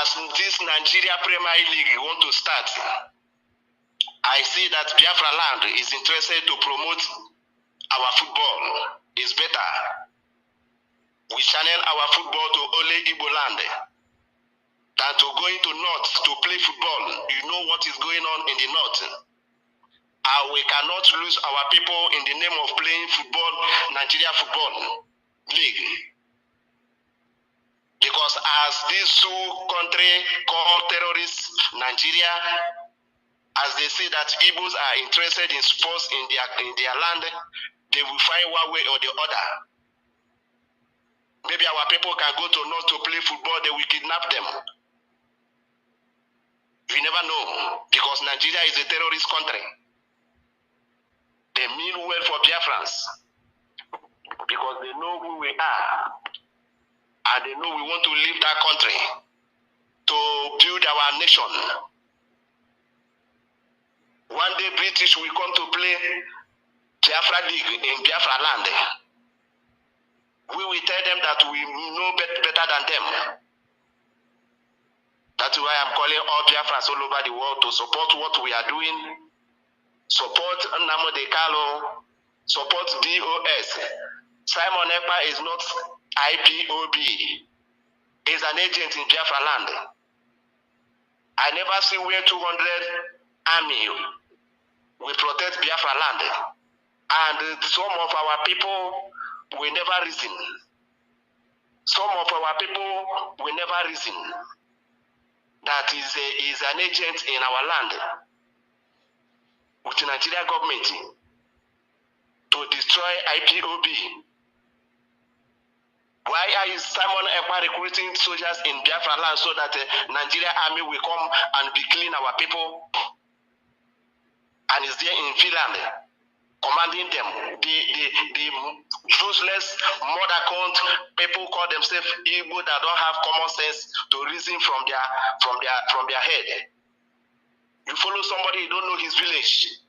As this Nigeria Premier League want to start, I see that Biafra-Land is interested to promote our football. It's better. We channel our football to only Igbo land than to go into North to play football. You know what is going on in the North. We cannot lose our people in the name of playing football, Nigeria Football League. Because as these two countries called terrorists, Nigeria, as they say that Igbos are interested in sports in their land, they will find one way or the other. Maybe our people can go to North to play football, they will kidnap them. We never know, because Nigeria is a terrorist country. They mean well for Biafrans, because they know who we are, and they know we want to leave that country to build our nation. One day British will come to play Biafra League in Biafra-Land. We will tell them that we know better than them. That's why I'm calling all Biafrans all over the world to support what we are doing. Support Nnamdi, support DOS. Simon Ekpa is not IPOB. He's an agent in Biafra-Land. I never see where 200 army will protect Biafra-Land. And some of our people will never reason. Some of our people will never reason that is an agent in our land with the Nigerian government to destroy IPOB. Why is Simon Ekpa recruiting soldiers in Biafra-Land so that the Nigerian army will come and be killing our people? And is there in Finland commanding them? The useless mother count people call themselves Igbo that don't have common sense to reason from their head. You follow somebody, you don't know his village.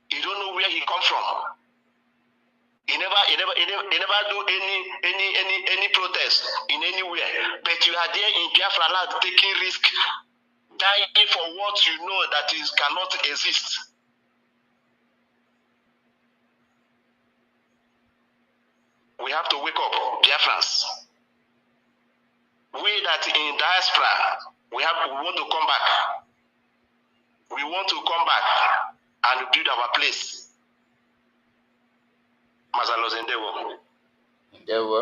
You don't know where he come from. He never do any protest in anywhere. But you are there in Biafra-Land taking risk, dying for what you know that is cannot exist. We have to wake up, Biafrans. We that in diaspora, we want to come back. We want to come back and build our place. Mazalos Endeavor.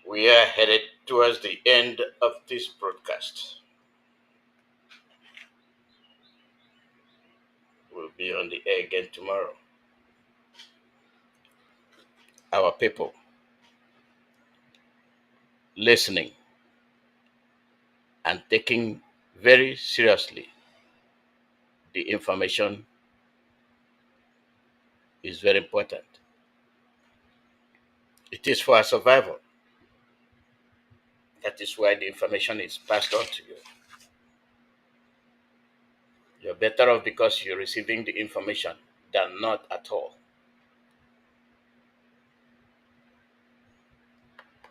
We are headed towards the end of this broadcast. We'll be on the air again tomorrow. Our people listening and taking very seriously the information is very important. It is for our survival. That is why the information is passed on to you. You're better off because you're receiving the information than not at all.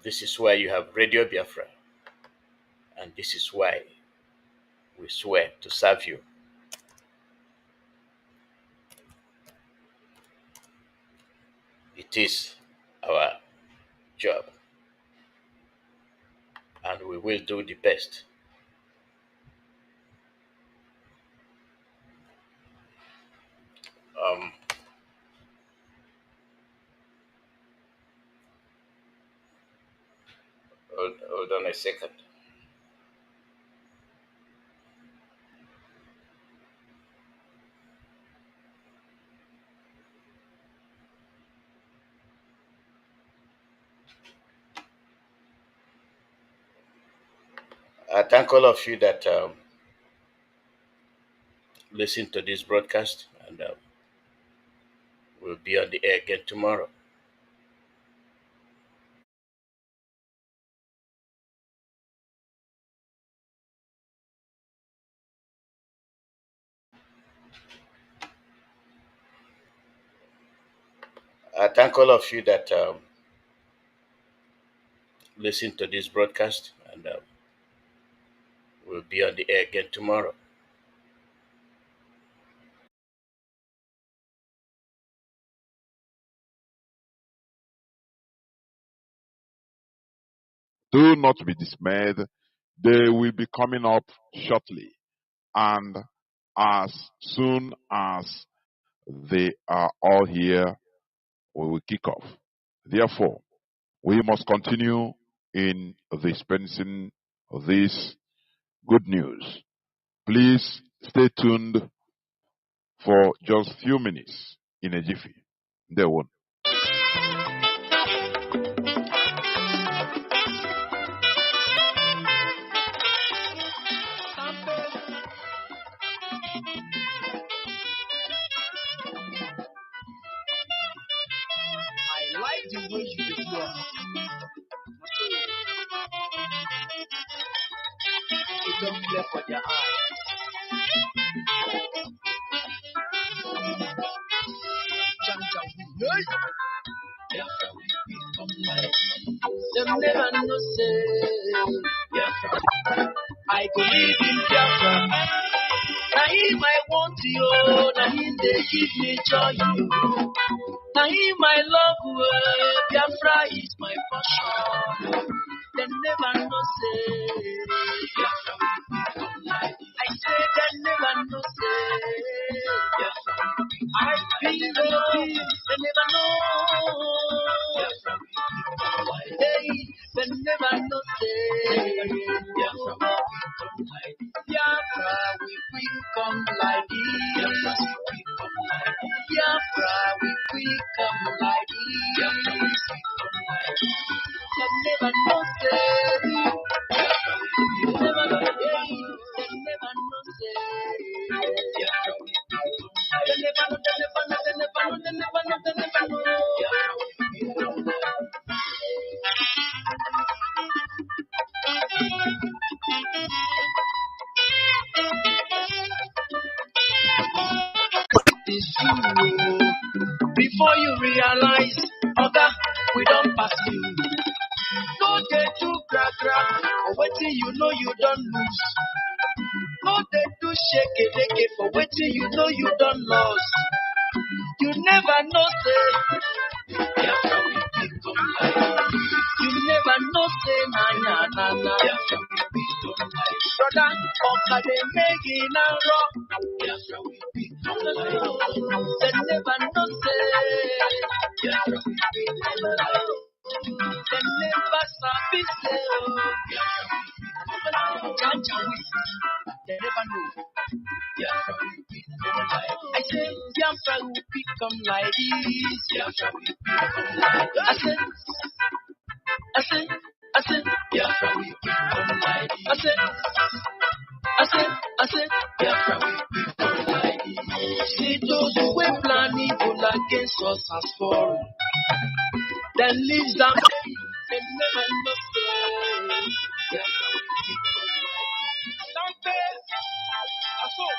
This is why you have Radio Biafra. And this is why we swear to serve you. It is our job. And we will do the best. Hold on a second. I thank all of you that listen to this broadcast, and we'll be on the air again tomorrow. I thank all of you that listen to this broadcast, and we'll be on the air again tomorrow. Do not be dismayed. They will be coming up shortly. And as soon as they are all here, we will kick off. Therefore, we must continue in dispensing this good news. Please stay tuned for just few minutes in a jiffy. They won't. I like the way you do it. You don't play for their eye. Them never know say I go live in Biafra. Now him I want you, now him they give me joy. Now him I love you, Biafra is my passion. Them never know say Biafra will become light. I say them never know say Biafra will become light. I feel they never know Biafra will become light. Hey, they never know say Biafra will become light. Biafra will become like this. Biafra will become like this. Biafra will become like this. They never know say. They never know say. They never know say. Biafra will become like this. They never know. They never know. They never know. They never know. They never know. Biafra will become like this. It's true. Before you realize, Oga, we don't pass you. No day to crack. For waiting, you know you don't lose. No day to shake it for waiting, you know you don't lose. You never know, say, Biafra will become light. You never know, say, na. Biafra will become light. Brother, Oka, they make it now wrong. Biafra will become light. They never know, say, Biafra will become light. They never sabi, say, Biafra will become light. They never know. Biafra will become light. I say, Biafra will become like this. Biafra will become like that. I said, Biafra will become like this. I said, Biafra will become like this. See those who were planning evil against us as fallen. Then leaves them, they never know. Biafra will become like this. Something, I saw.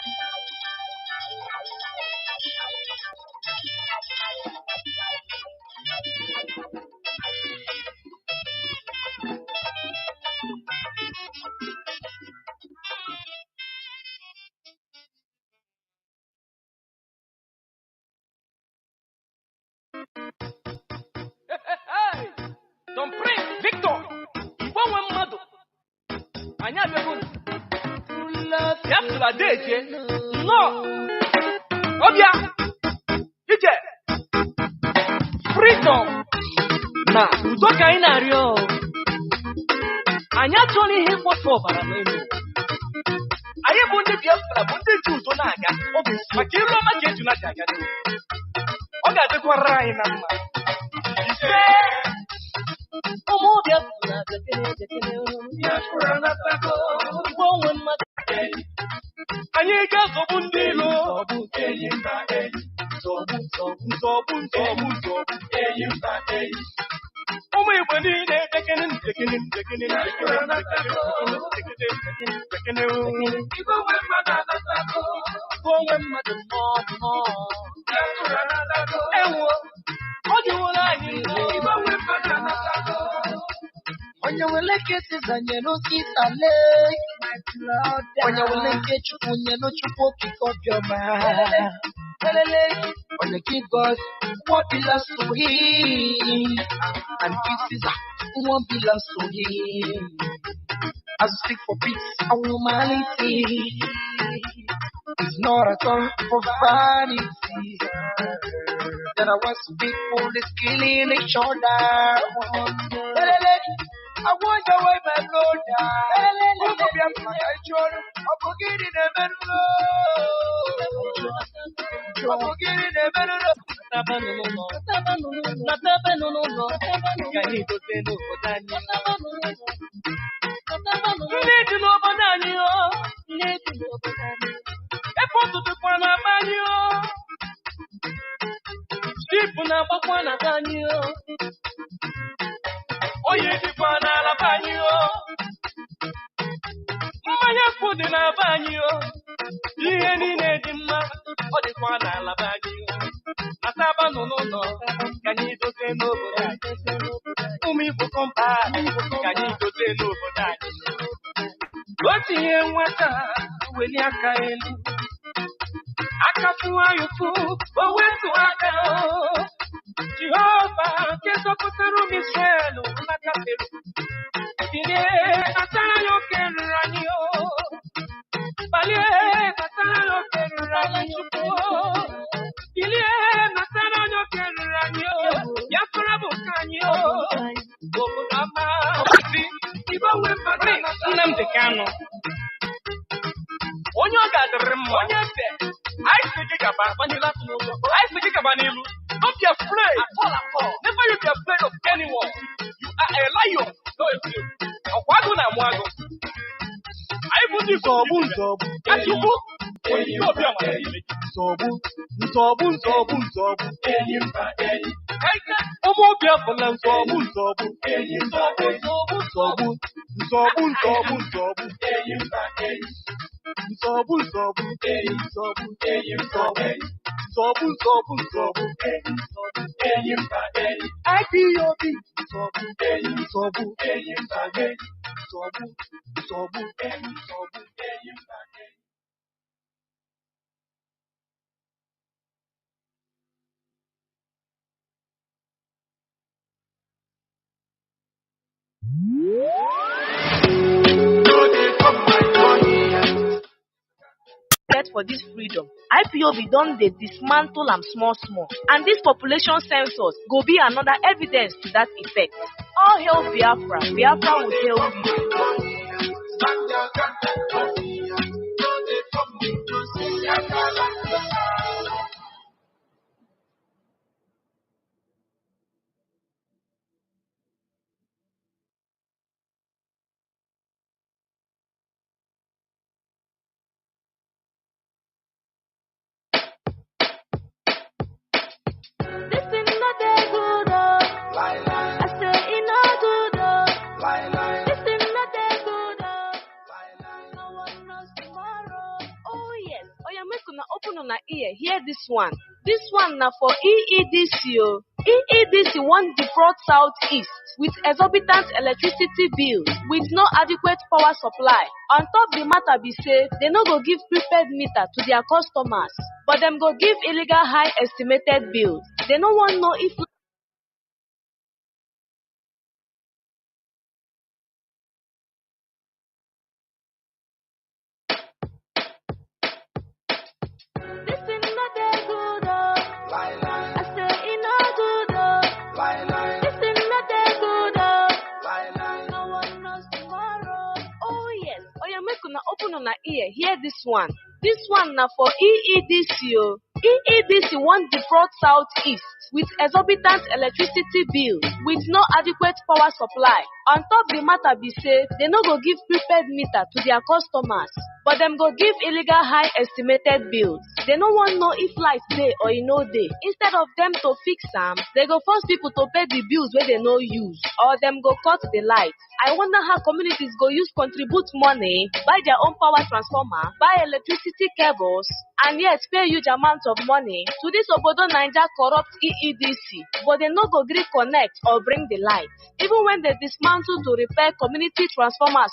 Hey! Don Prince Victor! Igbo mmadụ! Anyị abịago! Ya tụrụ ada eje! Nnọọ! Ọbịa! Ije! Freedom! Na udo ka anyị na-arịọ! Anyị achọghị ihe mkpọtụ ọbara n'elu. Anyị bụ ndị Biafra, bụ ndị ji udo na-aga. Ọ bụ maka iru ọma ka eju na-aga aga n'elu. Ọ ga-adịkwara anyị na mma. Ise! Ụmụ Biafra gekere Biafra na-atago Igbo onwe mmadụ anyị ga-azọgbu ndị ilo enyi mba enyi nzọgbu enyi mba enyi ụmụ Igbo niile dekene Biafra na-atago Igbo onwe mmadụ anatago Igbo onwe mmadụ nnọọ Biafra na-atago ewo ọ dị onye wele kesi zanye n'osita le onye wele nke chukwu nye n'chukwu okike obiọma onye give God what belongs to him and give Caesar what belongs to him. As we seek for peace and humanity, it's not at all for vanity. There are once people is killing each other. I wonder why my brother. I'm forgetting the Nnamdi Kanu. Onye ọ ga-adịrị mma. Onye ese. I speak about Vanilla Tuno. I speak about Nilu. Don't be afraid. At all. Never you be afraid of anyone. You are a lion. No, it's you. Okwago na mwago. I put you Zobu. Yes, you put. Zobu. Omo Biafra-Land Zobu. For this freedom, IPOB done they dismantle them small, and this population census go be another evidence to that effect. All hail Biafra, Biafra will hail you. Hear this one. This one now for EEDC. EEDC want defraud Southeast with exorbitant electricity bills with no adequate power supply. On top the matter be say they no go give prepaid meter to their customers, but them go give illegal high estimated bills. They no want know if hear this one. This one now for EEDC. EEDC want defraud Southeast with exorbitant electricity bills with no adequate power supply. On top the matter be say they no go give prepaid meter to their customers, but them go give illegal high estimated bills. They no want know if light day or no day. Instead of them to fix them, they go force people to pay the bills where they no use, or them go cut the light. I wonder how communities go use contribute money, buy their own power transformer, buy electricity cables, and yet pay huge amounts of money to this Obodo Naija corrupt EEDC, but they no go gree connect or bring the light. Even when they dismantle to repair community transformers.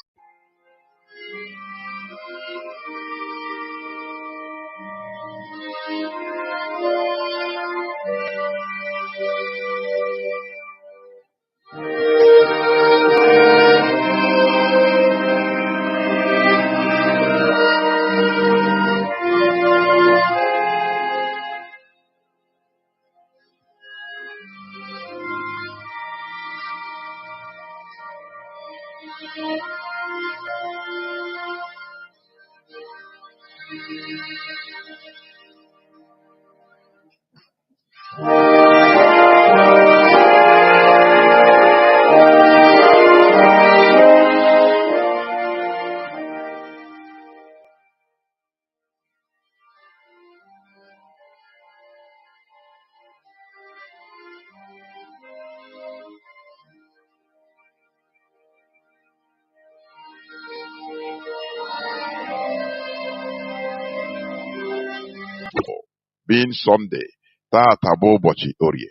Being Sunday, Tata bụ ụbọchị Orie.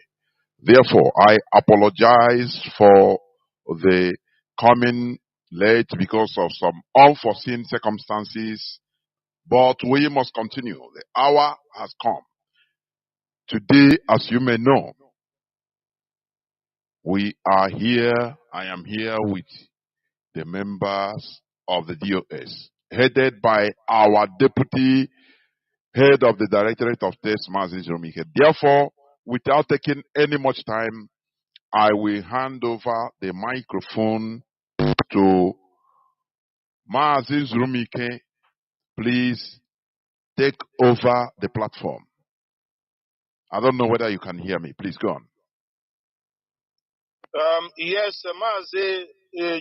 Therefore, I apologize for the coming late because of some unforeseen circumstances, but we must continue. The hour has come. Today, as you may know, we are here. I am here with the members of the DOS, headed by our Deputy Head of the Directorate of Test, Mazi Nzurumike. Therefore, without taking any much time, I will hand over the microphone to Mazi Nzurumike. Please take over the platform. I don't know whether you can hear me. Please go on. Yes, Mazi,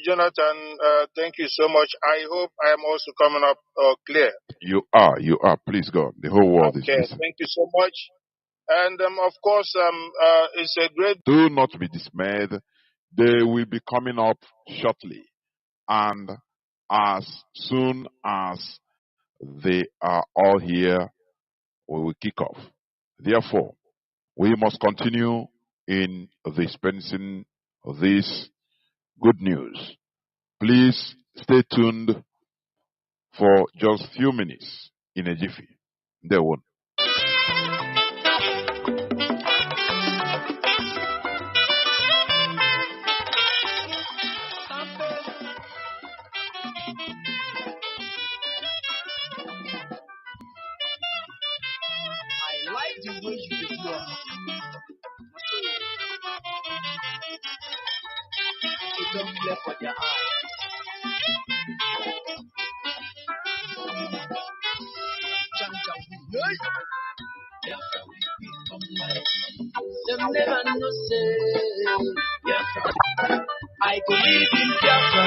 Jonathan, thank you so much. I hope I am also coming up clear. You are. Please go on. The whole world is listening. Thank you so much. And of course, it's a great. Do not be dismayed. They will be coming up shortly. And as soon as they are all here, we will kick off. Therefore, we must continue in dispensing this good news. Please stay tuned for just a few minutes in a jiffy. There won't. I like the way you do your You don't play for their eyes. Them never know say I go live in Biafra.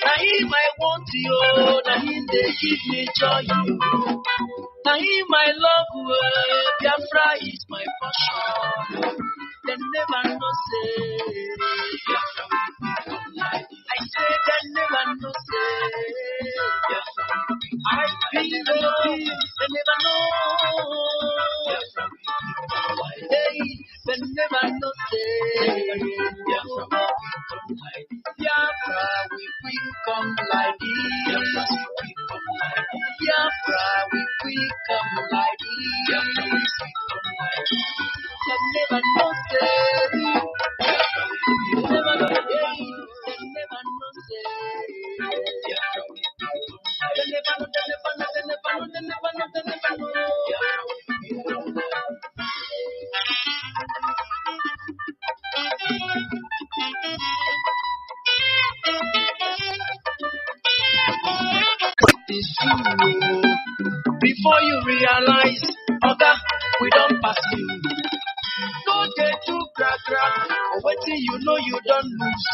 Now him I want you, now him they give me joy. Now him I love, Biafra is my passion. Them never know say Biafra will become light. I say them never know say Biafra will become light. I feel the they never know Biafra will become light. Hey, they never know say Biafra will become light. Biafra will become light. Biafra will become light. Biafra will become light. Biafra will become light. They never know say. You never know the day. They never know say. They never know. They never know. They never know. They never know. They never know. It's true. Before you realize, Oga, we don't pass you. No day to crack. For waiting you know you don't lose.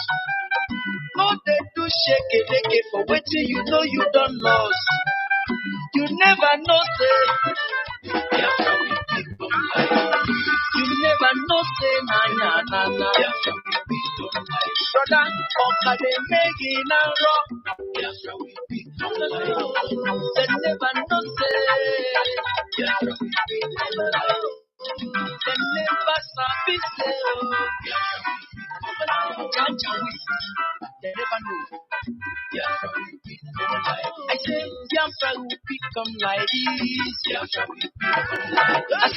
No day to shake it for waiting you know you don't lose. You never know say Biafra will become light. You never know say na. Biafra will become light. Brother, Oka they make it now rock. Biafra will become light. They never know say The neighbors are busy. They never know. I said, Biafra will become like this. Biafra will become like this.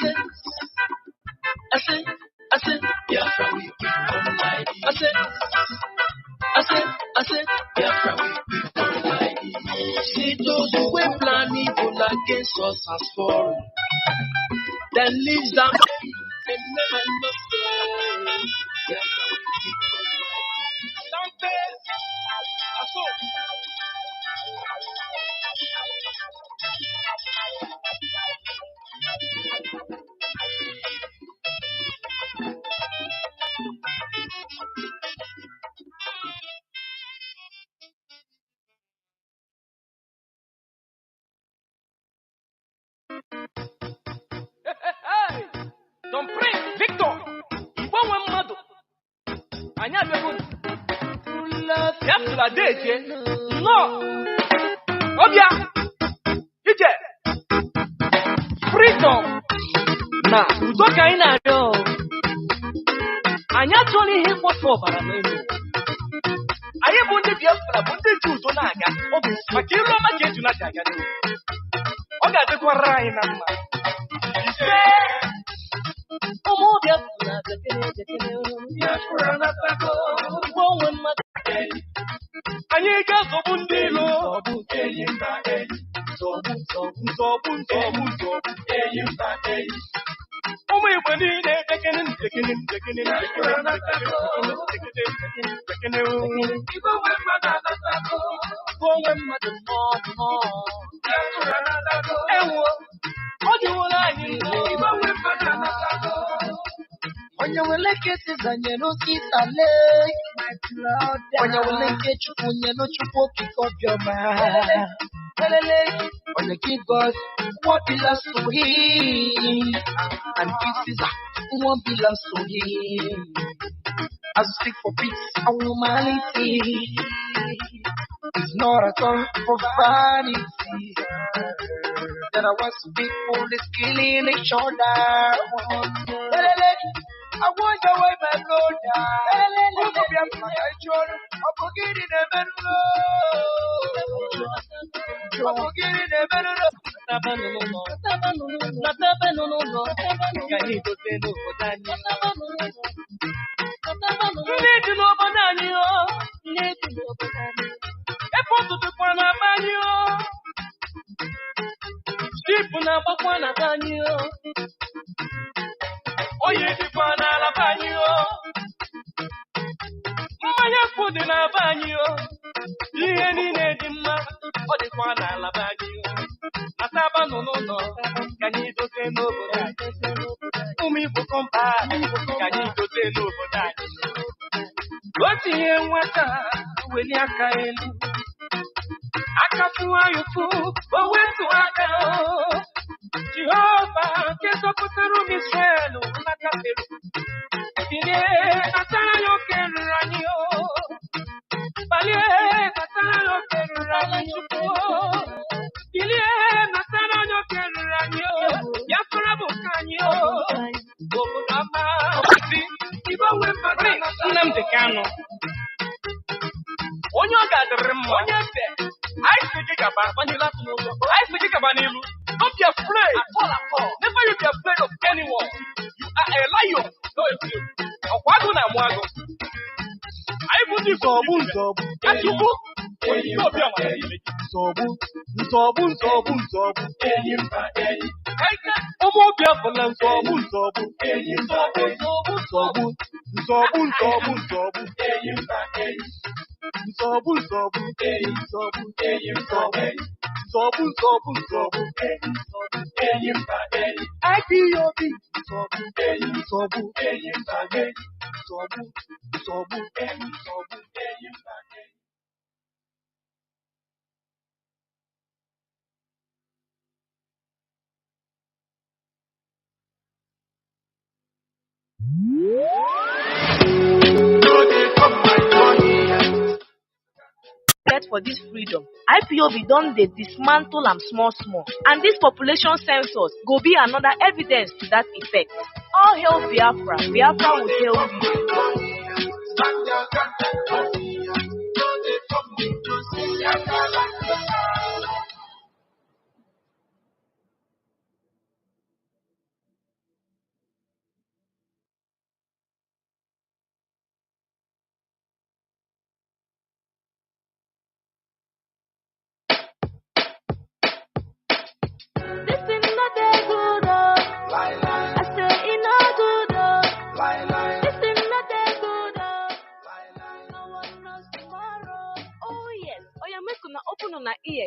I said, Biafra will become like this. I said, Biafra will become like this. See those who were planning evil against us as fallen. Then leaves them and never lost them. Biafra will become like this. Something. Don't pray, Victor. Igbo nwe mmadụ. Anyị abịago. Biafra deje. No. Obia. Ije. Freedom. Na udo ka anyị na-arịọ. Anyị achọghị ihe mkpọsa ọbara n'elu. Anyị bụ ndị Biafra bụ ndị ji udo na-aga. Ọ bụ maka ilu ọma ka eju na-aga aga n'elu. Ọ ga-adịkwara anyị na mma. Ise. Ụmụ Biafra Biafra na-atago. Gbanwe mmadụ. Anyị ga-azọgbu ndị ilo. Enyi mba enyi. Nzọgbu. Enyi mba enyi. Ụmụ Igbo niile dekene. Biafra na-atago. Gbanwe mmadụ na-atago. Gbanwe mmadụ mmụọ. Biafra na-atago. Ewo. Ọ dịwụla anyị. Gbanwe mmadụ na-atago. Onye wele kesi zanyere ositale. Onye wele nke Chukwu nyere Chukwu okike obiọma. Onye give God what belongs to him, and peace is what belongs to him. As we seek for peace and humanity, it's not at all for vanity. There are once people is killing each other. I wonder why my brother. Oye dịkwa n'ala banyị o. Mmanya kwụ dị na banyị o. Ihe niile dị mma, ọ dịkwa n'ala banyị o. Nataba nọ n'ụlọ, ka anyị dote n'obodo anyị. Ụmụ Igbo kọmpa, ka anyị dote n'obodo anyị. Otu ihe nwata, weli aka elu. Aka fụwa yufu, o wetu aka o. Jehovah, que sopotero Israel, una capela. Dile, Natanayo que ranio. Vale, Natanayo que ranio. Dile, Natanayo que ranio. Ya fuera bucaño. Bobo dama. Iba wepari. Nnamdi Kanu. Onye ọ ga-adịrị mma. Onye ebe. I speak about Manila. I speak about Nilu. Don't be afraid. At all. Never you be afraid of anyone. You are a lion. No, if you. Wago na mwago. I put you zobu. Asubu. No be my enemy. Zobu. Enyimba enyi. Kaika. Omo Biafra-Land zobu. Enyimba enyi. Zobu. Enyimba enyi. Zobu. Enyimba enyi. IPOB. Zobu. Enyimba enyi. Zobu. Enyimba enyi. for this freedom, IPOB don dey dismantle am small small, and this population census go be another evidence to that effect. All hail Biafra, Biafra will hail you.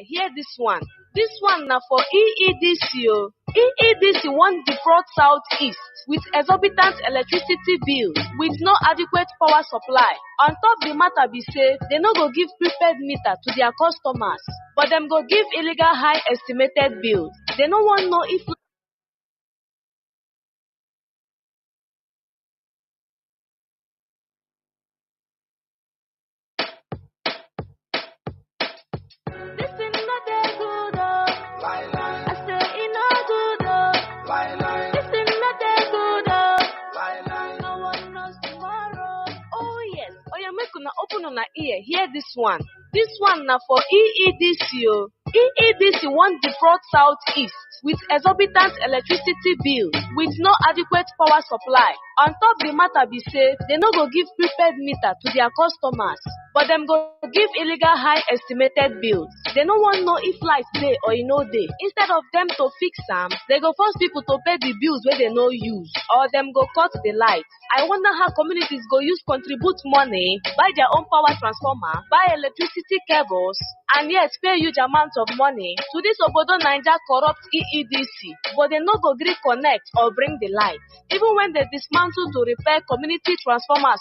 Hear this one. This one na for EEDC. EEDC wan defraud Southeast with exorbitant electricity bills with no adequate power supply. On top the matter be say, they no go give prepaid meter to their customers, but them go give illegal high estimated bills. They no wan know if hear this one. This one na for EEDC. EEDC wan defraud Southeast with exorbitant electricity bills with no adequate power supply. On top the matter be say, they no go give prepaid meter to their customers, but them go give illegal high estimated bills. They no wan know if light dey or e no dey. Instead of them to fix am, they go force people to pay the bills wey they no use, or them go cut the light. I wonder how communities go use contribute money, buy their own power transformer, buy electricity cables, and yet pay huge amounts of money to this Obodo Naija corrupt EEDC, but they no go gree connect or bring the light. Even when they dismantle to repair community transformers.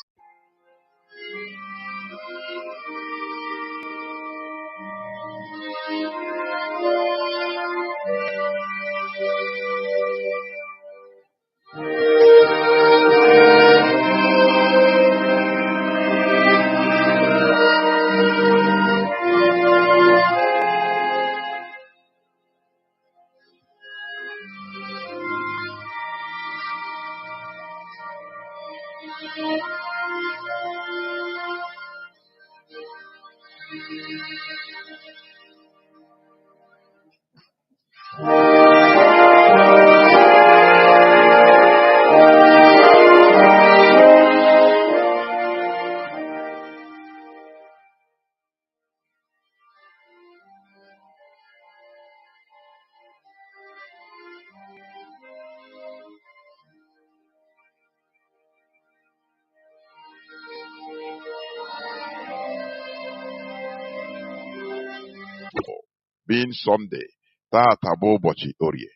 Being Sunday, Taatabo Bochi Orie.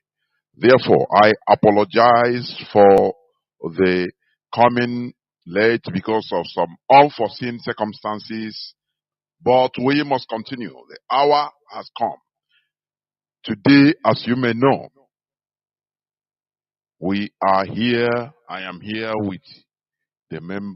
Therefore, I apologize for the coming late because of some unforeseen circumstances, but we must continue. The hour has come. Today, as you may know, we are here. I am here with the members